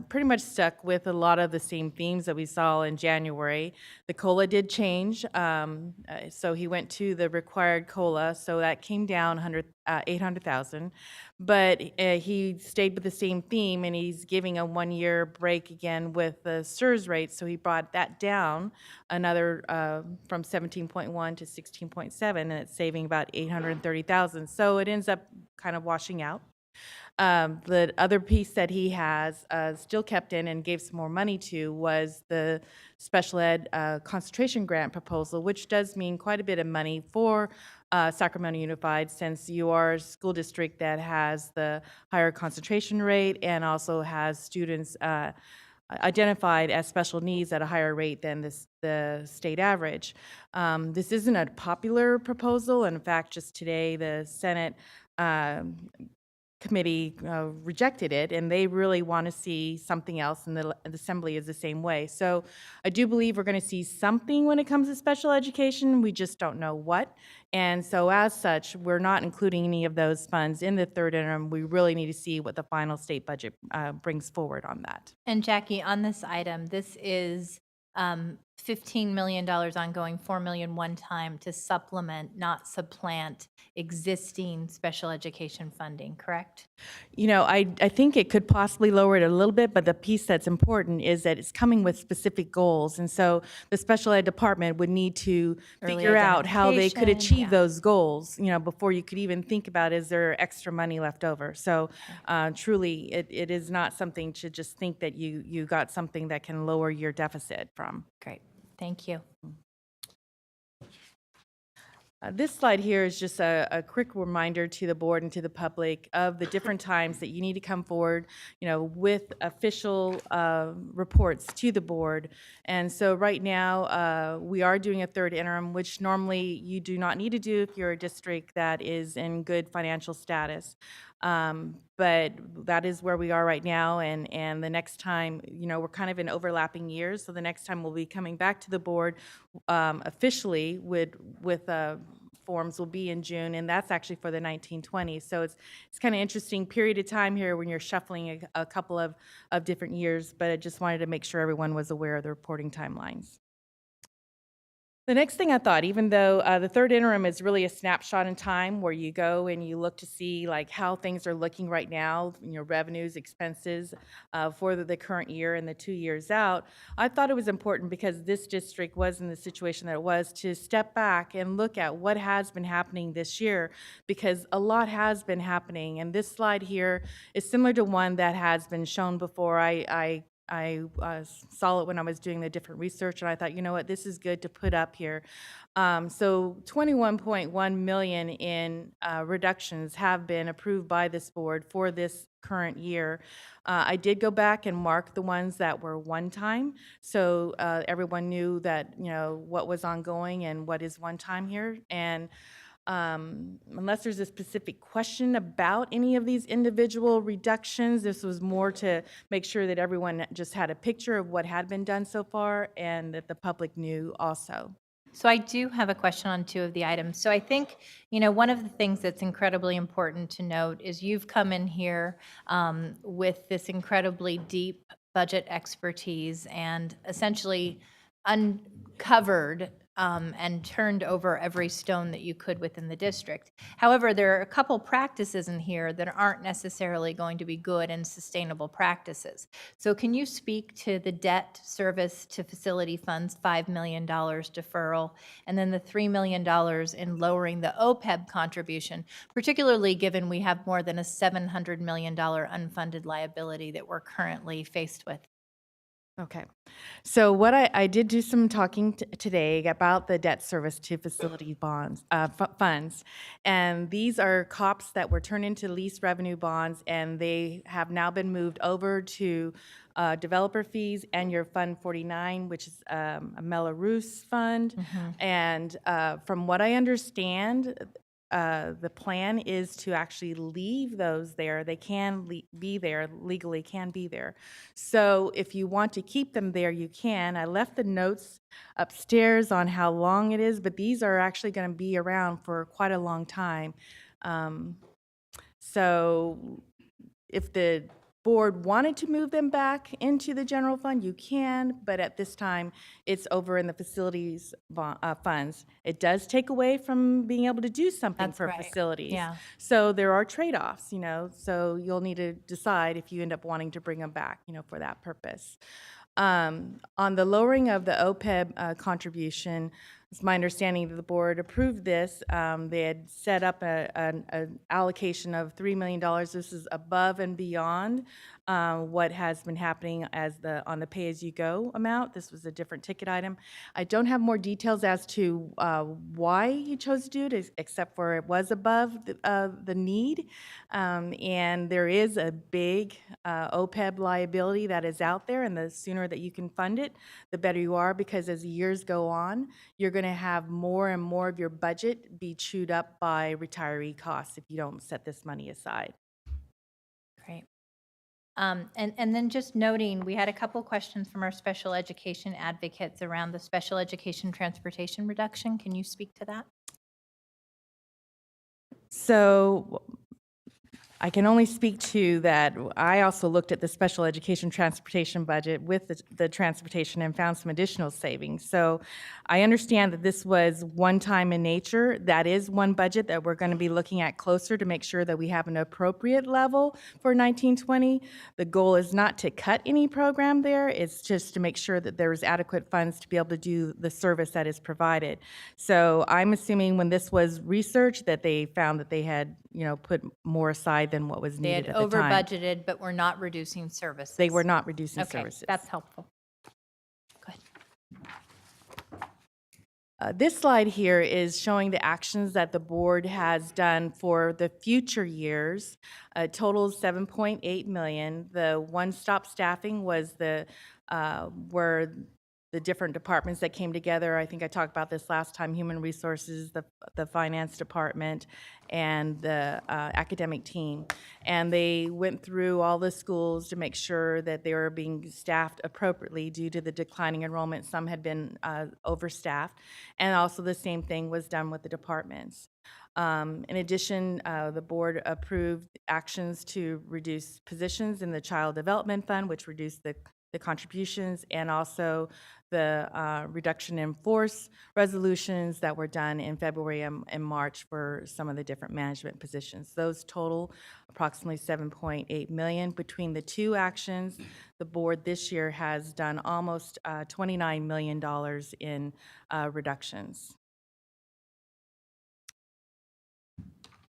pretty much stuck with a lot of the same themes that we saw in January. The COLA did change, so he went to the required COLA, so that came down $800,000, but he stayed with the same theme, and he's giving a one-year break again with the SERS rate, so he brought that down another from 17.1 to 16.7, and it's saving about $830,000, so it ends up kind of washing out. The other piece that he has still kept in and gave some more money to was the special ed concentration grant proposal, which does mean quite a bit of money for Sacramento Unified, since you are a school district that has the higher concentration rate and also has students identified as special needs at a higher rate than the state average. This isn't a popular proposal. In fact, just today, the Senate committee rejected it, and they really want to see something else, and the Assembly is the same way. So I do believe we're going to see something when it comes to special education. We just don't know what. And so as such, we're not including any of those funds in the third interim. We really need to see what the final state budget brings forward on that. And Jackie, on this item, this is $15 million ongoing, $4 million one time to supplement, not supplant, existing special education funding, correct? You know, I think it could possibly lower it a little bit, but the piece that's important is that it's coming with specific goals. And so the special ed department would need to Early figure out how they could identification, achieve those goals, you know, before you could even think about, is there extra money left over? So truly, it is not something to just think that you got something that can lower your deficit from. Great, thank you. This slide here is just a quick reminder to the board and to the public of the different times that you need to come forward, you know, with official reports to the board. And so right now, we are doing a third interim, which normally you do not need to do if you're a district that is in good financial status. But that is where we are right now, and the next time, you know, we're kind of in overlapping years, so the next time we'll be coming back to the board officially with forms will be in June, and that's actually for the 1920s. So it's kind of interesting period of time here when you're shuffling a couple of different years, but I just wanted to make sure everyone was aware of the reporting timelines. The next thing I thought, even though the third interim is really a snapshot in time where you go and you look to see like how things are looking right now, you know, revenues, expenses for the current year and the 2 years out, I thought it was important because this district was in the situation that it was to step back and look at what has been happening this year, because a lot has been happening. And this slide here is similar to one that has been shown before. I saw it when I was doing the different research, and I thought, you know what, this is good to put up here. So 21.1 million in reductions have been approved by this board for this current year. I did go back and mark the ones that were one time, so everyone knew that, you know, what was ongoing and what is one time here. And unless there's a specific question about any of these individual reductions, this was more to make sure that everyone just had a picture of what had been done so far and that the public knew also. So I do have a question on two of the items. So I think, you know, one of the things that's incredibly important to note is you've come in here with this incredibly deep budget expertise and essentially uncovered and turned over every stone that you could within the district. However, there are a couple practices in here that aren't necessarily going to be good and sustainable practices. So can you speak to the debt service to facility funds $5 million deferral, and then the $3 million in lowering the OPEB contribution, particularly given we have more than a $700 million unfunded liability that we're currently faced with? Okay, so what I did do some talking today about the debt service to facility bonds funds, and these are COPs that were turned into lease revenue bonds, and they have now been moved over to developer fees and your Fund 49, which is a Melrose fund. And from what I understand, the plan is to actually leave those there. They can be there, legally can be there. So if you want to keep them there, you can. I left the notes upstairs on how long it is, but these are actually going to be around for quite a long time. So if the board wanted to move them back into the general fund, you can, but at this time, it's over in the facilities funds. It does take away from being able to do something for facilities. Yeah. So there are trade-offs, you know, so you'll need to decide if you end up wanting to bring them back, you know, for that purpose. On the lowering of the OPEB contribution, it's my understanding that the board approved this. They had set up an allocation of $3 million. This is above and beyond what has been happening on the pay-as-you-go amount. This was a different ticket item. I don't have more details as to why he chose to do it, except for it was above the need. And there is a big OPEB liability that is out there, and the sooner that you can fund it, the better you are, because as the years go on, you're going to have more and more of your budget be chewed up by retiree costs if you don't set this money aside. Great. And then just noting, we had a couple questions from our special education advocates around the special education transportation reduction. Can you speak to that? So I can only speak to that. I also looked at the special education transportation budget with the transportation and found some additional savings. So I understand that this was one time in nature. That is one budget that we're going to be looking at closer to make sure that we have an appropriate level for 1920. The goal is not to cut any program there. It's just to make sure that there's adequate funds to be able to do the service that is provided. So I'm assuming when this was researched that they found that they had, put more aside than what was They needed had at the time. over-budgeted, but we're not reducing services. They were not reducing Okay, services. that's helpful. This slide here is showing the actions that the board has done for the future years. Total is $7.8 million. The one-stop staffing was where the different departments that came together. I think I talked about this last time: human resources, the finance department, and the academic team. And they went through all the schools to make sure that they were being staffed appropriately due to the declining enrollment. Some had been overstaffed. And also the same thing was done with the departments. In addition, the board approved actions to reduce positions in the Child Development Fund, which reduced the contributions, and also the reduction in force resolutions that were done in February and March for some of the different management positions. Those total approximately $7.8 million. Between the two actions, the board this year has done almost $29 million in reductions.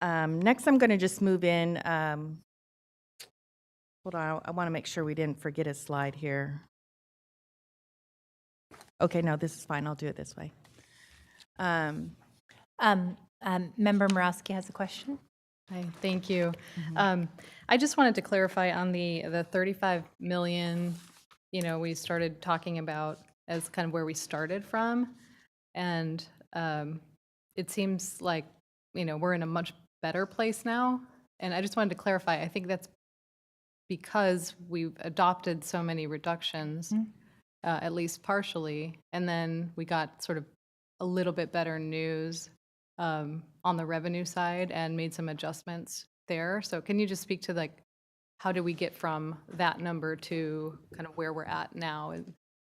Next, I'm going to just move in. Hold on, I want to make sure we didn't forget a slide here. Okay, no, this is fine. I'll do it this way. Member Morawski has a question. Hi, thank you. I just wanted to clarify on the 35 million, we started talking about as kind of where we started from. And it seems like, we're in a much better place now. And I just wanted to clarify, I think that's because we've adopted so many reductions, at least partially, and then we got sort of a little bit better news on the revenue side and made some adjustments there. So can you just speak to how do we get from that number to kind of where we're at now?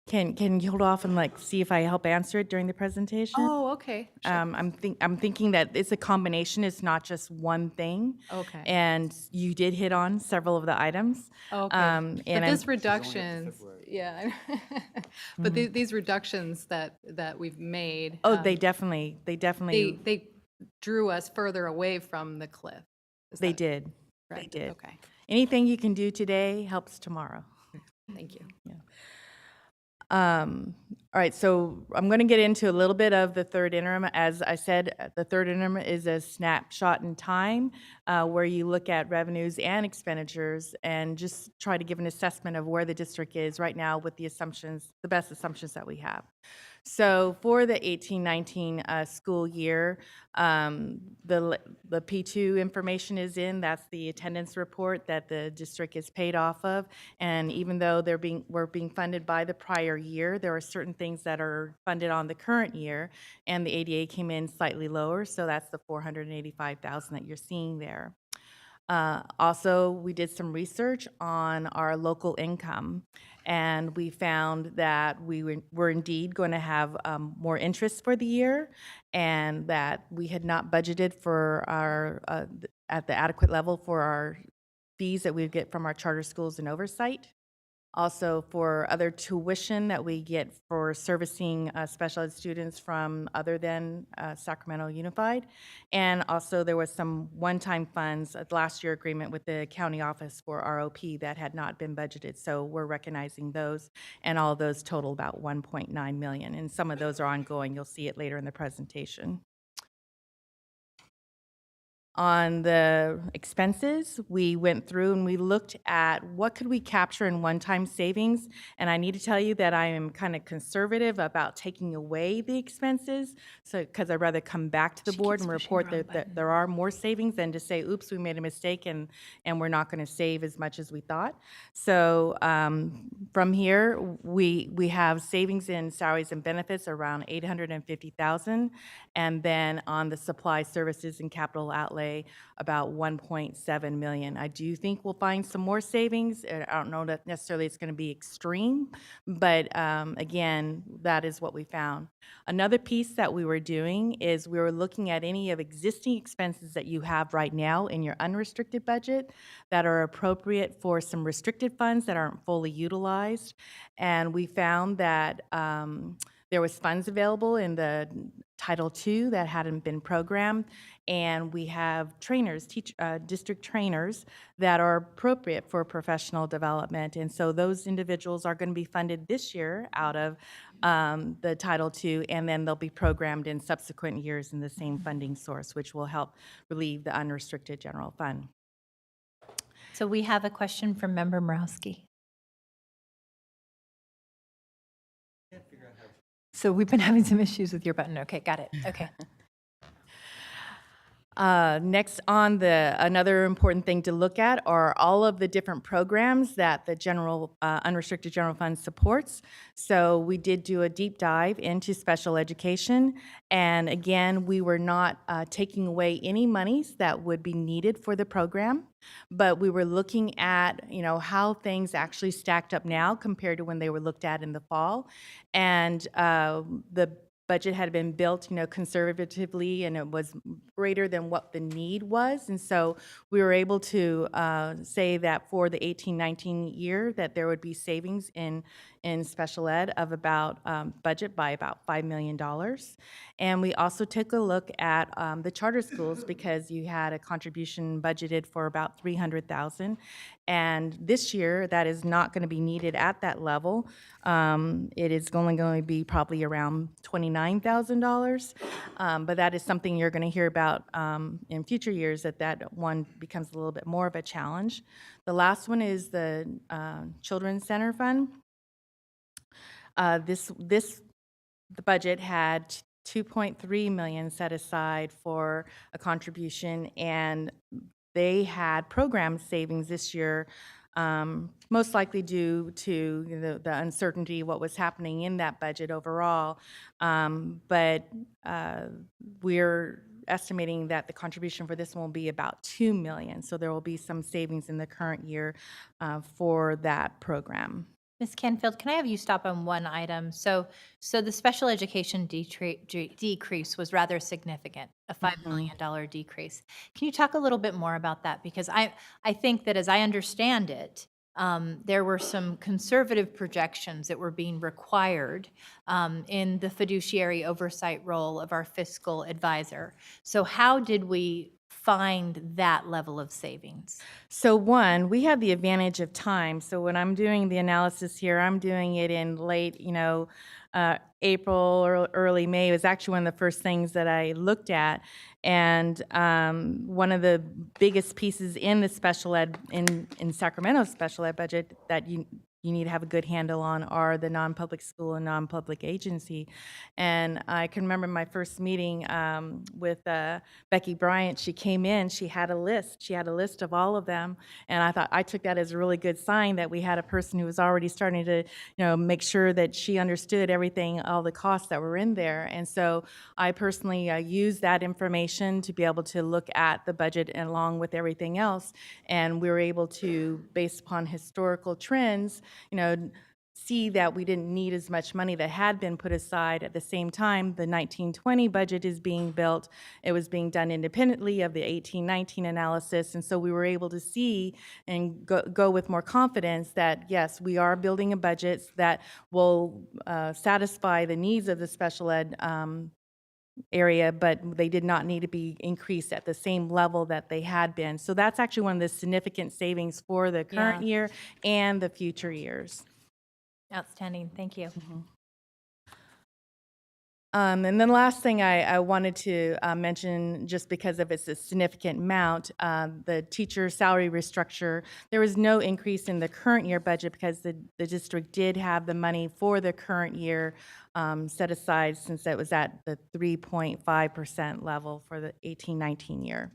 Can you hold off and see if I help answer it during the presentation? Oh, okay. Sure. I'm thinking that it's a combination. It's not just one thing. Okay. And you did hit on several of the items. Okay. And but this reductions, yeah. But these reductions that we've made. Oh, they definitely. They drew us further away from the cliff. They did. Right. They did. Okay. Anything you can do today helps tomorrow. Thank you. Yeah. All right, so I'm going to get into a little bit of the third interim. As I said, the third interim is a snapshot in time where you look at revenues and expenditures and just try to give an assessment of where the district is right now with the best assumptions that we have. So for the 18-19 school year, the P2 information is in. That's the attendance report that the district is paid off of. And even though we're being funded by the prior year, there are certain things that are funded on the current year, and the ADA came in slightly lower. So that's the $485,000 that you're seeing there. Also, we did some research on our local income, and we found that we were indeed going to have more interest for the year, and that we had not budgeted for our at the adequate level for our fees that we would get from our charter schools and oversight. Also for other tuition that we get for servicing special ed students from other than Sacramento Unified. And also there was some one-time funds, last year agreement with the county office for ROP that had not been budgeted. So we're recognizing those, and all of those total about 1.9 million. And some of those are ongoing. You'll see it later in the presentation. On the expenses, we went through and we looked at what could we capture in one-time savings. And I need to tell you that I am kind of conservative about taking away the expenses, so because I'd rather come back to the board and report that there are more savings than to say, oops, we made a mistake and we're not going to save as much as we thought. So from here, we have savings in salaries and benefits around $850,000, and then on the supply, services, and capital outlay about 1.7 million. I do think we'll find some more savings. I don't know that necessarily it's going to be extreme, but again, that is what we found. Another piece that we were doing is we were looking at any of existing expenses that you have right now in your unrestricted budget that are appropriate for some restricted funds that aren't fully utilized. And we found that there was funds available in the Title II that hadn't been programmed, and we have trainers, district trainers that are appropriate for professional development. And so those individuals are going to be funded this year out of the Title II, and then they'll be programmed in subsequent years in the same funding source, which will help relieve the unrestricted general fund. So we have a question from Member Morowski. So we've been having some issues with your button. Okay, got it. Okay. Next on another important thing to look at are all of the different programs that the unrestricted general fund supports. So we did do a deep dive into special education, and again, we were not taking away any monies that would be needed for the program, but we were looking at how things actually stacked up now compared to when they were looked at in the fall, and the budget had been built, conservatively, and it was greater than what the need was. And so we were able to say that for the 18-19 year that there would be savings in special ed of about budget by about $5 million. And we also took a look at the charter schools because you had a contribution budgeted for about $300,000. And this year, that is not going to be needed at that level. It is only going to be probably around $29,000. But that is something you're going to hear about in future years, that one becomes a little bit more of a challenge. The last one is the Children's Center Fund. The budget had $2.3 million set aside for a contribution, and they had program savings this year, most likely due to the uncertainty what was happening in that budget overall. But we're estimating that the contribution for this one will be about $2 million. So there will be some savings in the current year for that program. Ms. Canfield, can I have you stop on one item? So the special education decrease was rather significant, a $5 million decrease. Can you talk a little bit more about that? Because I think that as I understand it, there were some conservative projections that were being required in the fiduciary oversight role of our fiscal advisor. So how did we find that level of savings? So one, we have the advantage of time. So when I'm doing the analysis here, I'm doing it in late, April or early May. It was actually one of the first things that I looked at. And one of the biggest pieces in the special ed, in Sacramento's special ed budget that you need to have a good handle on are the non-public school and non-public agency. And I can remember my first meeting with Becky Bryant. She came in, she had a list. She had a list of all of them. And I took that as a really good sign that we had a person who was already starting to, make sure that she understood everything, all the costs that were in there. And so I personally used that information to be able to look at the budget along with everything else. And we were able to, based upon historical trends, see that we didn't need as much money that had been put aside. At the same time, the 1920 budget is being built. It was being done independently of the 1819 analysis, and so we were able to see and go with more confidence that, yes, we are building a budget that will satisfy the needs of the special ed area, but they did not need to be increased at the same level that they had been. So that's actually one of the significant savings for the current year and the future years. Outstanding. Thank you. And then the last thing I wanted to mention, just because of its a significant amount, the teacher salary restructure, there was no increase in the current year budget because the district did have the money for the current year set aside, since it was at the 3.5% level for the 18-19 year.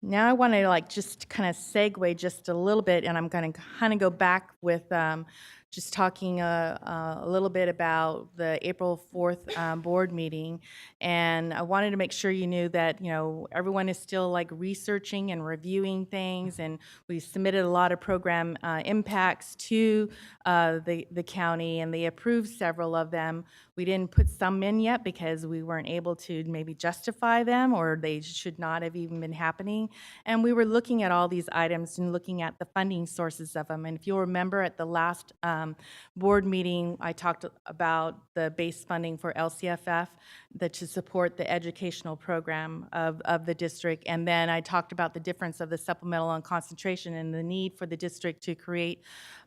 Now I want to just kind of segue just a little bit, and I'm going to kind of go back with just talking a little bit about the April 4th board meeting. And I wanted to make sure you knew that, everyone is still researching and reviewing things, and we submitted a lot of program impacts to the county, and they approved several of them. We didn't put some in yet because we weren't able to maybe justify them, or they should not have even been happening. And we were looking at all these items and looking at the funding sources of them. And if you'll remember at the last board meeting, I talked about the base funding for LCFF to support the educational program of the district. And then I talked about the difference of the supplemental on concentration and the need for the district to create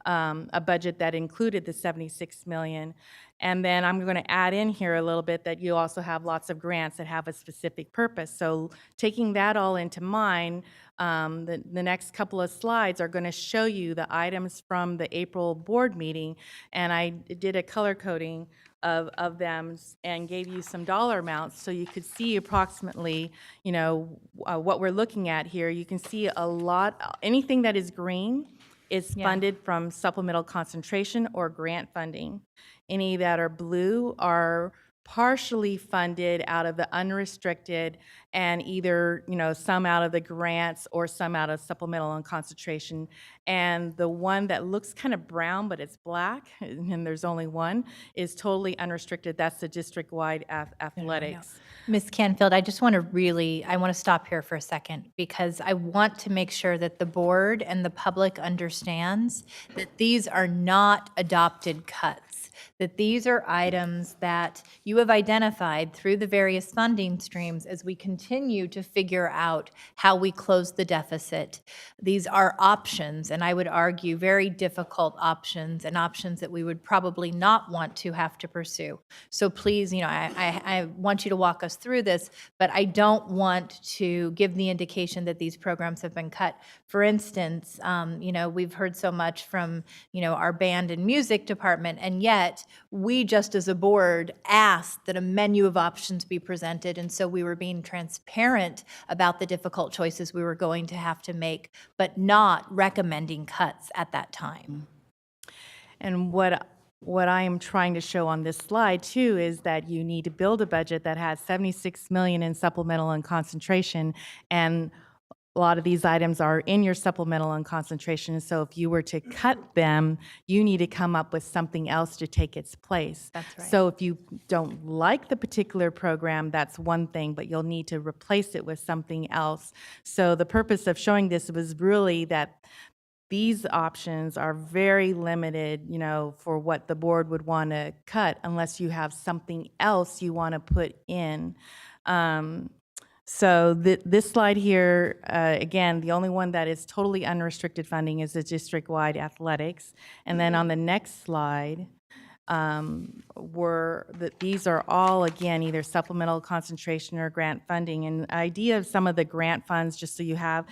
a budget that included the $76 million. And then I'm going to add in here a little bit that you also have lots of grants that have a specific purpose. So taking that all into mind, the next couple of slides are going to show you the items from the April board meeting, and I did a color coding of them and gave you some dollar amounts so you could see approximately, what we're looking at here. You can see a lot, anything that is green is funded from supplemental concentration or grant funding. Any that are blue are partially funded out of the unrestricted, and either some out of the grants or some out of supplemental and concentration. And the one that looks kind of brown but it's black, and there's only one, is totally unrestricted. That's the district-wide athletics. Ms. Canfield, I just want to I want to stop here for a second, because I want to make sure that the board and the public understands that these are not adopted cuts, that these are items that you have identified through the various funding streams as we continue to figure out how we close the deficit. These are options, and I would argue very difficult options, and options that we would probably not want to have to pursue. So please, I want you to walk us through this, but I don't want to give the indication that these programs have been cut. For instance, we've heard so much from, our band and music department, and yet we just as a board asked that a menu of options be presented, and so we were being transparent about the difficult choices we were going to have to make, but not recommending cuts at that time. And what I am trying to show on this slide too is that you need to build a budget that has $76 million in supplemental and concentration, and a lot of these items are in your supplemental and concentration. So if you were to cut them, you need to come up with something else to take its place. That's right. So if you don't like the particular program, that's one thing, but you'll need to replace it with something else. So the purpose of showing this was really that these options are very limited, for what the board would want to cut, unless you have something else you want to put in. So this slide here, again, the only one that is totally unrestricted funding is the district-wide athletics. And then on the next slide, these are all, again, either supplemental concentration or grant funding. And the idea of some of the grant funds, just so you have,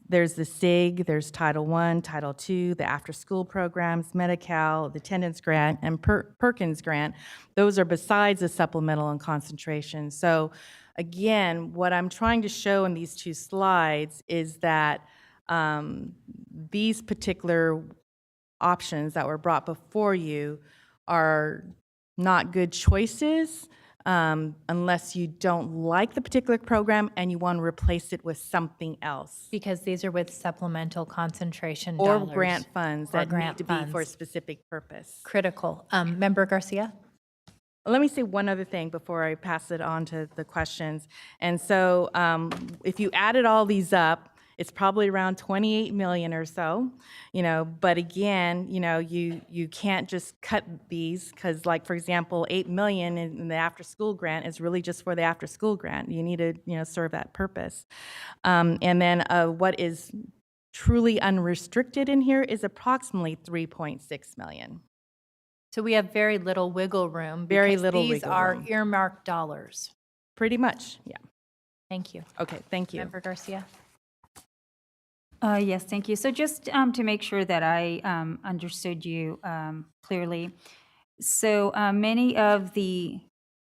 there's the SIG, there's Title I, Title II, the after-school programs, Medi-Cal, the attendance grant, and Perkins grant. Those are besides the supplemental and concentration. So again, what I'm trying to show in these two slides is that these particular options that were brought before you are not good choices. unless you don't like the particular program and you want to replace it with something else. Because these are with supplemental concentration Or dollars. grant funds Or that grant need to be for a funds. specific purpose. Critical. Member Garcia? Let me say one other thing before I pass it on to the questions. And so if you added all these up, it's probably around 28 million or so, but again, you can't just cut these because, like, for example, 8 million in the after-school grant is really just for the after-school grant. You need to, serve that purpose. And then what is truly unrestricted in here is approximately 3.6 million. So we have very little wiggle room. Very because little these wiggle are room. earmarked dollars. Pretty much, yeah. Thank you. Okay, thank you. Member Garcia? Yes, thank you. So just to make sure that I understood you clearly. So many of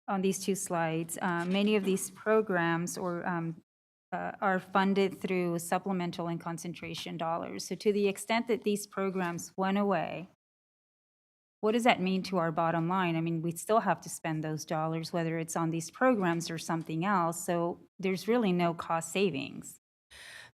on these two slides, many of these programs are funded through supplemental and concentration dollars. So to the extent that these programs went away, what does that mean to our bottom line? I mean, we still have to spend those dollars, whether it's on these programs or something else. So there's really no cost savings.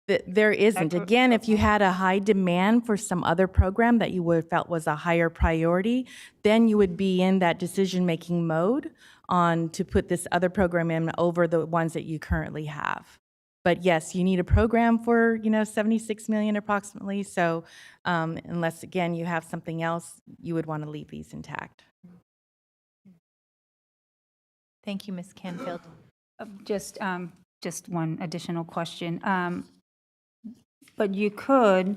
There isn't. Again, if you had a high demand for some other program that you would felt was a higher priority, then you would be in that decision-making mode to put this other program in over the ones that you currently have. But yes, you need a program for 76 million approximately. So unless, again, you have something else, you would want to leave these intact. Thank you, Ms. Canfield. Just one additional question. But you could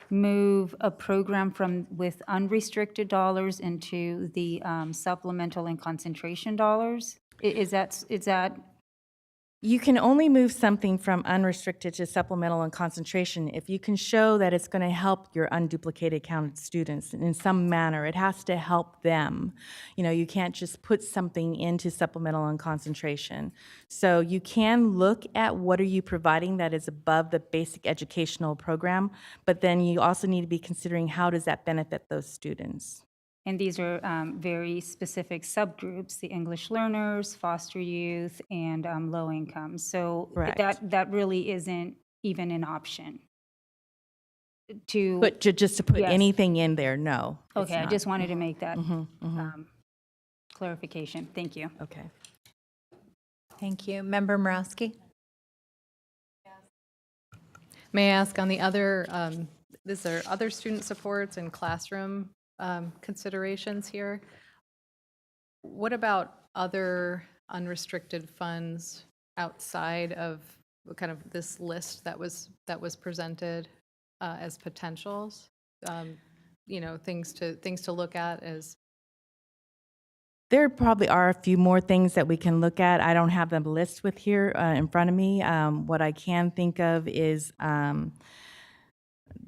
move a program with unrestricted dollars into the supplemental and concentration dollars? Is that? You can only move something from unrestricted to supplemental and concentration if you can show that it's going to help your unduplicated counted students in some manner. It has to help them. You can't just put something into supplemental and concentration. So you can look at what are you providing that is above the basic educational program, but then you also need to be considering how does that benefit those students. And these are very specific subgroups, the English learners, foster youth, and low income. So that really isn't even an option. But just to put Yes. anything in there, no. it's Okay, I not. just wanted to make that Mhm. clarification. Thank you. Okay. Thank you. Member Morowski? May I ask on the other, is there other student supports and classroom considerations here? What about other unrestricted funds outside of kind of this list that was presented as potentials? Things to look at as. There probably are a few more things that we can look at. I don't have the list with here in front of me. What I can think of is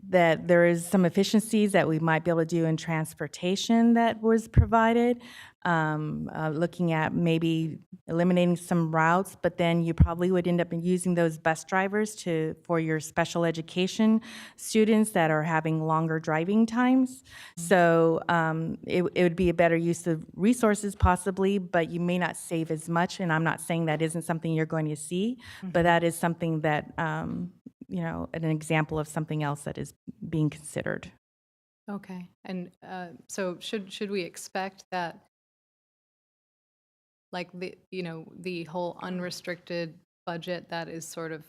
that there is some efficiencies that we might be able to do in transportation that was provided, looking at maybe eliminating some routes, but then you probably would end up using those bus drivers for your special education students that are having longer driving times. So it would be a better use of resources possibly, but you may not save as much, and I'm not saying that isn't something you're going to see, but that is something that an example of something else that is being considered. Okay, and so should we expect that, like the whole unrestricted budget that is sort of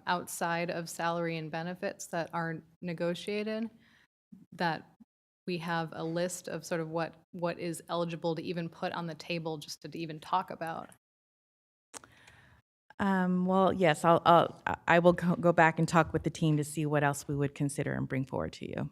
outside of salary and benefits that are negotiated, that we have a list of sort of what is eligible to even put on the table just to even talk about? Well, yes, I will go back and talk with the team to see what else we would consider and bring forward to you.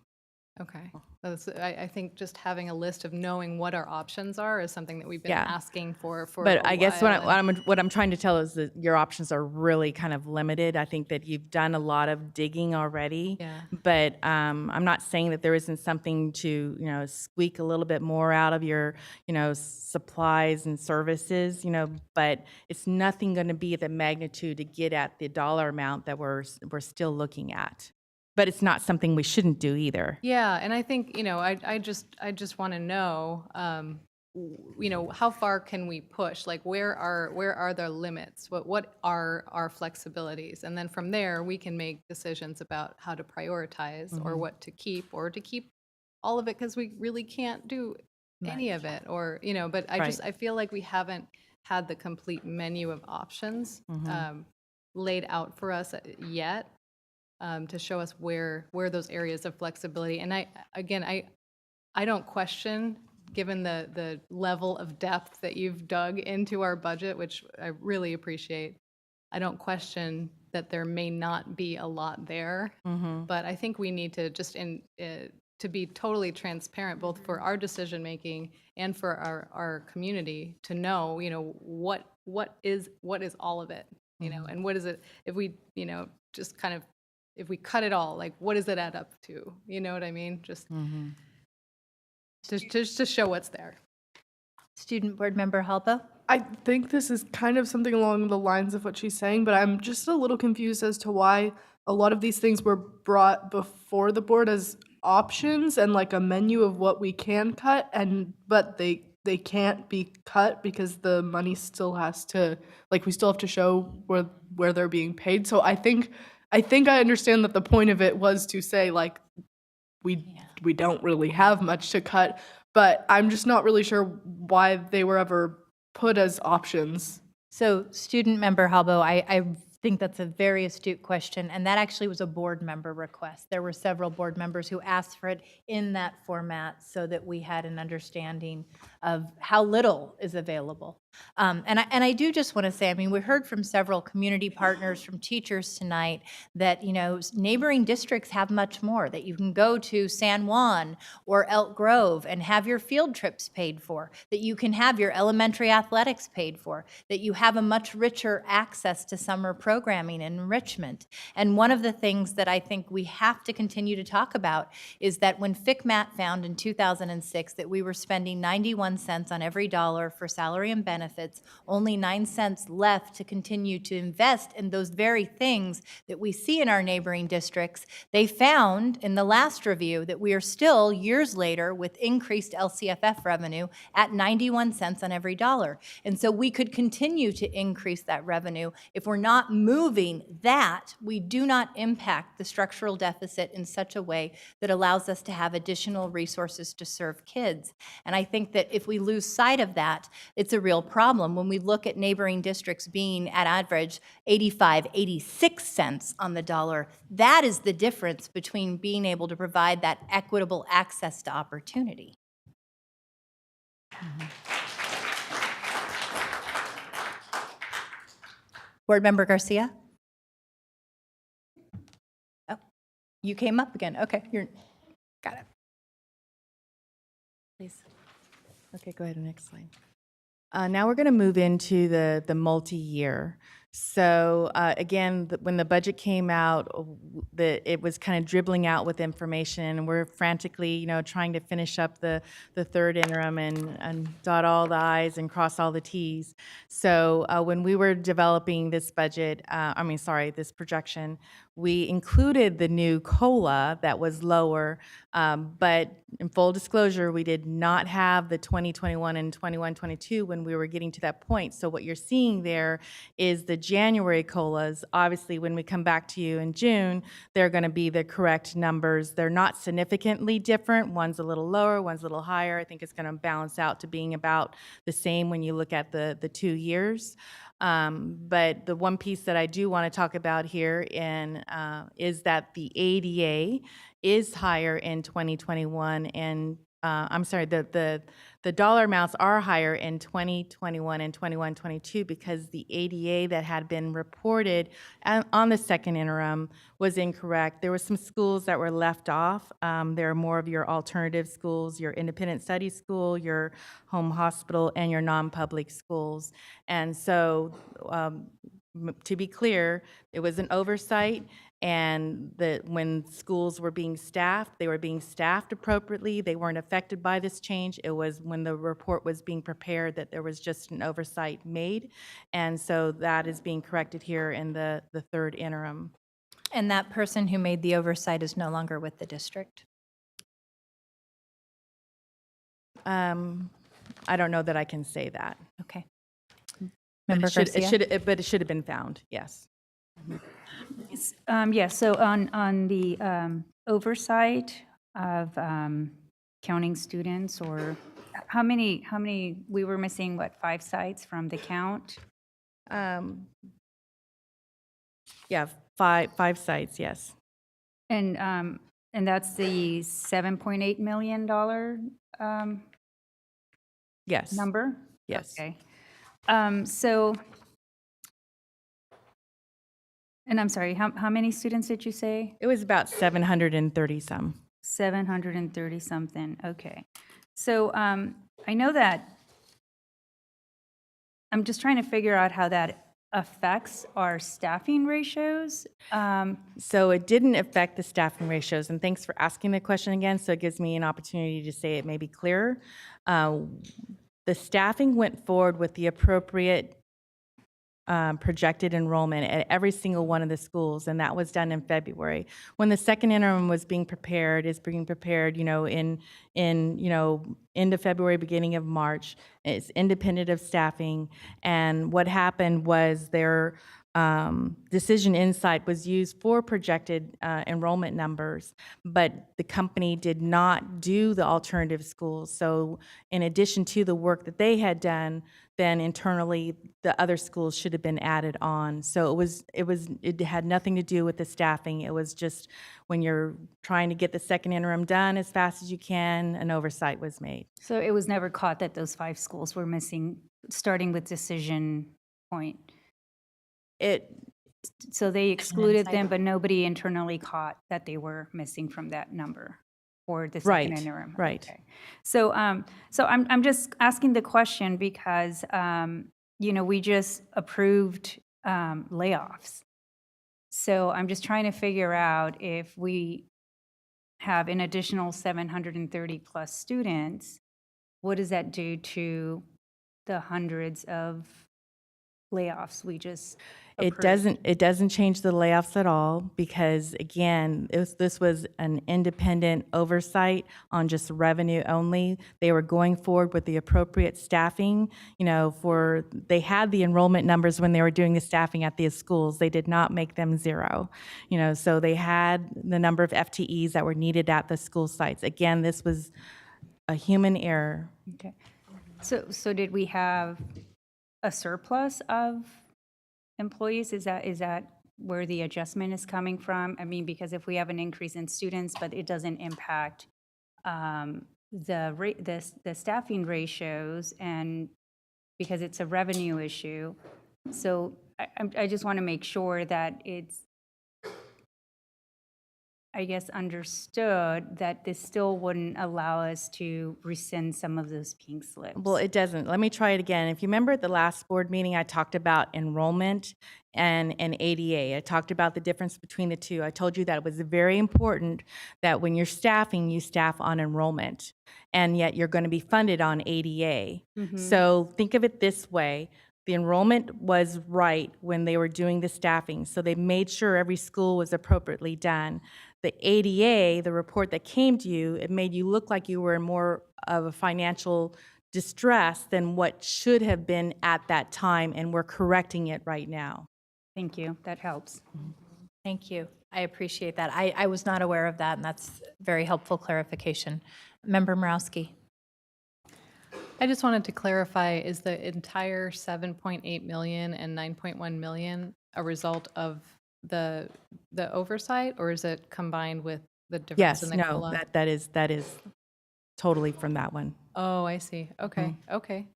Okay. I think just having a list of knowing what our options are is something that we've been Yeah. asking for But a I guess while, what I'm trying to tell is that your options are really kind of limited. I think that you've done a lot of digging already. Yeah. But I'm not saying that there isn't something to squeak a little bit more out of your supplies and services. But it's nothing going to be the magnitude to get at the dollar amount that we're still looking at. But it's not something we shouldn't do either. Yeah, and I think I just want to know how far can we push? Like, where are the limits? What are our flexibilities? And then from there, we can make decisions about how to prioritize or what to keep all of it, because we really can't do any of it, or, but I feel like we haven't had the complete menu of options laid out for us yet, to show us where those areas of flexibility. And I don't question, given the level of depth that you've dug into our budget, which I really appreciate, I don't question that there may not be a lot there, but I think we need to just to be totally transparent, both for our decision making and for our community, to know, what is all of it, and what is it if we, just kind of, if we cut it all, like, what does it add up to? You know what I mean? Just to show what's there. Student Board Member Halbo? I think this is kind of something along the lines of what she's saying, but I'm just a little confused as to why a lot of these things were brought before the board as options and like a menu of what we can cut, but they can't be cut because the money still has to, like, we still have to show where they're being paid. So I think I understand that the point of it was to say, like, we don't really have much to cut, but I'm just not really sure why they were ever put as options. So Student Member Halbo, I think that's a very astute question, and that actually was a board member request. There were several board members who asked for it in that format so that we had an understanding of how little is available. And I do just want to say, I mean, we heard from several community partners, from teachers tonight, that, neighboring districts have much more, that you can go to San Juan or Elk Grove and have your field trips paid for, that you can have your elementary athletics paid for, that you have a much richer access to summer programming and enrichment. And one of the things that I think we have to continue to talk about is that when FCMAT found in 2006 that we were spending 91 cents on every dollar for salary and benefits, only 9 cents left to continue to invest in those very things that we see in our neighboring districts, they found in the last review that we are still, years later, with increased LCFF revenue at 91 cents on every dollar. And so we could continue to increase that revenue. If we're not moving that, we do not impact the structural deficit in such a way that allows us to have additional resources to serve kids. And I think that if we lose sight of that, it's a real problem when we look at neighboring districts being at average 85, 86 cents on the dollar. That is the difference between being able to provide that equitable access to opportunity. Board Member Garcia? Oh, you came up again. Okay, got it. Please. Okay, go ahead, next slide. Now we're going to move into the multi-year. So again, when the budget came out, it was kind of dribbling out with information, and we're frantically, trying to finish up the third interim and dot all the I's and cross all the T's. So when we were developing this budget, this projection, we included the new COLA that was lower, but in full disclosure, we did not have the 2021 and 21-22 when we were getting to that point. So what you're seeing there is the January COLAs. Obviously, when we come back to you in June, they're going to be the correct numbers. They're not significantly different. One's a little lower, one's a little higher. I think it's going to balance out to being about the same when you look at the 2 years. But the one piece that I do want to talk about here is that the ADA is higher in 2021, and the dollar amounts are higher in 2021 and 21-22 because the ADA that had been reported on the second interim was incorrect. There were some schools that were left off. There are more of your alternative schools, your independent study school, your home hospital, and your non-public schools. And so, to be clear, it was an oversight, and when schools were being staffed, they were being staffed appropriately. They weren't affected by this change. It was when the report was being prepared that there was just an oversight made. And so that is being corrected here in the third interim. And that person who made the oversight is no longer with the district? I don't know that I can say that. Okay. But Member Garcia? but it should have been found, yes. Yeah, so on the oversight of counting students, or how many, we were missing, what, 5 sites from the count? Yeah, five sites, yes. And that's the $7.8 million Yes. number? Yes. Okay. So, and I'm sorry, how many students did you say? It was about 730 some. 730 something, okay. So I know that, I'm just trying to figure out how that affects our staffing ratios. So it didn't affect the staffing ratios, and thanks for asking the question again, so it gives me an opportunity to say it may be clearer. The staffing went forward with the appropriate projected enrollment at every single one of the schools, and that was done in February. When the second interim was being prepared, in end of February, beginning of March. It's independent of staffing, and what happened was their decision insight was used for projected enrollment numbers, but the company did not do the alternative schools. So in addition to the work that they had done, then internally the other schools should have been added on. So it had nothing to do with the staffing. It was just when you're trying to get the second interim done as fast as you can, an oversight was made. So it was never caught that those 5 schools were missing, starting with decision point? So they excluded them, but nobody internally caught that they were missing from that number for the second interim? Right. Okay. So, so I'm just asking the question because, we just approved layoffs. So I'm just trying to figure out if we have an additional 730 plus students, what does that do to the hundreds of layoffs we just approved? It doesn't change the layoffs at all because, again, this was an independent oversight on just revenue only. They were going forward with the appropriate staffing. They had the enrollment numbers when they were doing the staffing at these schools. They did not make them 0. So they had the number of FTEs that were needed at the school sites. Again, this was a human error. Okay. So did we have a surplus of employees? Is that where the adjustment is coming from? I mean, because if we have an increase in students, but it doesn't impact the staffing ratios, and because it's a revenue issue, so I just want to make sure that it's, I guess, understood that this still wouldn't allow us to rescind some of those pink slips. Well, it doesn't. Let me try it again. If you remember at the last board meeting, I talked about enrollment and ADA. I talked about the difference between the two. I told you that it was very important that when you're staffing, you staff on enrollment, and yet you're going to be funded on ADA. So think of it this way. The enrollment was right when they were doing the staffing, so they made sure every school was appropriately done. The ADA, the report that came to you, it made you look like you were in more of a financial distress than what should have been at that time, and we're correcting it right now. Thank you. That helps. Thank you. I appreciate that. I was not aware of that, and that's very helpful clarification. Member Morowski. I just wanted to clarify, is the entire 7.8 million and 9.1 million a result of the oversight, or is it combined with the difference Yes, in the no, COLA? that is totally from that one. Oh, I see. Okay, okay.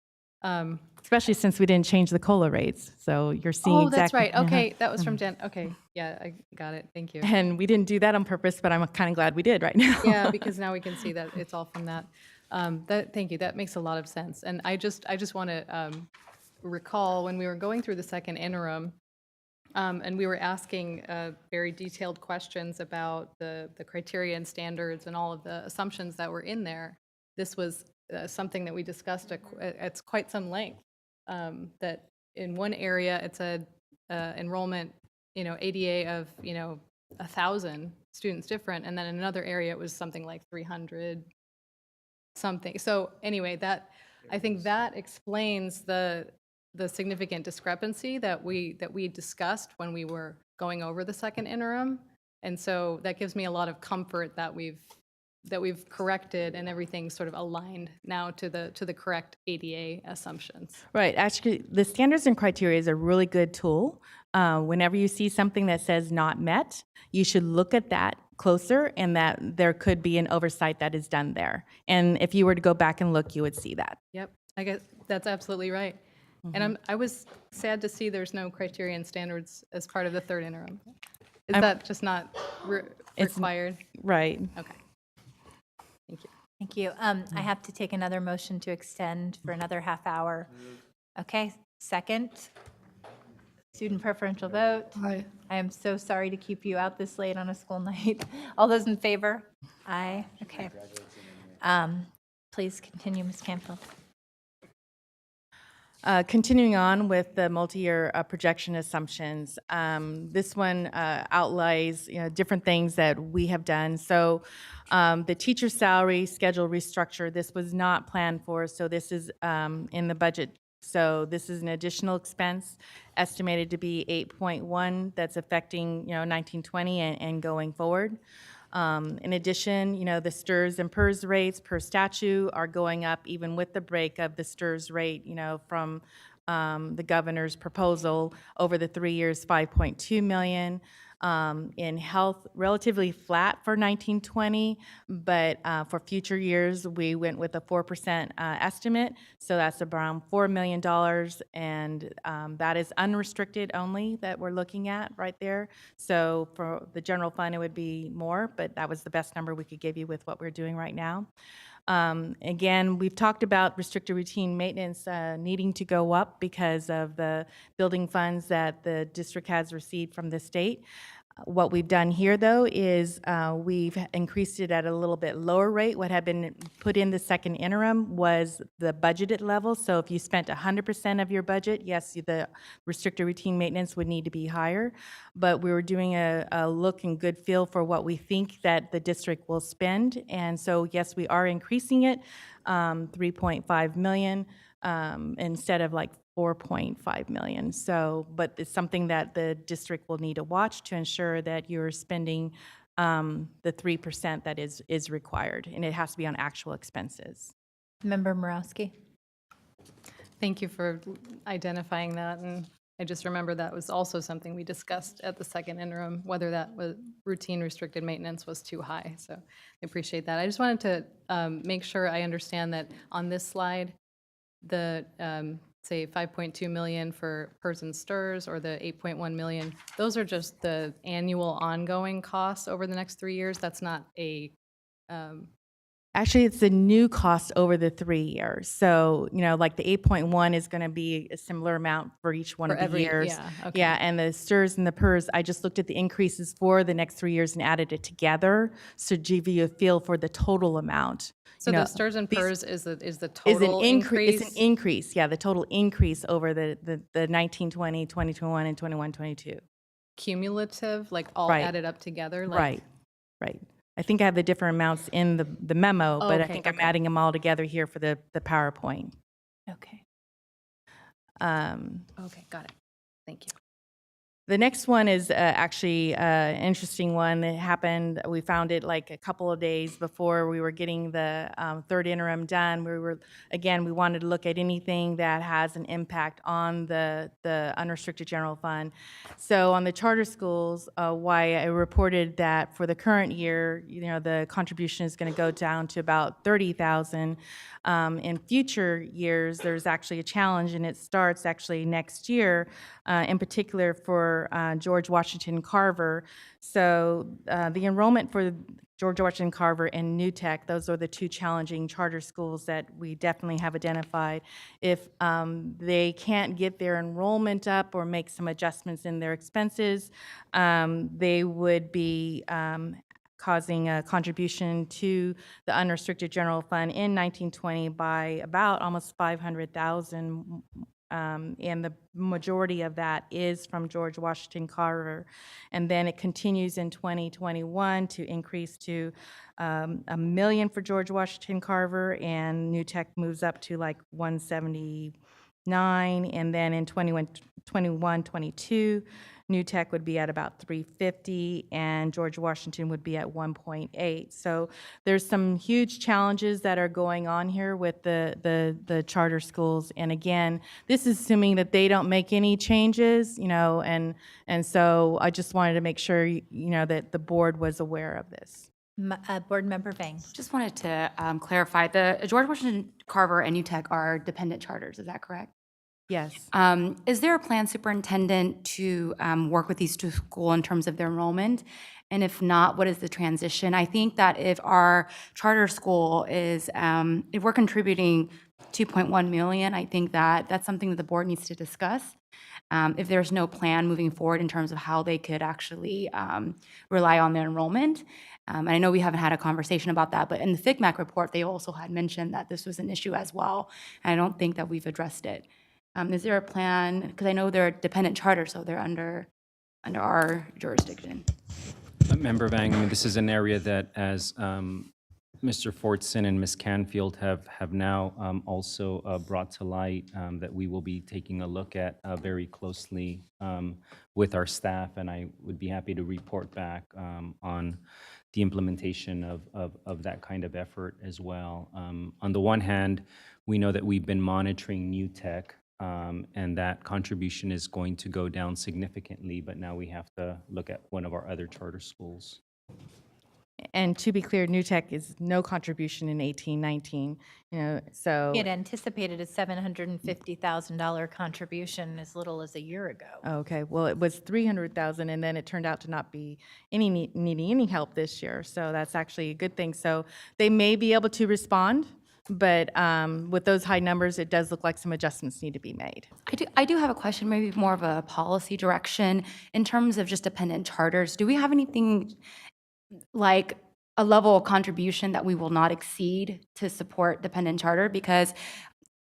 Especially since we didn't change the COLA rates, so you're seeing Oh, exactly. that's right. Okay, that was from Jen. Okay, yeah, I got it. Thank you. And we didn't do that on purpose, but I'm kind of glad we did right now. Yeah, because now we can see that it's all from that. Thank you. That makes a lot of sense. And I just want to recall when we were going through the second interim, and we were asking very detailed questions about the criteria and standards and all of the assumptions that were in there. This was something that we discussed at quite some length. That in one area it's a enrollment, ADA of 1,000 students different, and then in another area it was something like 300 something. So anyway, that I think that explains the significant discrepancy that we discussed when we were going over the second interim. And so that gives me a lot of comfort that we've corrected and everything's sort of aligned now to the correct ADA assumptions. Right. Actually, the standards and criteria is a really good tool. Whenever you see something that says not met, you should look at that closer and that there could be an oversight that is done there. And if you were to go back and look, you would see that. Yep, I guess that's absolutely right. And I was sad to see there's no criteria and standards as part of the third interim. Is that just not required? Right. Okay. Thank you. Thank you. I have to take another motion to extend for another half hour. Okay, second. Student preferential vote. Aye. I am so sorry to keep you out this late on a school night. All those in favor? Aye. Okay. Please continue, Ms. Campbell. Continuing on with the multi-year projection assumptions, this one outlines different things that we have done. So the teacher salary schedule restructure, this was not planned for, so this is in the budget. So this is an additional expense estimated to be 8.1 that's affecting 1920 and going forward. In addition, the STRS and PERS rates per statute are going up even with the break of the STRS rate, from the governor's proposal over the 3 years, 5.2 million. In health, relatively flat for 1920, but for future years, we went with a 4% estimate. So that's around $4 million, and that is unrestricted only that we're looking at right there. So for the general fund, it would be more, but that was the best number we could give you with what we're doing right now. Again, we've talked about restricted routine maintenance needing to go up because of the building funds that the district has received from the state. What we've done here, though, is we've increased it at a little bit lower rate. What had been put in the second interim was the budgeted level. So if you spent 100% of your budget, yes, the restricted routine maintenance would need to be higher. But we were doing a look and good feel for what we think that the district will spend. And so, yes, we are increasing it, 3.5 million instead of like 4.5 million. So, but it's something that the district will need to watch to ensure that you're spending the 3% that is required, and it has to be on actual expenses. Member Morowski. Thank you for identifying that, and I just remember that was also something we discussed at the second interim, whether that was routine restricted maintenance was too high. So I appreciate that. I just wanted to make sure I understand that on this slide, the say 5.2 million for PERS and STRS or the 8.1 million, those are just the annual ongoing costs over the next 3 years. That's not a Actually, it's a new cost over the 3 years. So, like the 8.1 is going to be a similar amount for each one For of the every- years. yeah, okay. Yeah, and the STRS and the PERS, I just looked at the increases for the next 3 years and added it together. So give you a feel for the total amount. so the STRS and PERS is the total increase. It's an increase, yeah, the total increase over the 1920, 2021, and 21-22. Cumulative, like all Right. added up together. Like, Right. I think I have the different amounts in the memo, but I Okay, think I'm okay. adding them all together here for the PowerPoint. Okay. Okay, got it. Thank you. The next one is actually an interesting one. It happened, we found it like a couple of days before we were getting the third interim done. We wanted to look at anything that has an impact on the unrestricted general fund. So on the charter schools, why I reported that for the current year, the contribution is going to go down to about 30,000. In future years, there's actually a challenge, and it starts actually next year, in particular for George Washington Carver. So the enrollment for George Washington Carver and New Tech, those are the two challenging charter schools that we definitely have identified. If they can't get their enrollment up or make some adjustments in their expenses, they would be causing a contribution to the unrestricted general fund in 1920 by about almost 500,000, and the majority of that is from George Washington Carver. And then it continues in 2021 to increase to $1 million for George Washington Carver, and New Tech moves up to like 179, and then in 22, New Tech would be at about 350, and George Washington would be at 1.8. So there's some huge challenges that are going on here with the charter schools. And again, this is assuming that they don't make any changes, and so I just wanted to make sure, that the board was aware of this. Board Member Vang. Just wanted to clarify, the George Washington Carver and UTEC are dependent charters, is that correct? Yes. Is there a plan, Superintendent, to work with these two schools in terms of their enrollment? And if not, what is the transition? I think that if our charter school is, if we're contributing 2.1 million, I think that that's something that the board needs to discuss. If there's no plan moving forward in terms of how they could actually rely on their enrollment. And I know we haven't had a conversation about that, but in the FICMAC report, they also had mentioned that this was an issue as well. And I don't think that we've addressed it. Is there a plan? Because I know they're a dependent charter, so they're under our jurisdiction. Member Vang, I mean, this is an area that, as Mr. Fortson and Ms. Canfield have now also brought to light, that we will be taking a look at very closely with our staff, and I would be happy to report back on the implementation of that kind of effort as well. On the one hand, we know that we've been monitoring New Tech, and that contribution is going to go down significantly, but now we have to look at one of our other charter schools. And to be clear, New Tech is no contribution in 18-19, so. We had anticipated a $750,000 contribution as little as a year ago. Okay, well, it was 300,000, and then it turned out to not be needing any help this year, so that's actually a good thing. So they may be able to respond, but with those high numbers, it does look like some adjustments need to be made. I do have a question, maybe more of a policy direction. In terms of just dependent charters, do we have anything like a level of contribution that we will not exceed to support dependent charter? Because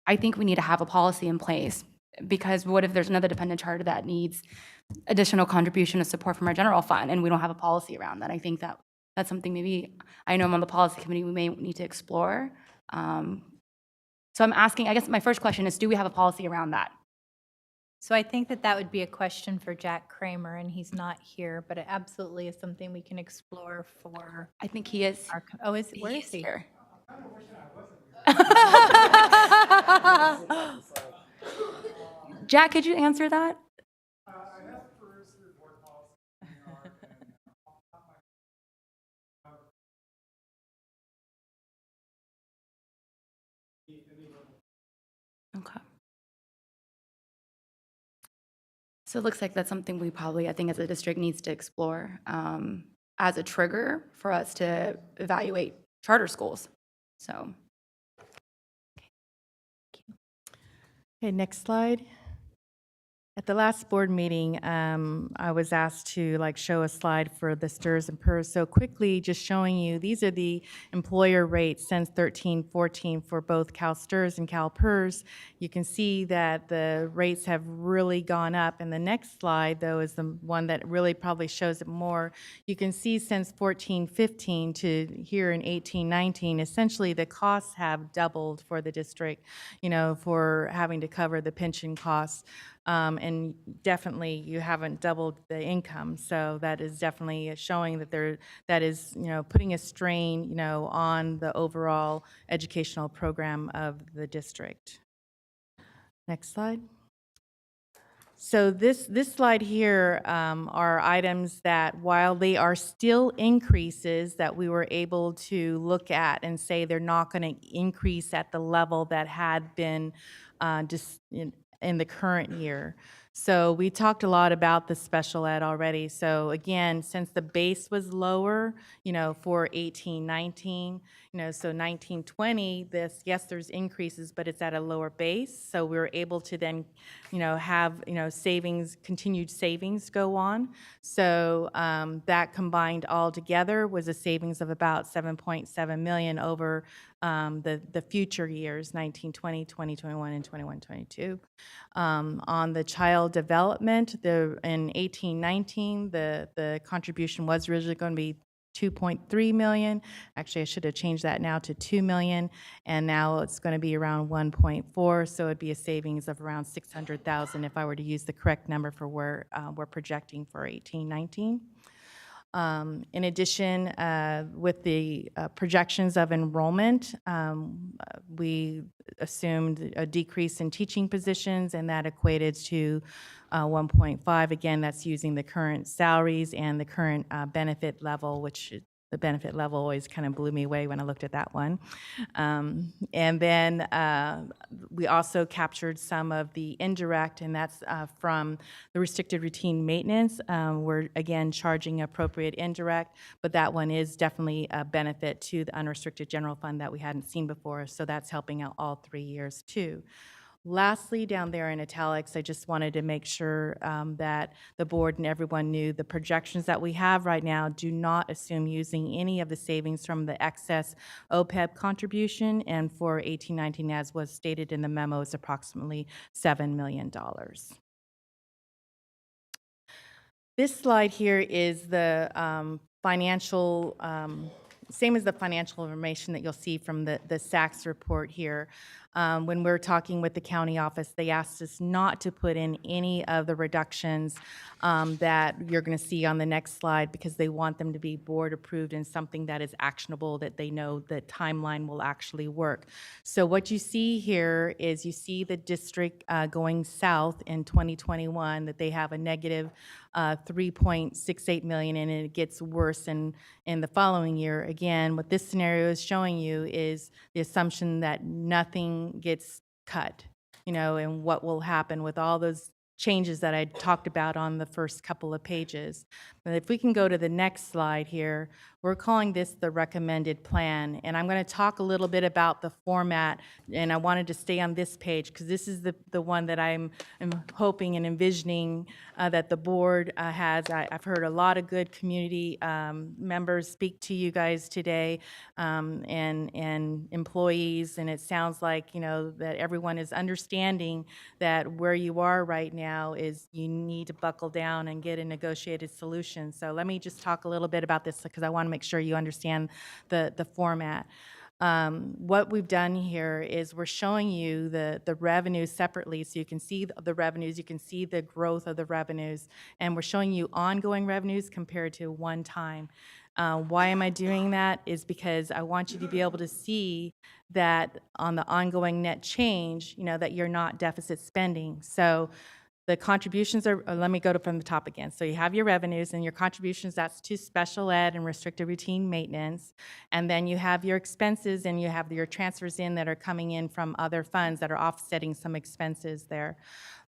I think we need to have a policy in place, because what if there's another dependent charter that needs additional contribution of support from our general fund and we don't have a policy around that? I think that that's something maybe, I know I'm on the policy committee, we may need to explore. So I'm asking, I guess my first question is, do we have a policy around that? So I think that would be a question for Jack Kramer, and he's not here, but it absolutely is something we can explore for. I think he is. Where is he? Here. Jack, could you answer that? Okay. So it looks like that's something we probably, I think, as a district needs to explore as a trigger for us to evaluate charter schools. So. Okay, next slide. At the last board meeting, I was asked to show a slide for the STRS and PERS. So quickly, just showing you, these are the employer rates since 13-14 for both Cal STRS and Cal PERS. You can see that the rates have really gone up. And the next slide, though, is the one that really probably shows it more. You can see since 14-15 to here in 18-19, essentially the costs have doubled for the district, for having to cover the pension costs. And definitely you haven't doubled the income, so that is definitely showing that that is putting a strain on the overall educational program of the district. Next slide. So this slide here are items that, while they are still increases, that we were able to look at and say they're not going to increase at the level that had been just in the current year. So we talked a lot about the special ed already. So again, since the base was lower, for 18-19, so 19-20, yes, there's increases, but it's at a lower base. So we were able to then, have, savings, continued savings go on. So that combined all together was a savings of about 7.7 million over the future years, 19-20, 20-21, and 21-22. On the child development, in 18-19, the contribution was originally going to be 2.3 million. Actually, I should have changed that now to 2 million, and now it's going to be around 1.4, so it'd be a savings of around 600,000 if I were to use the correct number for where we're projecting for 18-19. In addition, with the projections of enrollment, we assumed a decrease in teaching positions, and that equated to 1.5. Again, that's using the current salaries and the current benefit level, which the benefit level always kind of blew me away when I looked at that one. And then we also captured some of the indirect, and that's from the restricted routine maintenance. We're, again, charging appropriate indirect, but that one is definitely a benefit to the unrestricted general fund that we hadn't seen before, so that's helping out all 3 years too. Lastly, down there in italics, I just wanted to make sure that the board and everyone knew the projections that we have right now do not assume using any of the savings from the excess OPEB contribution, and for 18-19, as was stated in the memo, is approximately $7 million. This slide here is the financial, same as the financial information that you'll see from the SACS report here. When we're talking with the county office, they asked us not to put in any of the reductions that you're going to see on the next slide, because they want them to be board approved and something that is actionable, that they know the timeline will actually work. So what you see here is you see the district going south in 2021, that they have a negative 3.68 million, and it gets worse in the following year. Again, what this scenario is showing you is the assumption that nothing gets cut, and what will happen with all those changes that I talked about on the first couple of pages. But if we can go to the next slide here, we're calling this the recommended plan. And I'm going to talk a little bit about the format, and I wanted to stay on this page because this is the one that I'm hoping and envisioning that the board has. I've heard a lot of good community members speak to you guys today, and employees, and it sounds like, that everyone is understanding that where you are right now is you need to buckle down and get a negotiated solution. So let me just talk a little bit about this, because I want to make sure you understand the format. What we've done here is we're showing you the revenues separately, so you can see the revenues, you can see the growth of the revenues, and we're showing you ongoing revenues compared to one time. Why am I doing that? Is because I want you to be able to see that on the ongoing net change, that you're not deficit spending. So the contributions are, let me go from the top again. So you have your revenues and your contributions, that's to special ed and restricted routine maintenance. And then you have your expenses, and you have your transfers in that are coming in from other funds that are offsetting some expenses there.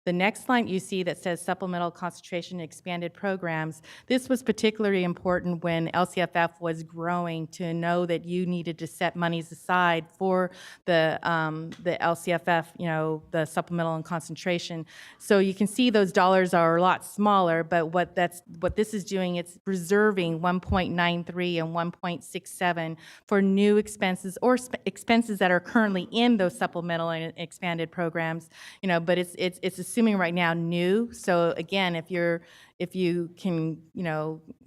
The next line you see that says supplemental concentration expanded programs, this was particularly important when LCFF was growing, to know that you needed to set monies aside for the LCFF, the supplemental and concentration. So you can see those dollars are a lot smaller, but what this is doing, it's reserving 1.93 and 1.67 for new expenses or expenses that are currently in those supplemental and expanded programs, but it's assuming right now new. So again, if you can,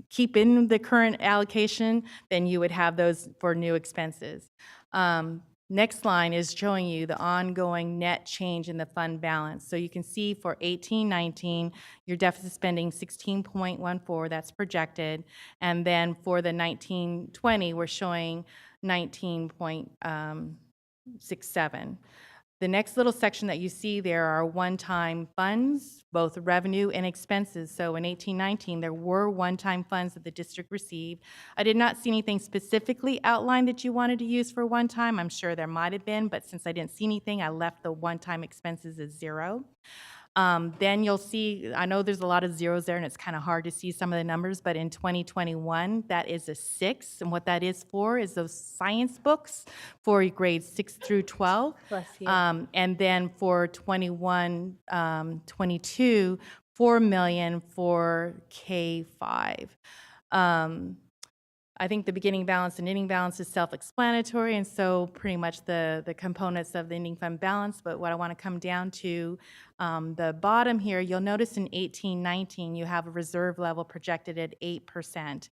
keep in the current allocation, then you would have those for new expenses. Next line is showing you the ongoing net change in the fund balance. So you can see for 18-19, your deficit spending 16.14, that's projected. And then for the 19-20, we're showing 19.67. The next little section that you see there are one-time funds, both revenue and expenses. So in 18-19, there were one-time funds that the district received. I did not see anything specifically outlined that you wanted to use for one-time. I'm sure there might have been, but since I didn't see anything, I left the one-time expenses as zero. Then you'll see, I know there's a lot of zeros there and it's kind of hard to see some of the numbers, but in 2021, that is a 6. And what that is for is those science books for grades 6 through 12. Bless you. And then for 21, 22, $4 million for K-5. I think the beginning balance and ending balance is self-explanatory, and so pretty much the components of the ending fund balance. But what I want to come down to The bottom here, you'll notice in 1819, you have a reserve level projected at 8%.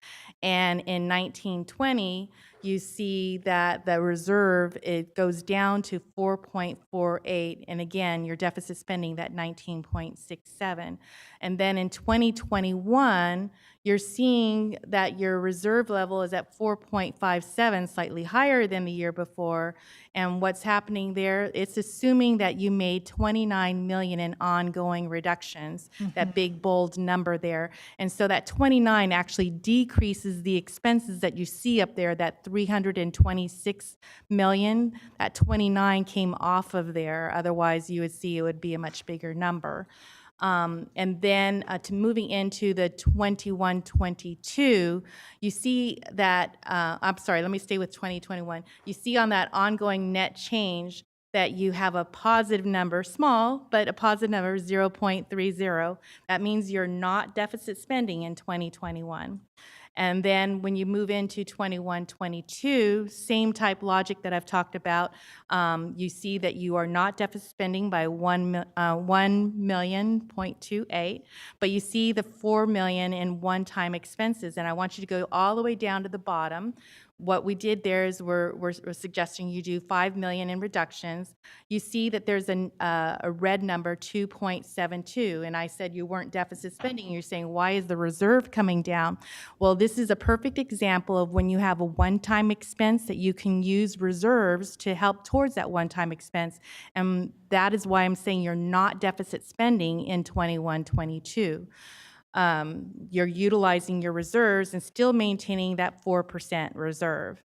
And in 1920, you see that the reserve, it goes down to 4.48. And again, your deficit spending, that 19.67. And then in 2021, you're seeing that your reserve level is at 4.57, slightly higher than the year before. And what's happening there, it's assuming that you made 29 million in ongoing reductions, that big bold number there. And so that 29 actually decreases the expenses that you see up there, that 326 million, that 29 came off of there. Otherwise, you would see it would be a much bigger number. And then to moving into the 21-22, you see that, I'm sorry, let me stay with 2021. You see on that ongoing net change that you have a positive number, small, but a positive number, 0.30. That means you're not deficit spending in 2021. And then when you move into 21-22, same type logic that I've talked about, you see that you are not deficit spending by 1.28, but you see the 4 million in one-time expenses. And I want you to go all the way down to the bottom. What we did there is we're suggesting you do 5 million in reductions. You see that there's a red number, 2.72, and I said you weren't deficit spending. You're saying, why is the reserve coming down? Well, this is a perfect example of when you have a one-time expense that you can use reserves to help towards that one-time expense, and that is why I'm saying you're not deficit spending in 21-22. You're utilizing your reserves and still maintaining that 4% reserve.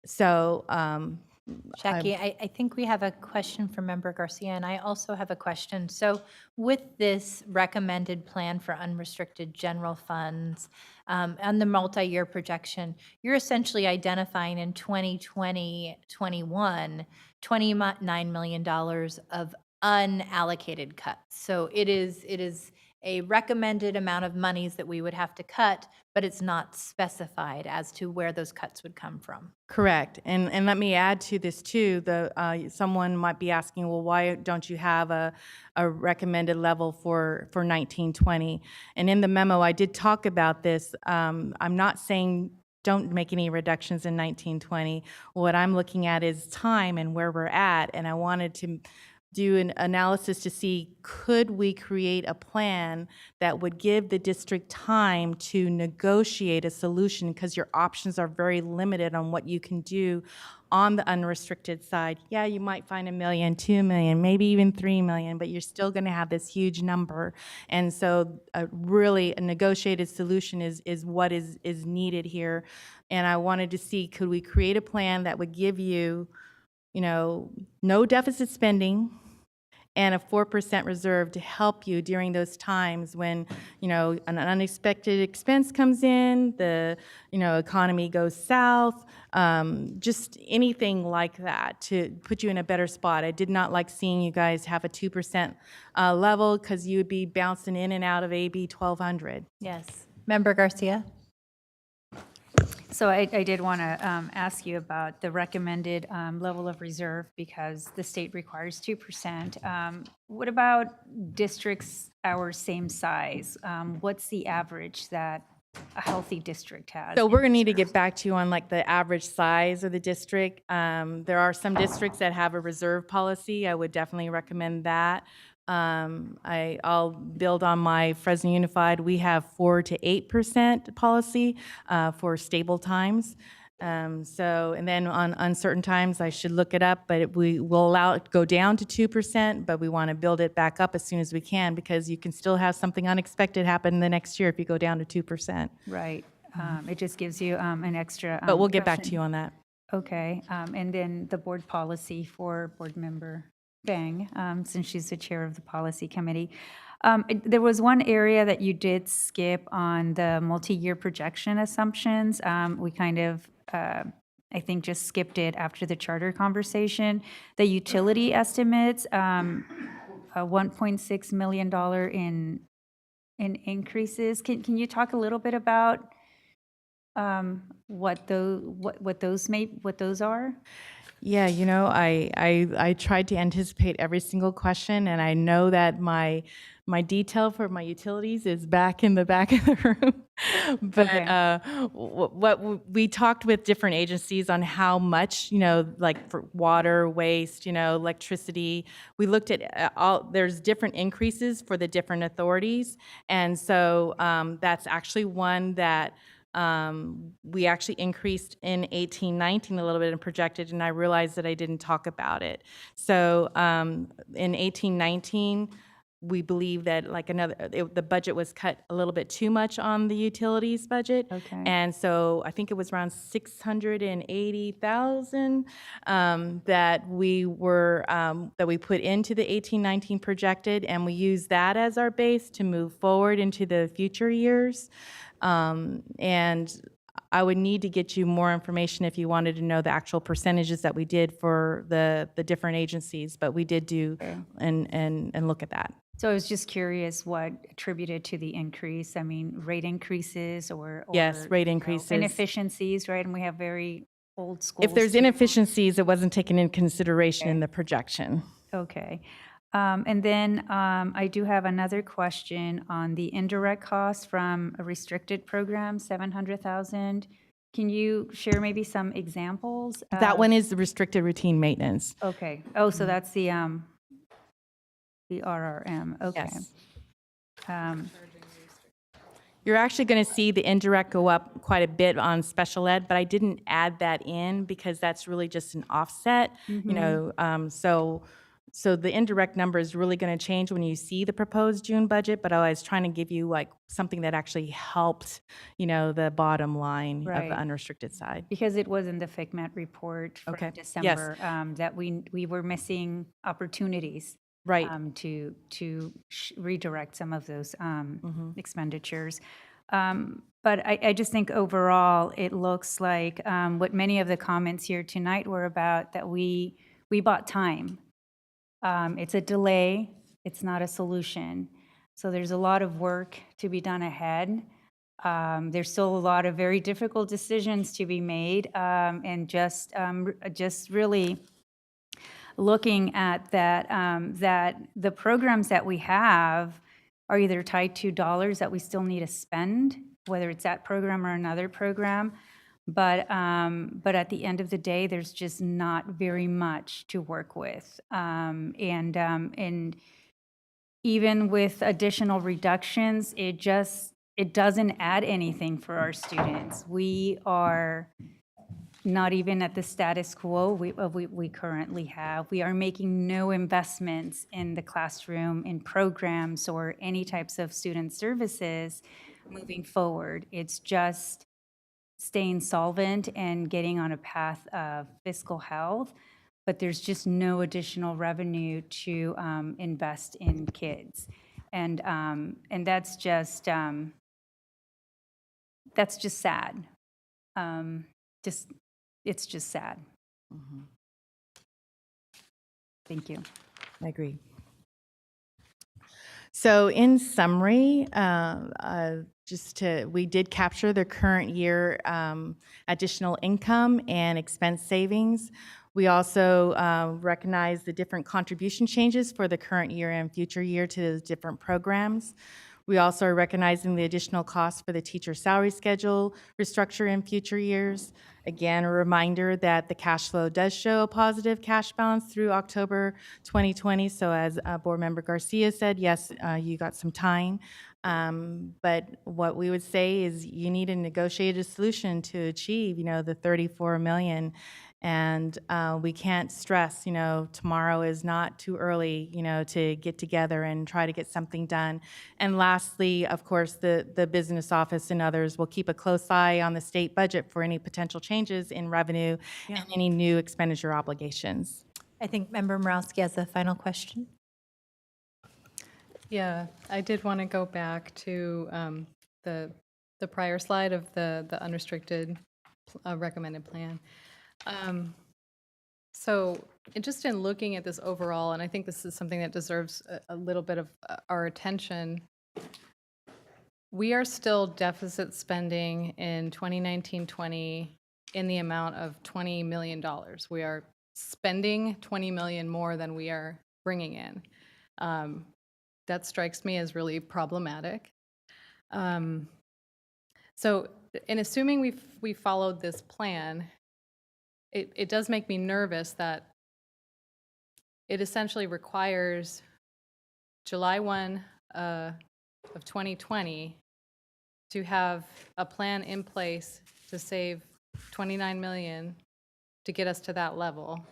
So, Jackie, I think we have a question from Member Garcia, and I also have a question. So with this recommended plan for unrestricted general funds and the multi-year projection, you're essentially identifying in 2020-21, $29 million of unallocated cuts. So it is a recommended amount of monies that we would have to cut, but it's not specified as to where those cuts would come from. correct. And let me add to this too. Someone might be asking, well, why don't you have a recommended level for 1920? And in the memo, I did talk about this. I'm not saying don't make any reductions in 1920. What I'm looking at is time and where we're at, and I wanted to do an analysis to see, could we create a plan that would give the district time to negotiate a solution, because your options are very limited on what you can do on the unrestricted side. Yeah, you might find $1 million, $2 million, maybe even $3 million, but you're still going to have this huge number. And so really a negotiated solution is what is needed here. And I wanted to see, could we create a plan that would give you, no deficit spending, and a 4% reserve to help you during those times when, an unexpected expense comes in, the, economy goes south, just anything like that to put you in a better spot. I did not like seeing you guys have a 2% level, because you would be bouncing in and out of AB 1200. Yes. Member Garcia? So I did want to ask you about the recommended level of reserve, because the state requires 2%. What about districts our same size? What's the average that a healthy district has? So we're going to need to get back to you on like the average size of the district. There are some districts that have a reserve policy. I would definitely recommend that. I'll build on my Fresno Unified. We have 4 to 8% policy for stable times. And then on uncertain times, I should look it up, but we will allow it to go down to 2%, but we want to build it back up as soon as we can, because you can still have something unexpected happen the next year if you go down to 2%. Right. It just gives you an extra. But we'll get back to cushion. you on that. Okay. And then the board policy for Board Member Bang, since she's the chair of the policy committee. There was one area that you did skip on the multi-year projection assumptions. We kind of, I think, just skipped it after the charter conversation. The utility estimates, $1.6 million in increases. Can you talk a little bit about what those are? Yeah, you know, I tried to anticipate every single question, and I know that my detail for my utilities is back in the back of the room. But we talked with different agencies on how much, you know, like for water, waste, you know, electricity. We looked at there's different increases for the different authorities, and so that's actually one that we actually increased in 1819 a little bit and projected, and I realized that I didn't talk about it. So in 1819, we believe that like the budget was cut a little bit too much on the utilities budget. Okay. And so I think it was around 680,000 that we put into the 1819 projected, and we use that as our base to move forward into the future years. And I would need to get you more information if you wanted to know the actual percentages that we did for the different agencies, but we did do and look at that. So I was just curious what attributed to the increase. I mean, rate increases or Yes, rate you know, increases. inefficiencies, right? And we have very old schools. If there's too. inefficiencies, it wasn't taken into consideration in the projection. Okay. And then I do have another question on the indirect costs from a restricted program, 700,000. Can you share maybe some examples? That one is the restricted routine maintenance. Okay. Oh, so that's the RRM. Okay. Yes. You're actually going to see the indirect go up quite a bit on special ed, but I didn't add that in because that's really just an offset. You know, so the indirect number is really going to change when you see the proposed June budget, but I was trying to give you like something that actually helped, you know, the bottom line of Right. the unrestricted side. Because it was in the FICMAT report from Okay. December that we were missing opportunities Right. to redirect some of those expenditures. But I just think overall, it looks like what many of the comments here tonight were about, that we bought time. It's a delay, it's not a solution. So there's a lot of work to be done ahead. There's still a lot of very difficult decisions to be made, and just really looking at that, that the programs that we have are either tied to dollars that we still need to spend, whether it's that program or another program. But at the end of the day, there's just not very much to work with. And even with additional reductions, it doesn't add anything for our students. We are not even at the status quo we currently have. We are making no investments in the classroom, in programs, or any types of student services moving forward. It's just staying solvent and getting on a path of fiscal health, but there's just no additional revenue to invest in kids. And that's just sad. It's just sad. Thank you. I agree. So in summary, we did capture the current year additional income and expense savings. We also recognize the different contribution changes for the current year and future year to the different programs. We also are recognizing the additional costs for the teacher salary schedule restructure in future years. Again, a reminder that the cash flow does show a positive cash balance through October 2020. So as Board Member Garcia said, yes, you got some time. But what we would say is you need a negotiated solution to achieve, the 34 million. And we can't stress, tomorrow is not too early, to get together and try to get something done. And lastly, of course, the business office and others will keep a close eye on the state budget for any potential changes in revenue and any new expenditure obligations. I think Member Morowski has a final question. Yeah, I did want to go back to the prior slide of the unrestricted recommended plan. So just in looking at this overall, and I think this is something that deserves a little bit of our attention, we are still deficit spending in 2019-20 in the amount of $20 million. We are spending 20 million more than we are bringing in. That strikes me as really problematic. So in assuming we followed this plan, it does make me nervous that it essentially requires July 1 of 2020 to have a plan in place to save 29 million to get us to that level,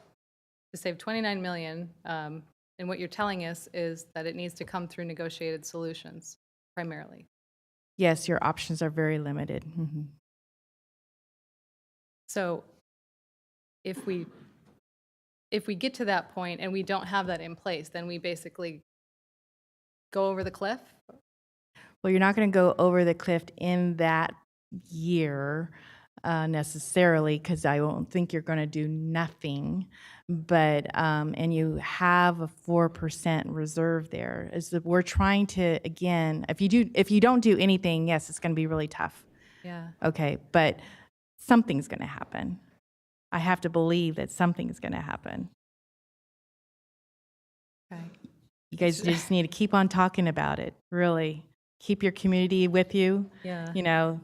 to save 29 million. And what you're telling us is that it needs to come through negotiated solutions primarily. Yes, your options are very limited. So if we get to that point and we don't have that in place, then we basically go over the cliff. Well, you're not going to go over the cliff in that year necessarily, because I won't think you're going to do nothing. But and you have a 4% reserve there. Is that we're trying to, again, if you don't do anything, yes, it's going to be really tough. Yeah. Okay, but something's going to happen. I have to believe that something's going to happen. Okay. You guys just need to keep on talking about it. Really, keep your community with you. Yeah. You know,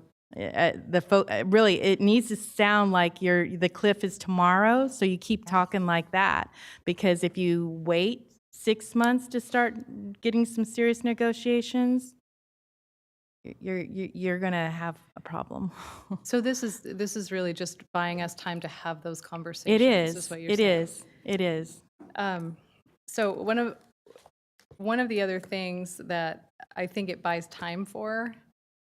really, it needs to sound like the cliff is tomorrow. So you keep talking like that, because if you wait 6 months to start getting some serious negotiations, you're gonna have a problem. So this is really just buying us time to have those conversations. It is. What you're It saying. is. It is. So one of the other things that I think it buys time for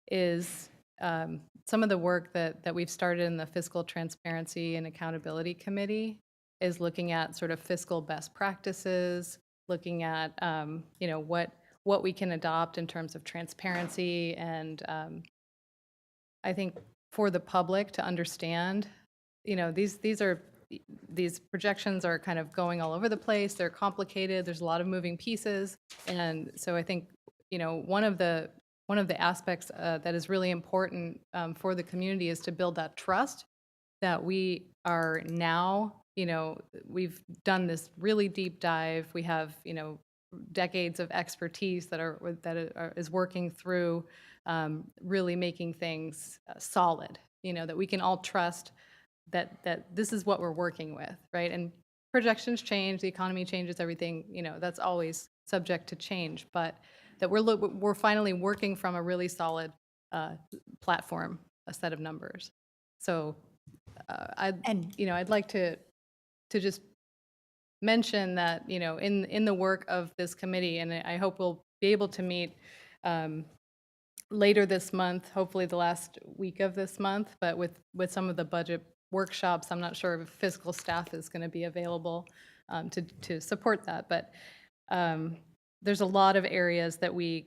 is some of the work that we've started in the Fiscal Transparency and Accountability Committee is looking at sort of fiscal best practices, looking at what we can adopt in terms of transparency, and I think for the public to understand, these projections are kind of going all over the place. They're complicated. There's a lot of moving pieces, and so I think one of the aspects that is really important for the community is to build that trust that we are now. We've done this really deep dive. We have decades of expertise that is working through really making things solid. That we can all trust that this is what we're working with, right? And projections change, the economy changes, everything, that's always subject to change, but that we're finally working from a really solid platform, a set of numbers. So I'd like to just mention that, in the work of this committee, and I hope we'll be able to meet later this month, hopefully the last week of this month, but with some of the budget workshops, I'm not sure if fiscal staff is going to be available to support that, but there's a lot of areas that we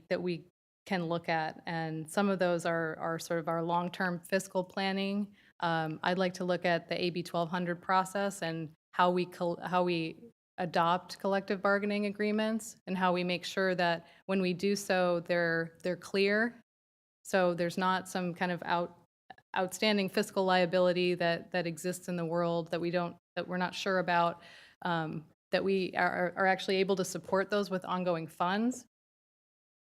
can look at, and some of those are sort of our long-term fiscal planning. I'd like to look at the AB 1200 process and how we adopt collective bargaining agreements, and how we make sure that when we do so, they're clear, so there's not some kind of outstanding fiscal liability that exists in the world that we're not sure about, that we are actually able to support those with ongoing funds.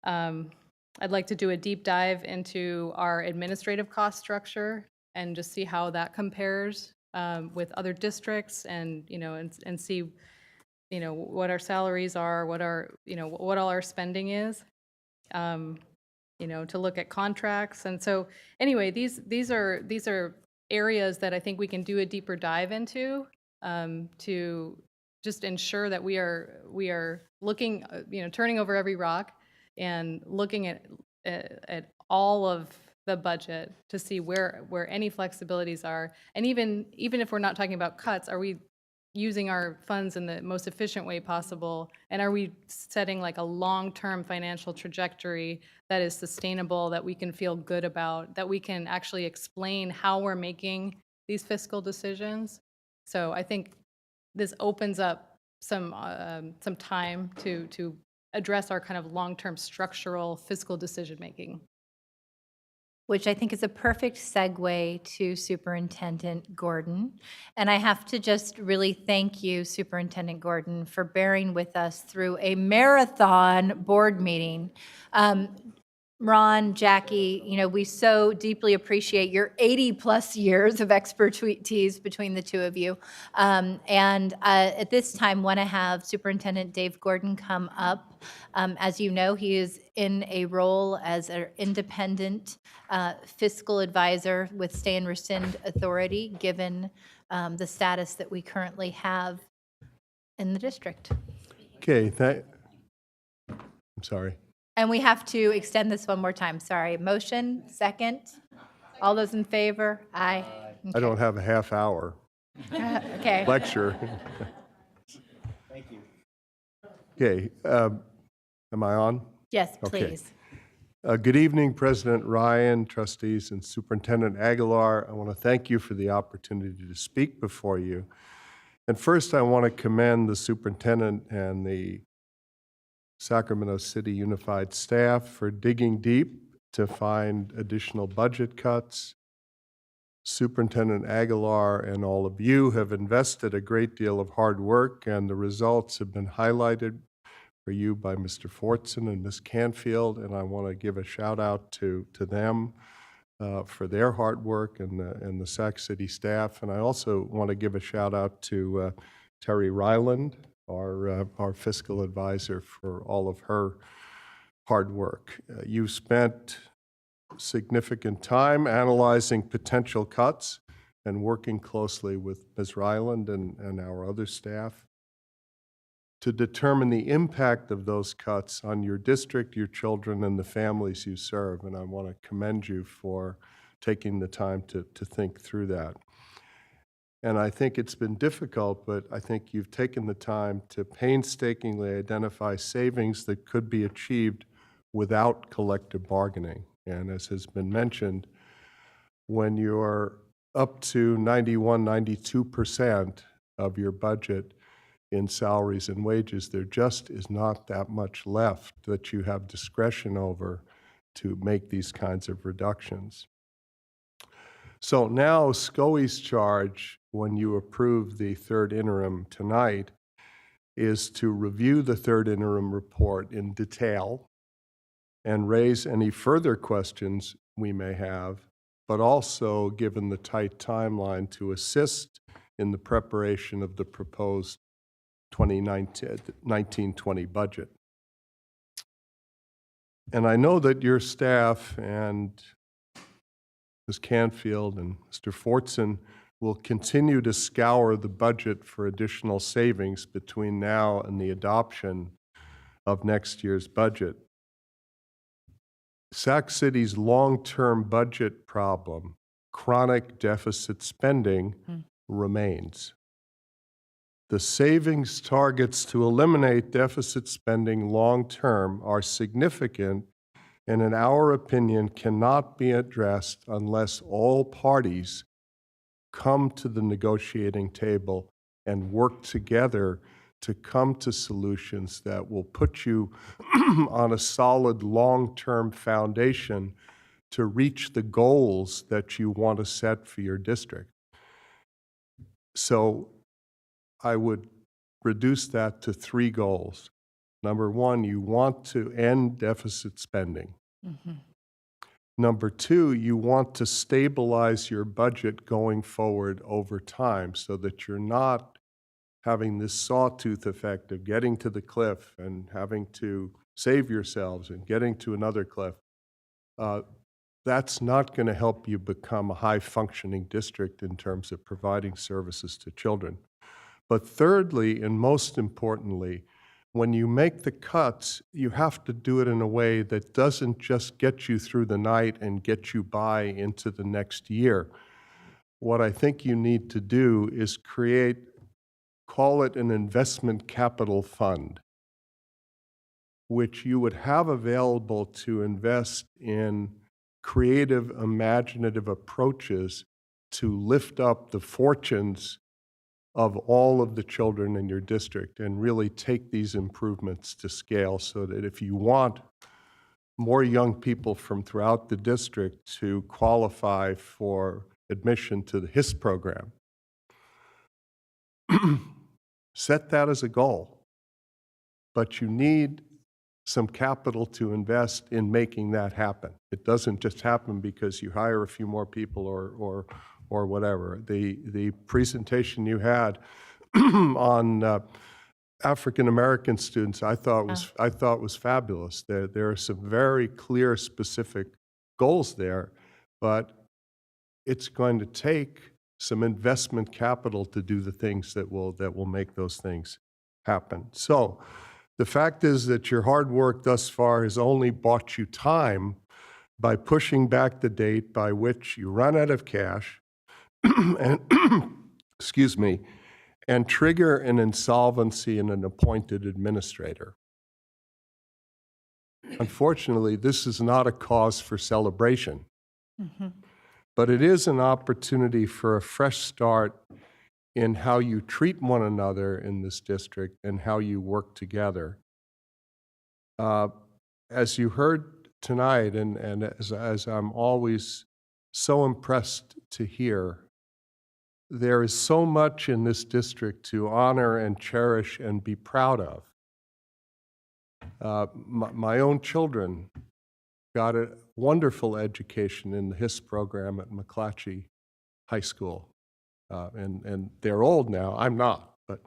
I'd like to do a deep dive into our administrative cost structure and just see how that compares with other districts, and and see what our salaries are, what all our spending is. To look at contracts. And so anyway, these are areas that I think we can do a deeper dive into to just ensure that we are looking, turning over every rock and looking at all of the budget to see where any flexibilities are. And even if we're not talking about cuts, are we using our funds in the most efficient way possible? And are we setting like a long-term financial trajectory that is sustainable, that we can feel good about, that we can actually explain how we're making these fiscal decisions? So I think this opens up some time to address our kind of long-term structural fiscal decision-making. which I think is a perfect segue to Superintendent Gordon. And I have to just really thank you, Superintendent Gordon, for bearing with us through a marathon board meeting. Ron, Jackie, we so deeply appreciate your 80-plus years of expertise between the two of you. At this time, want to have Superintendent Dave Gordon come up. As you know, he is in a role as an independent fiscal advisor with stay and rescind authority, given the status that we currently have in the district. Okay, I'm sorry. And we have to extend this one more time. Sorry. Motion, second. All those in favor? Aye. I don't have a half hour Okay. lecture. Thank you. Okay, am I on? Yes, Okay. please. Good evening, President Ryan, trustees, and Superintendent Aguilar. I want to thank you for the opportunity to speak before you. And first, I want to commend the superintendent and the Sacramento City Unified staff for digging deep to find additional budget cuts. Superintendent Aguilar and all of you have invested a great deal of hard work, and the results have been highlighted for you by Mr. Fortson and Ms. Canfield, and I want to give a shout out to them for their hard work and the Sac City staff. And I also want to give a shout out to Terry Ryland, our fiscal advisor, for all of her hard work. You spent significant time analyzing potential cuts and working closely with Ms. Ryland and our other staff to determine the impact of those cuts on your district, your children, and the families you serve. And I want to commend you for taking the time to think through that. And I think it's been difficult, but I think you've taken the time to painstakingly identify savings that could be achieved without collective bargaining. And as has been mentioned, when you're up to 91, 92% of your budget in salaries and wages, there just is not that much left that you have discretion over to make these kinds of reductions. So now SCOE's charge, when you approve the third interim tonight, is to review the third interim report in detail and raise any further questions we may have, but also, given the tight timeline, to assist in the preparation of the proposed 2019-20 budget. And I know that your staff and Ms. Canfield and Mr. Fortson will continue to scour the budget for additional savings between now and the adoption of next year's budget. Sac City's long-term budget problem, chronic deficit spending, remains. The savings targets to eliminate deficit spending long-term are significant and, in our opinion, cannot be addressed unless all parties come to the negotiating table and work together to come to solutions that will put you on a solid long-term foundation to reach the goals that you want to set for your district. So I would reduce that to 3 goals. Number 1, you want to end deficit spending. Number 2, you want to stabilize your budget going forward over time so that you're not having this sawtooth effect of getting to the cliff and having to save yourselves and getting to another cliff. That's not going to help you become a high-functioning district in terms of providing services to children. But thirdly, and most importantly, when you make the cuts, you have to do it in a way that doesn't just get you through the night and get you by into the next year. What I think you need to do is call it an investment capital fund, which you would have available to invest in creative, imaginative approaches to lift up the fortunes of all of the children in your district and really take these improvements to scale so that if you want more young people from throughout the district to qualify for admission to the HIS program. Set that as a goal, but you need some capital to invest in making that happen. It doesn't just happen because you hire a few more people or whatever. The presentation you had on African American students, I thought was fabulous. There are some very clear, specific goals there, but it's going to take some investment capital to do the things that will make those things happen. So the fact is that your hard work thus far has only bought you time by pushing back the date by which you run out of cash and excuse me, and trigger an insolvency in an appointed administrator. Unfortunately, this is not a cause for celebration, but it is an opportunity for a fresh start in how you treat one another in this district and how you work together. As you heard tonight, and as I'm always so impressed to hear, there is so much in this district to honor and cherish and be proud of. My own children got a wonderful education in the HIS program at McClatchy High School. And they're old now. I'm not, but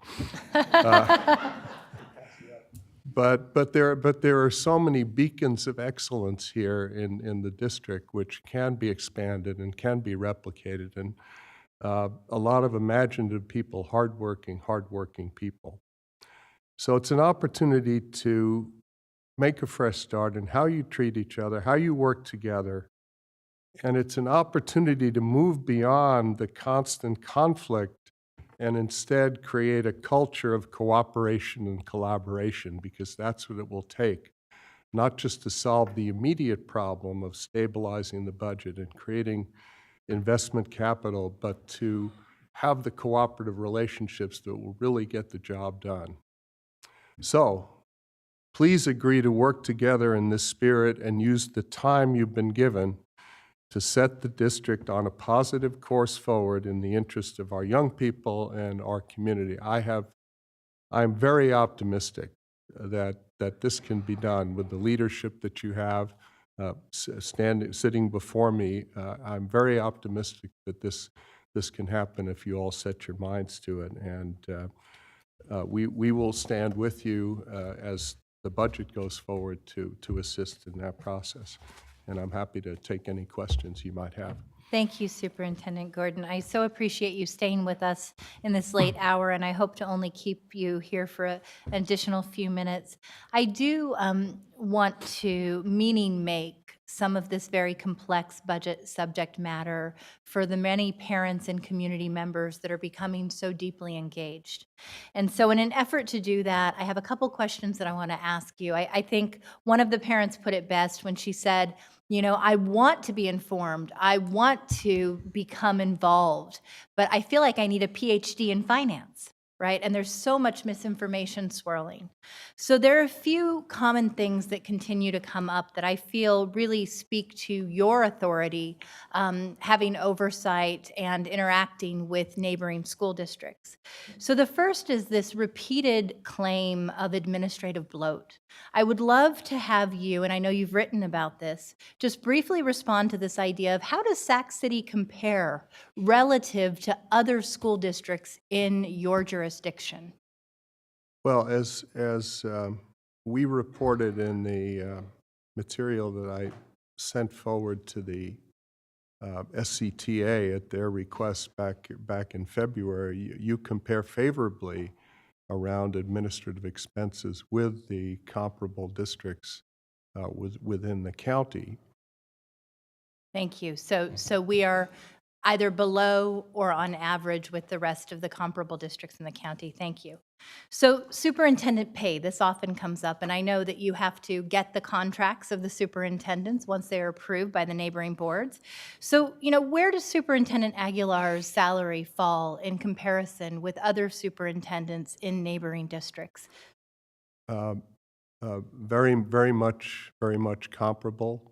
there are so many beacons of excellence here in the district which can be expanded and can be replicated. And a lot of imaginative people, hardworking people. So it's an opportunity to make a fresh start in how you treat each other, how you work together. And it's an opportunity to move beyond the constant conflict and instead create a culture of cooperation and collaboration, because that's what it will take, not just to solve the immediate problem of stabilizing the budget and creating investment capital, but to have the cooperative relationships that will really get the job done. So, please agree to work together in this spirit and use the time you've been given to set the district on a positive course forward in the interest of our young people and our community. I'm very optimistic that this can be done with the leadership that you have sitting before me. I'm very optimistic that this can happen if you all set your minds to it. And we will stand with you as the budget goes forward to assist in that process. And I'm happy to take any questions you might have. Thank you, Superintendent Gordon. I so appreciate you staying with us in this late hour, and I hope to only keep you here for an additional few minutes. I do want to make some of this very complex budget subject matter for the many parents and community members that are becoming so deeply engaged. And so in an effort to do that, I have a couple questions that I want to ask you. I think one of the parents put it best when she said, you know, I want to be informed, I want to become involved, but I feel like I need a PhD in finance, right? And there's so much misinformation swirling. So there are a few common things that continue to come up that I feel really speak to your authority, having oversight and interacting with neighboring school districts. So the first is this repeated claim of administrative bloat. I would love to have you, and I know you've written about this, just briefly respond to this idea of how does Sac City compare relative to other school districts in your jurisdiction? Well, as we reported in the material that I sent forward to the SCTA at their request back in February, you compare favorably around administrative expenses with the comparable districts within the county. Thank you. So we are either below or on average with the rest of the comparable districts in the county. Thank you. So superintendent pay, this often comes up, and I know that you have to get the contracts of the superintendents once they are approved by the neighboring boards. So, you know, where does Superintendent Aguilar's salary fall in comparison with other superintendents in neighboring districts? very much comparable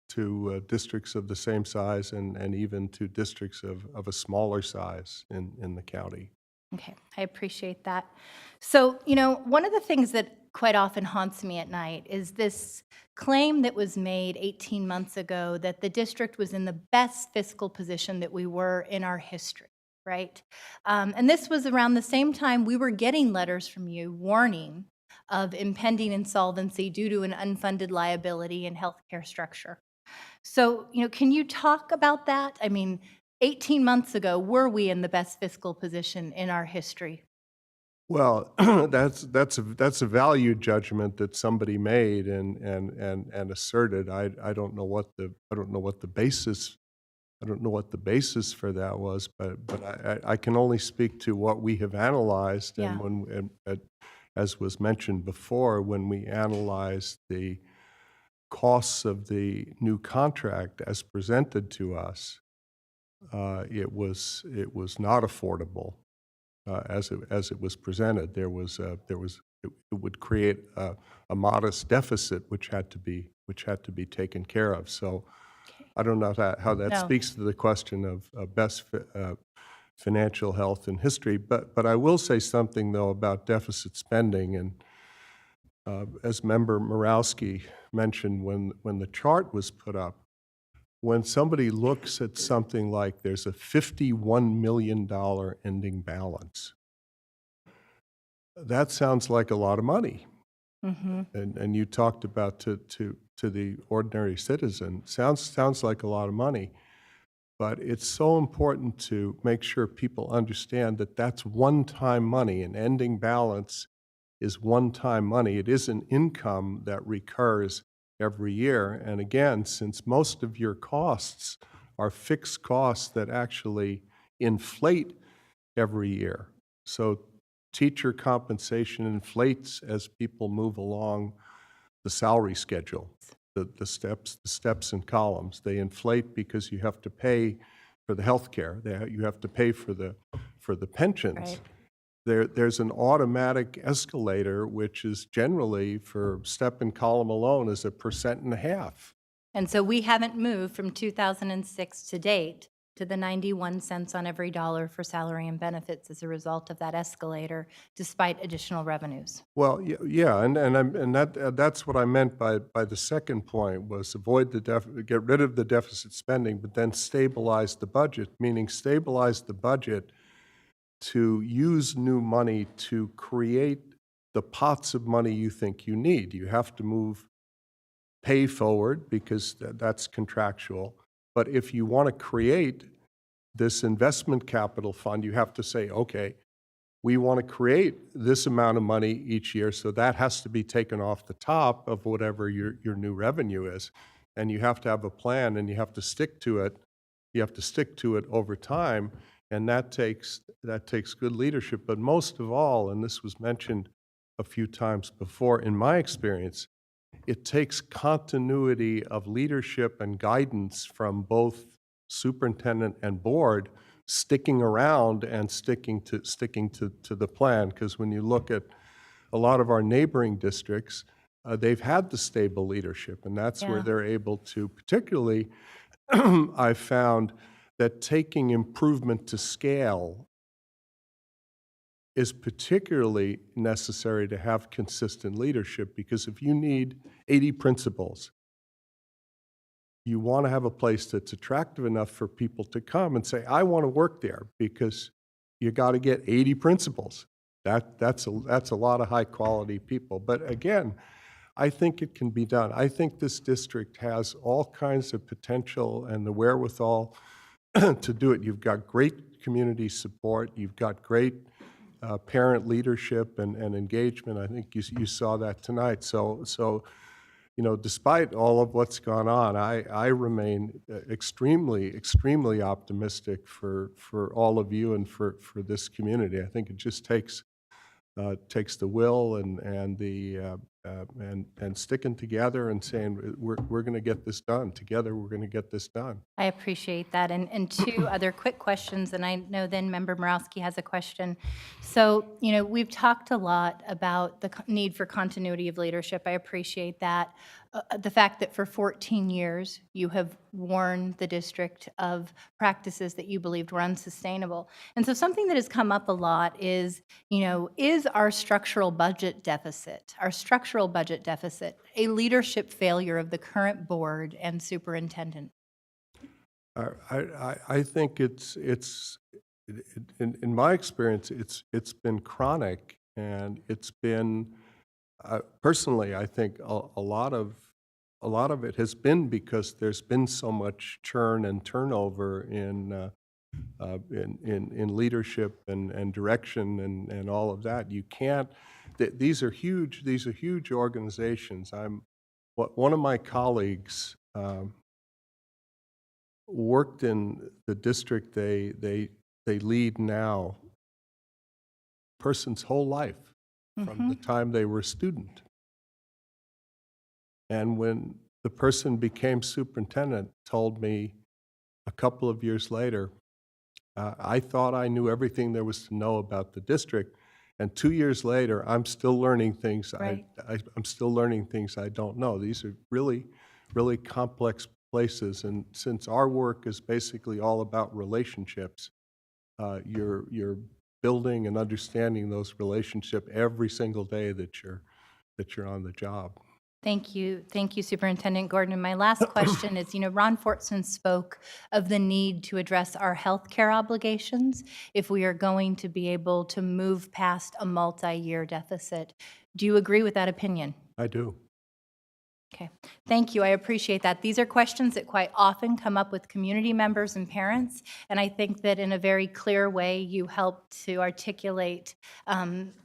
to districts of the same size and even to districts of a smaller size in the county. Okay, I appreciate that. So, one of the things that quite often haunts me at night is this claim that was made 18 months ago that the district was in the best fiscal position that we were in our history, right? And this was around the same time we were getting letters from you warning of impending insolvency due to an unfunded liability in healthcare structure. So, can you talk about that? I mean, 18 months ago, were we in the best fiscal position in our history? Well, that's a value judgment that somebody made and asserted. I don't know what the basis for that was, but I can only speak to what we have analyzed. Yeah. And as was mentioned before, when we analyzed the costs of the new contract as presented to us, it was not affordable as it was presented. It would create a modest deficit which had to be taken care of. So I don't know how that No. speaks to the question of best financial health in history. But I will say something though about deficit spending. And as Member Morowski mentioned, when the chart was put up, when somebody looks at something like there's a $51 million ending balance, that sounds like a lot of money. Mm-hmm. And you talked about to the ordinary citizen, sounds like a lot of money. But it's so important to make sure people understand that that's one-time money. An ending balance is one-time money. It isn't income that recurs every year. And again, since most of your costs are fixed costs that actually inflate every year. So teacher compensation inflates as people move along the salary schedule, the steps and columns. They inflate because you have to pay for the health care. You have to pay for the pensions. Right. There's an automatic escalator, which is generally for step and column alone is 1.5%. And so we haven't moved from 2006 to date to the 91 cents on every dollar for salary and benefits as a result of that escalator, despite additional revenues. Well, yeah, and that's what I meant by the second point was get rid of the deficit spending, but then stabilize the budget, meaning stabilize the budget to use new money to create the pots of money you think you need. You have to pay forward because that's contractual. But if you want to create this investment capital fund, you have to say, okay, we want to create this amount of money each year, so that has to be taken off the top of whatever your new revenue is. And you have to have a plan, and you have to stick to it. You have to stick to it over time, and that takes good leadership. But most of all, and this was mentioned a few times before, in my experience, it takes continuity of leadership and guidance from both superintendent and board sticking around and sticking to the plan. Because when you look at a lot of our neighboring districts, they've had the stable leadership, and that's where they're able to, particularly, I found that taking improvement to scale is particularly necessary to have consistent leadership, because if you need 80 principals, you want to have a place that's attractive enough for people to come and say, I want to work there, because you got to get 80 principals. That's a lot of high quality people. But again, I think it can be done. I think this district has all kinds of potential and the wherewithal to do it. You've got great community support. You've got great parent leadership and engagement. I think you saw that tonight. So despite all of what's gone on, I remain extremely optimistic for all of you and for this community. I think it just takes the will and the and sticking together and saying, we're going to get this done. Together, we're going to get this done. I appreciate that. And two other quick questions, and I know then Member Morowski has a question. So, we've talked a lot about the need for continuity of leadership. I appreciate that. The fact that for 14 years, you have warned the district of practices that you believed were unsustainable. And so something that has come up a lot is, is our structural budget deficit a leadership failure of the current board and superintendent? I think in my experience, it's been chronic, and it's been, personally, I think a lot of it has been because there's been so much churn and turnover in leadership and direction and all of that. You can't. These are huge organizations. One of my colleagues worked in the district they lead now, person's whole life from the time they were a student. And when the person became superintendent, told me a couple of years later, I thought I knew everything there was to know about the district, and 2 years later, I'm still learning things. Right. I'm still learning things I don't know. These are really, really complex places, and since our work is basically all about relationships, you're building and understanding those relationships every single day that you're on the job. Thank you, Superintendent Gordon. And my last question is, Ron Fortson spoke of the need to address our healthcare obligations if we are going to be able to move past a multi-year deficit. Do you agree with that opinion? I do. Okay, thank you. I appreciate that. These are questions that quite often come up with community members and parents, and I think that in a very clear way, you help to articulate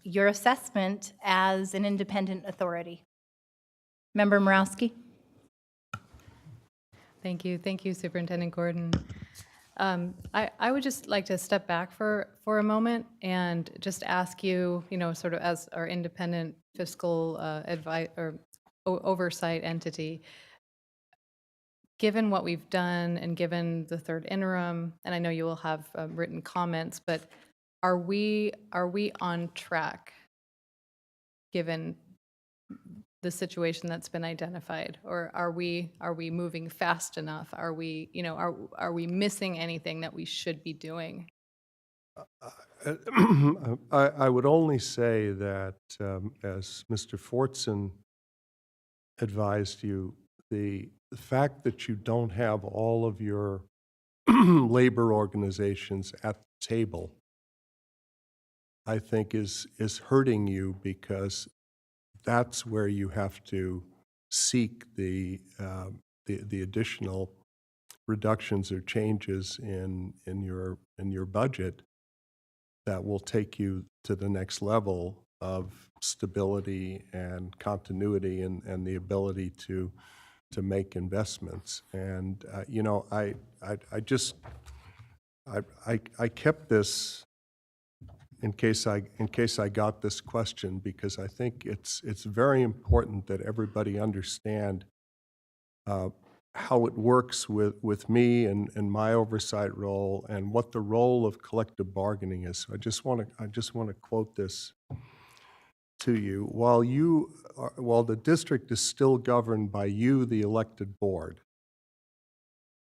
your assessment as an independent authority. Member Morowski. Thank you, Superintendent Gordon. I would just like to step back for a moment and just ask you, sort of as our independent fiscal oversight entity, given what we've done and given the third interim, and I know you will have written comments, but are we on track given the situation that's been identified, or are we moving fast enough? Are we missing anything that we should be doing? I would only say that, as Mr. Fortson advised you, the fact that you don't have all of your labor organizations at the table, I think is hurting you, because that's where you have to seek the additional reductions or changes in your budget that will take you to the next level of stability and continuity and the ability to make investments. And I kept this in case I got this question, because I think it's very important that everybody understand how it works with me and my oversight role, and what the role of collective bargaining is. So I just want to quote this to you. While the district is still governed by you, the elected board,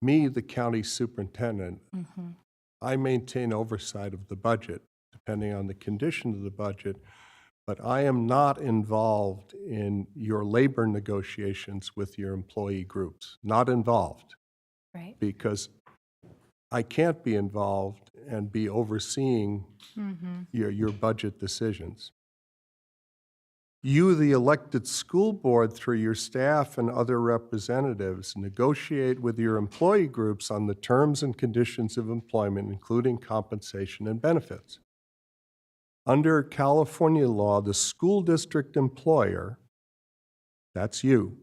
me, the county superintendent, I maintain oversight of the budget, depending on the condition of the budget, but I am not involved in your labor negotiations with your employee groups. Not involved. Right. Because I can't be involved and be overseeing your budget decisions. You, the elected school board, through your staff and other representatives, negotiate with your employee groups on the terms and conditions of employment, including compensation and benefits. Under California law, the school district employer, that's you,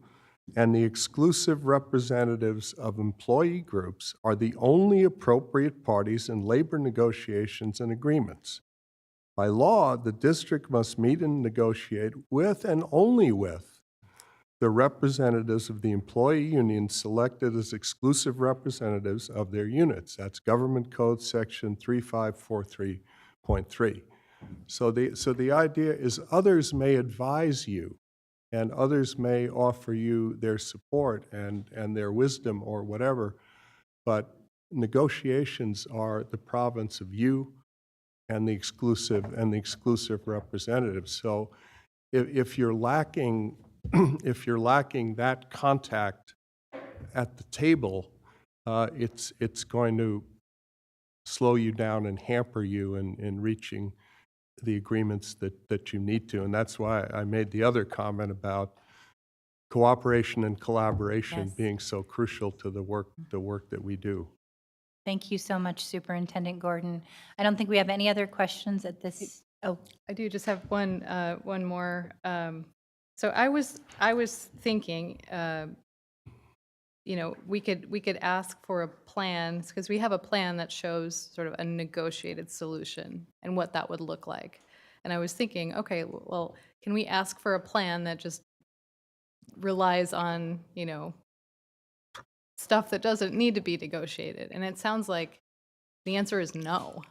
and the exclusive representatives of employee groups are the only appropriate parties in labor negotiations and agreements. By law, the district must meet and negotiate with and only with the representatives of the employee union selected as exclusive representatives of their units. That's Government Code Section 3543.3. So the idea is others may advise you and others may offer you their support and their wisdom or whatever, but negotiations are the province of you and the exclusive representatives. So if you're lacking if you're lacking that contact at the table, it's going to slow you down and hamper you in reaching the agreements that you need to. And that's why I made the other comment about cooperation and collaboration being so crucial to the work that we do. Thank you so much, Superintendent Gordon. I don't think we have any other questions at this. Oh, I do just have one more. So I was thinking, we could ask for a plan, because we have a plan that shows sort of a negotiated solution and what that would look like. And I was thinking, okay, well, can we ask for a plan that just relies on, stuff that doesn't need to be negotiated? And it sounds like the answer is no,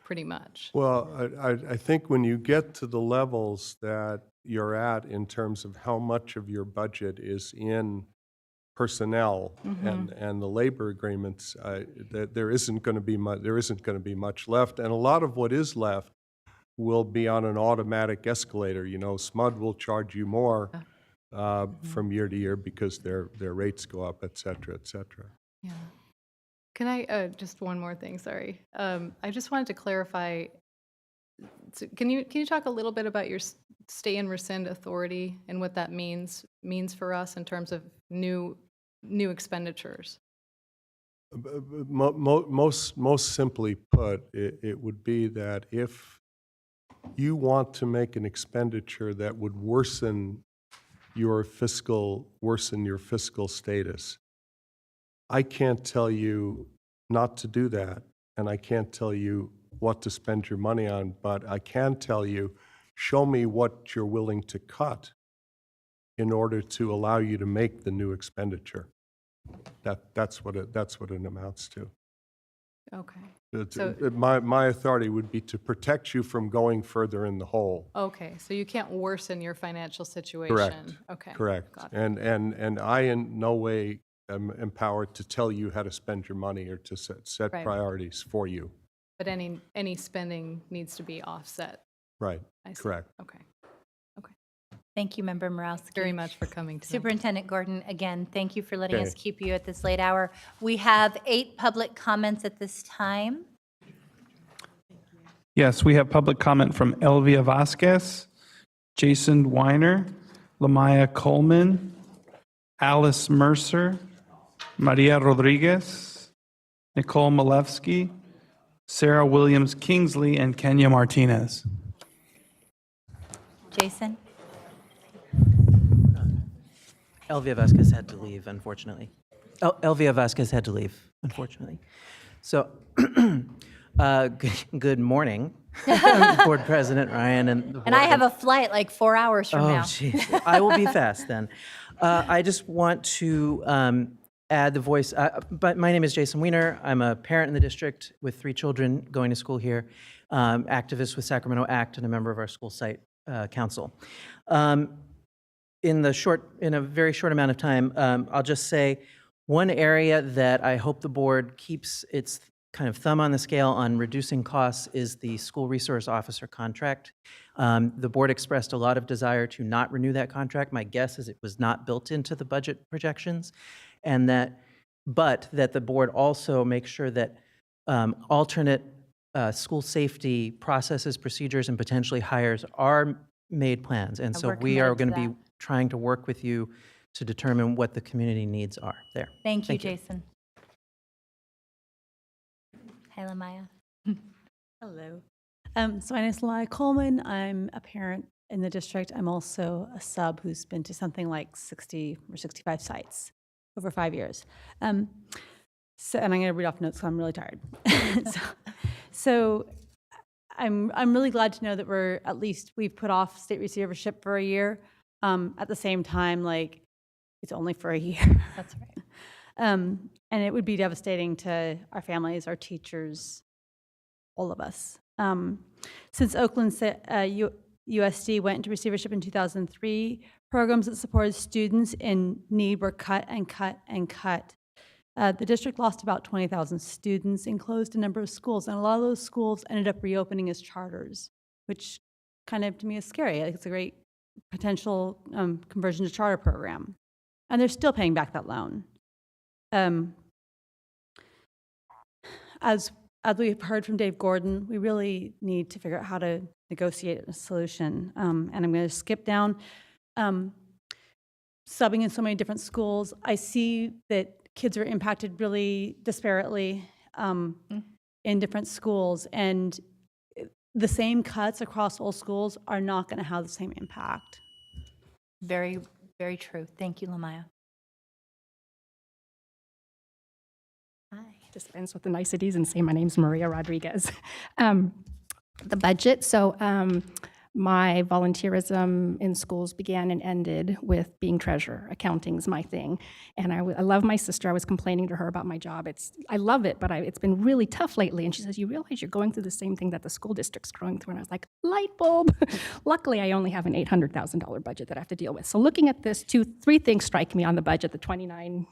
pretty much. Well, I think when you get to the levels that you're at in terms of how much of your budget is in personnel and the labor agreements, there isn't going to be much left, and a lot of what is left will be on an automatic escalator. SMUD will charge you more from year to year because their rates go up, et cetera, et cetera. Yeah. Can I just one more thing? Sorry, I just wanted to clarify. So can you talk a little bit about your stay and rescind authority and what that means for us in terms of new expenditures? Most simply put, it would be that if you want to make an expenditure that would worsen your fiscal status, I can't tell you not to do that, and I can't tell you what to spend your money on, but I can tell you, show me what you're willing to cut in order to allow you to make the new expenditure. That's what it amounts to. Okay. My authority would be to protect you from going further in the hole. Okay, so you can't worsen your financial situation. Correct. Okay. Correct. Got it. And I in no way am empowered to tell you how to spend your money or to set Right. priorities for you. But any spending needs to be offset. Right. I see. Correct. Okay. thank you, Member Morawski. Very much for coming tonight. Superintendent Gordon, again, thank you for letting Okay. us keep you at this late hour. We have 8 public comments at this time. Yes, we have public comment from Elvia Vasquez, Jason Weiner, Lamaya Coleman, Alice Mercer, Maria Rodriguez, Nicole Malevsky, Sarah Williams Kingsley, and Kenya Martinez. Jason? Elvia Vasquez had to leave, unfortunately. Elvia Vasquez had to leave, unfortunately. So, good morning, Board President Ryan and the board. And I have a flight like 4 hours from now. Oh, jeez. I will be fast then. I just want to add the voice. But my name is Jason Weiner. I'm a parent in the district with 3 children going to school here, activist with Sacramento ACT, and a member of our school site council. In a very short amount of time, I'll just say one area that I hope the board keeps its kind of thumb on the scale on reducing costs is the school resource officer contract. The board expressed a lot of desire to not renew that contract. My guess is it was not built into the budget projections, but that the board also makes sure that alternate school safety processes, procedures, and potentially hires are made plans. And so we are going to be trying to work with you to determine what the community needs are there. Thank you, Jason. Hi, Lamaya. Hello. So my name is Lamaya Coleman. I'm a parent in the district. I'm also a sub who's been to something like 60 or 65 sites over 5 years. And I'm going to read off notes because I'm really tired. So I'm really glad to know that we've put off state receivership for a year. At the same time, like, it's only for a year. That's right. And it would be devastating to our families, our teachers, all of us. Since USD went into receivership in 2003, programs that supported students in need were cut and cut and cut. The district lost about 20,000 students and closed a number of schools, and a lot of those schools ended up reopening as charters, which kind of, to me, is scary. Like, it's a great potential conversion to charter program. And they're still paying back that loan. As we've heard from Dave Gordon, we really need to figure out how to negotiate a solution. And I'm going to skip down. Subbing in so many different schools, I see that kids are impacted really disparately in different schools, and the same cuts across all schools are not going to have the same impact. Very, very true. Thank you, Lamaya. Dispense with the niceties and say my name's Maria Rodriguez. The budget, so my volunteerism in schools began and ended with being treasurer. Accounting's my thing. And I love my sister. I was complaining to her about my job. I love it, but it's been really tough lately. And she says, you realize you're going through the same thing that the school district's going through? And I was like, light bulb. Luckily, I only have an $800,000 budget that I have to deal with. So looking at this, three things strike me on the budget, the $29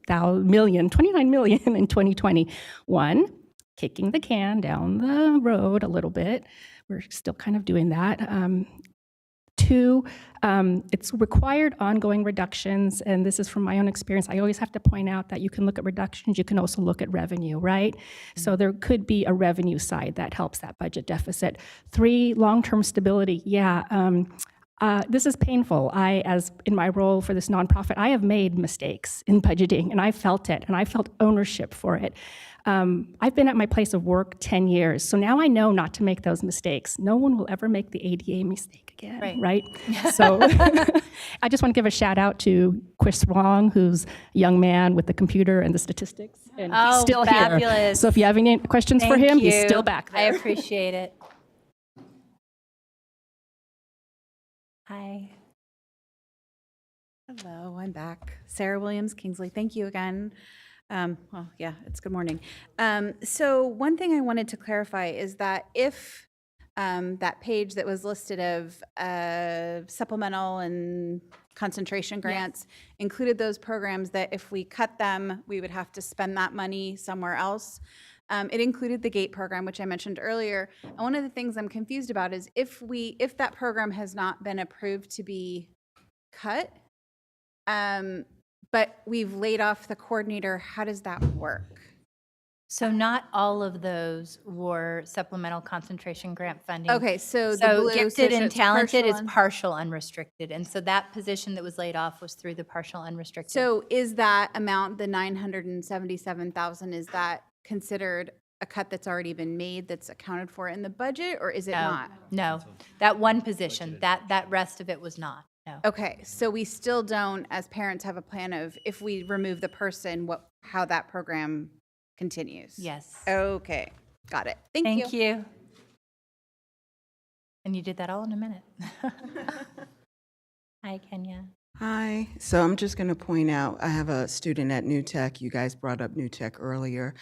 million in 2021, kicking the can down the road a little bit. We're still kind of doing that. Two, it's required ongoing reductions, and this is from my own experience. I always have to point out that you can look at reductions, you can also look at revenue, right? So there could be a revenue side that helps that budget deficit. Three, long-term stability. This is painful. As in my role for this nonprofit, I have made mistakes in budgeting, and I felt it, and I felt ownership for it. I've been at my place of work 10 years, so now I know not to make those mistakes. No one will ever make the ADA mistake again, right? So I just want to give a shout out to Chris Wong, who's a young man with the computer and the statistics, and he's still fabulous. here. So if you have any questions for him, he's still back there. I appreciate it. Hi. Hello, I'm back. Sarah Williams, Kingsley. Thank you again. It's good morning. So one thing I wanted to clarify is that if that page that was listed of supplemental and concentration grants included those programs that if we cut them, we would have to spend that money somewhere else. It included the GATE program, which I mentioned earlier. And one of the things I'm confused about is if that program has not been approved to be cut, but we've laid off the coordinator, how does that work? So not all of those were supplemental concentration grant funding. Okay, so the blue gifted says and it's talented is partial partial unrestricted, and so that position that was laid off was through the partial unrestricted. So is that amount, the 977,000, is that considered a cut that's already been made that's accounted for in the budget, or is it not? No, that one position, that rest of it was not. No. Okay, so we still don't, as parents, have a plan of if we remove the person, how that program continues? Yes. Okay, got it. Thank you. you. And you did that all in a minute. Hi, Kenya. Hi. So I'm just going to point out, I have a student at New Tech. You guys brought up New Tech earlier.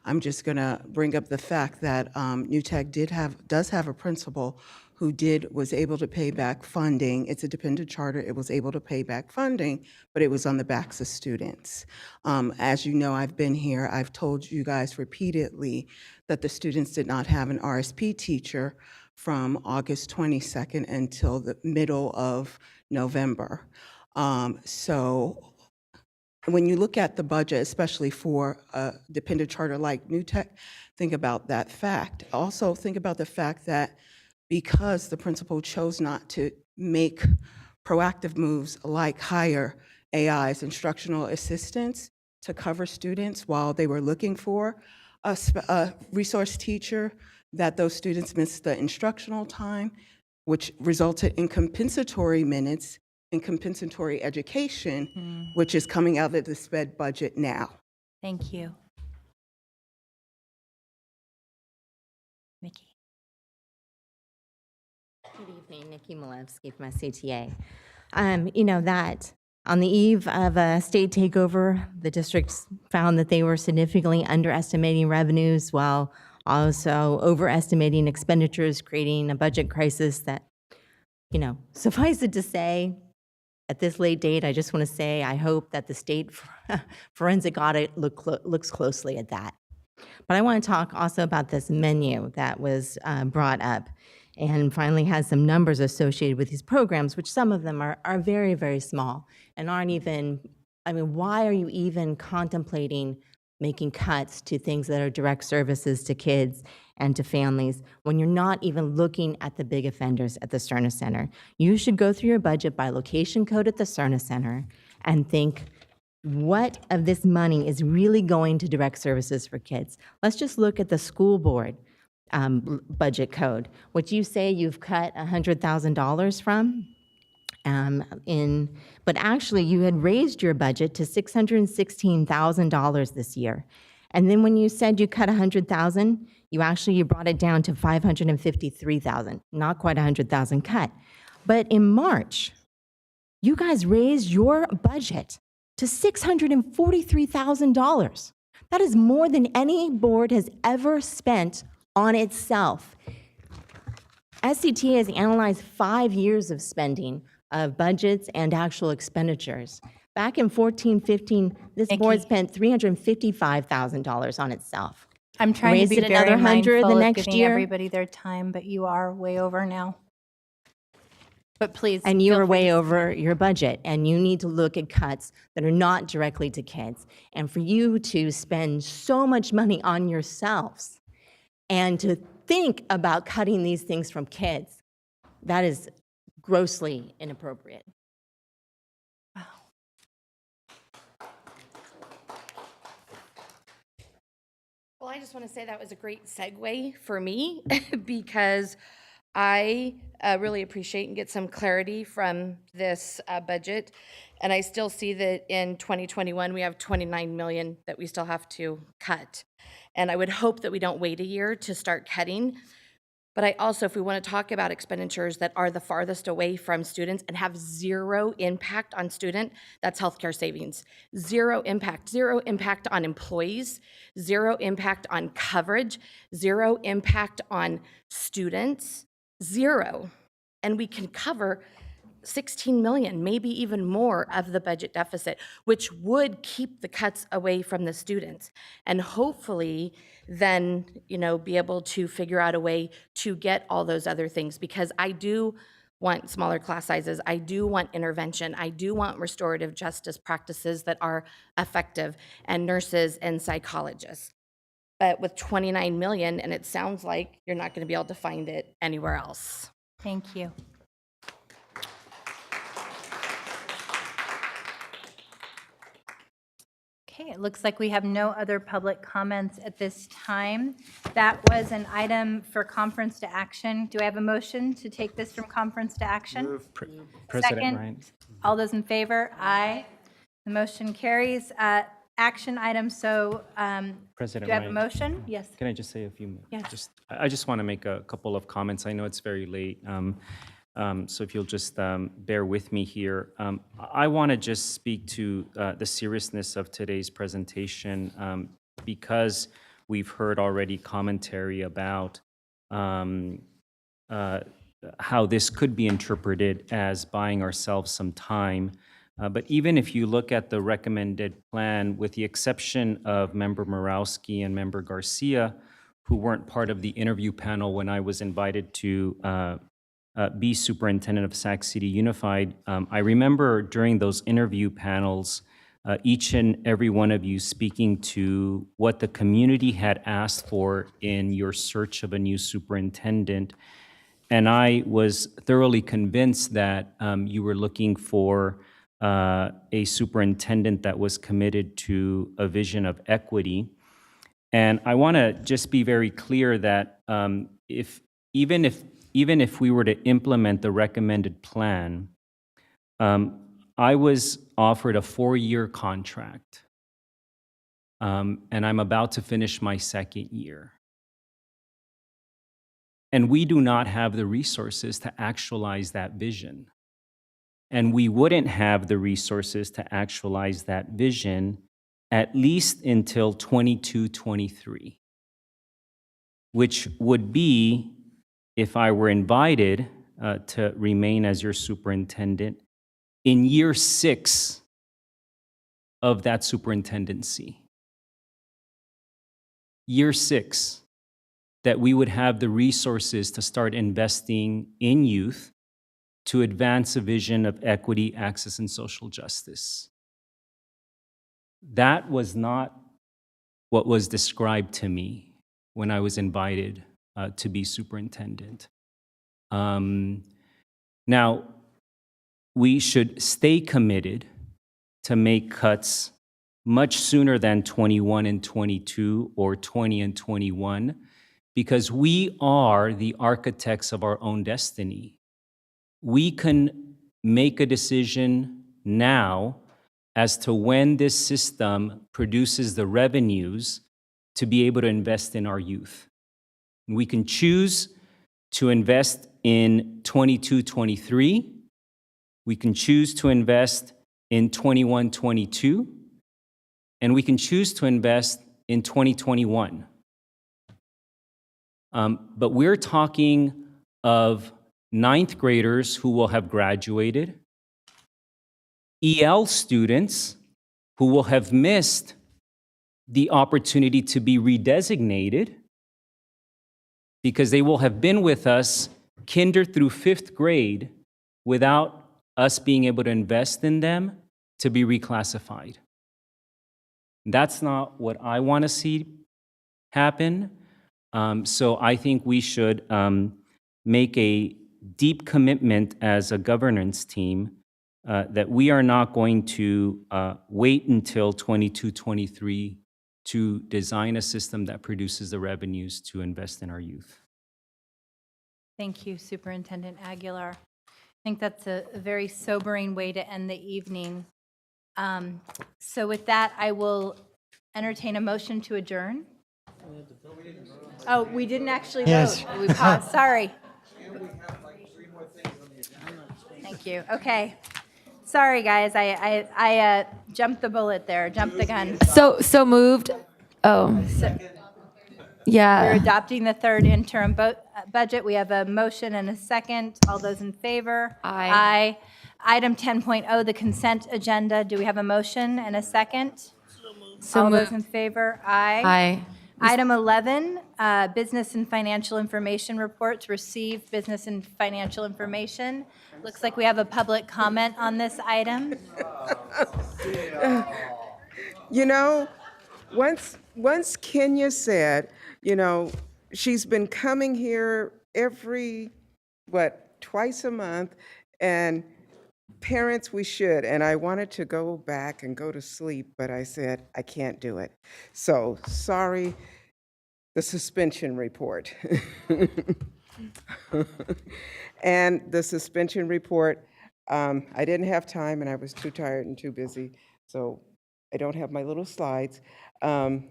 I'm just going to bring up the fact that New Tech does have a principal who was able to pay back funding. It's a dependent charter. It was able to pay back funding, but it was on the backs of students. As you know, I've been here. I've told you guys repeatedly that the students did not have an RSP teacher from August 22nd until the middle of November. So when you look at the budget, especially for a dependent charter like New Tech, think about that fact. Also think about the fact that because the principal chose not to make proactive moves like hire AIs, instructional assistants, to cover students while they were looking for a resource teacher, that those students missed the instructional time, which resulted in compensatory minutes and compensatory education, which is coming out of the SPED budget now. Thank you. Nikki. Good evening, Nikki Malevsky from SCTA. You know that on the eve of a state takeover, the districts found that they were significantly underestimating revenues while also overestimating expenditures, creating a budget crisis that, suffice it to say, at this late date, I just want to say I hope that the state forensic audit looks closely at that. But I want to talk also about this menu that was brought up and finally has some numbers associated with these programs, which some of them are very, very small and aren't even, why are you even contemplating making cuts to things that are direct services to kids and to families when you're not even looking at the big offenders at the Cerna Center? You should go through your budget by location code at the Cerna Center and think, what of this money is really going to direct services for kids? Let's just look at the school board budget code, which you say you've cut $100,000 from. But actually you had raised your budget to $616,000 this year. And then when you said you cut $100,000, you brought it down to $553,000, not quite $100,000 cut. But in March, you guys raised your budget to $643,000. That is more than any board has ever spent on itself. SCTA has analyzed 5 years of spending of budgets and actual expenditures. Back in 14-15, this board spent $355,000 on itself. I'm trying Raised to be it another very 100 mindful the of next giving year. everybody their time, but you are way over now. But please. And you feel are free way to- over your budget, and you need to look at cuts that are not directly to kids. And for you to spend so much money on yourselves and to think about cutting these things from kids, that is grossly inappropriate. Well, I just want to say that was a great segue for me because I really appreciate and get some clarity from this budget. And I still see that in 2021, we have 29 million that we still have to cut. And I would hope that we don't wait a year to start cutting. But I also, if we want to talk about expenditures that are the farthest away from students and have zero impact on student, that's healthcare savings. Zero impact on employees, zero impact on coverage, zero impact on students, zero. And we can cover 16 million, maybe even more of the budget deficit, which would keep the cuts away from the students. And hopefully then, be able to figure out a way to get all those other things, because I do want smaller class sizes. I do want intervention. I do want restorative justice practices that are effective, and nurses and psychologists. But with 29 million, and it sounds like you're not going to be able to find it anywhere else. Thank you. Okay, it looks like we have no other public comments at this time. That was an item for conference to action. Do I have a motion to take this from conference to action? President Second. Ryan. All those in favor? Aye. The motion carries. Action item, so President do I have a Ryan. motion? Yes. Can I just say a few? Yes. I just want to make a couple of comments. I know it's very late, so if you'll just bear with me here. I want to just speak to the seriousness of today's presentation because we've heard already commentary about how this could be interpreted as buying ourselves some time. But even if you look at the recommended plan, with the exception of Member Morawski and Member Garcia, who weren't part of the interview panel when I was invited to be superintendent of Sac City Unified, I remember during those interview panels, each and every one of you speaking to what the community had asked for in your search of a new superintendent. And I was thoroughly convinced that you were looking for a superintendent that was committed to a vision of equity. And I want to just be very clear that even if we were to implement the recommended plan, I was offered a 4-year contract, and I'm about to finish my 2nd year. And we do not have the resources to actualize that vision. And we wouldn't have the resources to actualize that vision at least until 22-23, which would be, if I were invited to remain as your superintendent, in year 6 of that superintendency. Year 6, that we would have the resources to start investing in youth to advance a vision of equity, access, and social justice. That was not what was described to me when I was invited to be superintendent. Now, we should stay committed to make cuts much sooner than 21 and 22 or 20 and 21, because we are the architects of our own destiny. We can make a decision now as to when this system produces the revenues to be able to invest in our youth. We can choose to invest in 22-23. We can choose to invest in 21-22. And we can choose to invest in 2021. But we're talking of 9th graders who will have graduated, EL students who will have missed the opportunity to be redesignated because they will have been with us kinder through 5th grade without us being able to invest in them to be reclassified. That's not what I want to see happen. So I think we should make a deep commitment as a governance team that we are not going to wait until 22-23 to design a system that produces the revenues to invest in our youth. Thank you, Superintendent Aguilar. I think that's a very sobering way to end the evening. So with that, I will entertain a motion to adjourn. Oh, we didn't actually Yes. vote. We paused, sorry. Thank you, okay. Sorry, guys, I jumped the bullet there, jumped the gun. So moved. Oh, We're yeah. adopting the third interim budget. We have a motion and a second. All those in favor? Aye. Aye. Item 10.0, the consent agenda. Do we have a motion and a second? So All those moved. in favor? Aye. Aye. Item 11, business and financial information reports. Receive business and financial information. Looks like we have a public comment on this item. You know, once Kenya said, you know, she's been coming here every, twice a month, and parents, we should. And I wanted to go back and go to sleep, but I said, I can't do it. So, sorry, the suspension report. And the suspension report, I didn't have time and I was too tired and too busy, so I don't have my little slides. And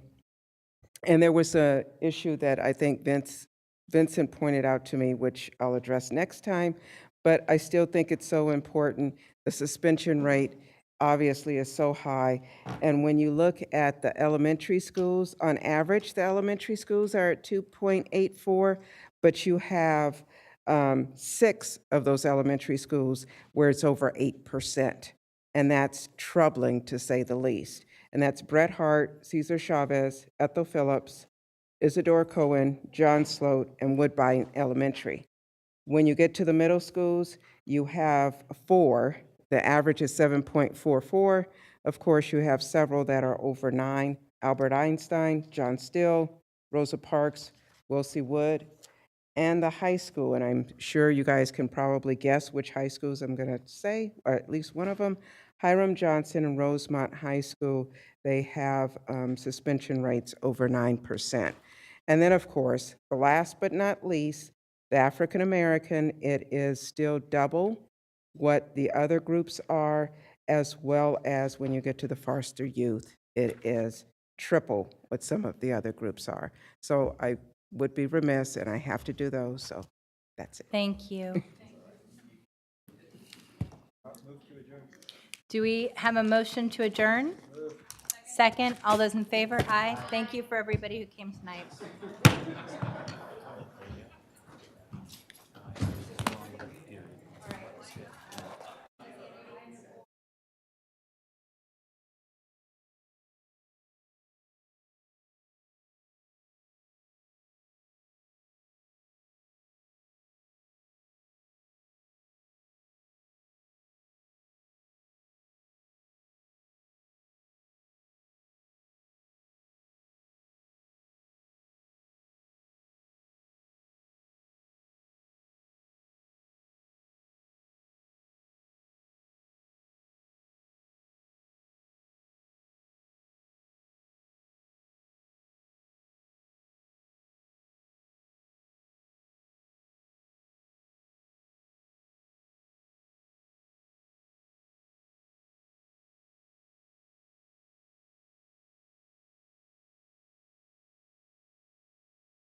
there was an issue that I think Vincent pointed out to me, which I'll address next time, but I still think it's so important. The suspension rate obviously is so high. And when you look at the elementary schools, on average, the elementary schools are at 2.84, but you have 6 of those elementary schools where it's over 8%. And that's troubling, to say the least. And that's Bret Hart, Cesar Chavez, Ethel Phillips, Isadore Cohen, John Sloat, and Woodbine Elementary. When you get to the middle schools, you have 4. The average is 7.44. Of course, you have several that are over 9. Albert Einstein, John Still, Rosa Parks, Wilsey Wood, and the high school. And I'm sure you guys can probably guess which high schools I'm going to say, or at least one of them. Hiram Johnson and Rosemont High School, they have suspension rates over 9%. And then, of course, the last but not least, the African American, it is still double what the other groups are, as well as when you get to the foster youth, it is triple what some of the other groups are. So I would be remiss, and I have to do those, so that's it. Thank you. Do we have a motion to adjourn? Second, all those in favor? Aye. Thank you for everybody who came tonight.